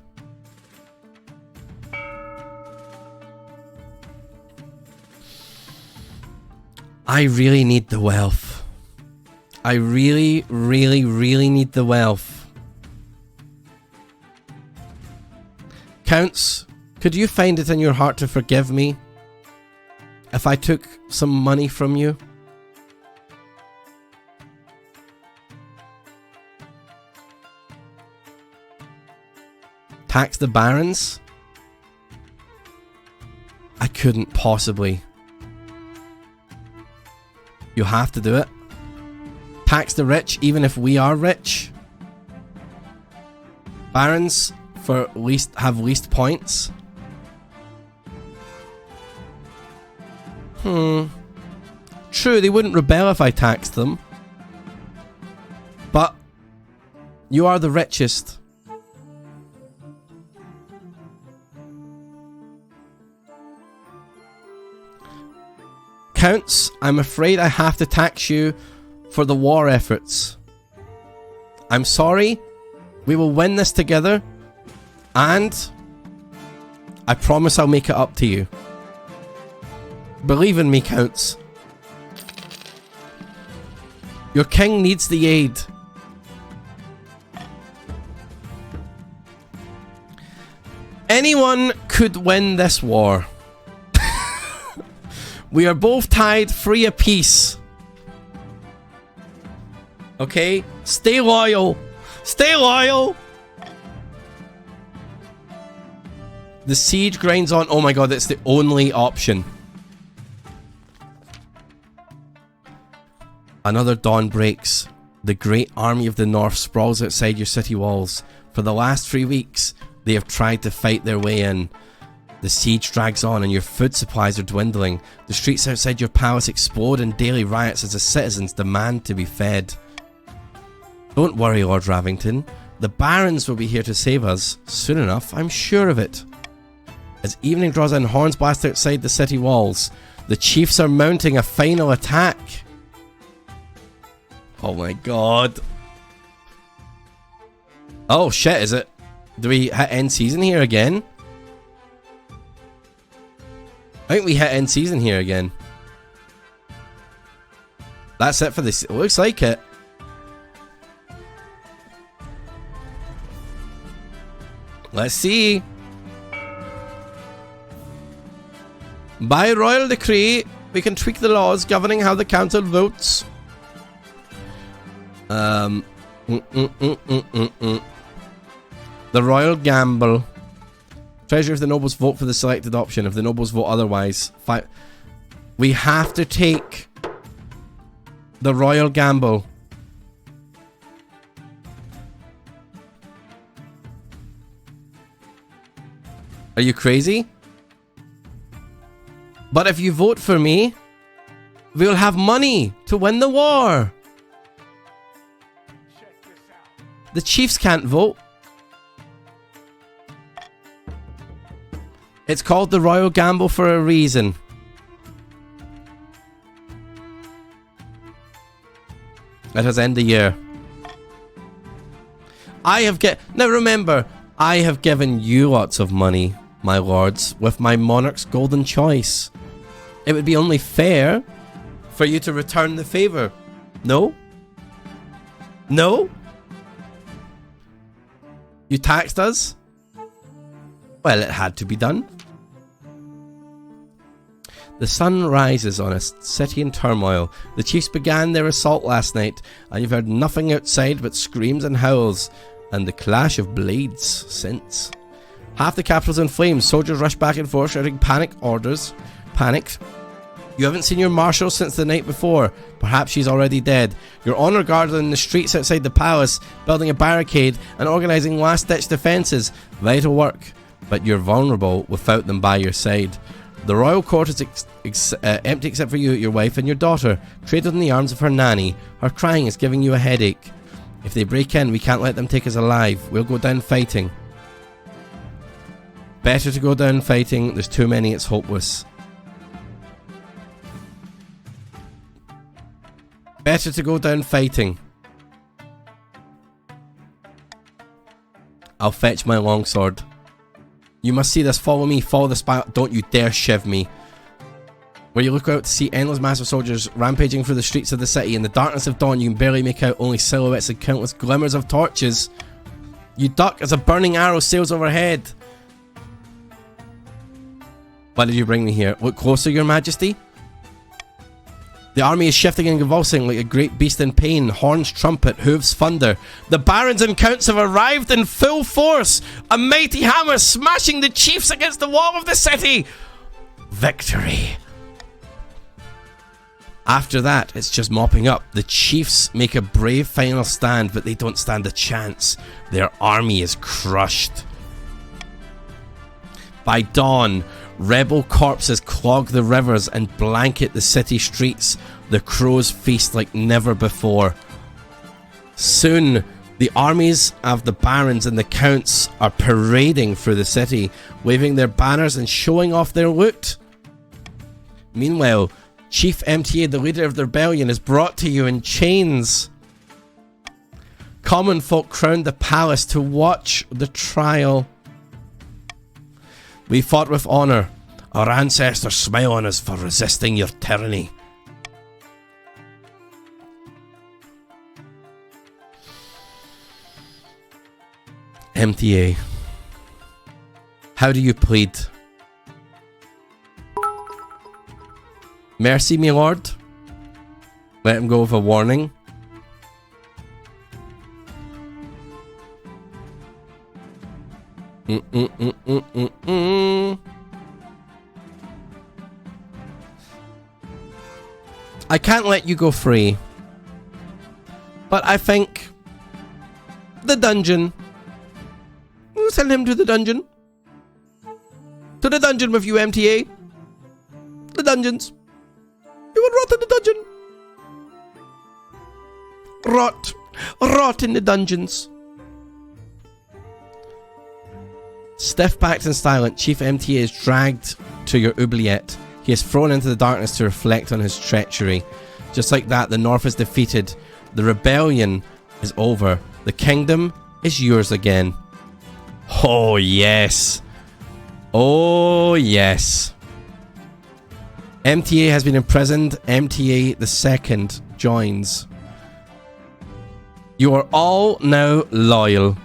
I really need the wealth. I really, really, really need the wealth. Counts, could you find it in your heart to forgive me if I took some money from you? Tax the barons? I couldn't possibly. You have to do it. Tax the rich, even if we are rich. Barons have least points. True, they wouldn't rebel if I taxed them. But you are the richest. Counts, I'm afraid I have to tax you for the war efforts. I'm sorry. We will win this together. And I promise I'll make it up to you. Believe in me, Counts. Your king needs the aid. Anyone could win this war. We are both tied 3 apiece. Okay? Stay loyal. Stay loyal. The siege grinds on. Oh my god, it's the only option. Another dawn breaks. The great army of the north sprawls outside your city walls. For the last 3 weeks, they have tried to fight their way in. The siege drags on and your food supplies are dwindling. The streets outside your palace explode in daily riots as the citizens demand to be fed. Don't worry, Lord Ravington. The barons will be here to save us. Soon enough, I'm sure of it. As evening draws in, horns blast outside the city walls. The chiefs are mounting a final attack. Oh my god. Oh shit, is it? Do we hit end season here again? I think we hit end season here again. That's it for this. It looks like it. Let's see. By royal decree, we can tweak the laws governing how the council votes. The royal gamble. Treasury of the nobles vote for the selected option. If the nobles vote otherwise, we have to take the royal gamble. Are you crazy? But if you vote for me, we'll have money to win the war. The chiefs can't vote. It's called the Royal Gamble for a reason. Let us end the year. Now remember, I have given you lots of money, my lords, with my monarch's golden choice. It would be only fair for you to return the favor. No? No? You taxed us? Well, it had to be done. The sun rises on a city in turmoil. The chiefs began their assault last night, and you've heard nothing outside but screams and howls, and the clash of blades since. Half the capital's in flames. Soldiers rush back and forth, shouting panic orders. Panicked. You haven't seen your marshal since the night before. Perhaps she's already dead. Your honor guard are in the streets outside the palace, building a barricade and organising last-ditch defences. Vital work, but you're vulnerable without them by your side. The royal court is empty except for you, your wife and your daughter, cradled in the arms of her nanny. Her crying is giving you a headache. If they break in, we can't let them take us alive. We'll go down fighting. Better to go down fighting. There's too many, it's hopeless. Better to go down fighting. I'll fetch my longsword. You must see this. Follow me. Follow the spy. Don't you dare shiv me. Where you look out to see endless mass of soldiers rampaging through the streets of the city. In the darkness of dawn, you can barely make out only silhouettes and countless glimmers of torches. You duck as a burning arrow sails overhead. Why did you bring me here? Look closer, your majesty. The army is shifting and convulsing like a great beast in pain. Horns trumpet, hooves thunder. The barons and counts have arrived in full force. A mighty hammer smashing the chiefs against the wall of the city. Victory. After that, it's just mopping up. The chiefs make a brave final stand, but they don't stand a chance. Their army is crushed. By dawn, rebel corpses clog the rivers and blanket the city streets. The crows feast like never before. Soon, the armies of the barons and the counts are parading through the city, waving their banners and showing off their loot. Meanwhile, Chief MTA, the leader of the rebellion, is brought to you in chains. Common folk crowd the palace to watch the trial. We fought with honour. Our ancestors smile on us for resisting your tyranny. MTA. How do you plead? Mercy, my lord. Let him go with a warning. I can't let you go free. But I think the dungeon. We'll send him to the dungeon. To the dungeon with you, MTA. The dungeons. You would rot in the dungeon. Rot. Rot in the dungeons. Stiff-backed and silent, Chief MTA is dragged to your oubliette. He is thrown into the darkness to reflect on his treachery. Just like that, the North is defeated. The rebellion is over. The kingdom is yours again. Oh, yes. Oh, yes. MTA has been imprisoned. MTA the second joins. You are all now loyal.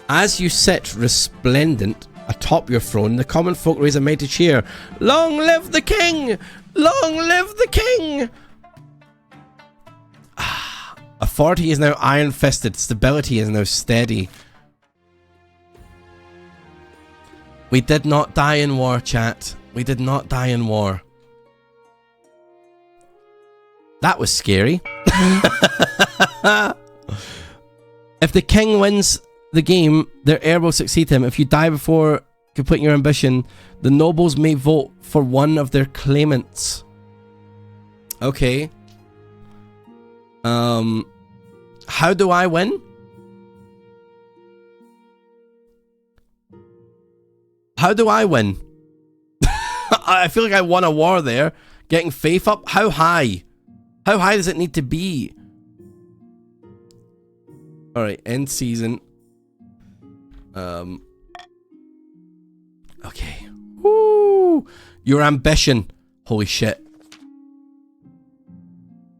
As you sit resplendent atop your throne, the common folk raise a mighty cheer. Long live the king! Long live the king! Authority is now iron-fisted. Stability is now steady. We did not die in war, chat. We did not die in war. That was scary. If the king wins the game, their heir will succeed him. If you die before completing your ambition, the nobles may vote for one of their claimants. Okay. How do I win? How do I win? I feel like I won a war there. Getting faith up? How high? How high does it need to be? Alright, end season. Okay. Woo! Your ambition. Holy shit.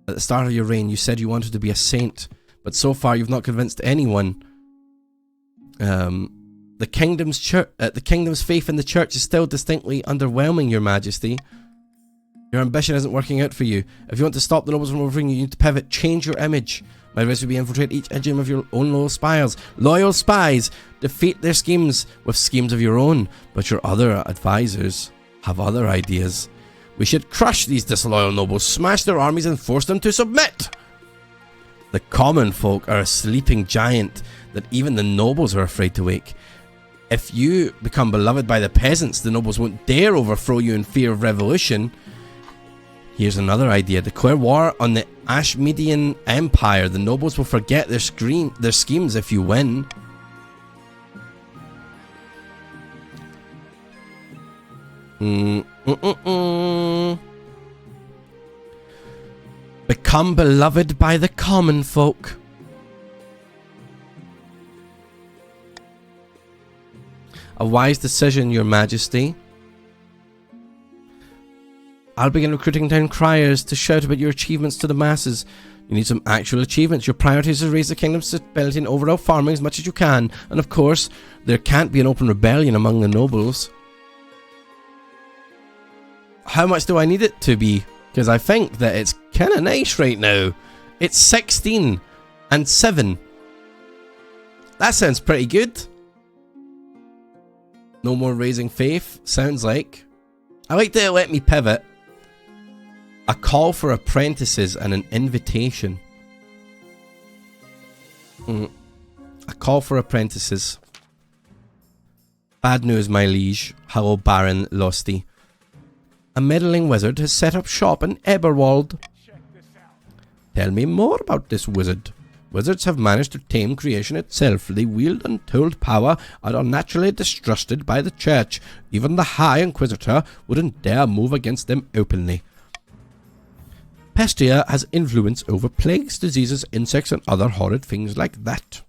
At the start of your reign, you said you wanted to be a saint, but so far you've not convinced anyone. The kingdom's faith in the church is still distinctly underwhelming, Your Majesty. Your ambition isn't working out for you. If you want to stop the nobles from overthrowing you, you need to pivot, change your image. My advice would be infiltrate each engine of your own loyal spies. Loyal spies defeat their schemes with schemes of your own, but your other advisors have other ideas. We should crush these disloyal nobles, smash their armies and force them to submit. The common folk are a sleeping giant that even the nobles are afraid to wake. If you become beloved by the peasants, the nobles won't dare overthrow you in fear of revolution. Here's another idea. Declare war on the Ashmedian Empire. The nobles will forget their schemes if you win. Become beloved by the common folk. A wise decision, Your Majesty. I'll begin recruiting town criers to shout about your achievements to the masses. You need some actual achievements. Your priority is to raise the kingdom's stability and overall farming as much as you can. And of course, there can't be an open rebellion among the nobles. How much do I need it to be? Because I think that it's kind of nice right now. It's 16 and 7. That sounds pretty good. No more raising faith, sounds like. I like that it let me pivot. A call for apprentices and an invitation. A call for apprentices. Bad news, my liege. Hello, Baron Losty. A meddling wizard has set up shop in Eberwald. Tell me more about this wizard. Wizards have managed to tame creation itself. They wield untold power and are naturally distrusted by the church. Even the High Inquisitor wouldn't dare move against them openly. Pestia has influence over plagues, diseases, insects, and other horrid things like that.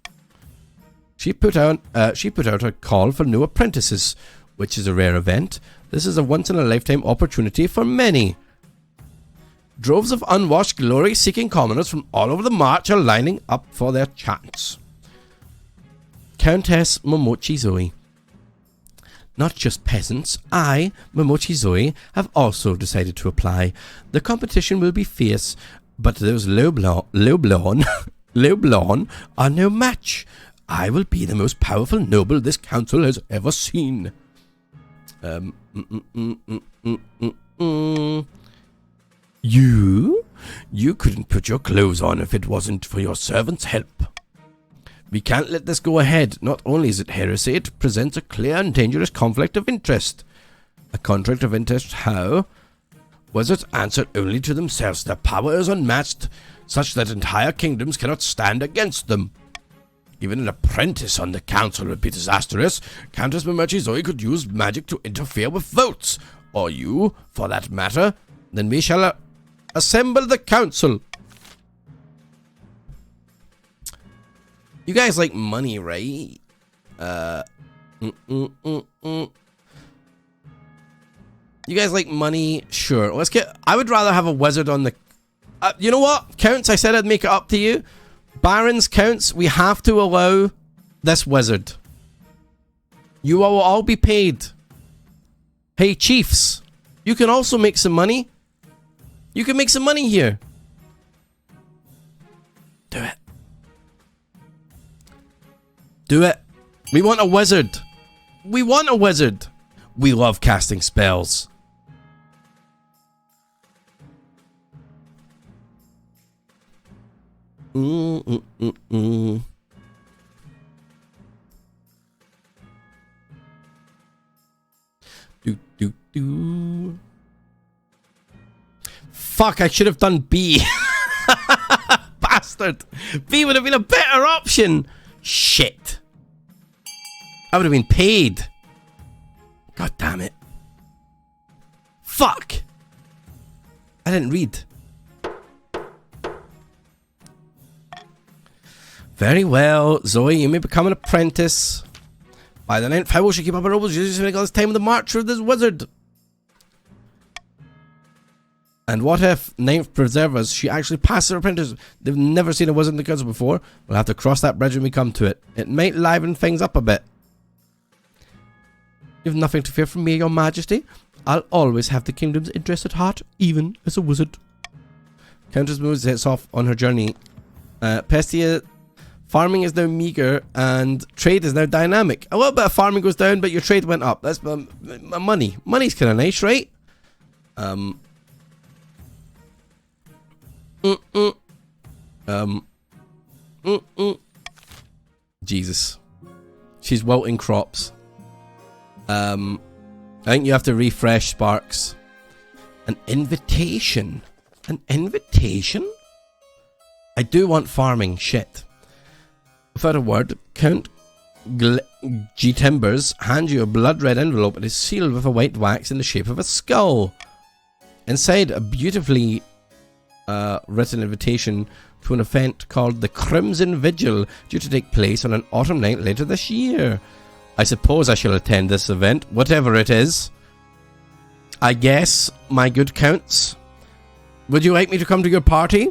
She put out a call for new apprentices, which is a rare event. This is a once-in-a-lifetime opportunity for many. Droves of unwashed, glory-seeking commoners from all over the march are lining up for their chance. Countess Momochi Zoe. Not just peasants, I, Momochi Zoe, have also decided to apply. The competition will be fierce, but those low-blown are no match. I will be the most powerful noble this council has ever seen. You couldn't put your clothes on if it wasn't for your servant's help. We can't let this go ahead. Not only is it heresy, it presents a clear and dangerous conflict of interest. A conflict of interest how? Wizards answer only to themselves. Their power is unmatched, such that entire kingdoms cannot stand against them. Even an apprentice on the council would be disastrous. Countess Momochi Zoe could use magic to interfere with votes. Or you, for that matter. Then we shall assemble the council. You guys like money, right? You guys like money? Sure. Let's get... I would rather have a wizard on the... you know what? Counts, I said I'd make it up to you. Barons, counts, we have to allow this wizard. You will all be paid. Hey, chiefs. You can also make some money. You can make some money here. Do it. Do it. We want a wizard. We want a wizard. We love casting spells. Do. Fuck, I should have done B. Bastard. B would have been a better option. Shit. I would have been paid. God damn it. Fuck. I didn't read. Very well, Zoe, you may become an apprentice. By the ninth, how will she keep up her rules? She's using all this time of the march of this wizard. And what if ninth preservers, she actually passes her apprentice? They've never seen a wizard in the council before. We'll have to cross that bridge when we come to it. It might liven things up a bit. You have nothing to fear from me, your majesty. I'll always have the kingdom's interest at heart, even as a wizard. Countess moves sets off on her journey. Pestia, farming is now meager and trade is now dynamic. A little bit of farming goes down, but your trade went up. That's money. Money's kind of nice, right? Jesus. She's wilting crops. I think you have to refresh Sparks. An invitation. An invitation? I do want farming. Shit. Without a word, Count G. Timbers hands you a blood-red envelope. It is sealed with a white wax in the shape of a skull. Inside, a beautifully written invitation to an event called the Crimson Vigil, due to take place on an autumn night later this year. I suppose I shall attend this event, whatever it is. I guess, my good counts. Would you like me to come to your party?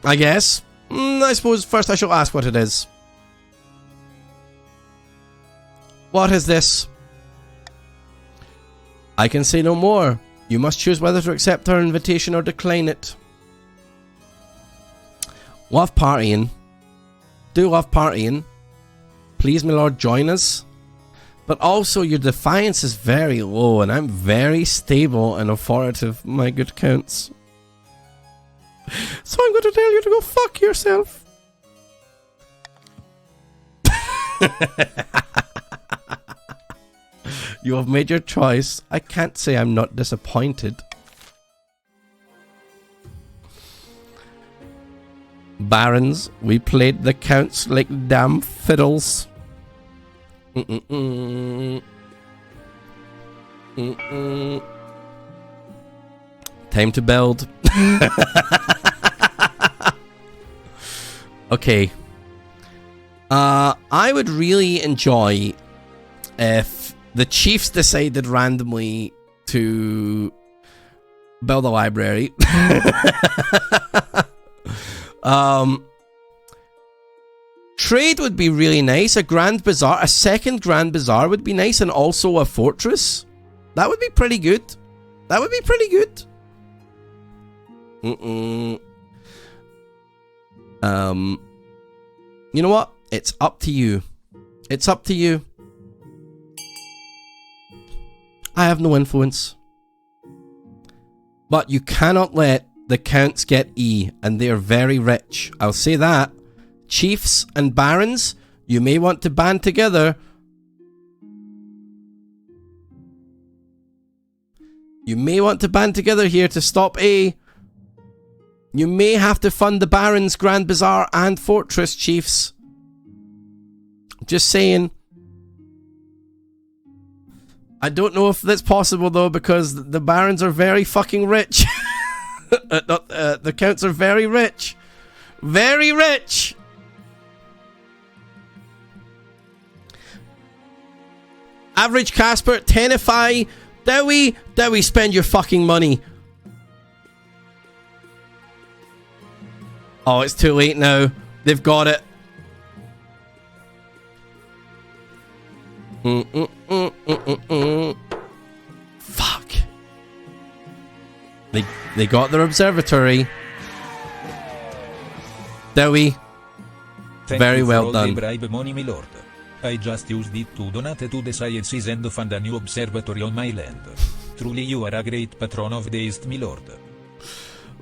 I guess. I suppose first I shall ask what it is. What is this? I can say no more. You must choose whether to accept our invitation or decline it. Love partying. Do love partying. Please, my lord, join us. But also, your defiance is very low, and I'm very stable and authoritative, my good counts. So I'm going to tell you to go fuck yourself. You have made your choice. I can't say I'm not disappointed. Barons, we played the counts like damn fiddles. Time to build. Okay. I would really enjoy if the chiefs decided randomly to build a library. Trade would be really nice. A grand bazaar, a second grand bazaar would be nice, and also a fortress. That would be pretty good. That would be pretty good. You know what? It's up to you. It's up to you. I have no influence. But you cannot let the counts get E, and they are very rich. I'll say that. Chiefs and barons, you may want to band together. You may want to band together here to stop A. You may have to fund the barons, Grand Bazaar, and Fortress, chiefs. Just saying. I don't know if that's possible though, because the barons are very fucking rich. The counts are very rich. Very rich! Average Casper, Tenify, Dowie, spend your fucking money. Oh, it's too late now. They've got it. Fuck. They got their observatory. Dowie. Very well done. Bribe money, my lord. I just used it to donate to the sciences and fund a new observatory on my land. Truly you are a great patron of the East, my lord.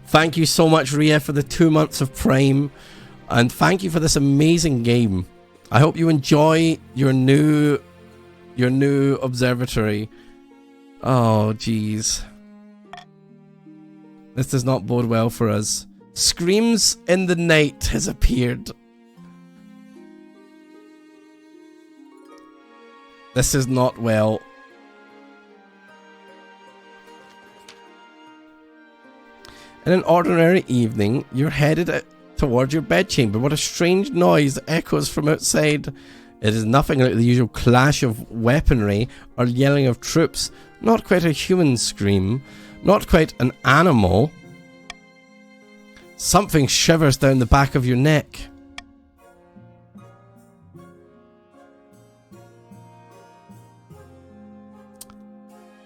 Thank you so much, Ria, for the 2 months of Prime. And thank you for this amazing game. I hope you enjoy your new observatory. Oh, jeez. This does not bode well for us. Screams in the Night has appeared. This is not well. In an ordinary evening, you're headed towards your bedchamber. What a strange noise echoes from outside. It is nothing like the usual clash of weaponry or yelling of troops. Not quite a human scream. Not quite an animal. Something shivers down the back of your neck.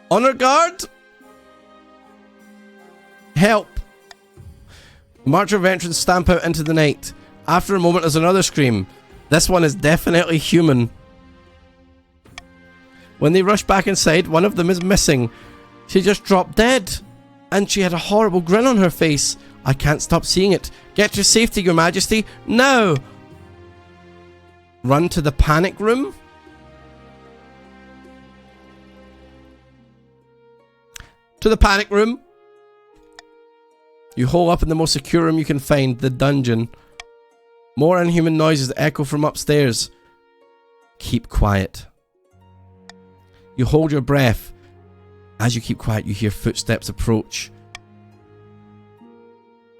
Honor guard! Help! March of veterans stamp out into the night. After a moment, there's another scream. This one is definitely human. When they rush back inside, one of them is missing. She just dropped dead. And she had a horrible grin on her face. I can't stop seeing it. Get to safety, Your Majesty. Now! Run to the panic room. To the panic room. You hole up in the most secure room you can find, the dungeon. More inhuman noises echo from upstairs. Keep quiet. You hold your breath. As you keep quiet, you hear footsteps approach.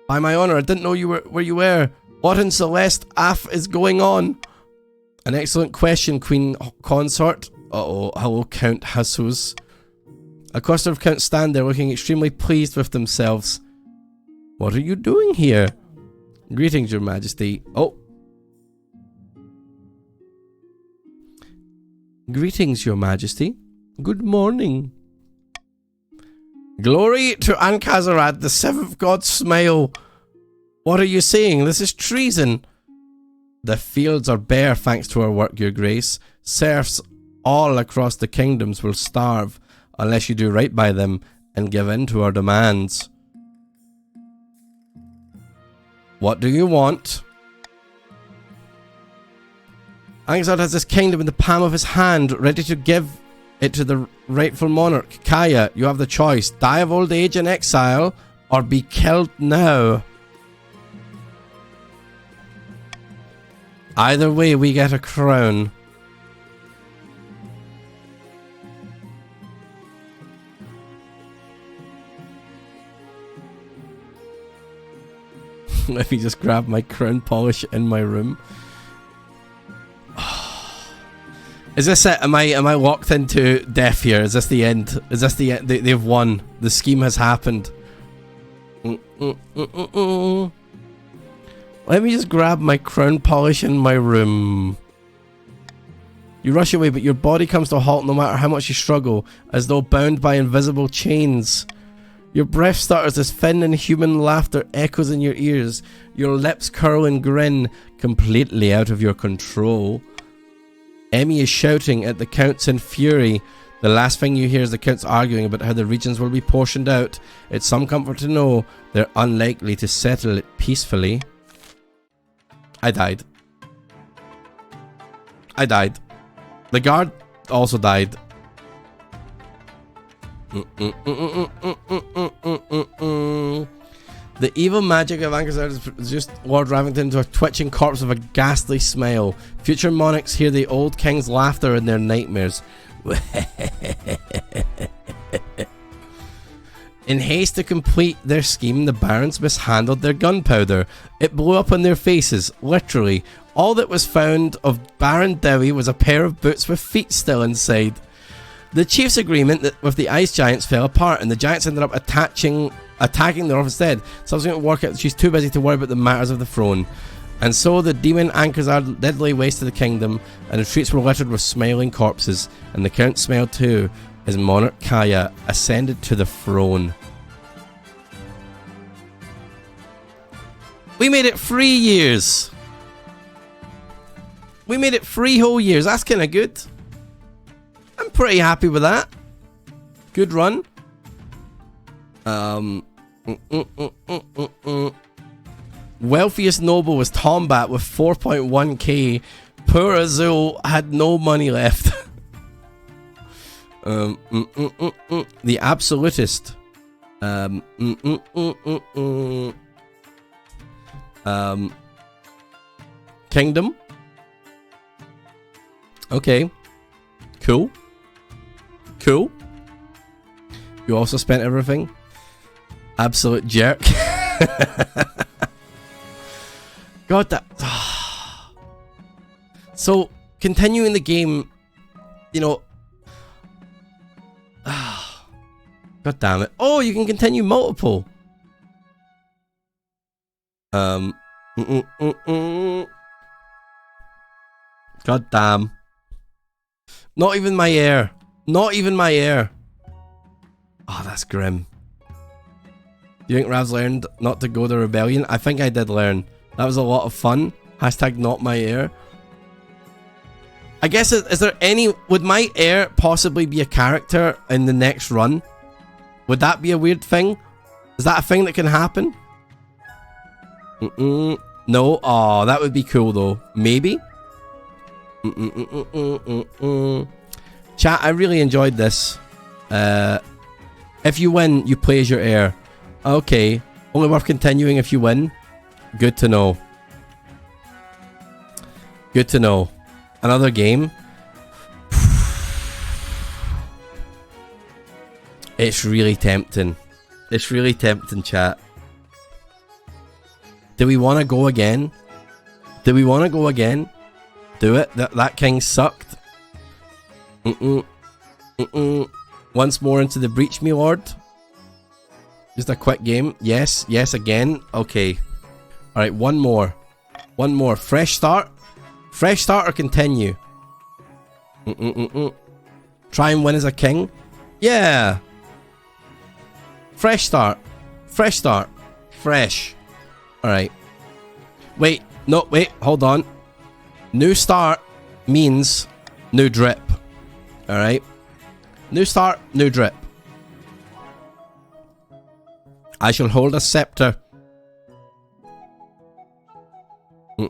By my honor, I didn't know you were where you were. What in Celeste Af is going on? An excellent question, Queen Consort. Uh-oh, hello, Count Jesus. A cluster of counts stand there looking extremely pleased with themselves. What are you doing here? Greetings, Your Majesty. Oh. Greetings, Your Majesty. Good morning. Glory to Ankazarad, the seventh god's smile. What are you saying? This is treason. The fields are bare thanks to our work, Your Grace. Serfs all across the kingdoms will starve unless you do right by them and give in to our demands. What do you want? Ankazarad has this kingdom in the palm of his hand, ready to give it to the rightful monarch. Kaya, you have the choice. Die of old age in exile, or be killed now. Either way, we get a crown. Let me just grab my crown polish in my room. Is this it? Am I locked into death here? Is this the end? Is this the end? They've won. The scheme has happened. Let me just grab my crown polish in my room. You rush away, but your body comes to a halt no matter how much you struggle, as though bound by invisible chains. Your breath stutters as thin and human laughter echoes in your ears. Your lips curl and grin, completely out of your control. Emmy is shouting at the counts in fury. The last thing you hear is the counts arguing about how the regions will be portioned out. It's some comfort to know they're unlikely to settle it peacefully. I died. I died. The guard also died. The evil magic of Anchor is just Lord Ravington to a twitching corpse with a ghastly smile. Future monarchs hear the old king's laughter in their nightmares. In haste to complete their scheme, the barons mishandled their gunpowder. It blew up in their faces, literally. All that was found of Baron Dowie was a pair of boots with feet still inside. The chief's agreement with the ice giants fell apart, and the giants ended up attacking the North instead. Subsequent work out she's too busy to worry about the matters of the throne. And so the demon anchors our deadly waste to the kingdom, and the streets were littered with smiling corpses, and the count smiled too, as Monarch Kaya ascended to the throne. We made it 3 years. We made it 3 whole years. That's kind of good. I'm pretty happy with that. Good run. Wealthiest noble was Tombat with 4.1k. Poor Azul had no money left. The absolutist. Kingdom. Okay. Cool. Cool. You also spent everything. Absolute jerk. God, that. So, continuing the game, you know. God damn it. Oh, you can continue multiple. God damn. Not even my heir. Not even my heir. Oh, that's grim. You think Ravs learned not to go to rebellion? I think I did learn. That was a lot of fun. Hashtag not my heir. I guess, is there any... Would my heir possibly be a character in the next run? Would that be a weird thing? Is that a thing that can happen? No? Oh, that would be cool though. Maybe? Chat, I really enjoyed this. If you win, you play as your heir. Okay. Only worth continuing if you win. Good to know. Good to know. Another game. It's really tempting. It's really tempting, chat. Do we want to go again? Do we want to go again? Do it. That king sucked. Once more into the breach, me lord. Just a quick game. Yes. Yes, again. Okay. Alright, one more. One more. Fresh start. Fresh start or continue? Try and win as a king? Yeah. Fresh start. Fresh start. Fresh. Alright. Wait. No, wait. Hold on. New start means new drip. Alright. New start, new drip. I shall hold a scepter. Or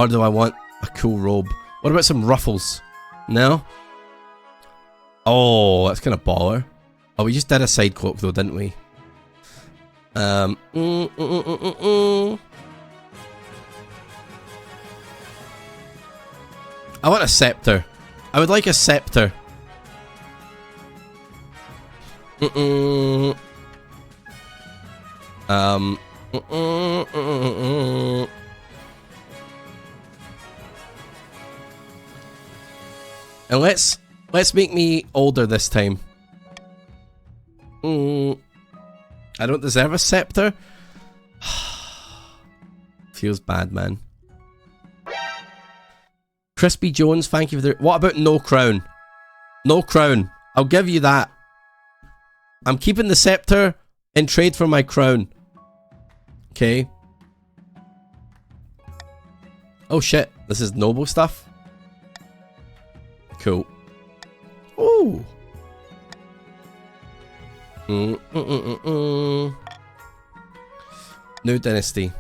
do I want a cool robe? What about some ruffles? No? Oh, that's kind of baller. Oh, we just did a side cloak though, didn't we? I want a scepter. I would like a scepter. And let's make me older this time. I don't deserve a scepter. Feels bad, man. Crispy Jones, thank you for the... What about no crown? No crown. I'll give you that. I'm keeping the scepter in trade for my crown. Okay. Oh shit, this is noble stuff. Cool. Ooh. New dynasty.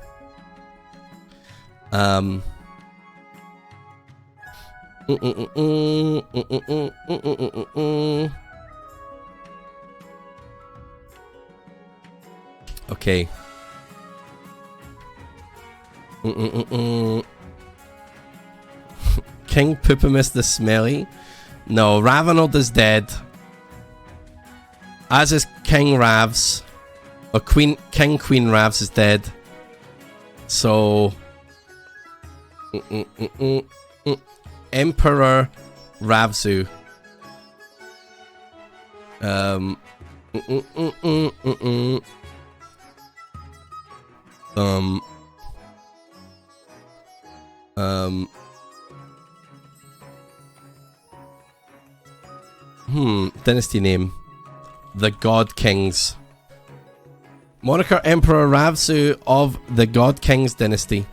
Okay. King Poopamus the Smelly. No, Ravenold is dead. As is King Ravs. Or King Queen Ravs is dead. So Emperor Ravzu. Dynasty name. The God Kings. Moniker Emperor Ravzu of the God Kings dynasty.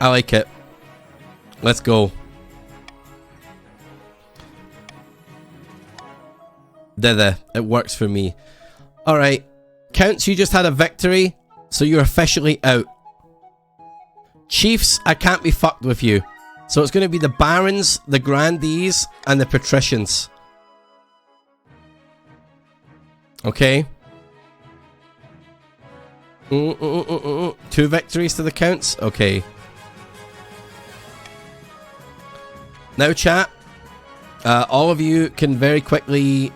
I like it. Let's go. There. It works for me. Alright. Counts, you just had a victory, so you're officially out. Chiefs, I can't be fucked with you. So it's going to be the Barons, the Grandees, and the Patricians. Okay. 2 victories to the Counts? Okay. Now chat, all of you can very quickly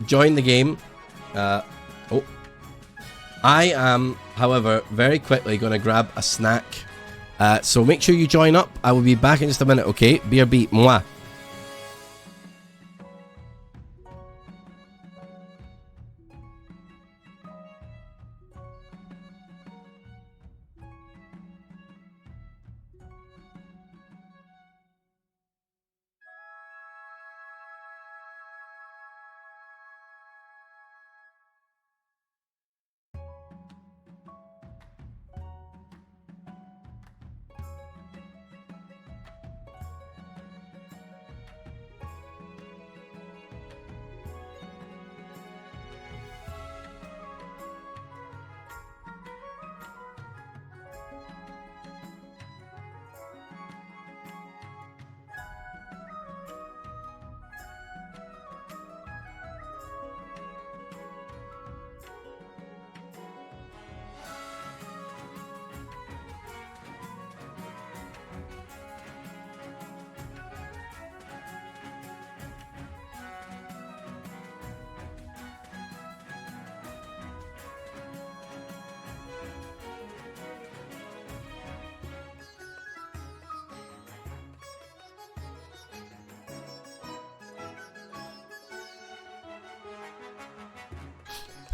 join the game. I am, however, very quickly going to grab a snack. So make sure you join up. I will be back in just a minute, okay? BRB, mwah.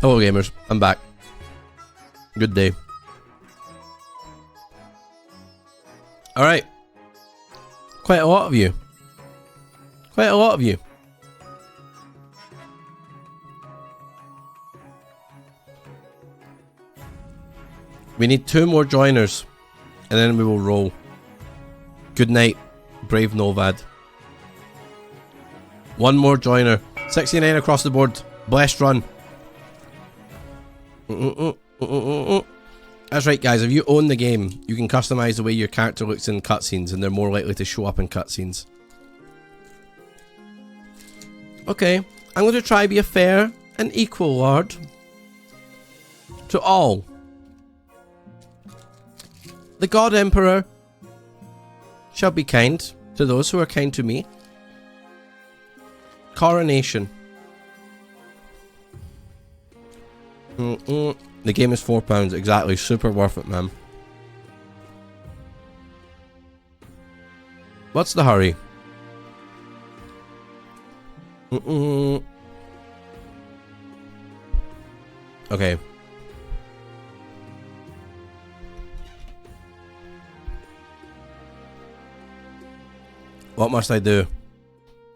Hello gamers, I'm back. Good day. Alright. Quite a lot of you. Quite a lot of you. We need 2 more joiners. And then we will roll. Good night, brave Novad. 1 more joiner. 69 across the board. Blessed run. That's right guys, if you own the game, you can customize the way your character looks in cutscenes and they're more likely to show up in cutscenes. Okay, I'm going to try be a fair and equal lord. To all. The God Emperor shall be kind to those who are kind to me. Coronation. The game is £4, exactly. Super worth it, man. What's the hurry? Okay. What must I do?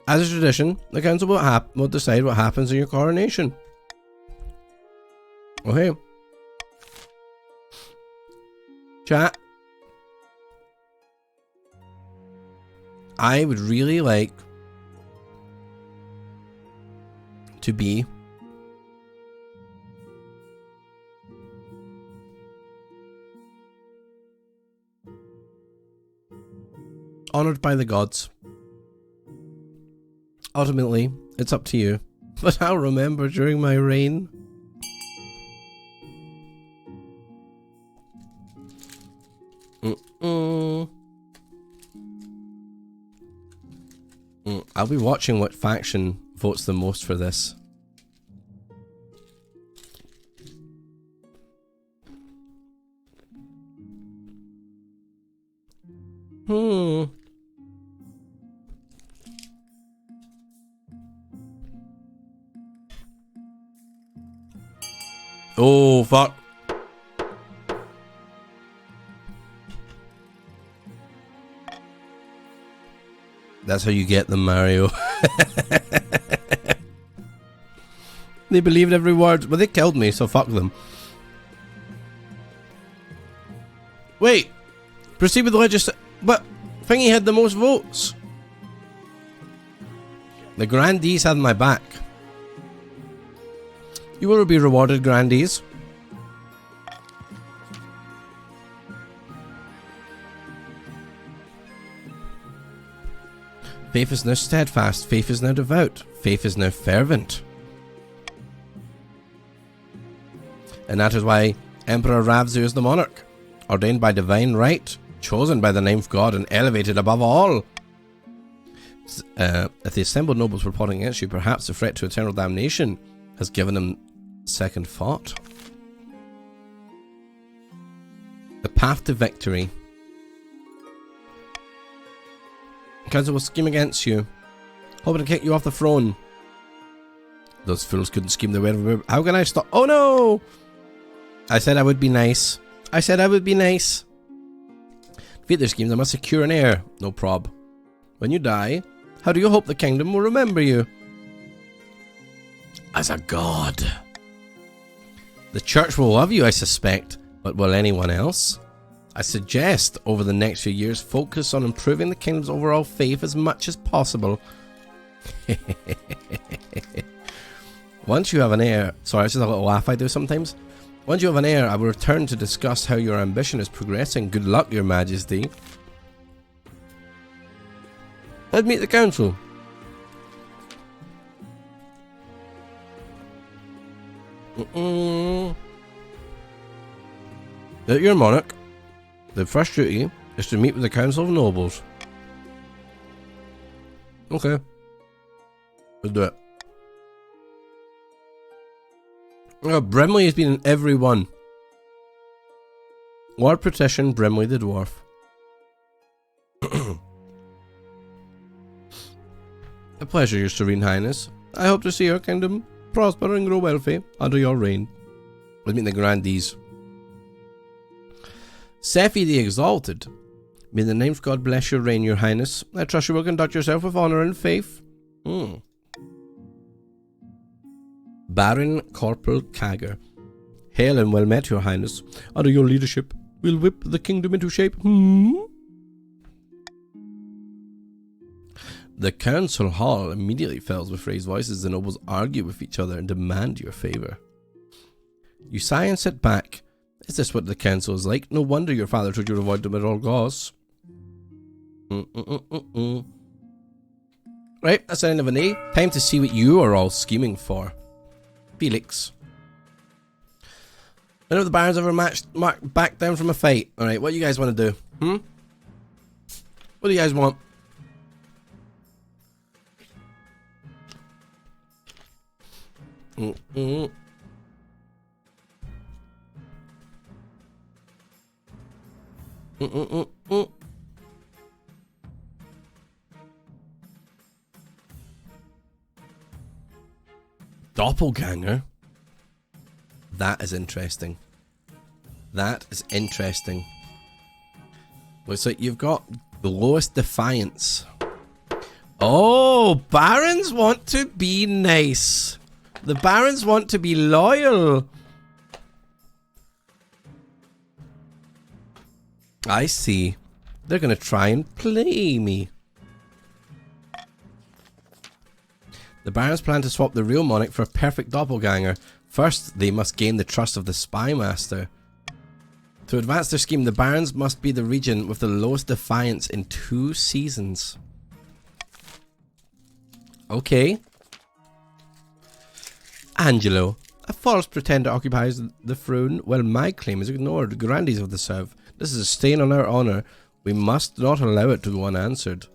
As a tradition, the council will decide what happens in your coronation. Okay. Chat. I would really like to be honored by the gods. Ultimately, it's up to you. But I'll remember during my reign. I'll be watching what faction votes the most for this. Oh, fuck. That's how you get them, Mario. They believed every word. Well, they killed me, so fuck them. Wait. Proceed with the legislation. But Thingy had the most votes. The Grandees had my back. You will be rewarded, Grandees. Faith is now steadfast, faith is now devout, faith is now fervent. And that is why Emperor Ravs is the monarch, ordained by divine right, chosen by the ninth god, and elevated above all. If the assembled nobles were plotting against you, perhaps the threat to eternal damnation has given them second thought. The path to victory. Council will scheme against you, hoping to kick you off the throne. Those fools couldn't scheme their way over. How can I stop? Oh no! I said I would be nice. I said I would be nice. Defeat their schemes, I must secure an heir. No prob. When you die, how do you hope the kingdom will remember you? As a god. The church will love you, I suspect, but will anyone else? I suggest, over the next few years, focus on improving the kingdom's overall faith as much as possible. Once you have an heir... Sorry, it's just a little laugh I do sometimes. Once you have an heir, I will return to discuss how your ambition is progressing. Good luck, your majesty. Let's meet the council. That your monarch. The first duty is to meet with the Council of Nobles. Okay. Let's do it. Oh, Brimley has been in every one. Lord Petition, Brimley the Dwarf. A pleasure, your serene highness. I hope to see your kingdom prosper and grow wealthy under your reign. Let's meet the Grandees. Sephi the Exalted. May the ninth god bless your reign, your highness. I trust you will conduct yourself with honour and faith. Baron Corporal Kagger. Hail and well met, your highness. Under your leadership, we'll whip the kingdom into shape. The council hall immediately fills with raised voices. The nobles argue with each other and demand your favour. You sigh and sit back. Is this what the council is like? No wonder your father told you to avoid them at all costs. Right, that's the end of an A. Time to see what you are all scheming for. Felix. None of the barons ever backed down from a fight. Alright, what do you guys want to do? What do you guys want? Doppelganger? That is interesting. That is interesting. Looks like you've got the lowest defiance. Oh, barons want to be nice. The barons want to be loyal. I see. They're gonna try and play me. The barons plan to swap the real monarch for a perfect doppelganger. First, they must gain the trust of the spy master. To advance their scheme, the barons must be the region with the lowest defiance in 2 seasons. Okay. Angelo. A false pretender occupies the throne while my claim is ignored. Grandees of the South. This is a stain on our honour. We must not allow it to go unanswered.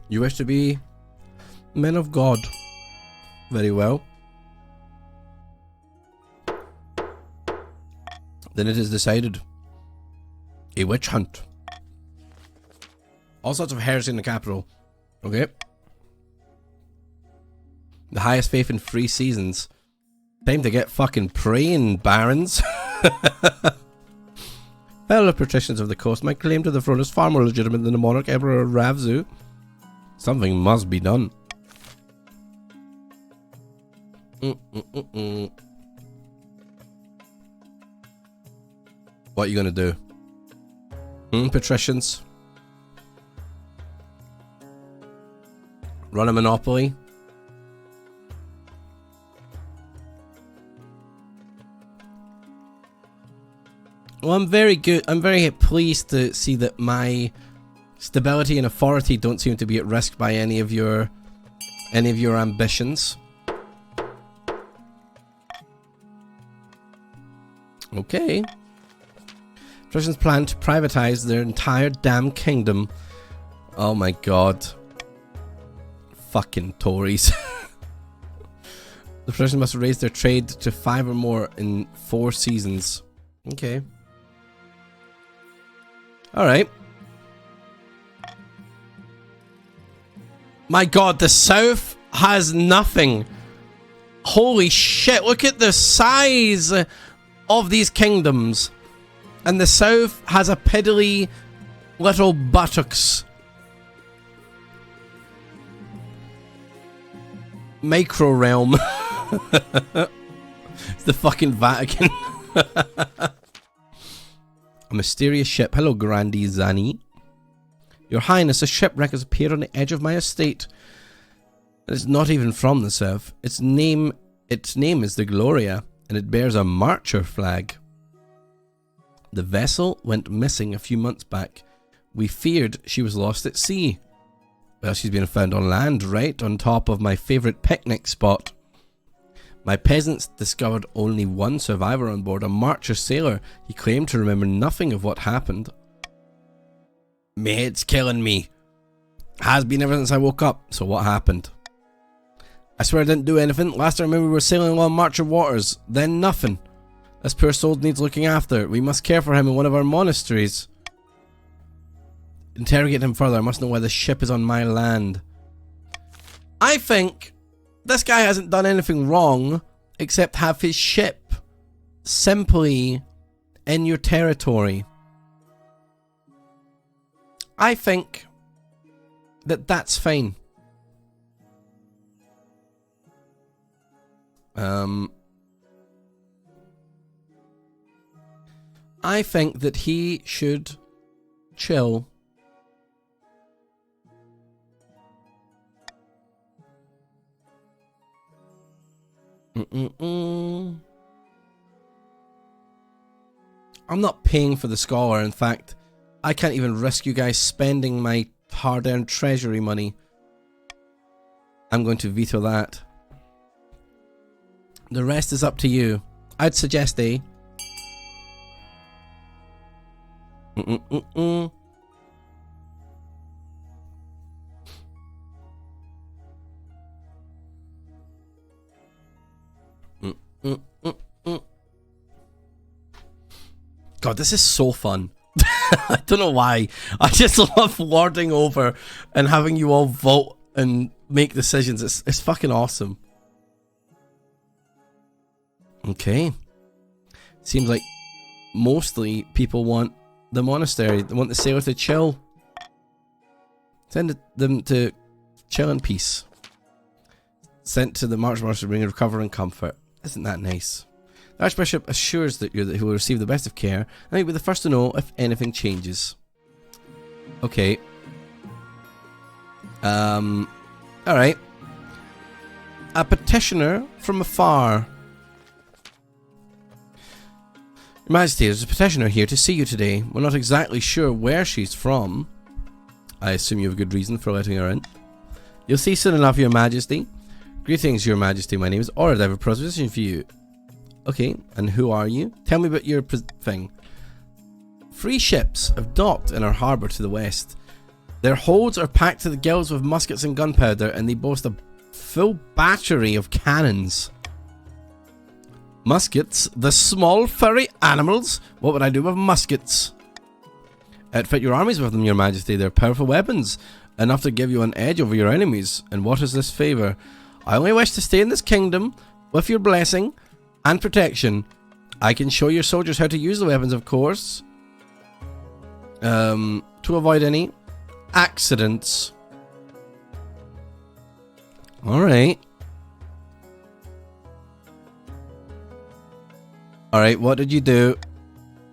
You wish to be men of God. Very well. Then it is decided. A witch hunt. All sorts of heresy in the capital. Okay. The highest faith in 3 seasons. Time to get fucking praying, barons. Fellow patricians of the coast, my claim to the throne is far more legitimate than the monarch Emperor Ravzu. Something must be done. What are you gonna do? Patricians? Run a monopoly? Well, I'm very good. I'm very pleased to see that my stability and authority don't seem to be at risk by any of your ambitions. Okay. Patricians plan to privatize their entire damn kingdom. Oh my god. Fucking Tories. The patricians must raise their trade to 5 or more in 4 seasons. Okay. Alright. My god, the South has nothing. Holy shit, look at the size of these kingdoms. And the South has a piddly little buttocks. Micro realm. It's the fucking Vatican. A mysterious ship. Hello, Grandi Zani. Your Highness, a shipwreck has appeared on the edge of my estate. It's not even from the South. Its name is the Gloria, and it bears a marcher flag. The vessel went missing a few months back. We feared she was lost at sea. Well, she's been found on land, right on top of my favourite picnic spot. My peasants discovered only one survivor on board, a marcher sailor. He claimed to remember nothing of what happened. My head's killing me. Has been ever since I woke up. So what happened? I swear I didn't do anything. Last I remember we were sailing along Marcher waters. Then nothing. This poor soul needs looking after. We must care for him in one of our monasteries. Interrogate him further. I must know why the ship is on my land. I think this guy hasn't done anything wrong except have his ship simply in your territory. I think that that's fine. I think that he should chill. I'm not paying for the scholar. In fact, I can't even risk you guys spending my hard-earned treasury money. I'm going to veto that. The rest is up to you. I'd suggest a... God, this is so fun. I don't know why. I just love lording over and having you all vote and make decisions. It's fucking awesome. Okay. Seems like mostly people want the monastery. They want the sailor to chill. Send them to chill in peace. Sent to the Marchmaster to bring recover and comfort. Isn't that nice? The Archbishop assures that he will receive the best of care, and he'll be the first to know if anything changes. Okay. Alright. A petitioner from afar. Your Majesty, there's a petitioner here to see you today. We're not exactly sure where she's from. I assume you have a good reason for letting her in. You'll see soon enough, Your Majesty. Greetings, Your Majesty. My name is Orad. I have a proposition for you. Okay, and who are you? Tell me about your thing. 3 ships have docked in our harbour to the west. Their holds are packed to the gills with muskets and gunpowder, and they boast a full battery of cannons. Muskets? The small furry animals? What would I do with muskets? Outfit your armies with them, Your Majesty. They're powerful weapons, enough to give you an edge over your enemies. And what is this favour? I only wish to stay in this kingdom with your blessing and protection. I can show your soldiers how to use the weapons, of course. To avoid any accidents. Alright. Alright, what did you do?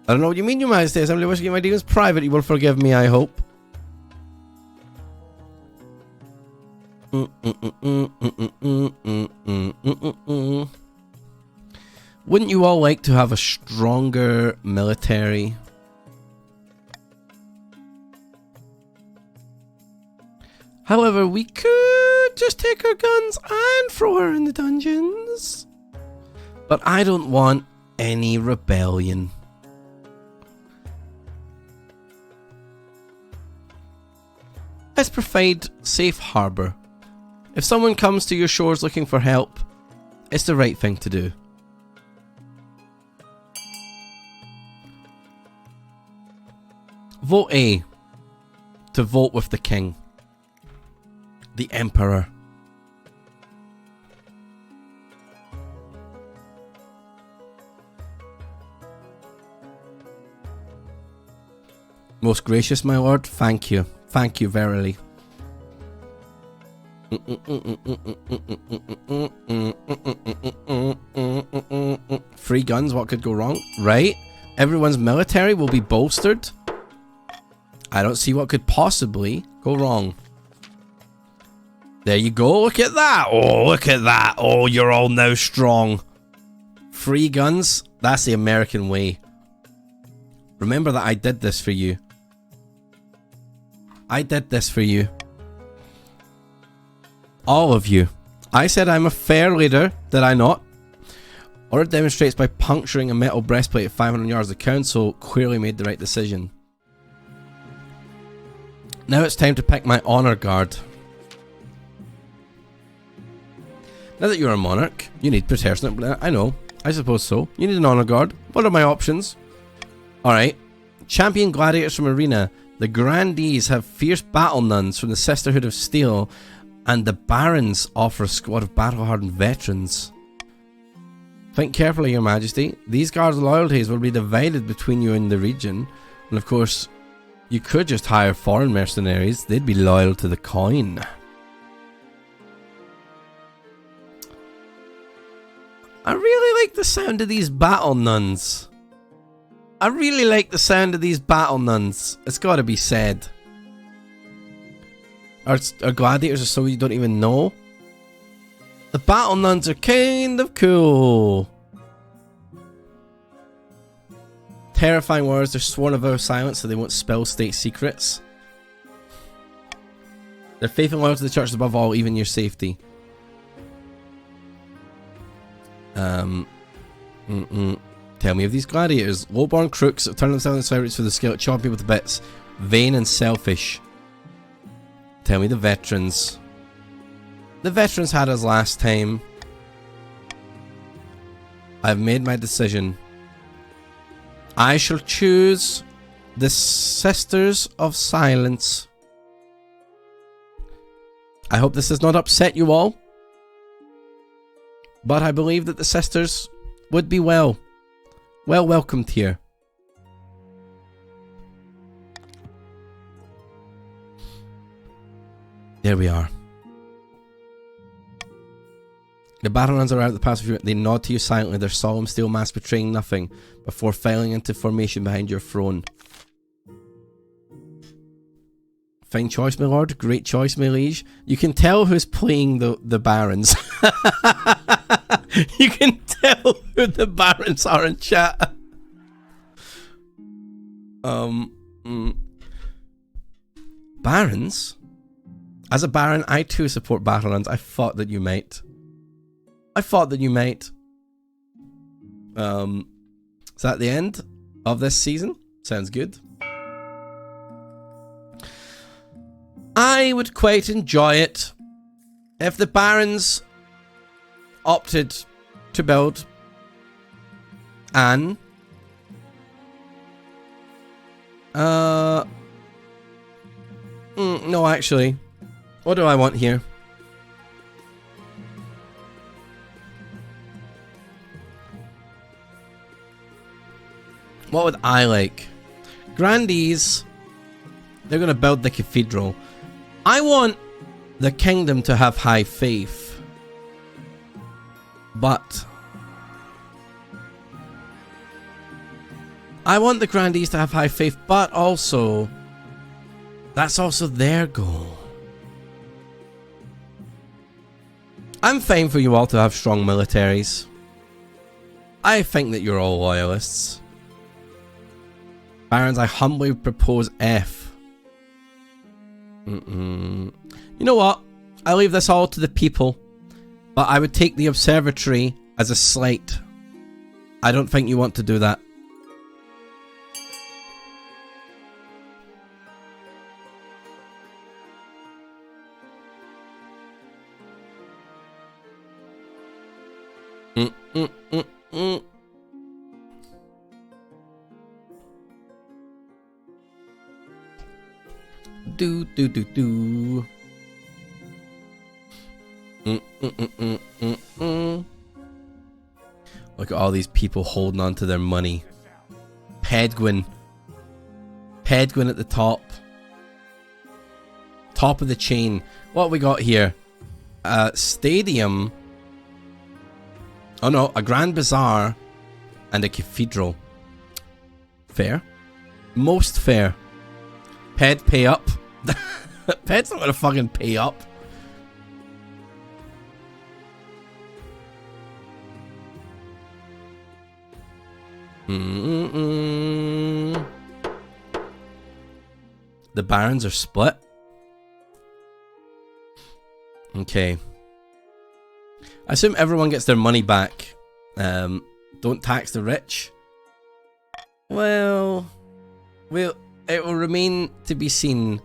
I don't know what you mean, Your Majesty. I simply wish to keep my dealings private. You will forgive me, I hope. Wouldn't you all like to have a stronger military? However, we could just take her guns and throw her in the dungeons. But I don't want any rebellion. Let's provide safe harbour. If someone comes to your shores looking for help, it's the right thing to do. Vote A. To vote with the king. The emperor. Most gracious, my lord, thank you. Thank you verily. Free guns, what could go wrong? Right? Everyone's military will be bolstered. I don't see what could possibly go wrong. There you go, look at that. Oh, look at that. Oh, you're all now strong. Free guns, that's the American way. Remember that I did this for you. I did this for you. All of you. I said I'm a fair leader, did I not? Or it demonstrates by puncturing a metal breastplate at 500 yards. The council clearly made the right decision. Now it's time to pick my honor guard. Now that you're a monarch, you need protection. I know. I suppose so. You need an honor guard. What are my options? Alright. Champion gladiators from Arena. The grandees have fierce battle nuns from the Sisterhood of Steel. And the barons offer a squad of battle-hardened veterans. Think carefully, Your Majesty. These guards' loyalties will be divided between you and the region. And of course, you could just hire foreign mercenaries. They'd be loyal to the coin. I really like the sound of these battle nuns. I really like the sound of these battle nuns. It's got to be said. Our gladiators are so you don't even know. The battle nuns are kind of cool. Terrifying words. They're sworn of vow of silence so they won't spill state secrets. They're faithful and loyal to the church above all, even your safety. Tell me of these gladiators. Low-born crooks that turn themselves into celebrities for the skill at chopping people to bits. Vain and selfish. Tell me the veterans. The veterans had us last time. I've made my decision. I shall choose The Sisters of Silence. I hope this does not upset you all, but I believe that the sisters would be well welcomed here. There we are. The Battlelines are out of the past. They nod to you silently, their solemn steel mask betraying nothing, before filing into formation behind your throne. Fine choice, my lord. Great choice, my liege. You can tell who's playing the barons. You can tell who the barons are in chat. Barons? As a baron, I too support Battlelands. I thought that you might. Is that the end of this season? Sounds good. I would quite enjoy it if the barons opted to build an no, actually, what do I want here? What would I like? Grandees, they're going to build the cathedral. I want the kingdom to have high faith. But I want the grandees to have high faith, but also that's also their goal. I'm fine for you all to have strong militaries. I think that you're all loyalists. Barons, I humbly propose F. You know what? I leave this all to the people, but I would take the observatory as a slight. I don't think you want to do that. Do. Look at all these people holding on to their money. Pedguin at the top. Top of the chain. What we got here? A stadium. Oh no, a grand bazaar and a cathedral. Fair. Most fair. Ped, pay up. Ped's not gonna fucking pay up. The barons are split. Okay. I assume everyone gets their money back. Don't tax the rich. Well, it will remain to be seen.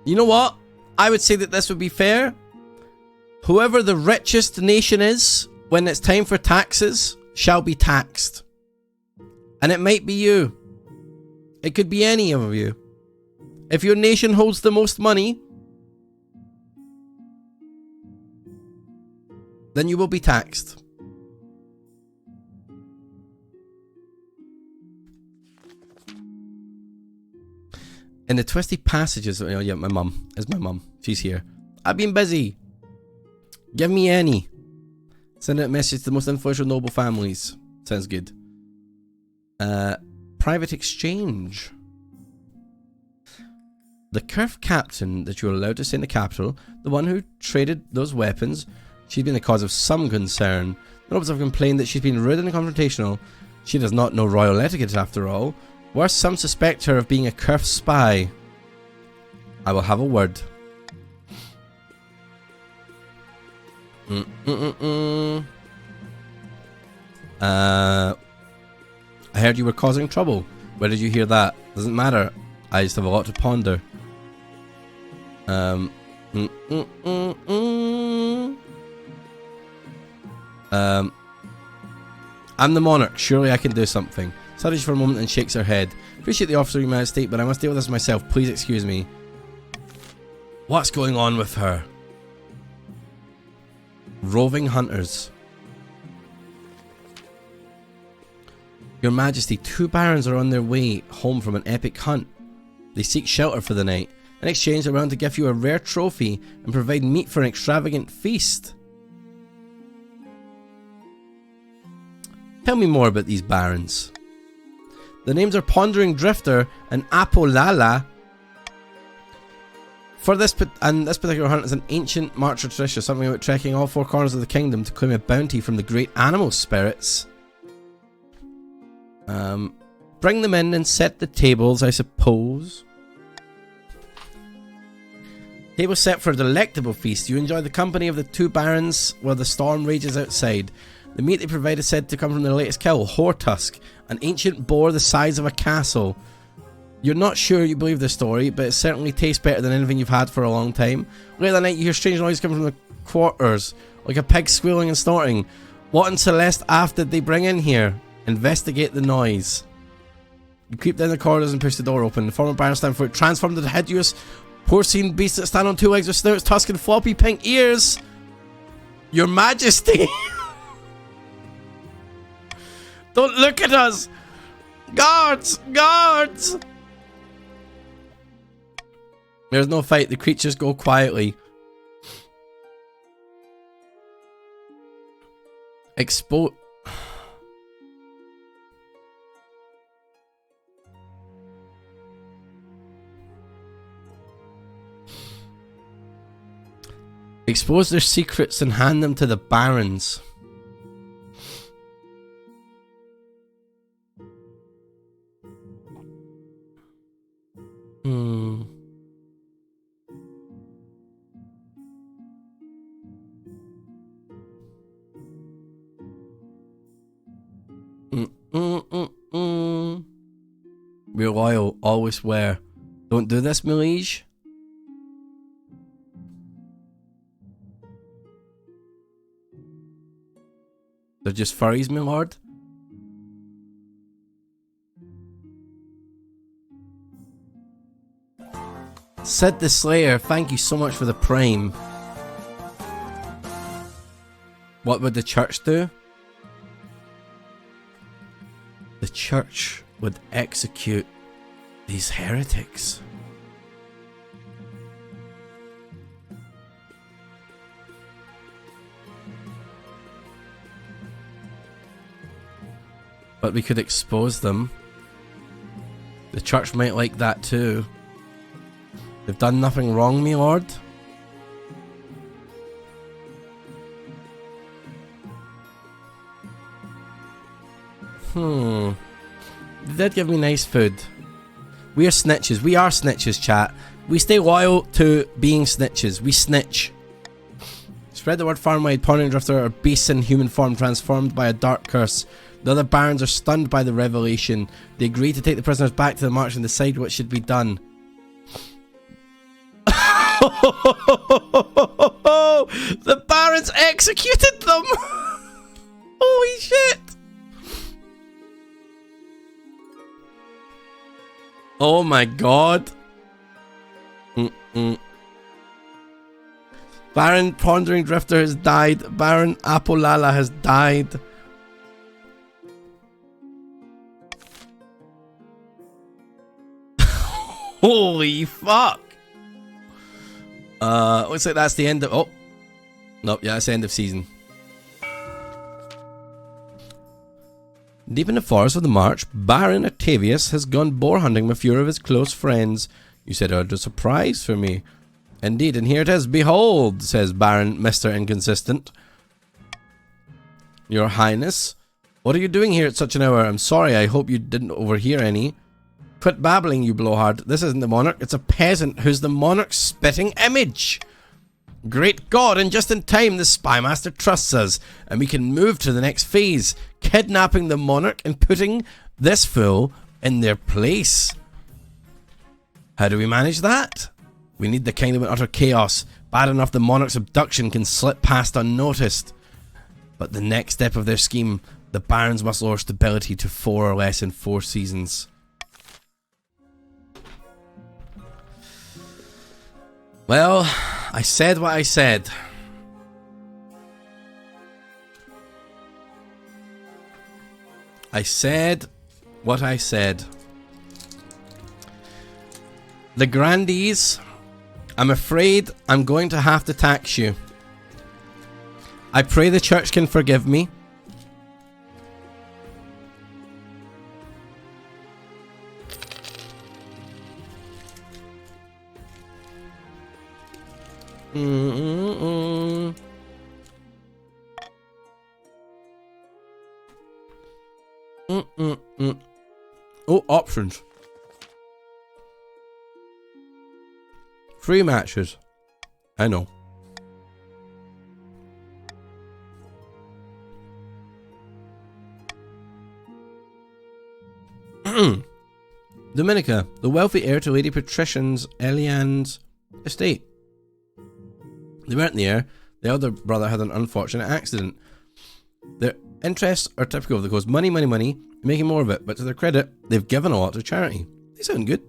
You know what? I would say that this would be fair. Whoever the richest nation is, when it's time for taxes, shall be taxed. And it might be you. It could be any of you. If your nation holds the most money, then you will be taxed. In the twisty passages, oh yeah, my mum. Is my mum. She's here. I've been busy. Give me any. Send out a message to the most influential noble families. Sounds good. Private exchange. The Curve captain that you were allowed to stay in the capital, the one who traded those weapons, she's been the cause of some concern. The nobles have complained that she's been rude and confrontational. She does not know royal etiquette after all. Worse, some suspect her of being a Curve spy. I will have a word. I heard you were causing trouble. Where did you hear that? Doesn't matter. I just have a lot to ponder. I'm the monarch. Surely I can do something. Studies for a moment and shakes her head. Appreciate the officer you might state, but I must deal with this myself. Please excuse me. What's going on with her? Roving hunters. Your Majesty, 2 barons are on their way home from an epic hunt. They seek shelter for the night. In exchange, they're willing to give you a rare trophy and provide meat for an extravagant feast. Tell me more about these barons. The names are Pondering Drifter and Apolala. For this particular hunt is an ancient march or tradition, something about trekking all 4 corners of the kingdom to claim a bounty from the great animal spirits. Bring them in and set the tables, I suppose. Table set for a delectable feast. You enjoy the company of the 2 barons while the storm rages outside. The meat they provide is said to come from their latest kill, Hortusk, an ancient boar the size of a castle. You're not sure you believe this story, but it certainly tastes better than anything you've had for a long time. Late that night, you hear strange noises coming from the quarters, like a pig squealing and snorting. What in Celeste Aft did they bring in here? Investigate the noise. You creep down the corridors and push the door open. The former baron stand for it, transformed into hideous porcine beasts that stand on 2 legs with snouts, tusks, and floppy pink ears. Your Majesty! Don't look at us! Guards! Guards! There's no fight, the creatures go quietly. Expose. Expose their secrets and hand them to the barons. We're loyal, always swear. Don't do this, my liege. They're just furries, my lord. Sid the Slayer, thank you so much for the prime. What would the church do? The church would execute these heretics. But we could expose them. The church might like that too. They've done nothing wrong, me lord. They did give me nice food. We are snitches. We are snitches, chat. We stay loyal to being snitches. We snitch. Spread the word farm-wide. Pondering Drifter are beasts in human form transformed by a dark curse. The other barons are stunned by the revelation. They agree to take the prisoners back to the march and decide what should be done. The barons executed them! Holy shit! Oh my god. Baron Pondering Drifter has died. Baron Apolala has died. Holy fuck. Looks like that's the end of... Oh. Nope, yeah, that's the end of season. Deep in the forest of the march, Baron Octavius has gone boar hunting with a few of his close friends. You said you had a surprise for me. Indeed, and here it is. Behold, says Baron Mr. Inconsistent. Your Highness, what are you doing here at such an hour? I'm sorry, I hope you didn't overhear any. Quit babbling, you blowhard. This isn't the monarch, it's a peasant who's the monarch's spitting image. Great God, and just in time, the spymaster trusts us, and we can move to the next phase, kidnapping the monarch and putting this fool in their place. How do we manage that? We need the kingdom in utter chaos. Bad enough the monarch's abduction can slip past unnoticed. But the next step of their scheme The Barons must lower stability to 4 or less in 4 seasons. Well, I said what I said. I said what I said. The Grandees, I'm afraid I'm going to have to tax you. I pray the church can forgive me. Oh, options. 3 matches. I know. Dominica, the wealthy heir to Lady Patrician's Elian's estate. They weren't the heir. The elder brother had an unfortunate accident. Their interests are typical of the coast. Money, money, money, making more of it. But to their credit, they've given a lot to charity. They sound good.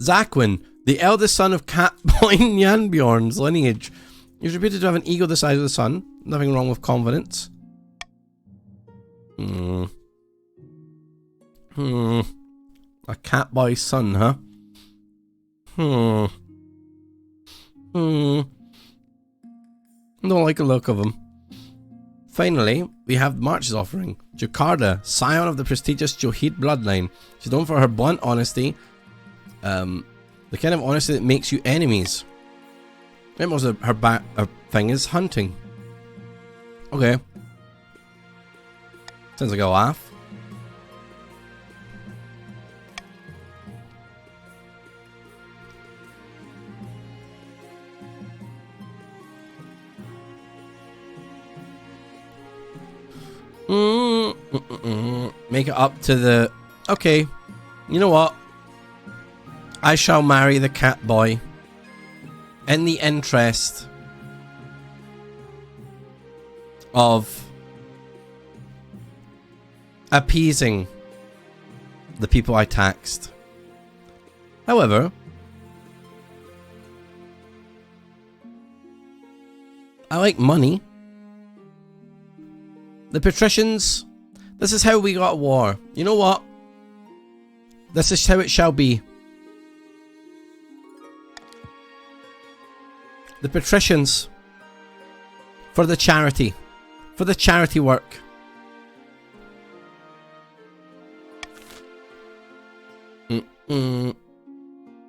Zaquin, the eldest son of Catboy Nyanbjorn's lineage. He's reputed to have an ego the size of the sun. Nothing wrong with confidence. A Catboy son, huh? Don't like the look of him. Finally, we have March's offering. Jakarta, scion of the prestigious Johid bloodline. She's known for her blunt honesty. The kind of honesty that makes you enemies. I think most of her thing is hunting. Okay. Sounds like a laugh. Make it up to the... Okay. You know what? I shall marry the cat boy. In the interest of appeasing the people I taxed. However, I like money. The patricians, this is how we got a war. You know what? This is how it shall be. The patricians, for the charity work.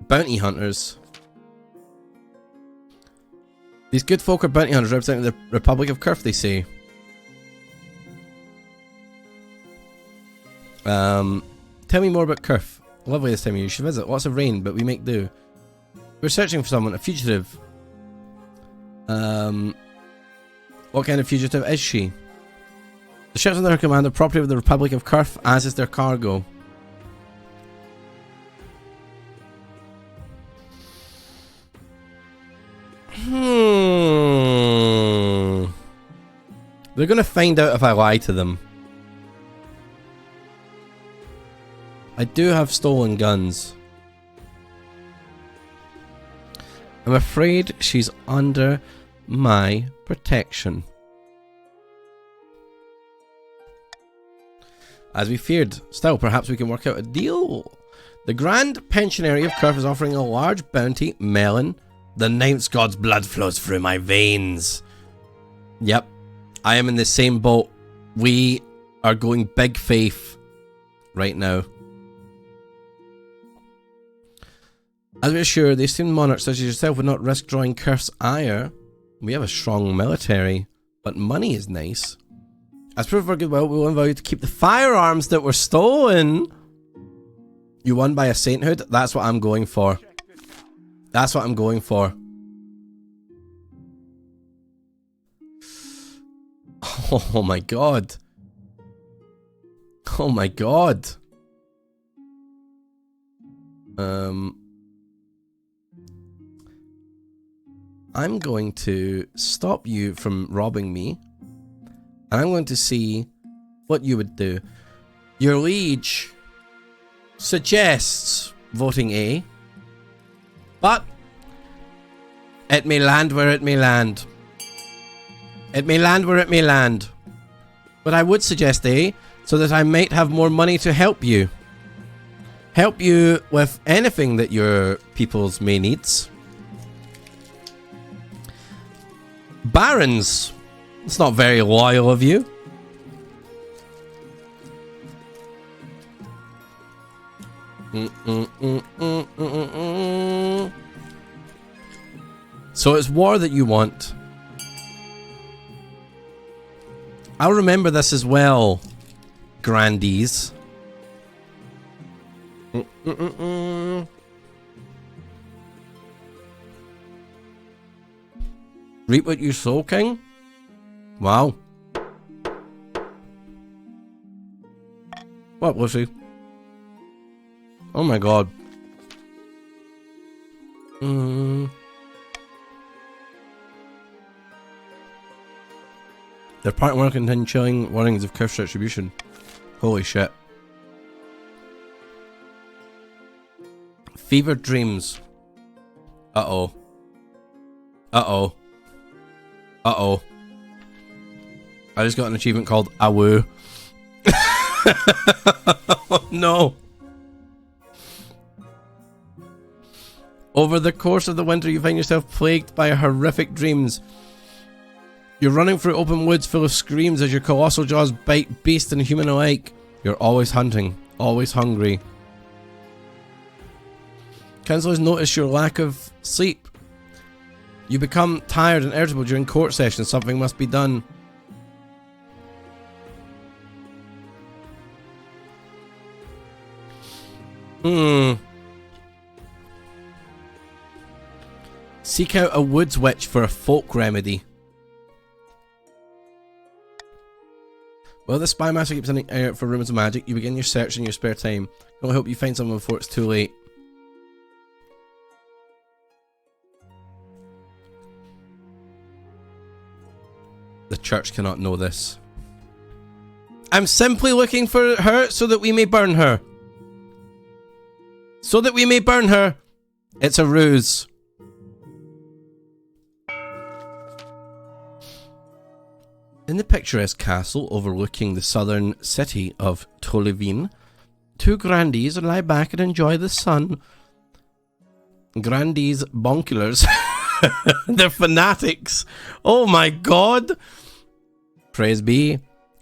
Bounty hunters. These good folk are bounty hunters representing the Republic of Kurf, they say. Tell me more about Kurf. Lovely this time of year. You should visit. Lots of rain, but we make do. We're searching for someone, a fugitive. What kind of fugitive is she? The ships under her command are property of the Republic of Kurf, as is their cargo. They're gonna find out if I lie to them. I do have stolen guns. I'm afraid she's under my protection. As we feared. Still, perhaps we can work out a deal. The Grand Pensionary of Kurf is offering a large bounty. Melon. The Ninth God's blood flows through my veins. Yep. I am in the same boat. We are going big faith right now. As we're sure, the esteemed monarchs such as yourself would not risk drawing Kurf's ire. We have a strong military, but money is nice. As proof of our goodwill, we will invite you to keep the firearms that were stolen. You won by a sainthood? That's what I'm going for. That's what I'm going for. Oh my god. Oh my god. I'm going to stop you from robbing me. And I'm going to see what you would do. Your liege suggests voting A, but it may land where it may land. It may land where it may land. But I would suggest A, so that I might have more money to help you. Help you with anything that your peoples may needs. Barons. It's not very loyal of you. So it's war that you want. I'll remember this as well, grandees. Reap what you sow, King? Wow. What was he? Oh my god. Their partner will continue chilling warnings of curse retribution. Holy shit. Fevered dreams. Uh-oh. Uh-oh. Uh-oh. I just got an achievement called Awoo. Oh, no. Over the course of the winter, you find yourself plagued by horrific dreams. You're running through open woods full of screams as your colossal jaws bite beast and human alike. You're always hunting, always hungry. Councillors notice your lack of sleep. You become tired and irritable during court sessions. Something must be done. Seek out a woods witch for a folk remedy. While the spy master keeps an eye out for rumors of magic, you begin your search in your spare time. I hope you find someone before it's too late. The church cannot know this. I'm simply looking for her so that we may burn her. So that we may burn her. It's a ruse. In the picturesque castle overlooking the southern city of Tolivine, two grandees lie back and enjoy the sun. Grandees bonkulars. They're fanatics. Oh my god. Praise be.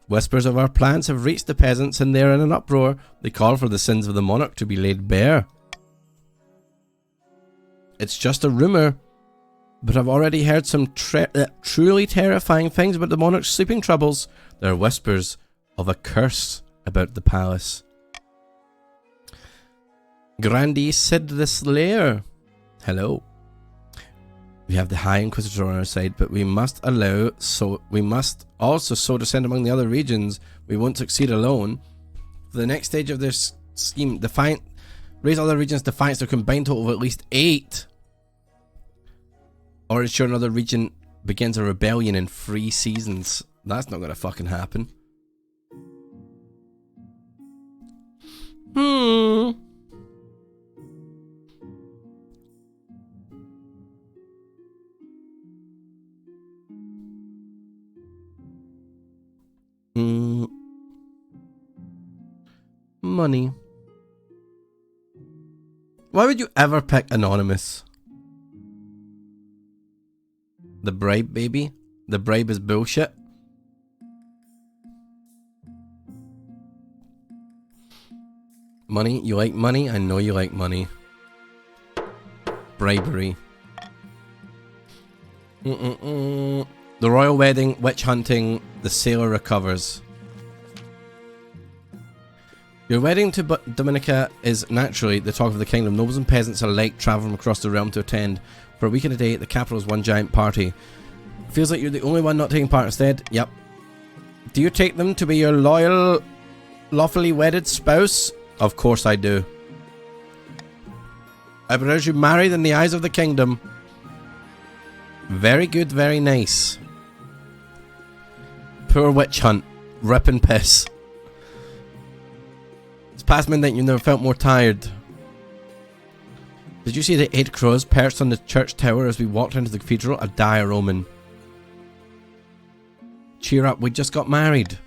Whispers of our plans have reached the peasants and they're in an uproar. They call for the sins of the monarch to be laid bare. It's just a rumour. But I've already heard some truly terrifying things about the monarch's sleeping troubles. There are whispers of a curse about the palace. Grandee Sid the Slayer. Hello. We have the High Inquisitor on our side, but we must also sow dissent among the other regions. We won't succeed alone. For the next stage of this scheme, raise other regions' defiance to a combined total of at least 8. Or ensure another region begins a rebellion in 3 seasons. That's not gonna fucking happen. Money. Why would you ever pick Anonymous? The bribe, baby. The bribe is bullshit. Money? You like money? I know you like money. Bribery. The royal wedding, witch hunting, the sailor recovers. Your wedding to Dominica is naturally the talk of the kingdom. Nobles and peasants alike travel from across the realm to attend. For a week and a day, the capital is one giant party. Feels like you're the only one not taking part instead. Yep. Do you take them to be your loyal, lawfully wedded spouse? Of course I do. I pronounce you married in the eyes of the kingdom. Very good, very nice. Poor witch hunt. Rip and piss. It's past midnight and you never felt more tired. Did you see the 8 crows perched on the church tower as we walked into the cathedral? A dire omen. Cheer up, we just got married.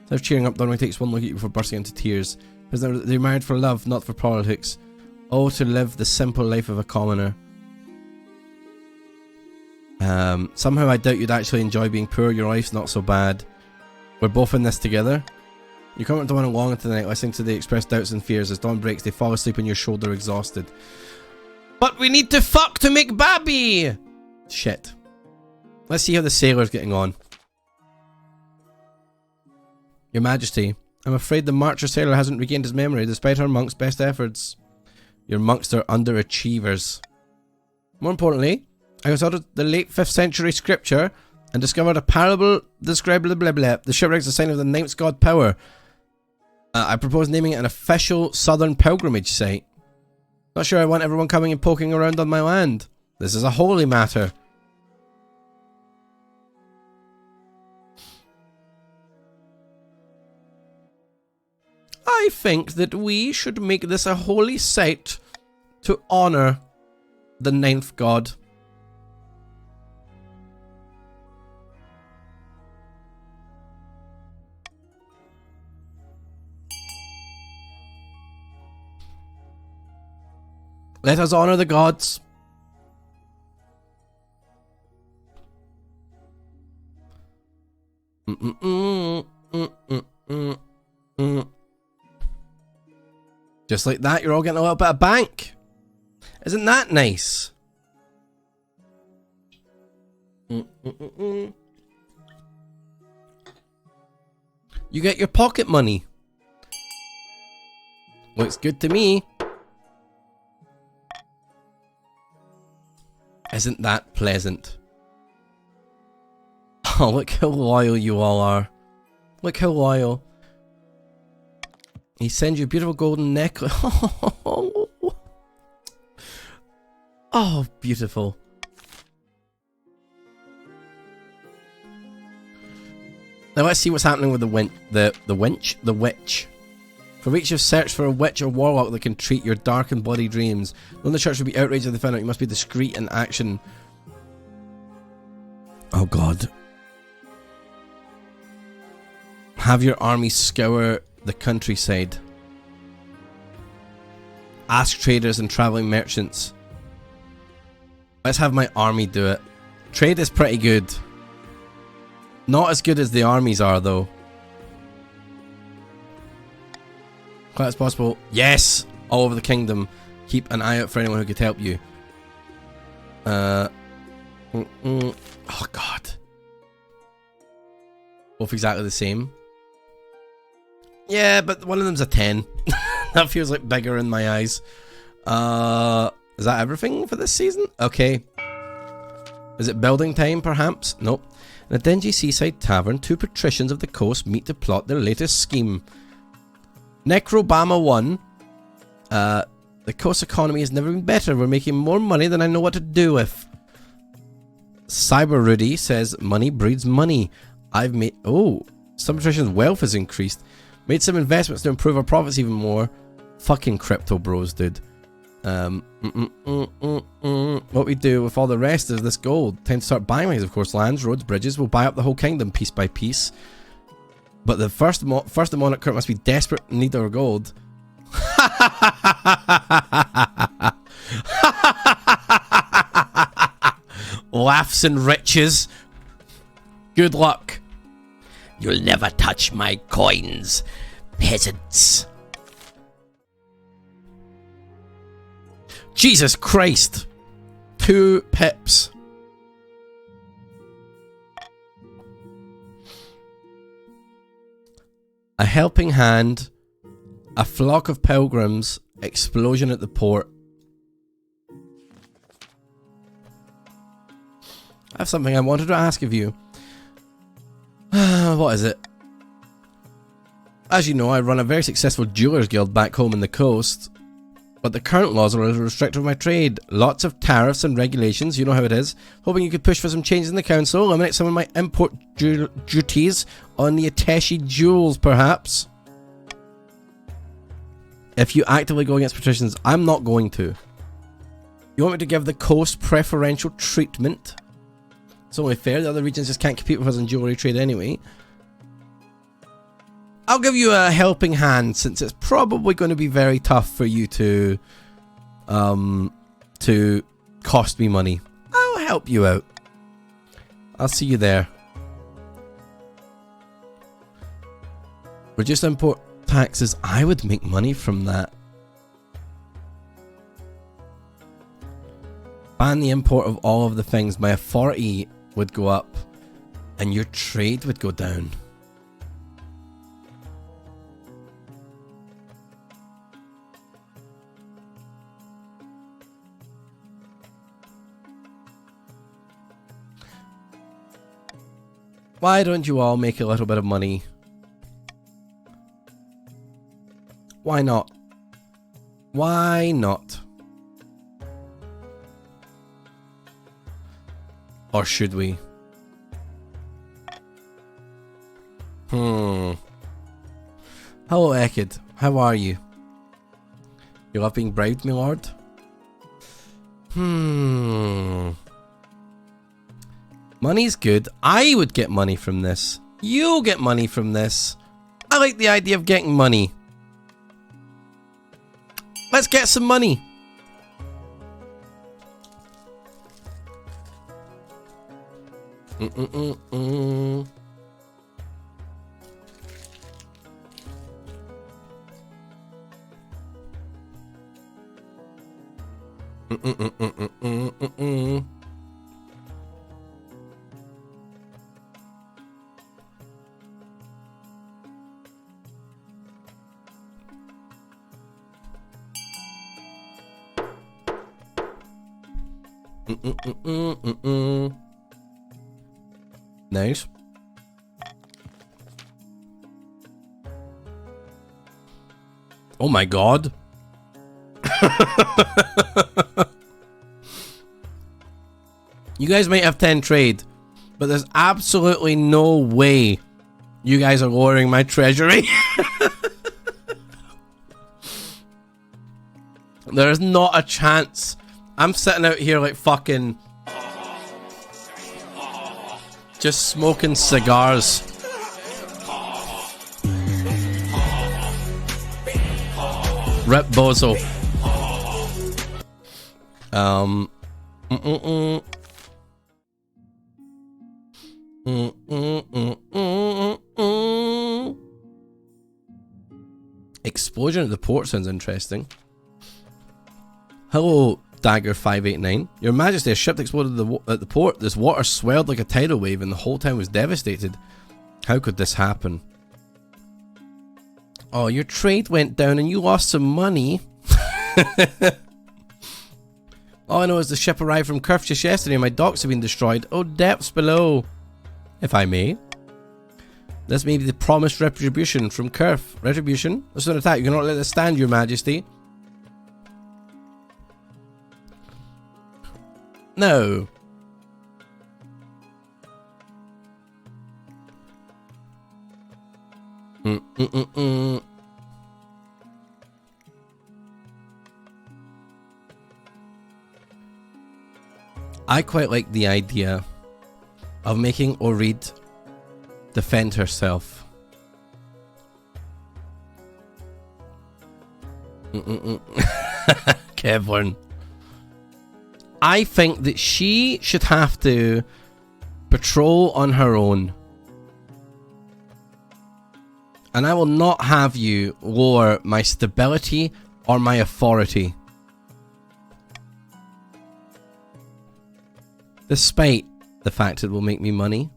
Instead of cheering up, Donway takes one look at you before bursting into tears. Because they're married for love, not for politics. Oh, to live the simple life of a commoner. Somehow I doubt you'd actually enjoy being poor. Your life's not so bad. We're both in this together. You come up to one along into the night, listening to the expressed doubts and fears. As dawn breaks, they fall asleep on your shoulder, exhausted. But we need to fuck to make baby! Shit. Let's see how the sailor's getting on. Your Majesty, I'm afraid the Marcher sailor hasn't regained his memory, despite our monk's best efforts. Your monks are underachievers. More importantly, I consulted the late 5th century scripture and discovered a parable described blah blah blah. The shipwreck's a sign of the ninth god power. I propose naming it an official southern pilgrimage site. Not sure I want everyone coming and poking around on my land. This is a holy matter. I think that we should make this a holy site to honor the ninth god. Let us honor the gods. Just like that, you're all getting a little bit of bank. Isn't that nice? You get your pocket money. Looks good to me. Isn't that pleasant? Oh, look how loyal you all are. Look how loyal. He sends you a beautiful golden necklace. Oh, beautiful. Now let's see what's happening with the witch. For weeks you've searched for a witch or warlock that can treat your dark and bloody dreams. None the church would be outraged if they found out. You must be discreet in action. Oh god. Have your army scour the countryside. Ask traders and traveling merchants. Let's have my army do it. Trade is pretty good. Not as good as the armies are though. Quite as possible. Yes! All over the kingdom. Keep an eye out for anyone who could help you. Oh god. Both exactly the same. Yeah, but one of them's a 10. That feels like bigger in my eyes. Is that everything for this season? Okay. Is it building time, perhaps? Nope. In a dingy seaside tavern, 2 patricians of the coast meet to plot their latest scheme. Necrobama 1. The coast economy has never been better. We're making more money than I know what to do with. Cyber Rudy says money breeds money. I've made... Oh, some patricians' wealth has increased. Made some investments to improve our profits even more. Fucking crypto bros, dude. What we do with all the rest is this gold. Time to start buying things, of course. Lands, roads, bridges. We'll buy up the whole kingdom piece by piece. But the first demonic current must be desperate in need of our gold. Laughs and riches. Good luck. You'll never touch my coins, peasants. Jesus Christ. 2 pips. A helping hand, a flock of pilgrims, explosion at the port. I have something I wanted to ask of you. What is it? As you know, I run a very successful jewelers guild back home in the coast. But the current laws are restrictive of my trade. Lots of tariffs and regulations, you know how it is. Hoping you could push for some changes in the council, eliminate some of my import duties on the Ateshi jewels, perhaps. If you actively go against patricians, I'm not going to. You want me to give the coast preferential treatment? It's only fair, the other regions just can't compete with us in jewelry trade anyway. I'll give you a helping hand, since it's probably going to be very tough for you to cost me money. I'll help you out. I'll see you there. Reduce import taxes. I would make money from that. Ban the import of all of the things. My authority would go up, and your trade would go down. Why don't you all make a little bit of money? Why not? Why not? Or should we? Hello, Ekid. How are you? You love being bribed, my lord? Money's good. I would get money from this. You'll get money from this. I like the idea of getting money. Let's get some money. Nice. Oh my god. You guys might have 10 trade, but there's absolutely no way you guys are lowering my treasury. There is not a chance. I'm sitting out here like fucking just smoking cigars. Rip Bozo. Explosion at the port sounds interesting. Hello, Dagger 589. Your Majesty, a ship exploded at the port. This water swelled like a tidal wave and the whole town was devastated. How could this happen? Oh, your trade went down and you lost some money. All I know is the ship arrived from Kerf just yesterday and my docks have been destroyed. Oh, depths below. If I may. This may be the promised retribution from Kerf. Retribution? This is an attack. You cannot let this stand, your Majesty. No. I quite like the idea of making Orid defend herself. Kevlin. I think that she should have to patrol on her own. And I will not have you lower my stability or my authority. Despite the fact it will make me money.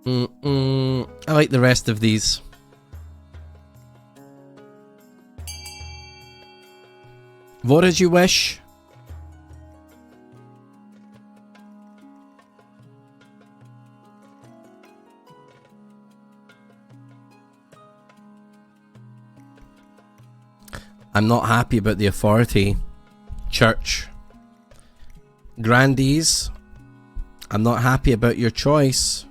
I like the rest of these. What did you wish? I'm not happy about the authority. Church. Grandees, I'm not happy about your choice.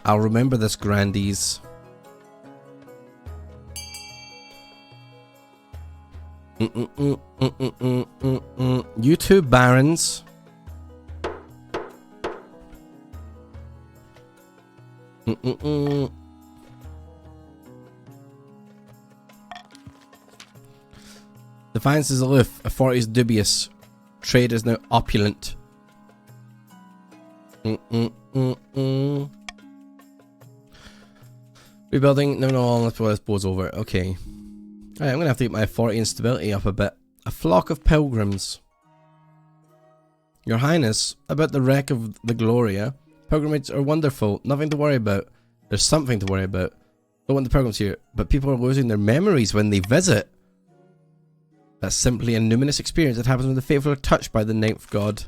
I'll remember this, Grandees. You two barons. Defiance is aloof. Authority is dubious. Trade is now opulent. Rebuilding. No, let's pull this boar's over. Okay. Alright, I'm gonna have to get my authority and stability up a bit. A flock of pilgrims. Your Highness, about the wreck of the Gloria. Pilgrimages are wonderful. Nothing to worry about. There's something to worry about. Don't want the pilgrims here, but people are losing their memories when they visit. That's simply a numinous experience that happens when the faithful are touched by the ninth god.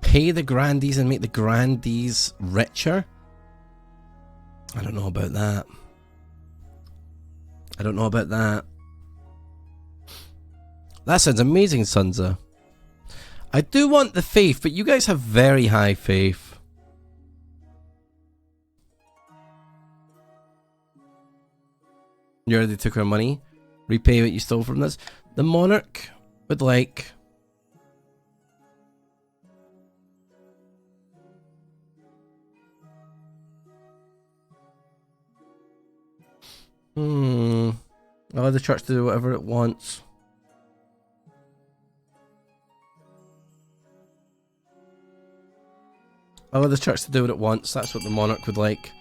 Pay the grandees and make the grandees richer? I don't know about that. I don't know about that. That sounds amazing, Sunza. I do want the faith, but you guys have very high faith. You already took our money. Repay what you stole from us. The monarch would like... Allow the church to do whatever it wants. Allow the church to do what it wants. That's what the monarch would like.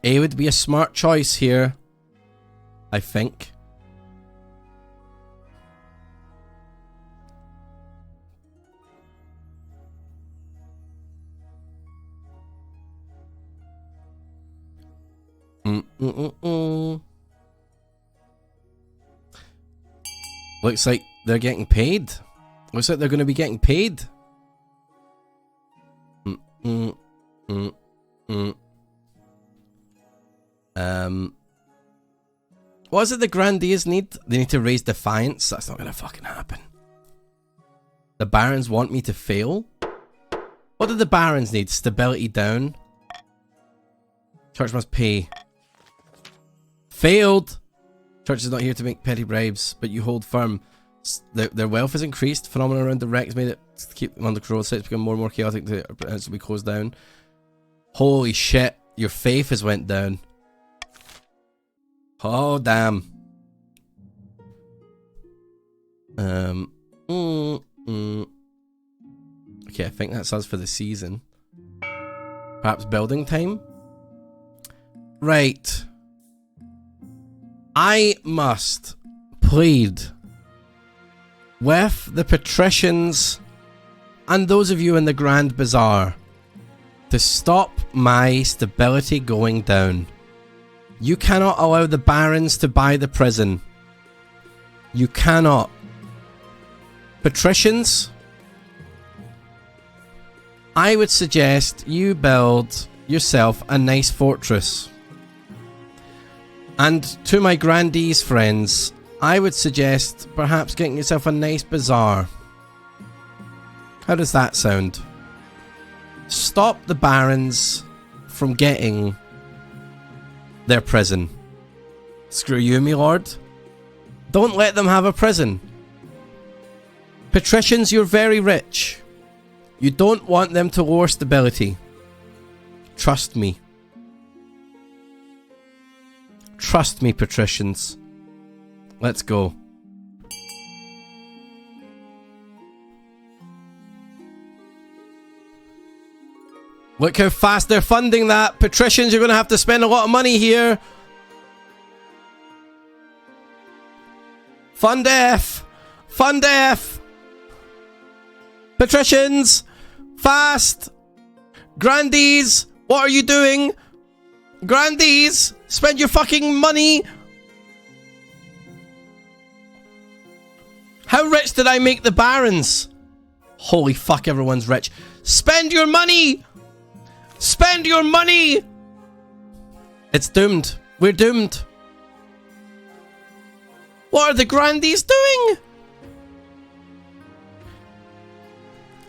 A would be a smart choice here, I think. Looks like they're getting paid. Looks like they're going to be getting paid. What is it the grandees need? They need to raise defiance. That's not going to fucking happen. The barons want me to fail? What do the barons need? Stability down. Church must pay. Failed! Church is not here to make petty bribes, but you hold firm. Their wealth has increased. Phenomena around the wreck has made it to keep them under control. So it's become more and more chaotic to be closed down. Holy shit. Your faith has went down. Oh, damn. Okay, I think that's us for the season. Perhaps building time? Right. I must plead with the patricians and those of you in the Grand Bazaar to stop my stability going down. You cannot allow the barons to buy the prison. You cannot. Patricians, I would suggest you build yourself a nice fortress. And to my grandees friends, I would suggest perhaps getting yourself a nice bazaar. How does that sound? Stop the barons from getting their prison. Screw you, me lord. Don't let them have a prison. Patricians, you're very rich. You don't want them to lower stability. Trust me. Trust me, patricians. Let's go. Look how fast they're funding that. Patricians, you're going to have to spend a lot of money here. Fund F! Fund F! Patricians! Fast! Grandies! What are you doing? Grandies! Spend your fucking money! How rich did I make the barons? Holy fuck, everyone's rich. Spend your money! Spend your money! It's doomed. We're doomed. What are the grandees doing?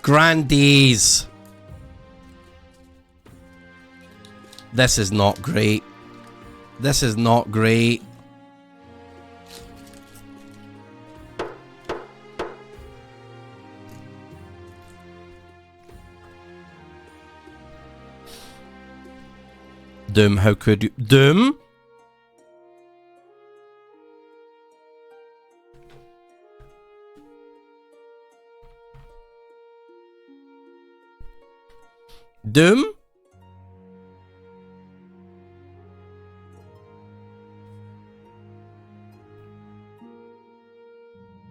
Grandees. This is not great. This is not great. Doom, how could you? Doom? Doom?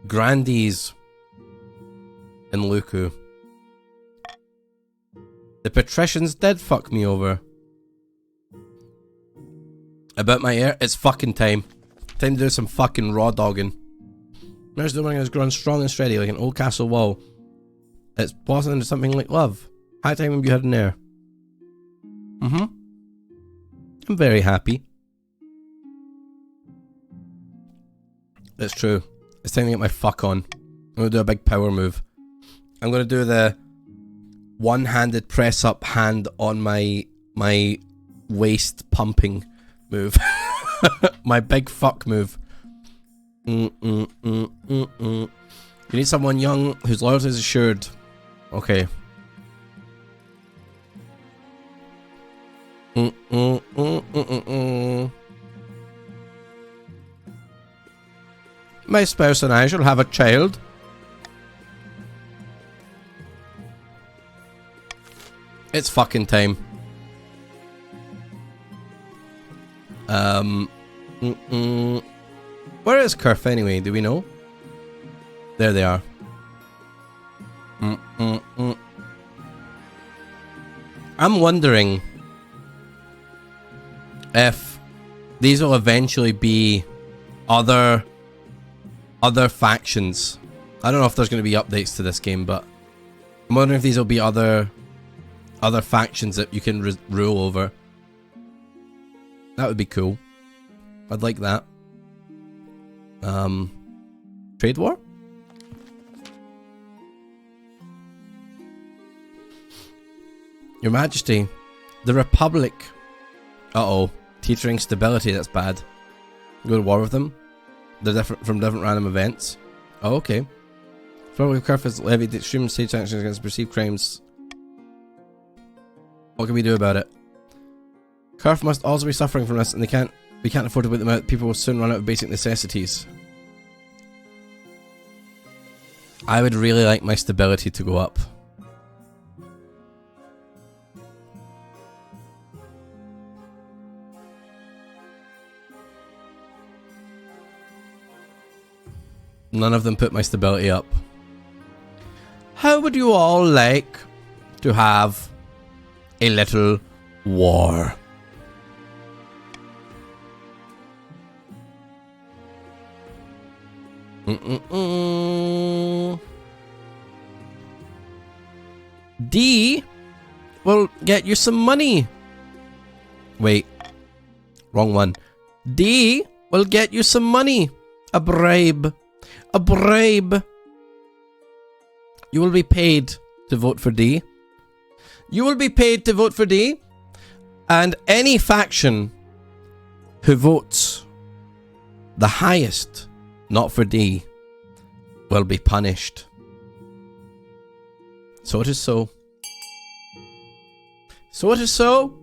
Grandees in Luku. The patricians did fuck me over. About my heir, it's fucking time. Time to do some fucking raw dogging. There's the one has grown strong and steady like an old castle wall. It's blossomed into something like love. High time you had an heir. I'm very happy. It's true. It's time to get my fuck on. I'm gonna do a big power move. I'm gonna do the one-handed press up hand on my waist pumping move. My big fuck move. You need someone young whose loyalty is assured. Okay. My spouse and I shall have a child. It's fucking time. Where is Kurf anyway? Do we know? There they are. I'm wondering if these will eventually be other factions. I don't know if there's going to be updates to this game, but I'm wondering if these will be other factions that you can rule over. That would be cool. I'd like that. Trade war? Your Majesty, the Republic. Uh-oh. Teetering stability, that's bad. Go to war with them? They're different from different random events. Oh, okay. Probably Kurf has levied extreme state sanctions against perceived crimes. What can we do about it? Kurf must also be suffering from this, and we can't afford to put them out. People will soon run out of basic necessities. I would really like my stability to go up. None of them put my stability up. How would you all like to have a little war? D will get you some money. Wait. Wrong one. D will get you some money. A bribe. A bribe. You will be paid to vote for D. You will be paid to vote for D. And any faction who votes the highest not for D will be punished. So it is so. So it is so.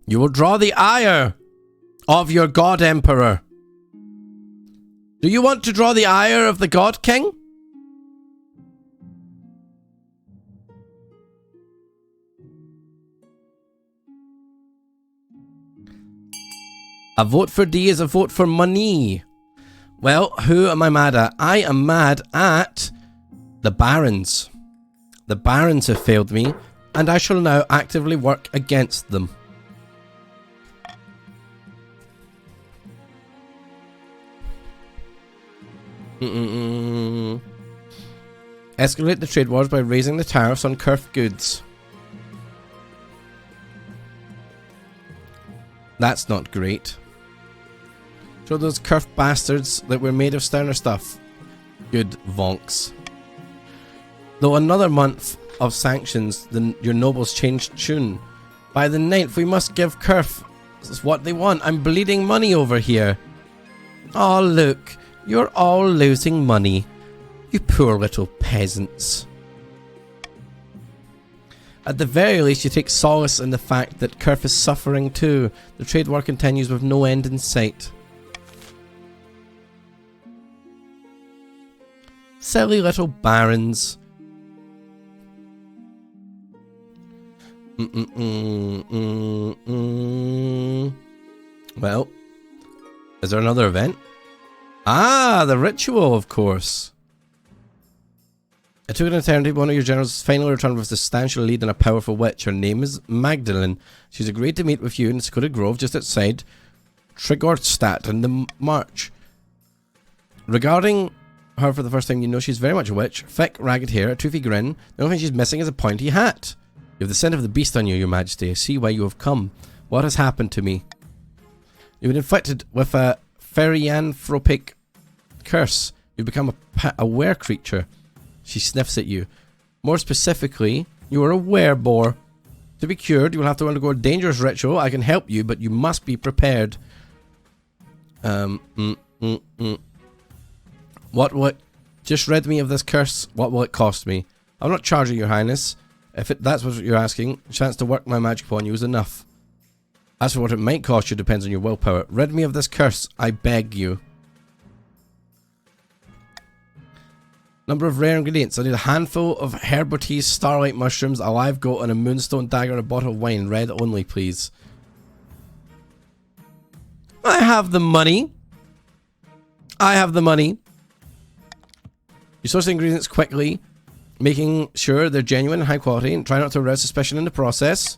You will draw the ire of your God Emperor. Do you want to draw the ire of the God King? A vote for D is a vote for money. Well, who am I mad at? I am mad at the Barons. The Barons have failed me, and I shall now actively work against them. Escalate the trade wars by raising the tariffs on Kerf goods. That's not great. Show those Kerf bastards that we're made of sterner stuff. Good vonks. Though another month of sanctions, your nobles changed tune. By the 9th, we must give Kerf what they want. I'm bleeding money over here. Oh, look. You're all losing money. You poor little peasants. At the very least, you take solace in the fact that Kerf is suffering too. The trade war continues with no end in sight. Silly little barons. Well, is there another event? Ah, the ritual, of course. It took an eternity, but one of your generals finally returned with a substantial lead and a powerful witch. Her name is Magdalene. She's agreed to meet with you in Skoda Grove just outside Trigorstadt in the March. Regarding her for the first time, you know she's very much a witch. Thick, ragged hair, a toothy grin. The only thing she's missing is a pointy hat. You have the scent of the beast on you, your majesty. I see why you have come. What has happened to me? You've been inflicted with a therianthropic curse. You've become a were creature. She sniffs at you. More specifically, you are a were-boar. To be cured, you will have to undergo a dangerous ritual. I can help you, but you must be prepared. What will it... Just rid me of this curse. What will it cost me? I'm not charging your highness. If that's what you're asking, a chance to work my magic upon you is enough. As for what it might cost you, depends on your willpower. Rid me of this curse, I beg you. Number of rare ingredients. I need a handful of herbaceous starlight mushrooms, a live goat, and a moonstone dagger and a bottle of wine. Red only, please. I have the money. I have the money. You source the ingredients quickly, making sure they're genuine and high quality, and try not to arouse suspicion in the process.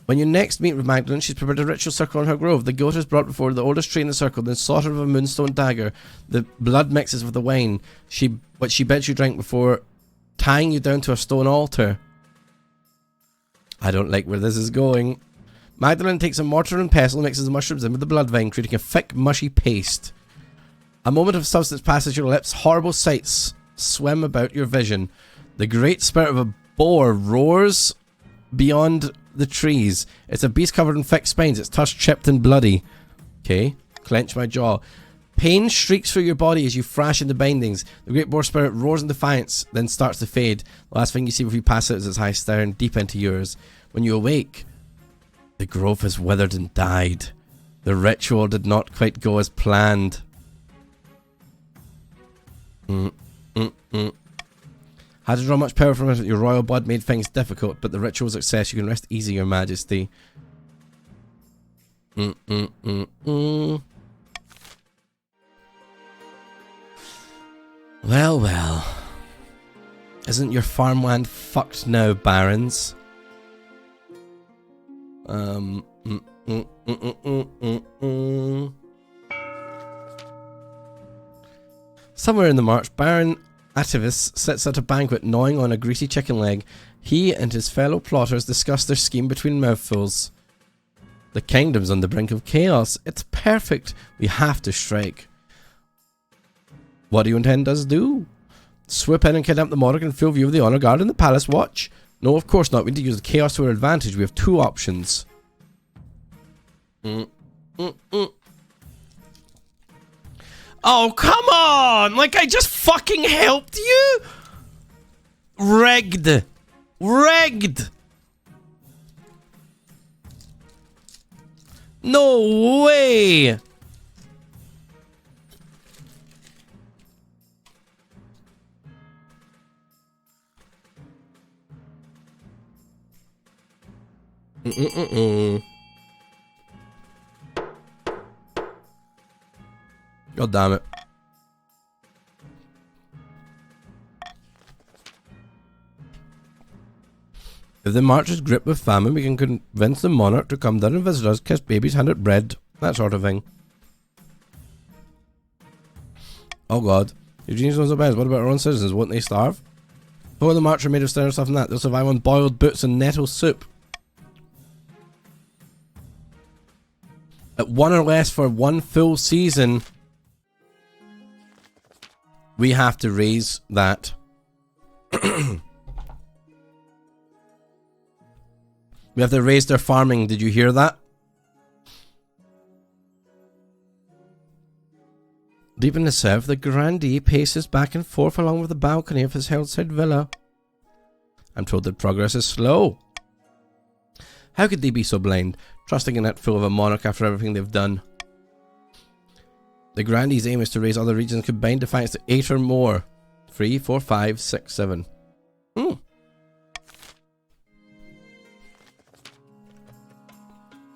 When you next meet with Magdalene, she's prepared a ritual circle in her grove. The goat is brought before the oldest tree in the circle, then slaughtered with a moonstone dagger. The blood mixes with the wine, which she bets you drink before tying you down to a stone altar. I don't like where this is going. Magdalene takes a mortar and pestle and mixes the mushrooms in with the blood vine, creating a thick, mushy paste. A moment of substance passes your lips. Horrible sights swim about your vision. The great spirit of a boar roars beyond the trees. It's a beast covered in thick spines. Its tusk chipped and bloody. Okay, clench my jaw. Pain shrieks through your body as you thrash into bindings. The great boar spirit roars in defiance, then starts to fade. The last thing you see before you pass out is its eyes staring deep into yours. When you awake, the grove has withered and died. The ritual did not quite go as planned. Had to draw much power from it. Your royal blood made things difficult, but the ritual success. You can rest easy, your majesty. Well, well. Isn't your farmland fucked now, barons? Somewhere in the march, Baron Atavis sits at a banquet gnawing on a greasy chicken leg. He and his fellow plotters discuss their scheme between mouthfuls. The kingdom's on the brink of chaos. It's perfect. We have to strike. What do you intend us to do? Swoop in and kidnap the monarch in full view of the honor guard and the palace watch? No, of course not. We need to use the chaos to our advantage. We have two options. Oh, come on! Like, I just fucking helped you? Rigged. Rigged! No way! God damn it. If the march is gripped with famine, we can convince the monarch to come down and visit us, kiss babies, hand out bread, that sort of thing. Oh god. Eugene's knows the best. What about our own citizens? Won't they starve? Oh, the march are made of standard stuff and that. They'll survive on boiled boots and nettle soup. At 1 or less for 1 full season, we have to raise that. We have to raise their farming. Did you hear that? Deep in the south, the grandee paces back and forth along with the balcony of his hillside villa. I'm told that progress is slow. How could they be so blind, trusting a net full of a monarch after everything they've done? The grandee's aim is to raise other regions combined defiance to 8 or more. 3, 4, 5, 6, 7.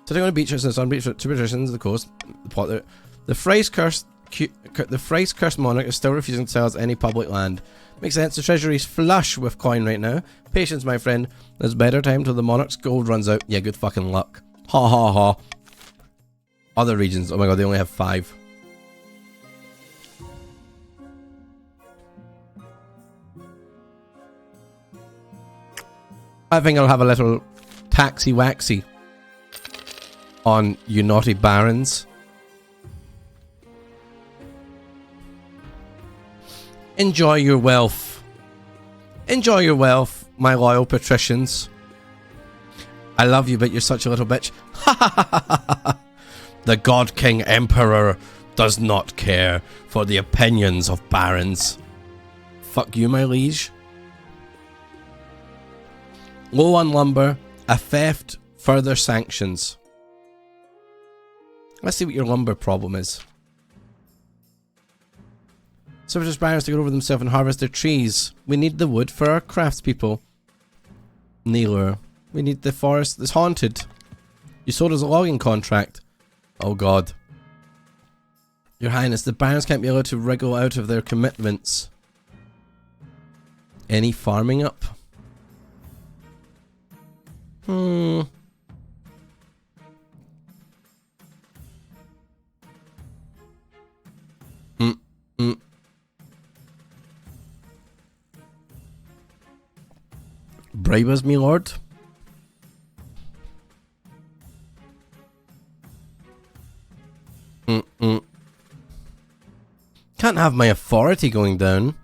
Sitting on a beach and sun beach, two patricians of the coast. The thrice-cursed monarch is still refusing to sell us any public land. Makes sense, the treasury's flush with coin right now. Patience, my friend. There's better time till the monarch's gold runs out. Yeah, good fucking luck. Ha ha ha. Other regions, oh my god, they only have 5. I think I'll have a little taxi-waxy on you naughty barons. Enjoy your wealth. Enjoy your wealth, my loyal patricians. I love you, but you're such a little bitch. The God King Emperor does not care for the opinions of barons. Fuck you, my liege. Low on lumber, a theft, further sanctions. Let's see what your lumber problem is. Servitors barons to go over themselves and harvest their trees. We need the wood for our craftspeople. Kneeler. We need the forest that's haunted. You sold us a logging contract. Oh god. Your Highness, the barons can't be allowed to wriggle out of their commitments. Any farming up? Bribe us, me lord. Can't have my authority going down.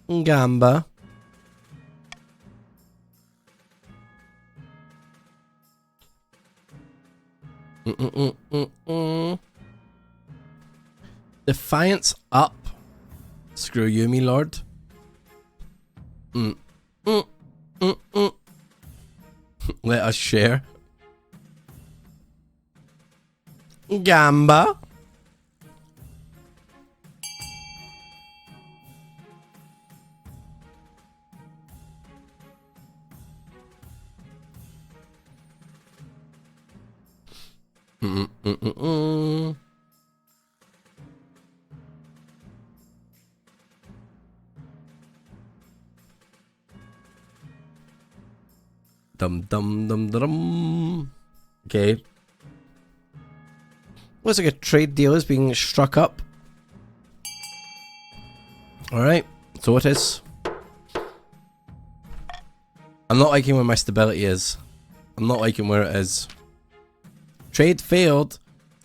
Gamba. Defiance up. Screw you, me lord. Let us share. Gamba. Dum dum dum dum. Okay. Looks like a trade deal is being struck up. Alright, so it is. I'm not liking where my stability is. I'm not liking where it is. Trade failed.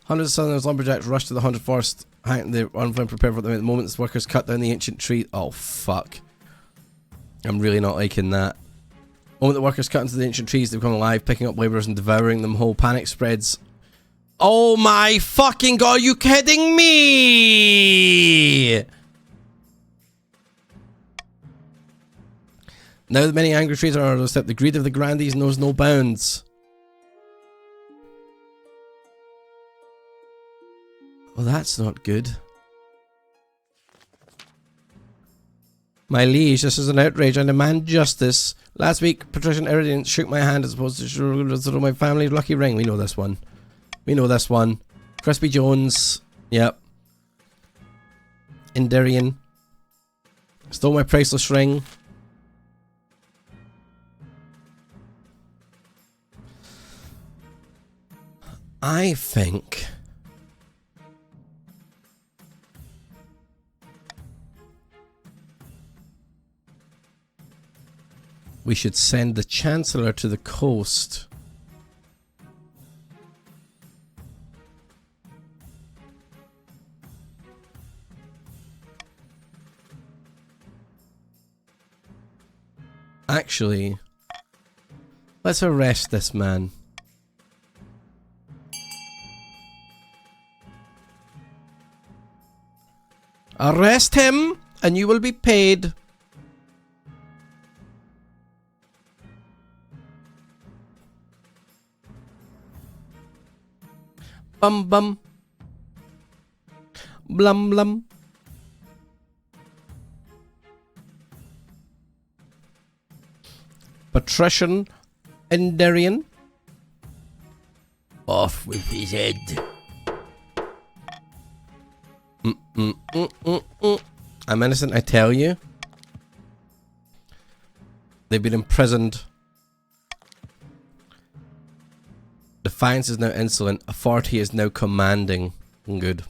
Hundreds of Southerners lumberjacks rushed to the haunted forest. They're unprepared for them at the moment. The workers cut down the ancient tree. Oh fuck. I'm really not liking that. The moment the workers cut into the ancient trees, they become alive, picking up labourers and devouring them whole. Panic spreads. Oh my fucking god, are you kidding me? Now that many angry trees are on our doorstep, the greed of the grandees knows no bounds. Well, that's not good. My liege, this is an outrage. I demand justice. Last week, Patrician Iridian shook my hand as opposed to through my family's lucky ring. We know this one. We know this one. Crispy Jones. Yep. Indirian. Stole my priceless ring. I think... we should send the Chancellor to the coast. Actually, let's arrest this man. Arrest him, and you will be paid. Bum bum. Blum blum. Patrician Enderian. Off with his head. I'm innocent, I tell you. They've been imprisoned. Defiance is now insolent. Authority is now commanding. Good.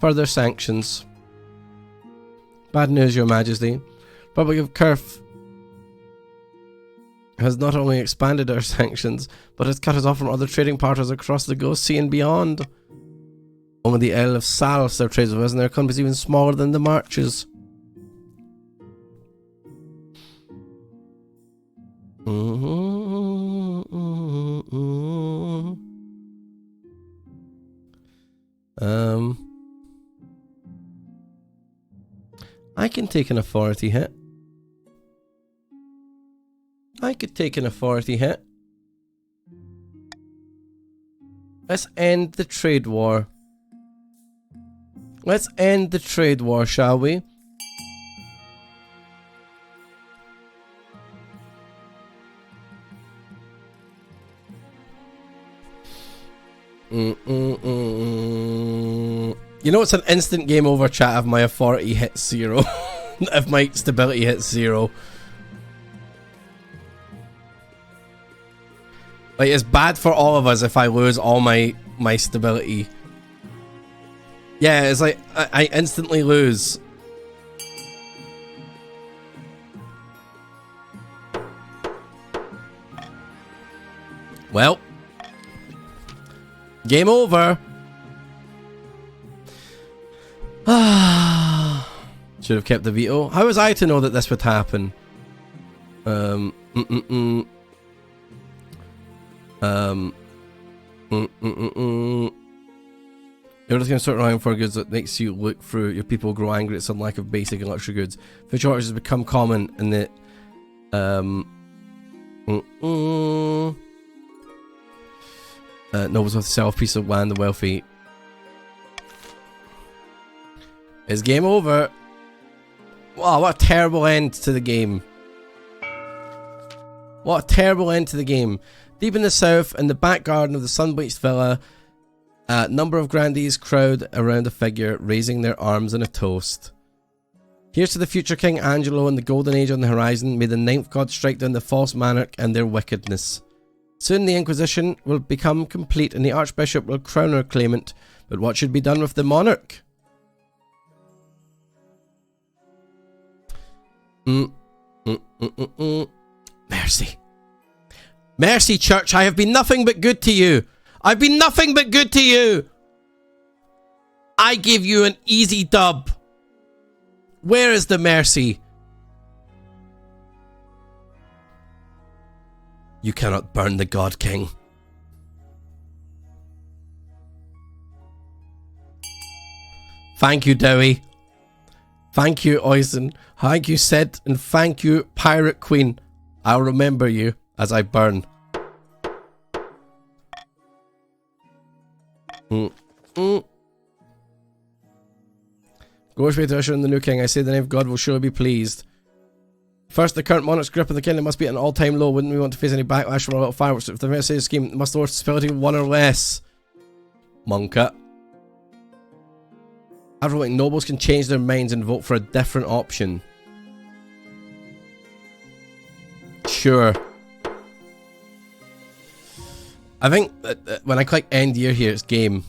Further sanctions. Bad news, Your Majesty. Republic of Kurf has not only expanded our sanctions, but has cut us off from other trading partners across the Ghost Sea and beyond. Only the Isle of Sal still trades with us, and their economy is even smaller than the Marches. I can take an authority hit. I could take an authority hit. Let's end the trade war. Let's end the trade war, shall we? You know, it's an instant game over, chat, if my authority hits 0. If my stability hits 0. Like, it's bad for all of us if I lose all my stability. Yeah, it's like, I instantly lose. Well. Game over. Should have kept the veto. How was I to know that this would happen? Everything's sort around for goods that makes you look through. Your people grow angry at some lack of basic and luxury goods. Food shortages become common in the nobles have to sell a piece of land, the wealthy. It's game over. Wow, what a terrible end to the game. What a terrible end to the game. Deep in the south, in the back garden of the sun-bleached villa, a number of grandees crowd around a figure, raising their arms in a toast. Here's to the future King Angelo and the golden age on the horizon. May the ninth god strike down the false monarch and their wickedness. Soon the Inquisition will become complete and the Archbishop will crown our claimant. But what should be done with the monarch? Mercy. Mercy, Church, I have been nothing but good to you. I've been nothing but good to you. I give you an easy dub. Where is the mercy? You cannot burn the God King. Thank you, Dowie. Thank you, Oisin. Thank you, Sid. And thank you, Pirate Queen. I'll remember you as I burn. Go away to usher in the new king. I say the name of God will surely be pleased. First, the current monarch's grip on the kingdom must be at an all-time low. Wouldn't we want to face any backlash from our little fireworks? If the Versailles scheme must lower stability 1 or less. Monka. After voting, nobles can change their minds and vote for a different option. Sure. I think that when I click end year here, it's game.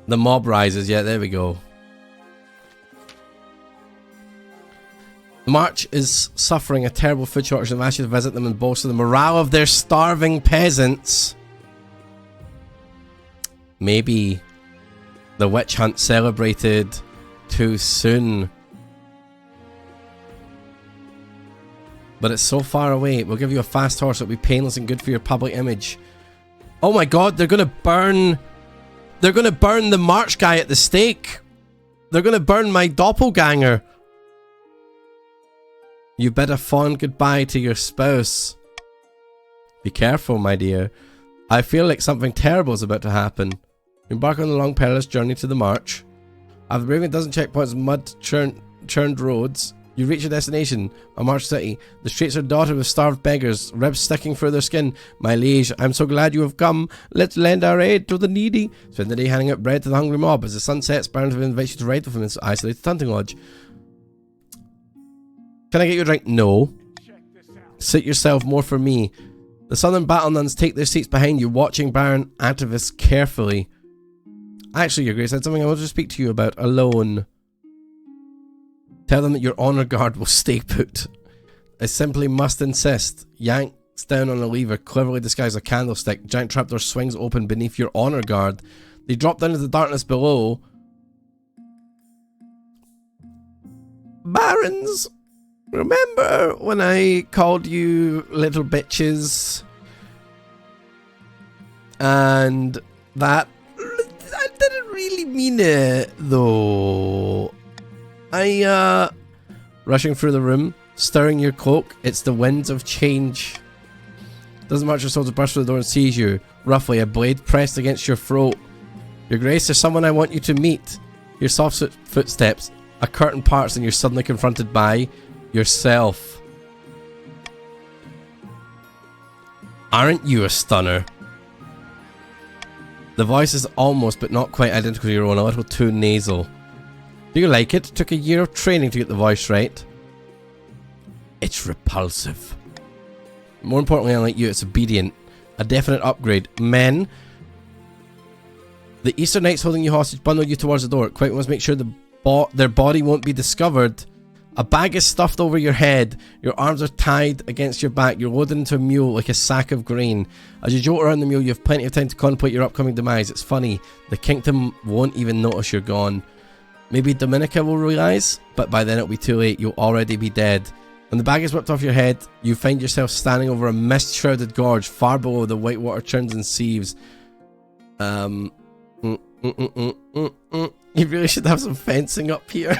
The mob rises. Yeah, there we go. The March is suffering a terrible food shortage and I've asked you to visit them and bolster the morale of their starving peasants. Maybe the witch hunt celebrated too soon. But it's so far away. We'll give you a fast horse. It'll be painless and good for your public image. Oh my god, they're gonna burn... They're gonna burn the March guy at the stake. They're gonna burn my doppelganger. You bid a fond goodbye to your spouse. Be careful, my dear. I feel like something terrible is about to happen. Embark on the long perilous journey to the March. After braving a dozen checkpoints and mud-churned roads, you reach your destination, a March city. The streets are dotted with starved beggars, ribs sticking through their skin. My liege, I'm so glad you have come. Let's lend our aid to the needy. Spend the day handing out bread to the hungry mob. As the sun sets, Barons will invite you to ride with him in his isolated hunting lodge. Can I get you a drink? No. Sit yourself, more for me. The southern battle nuns take their seats behind you, watching Baron Atavis carefully. Actually, Your Grace, I had something I want to speak to you about alone. Tell them that your honor guard will stay put. I simply must insist. Yanks down on a lever, cleverly disguised a candlestick. Giant trapdoor swings open beneath your honor guard. They drop down into the darkness below. Barons, remember when I called you little bitches? And that... I didn't really mean it, though. Rushing through the room, stirring your cloak. It's the winds of change. Doesn't much your soldier burst through the door and sees you. Roughly, a blade pressed against your throat. Your Grace, there's someone I want you to meet. Your soft footsteps. A curtain parts and you're suddenly confronted by yourself. Aren't you a stunner? The voice is almost but not quite identical to your own, a little too nasal. Do you like it? It took a year of training to get the voice right. It's repulsive. More importantly, unlike you, it's obedient. A definite upgrade. Men. The Easter Knights holding you hostage bundle you towards the door. Quite must make sure their body won't be discovered. A bag is stuffed over your head. Your arms are tied against your back. You're loaded into a mule like a sack of grain. As you jolt around the mule, you have plenty of time to contemplate your upcoming demise. It's funny. The kingdom won't even notice you're gone. Maybe Dominica will realise, but by then it'll be too late. You'll already be dead. When the bag is whipped off your head, you find yourself standing over a mist-shrouded gorge far below the whitewater churns and sieves. You really should have some fencing up here.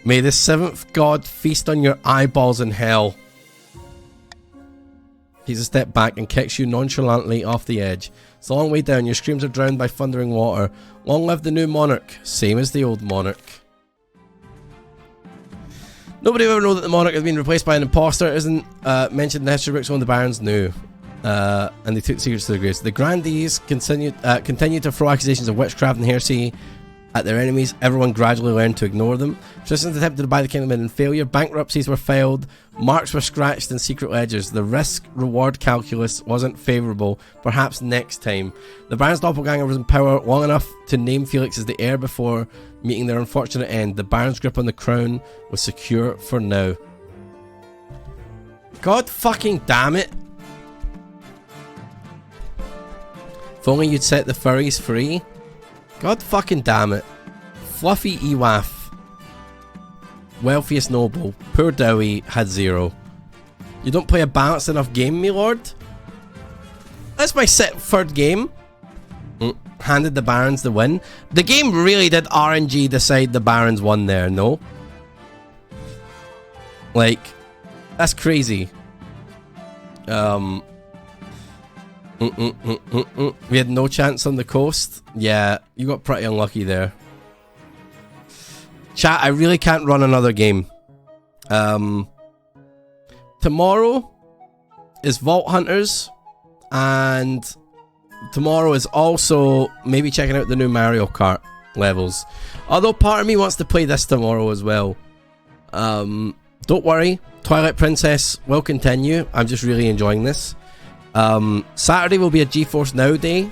May the seventh god feast on your eyeballs in hell. He's a step back and kicks you nonchalantly off the edge. It's a long way down. Your screams are drowned by thundering water. Long live the new monarch. Same as the old monarch. Nobody will ever know that the monarch has been replaced by an imposter. It isn't mentioned in the history books. Only the barons knew. And they took secrets to the graves. The grandees continued to throw accusations of witchcraft and heresy at their enemies. Everyone gradually learned to ignore them. Persistence attempted to buy the kingdom in failure. Bankruptcies were failed. Marks were scratched in secret ledgers. The risk-reward calculus wasn't favourable. Perhaps next time. The Baron's doppelganger was in power long enough to name Felix as the heir before meeting their unfortunate end. The Baron's grip on the crown was secure for now. God fucking damn it. If only you'd set the furries free. God fucking damn it. Fluffy Ewaf. Wealthiest noble. Poor Dowie had 0. You don't play a balanced enough game, me lord? That's my third game. Handed the Barons the win. The game really did RNG decide the Barons won there, no? Like, that's crazy. We had no chance on the coast. Yeah, you got pretty unlucky there. Chat, I really can't run another game. Tomorrow is Vault Hunters, and tomorrow is also maybe checking out the new Mario Kart levels. Although part of me wants to play this tomorrow as well. Don't worry, Twilight Princess will continue. I'm just really enjoying this. Saturday will be a GeForce Now day,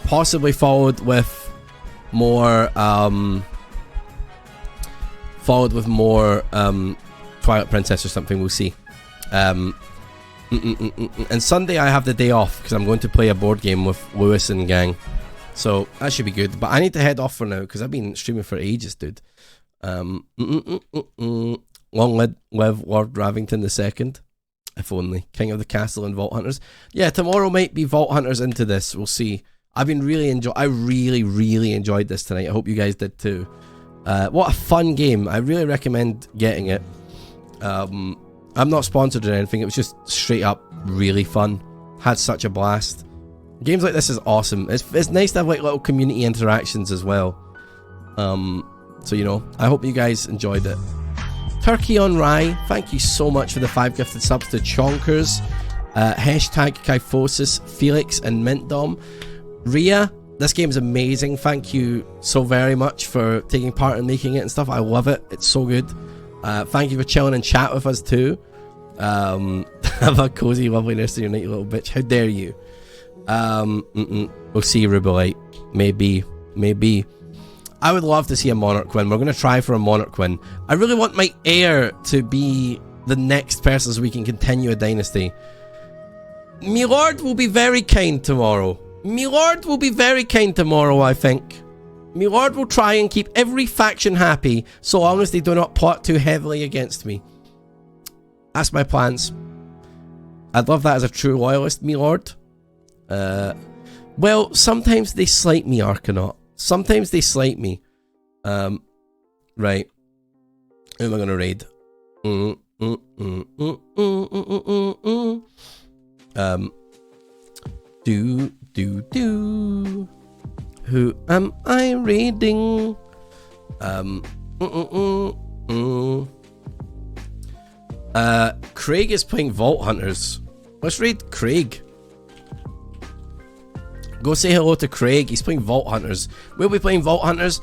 possibly followed with more Twilight Princess or something. We'll see. And Sunday I have the day off because I'm going to play a board game with Lewis and gang, so that should be good. But I need to head off for now because I've been streaming for ages, dude. Long live Lord Ravington II. If only. King of the Castle and Vault Hunters. Yeah, tomorrow might be Vault Hunters into this. We'll see. I really enjoyed this tonight. I hope you guys did too. What a fun game. I really recommend getting it. I'm not sponsored or anything. It was just straight up really fun. Had such a blast. Games like this is awesome. It's nice to have like little community interactions as well. So you know, I hope you guys enjoyed it. Turkey on Rye, thank you so much for the 5 gifted subs to Chonkers, hashtag Kyphosis, Felix, and Mintdom. Ria, this game is amazing. Thank you so very much for taking part in making it and stuff. I love it. It's so good. Thank you for chilling and chat with us too. Have a cozy, lovely nest in your night, you little bitch. How dare you? We'll see, Rubolite. Maybe. I would love to see a Monarch win. We're going to try for a Monarch win. I really want my heir to be the next person so we can continue a dynasty. My lord will be very kind tomorrow. I think. My lord will try and keep every faction happy so long as they do not plot too heavily against me. That's my plans. I'd love that as a true loyalist, my lord. Well, sometimes they slight me, Arcanaut. Sometimes they slight me. Right. Who am I gonna raid? Who am I raiding? Craig is playing Vault Hunters. Let's raid Craig. Go say hello to Craig. He's playing Vault Hunters. We'll be playing Vault Hunters.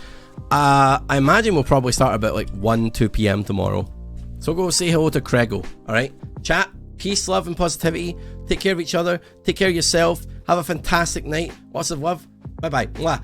I imagine we'll probably start about like 2 p.m. tomorrow. So go say hello to Craigo. Alright? Chat, peace, love, and positivity. Take care of each other. Take care of yourself. Have a fantastic night. Lots of love. Bye-bye. Mwah.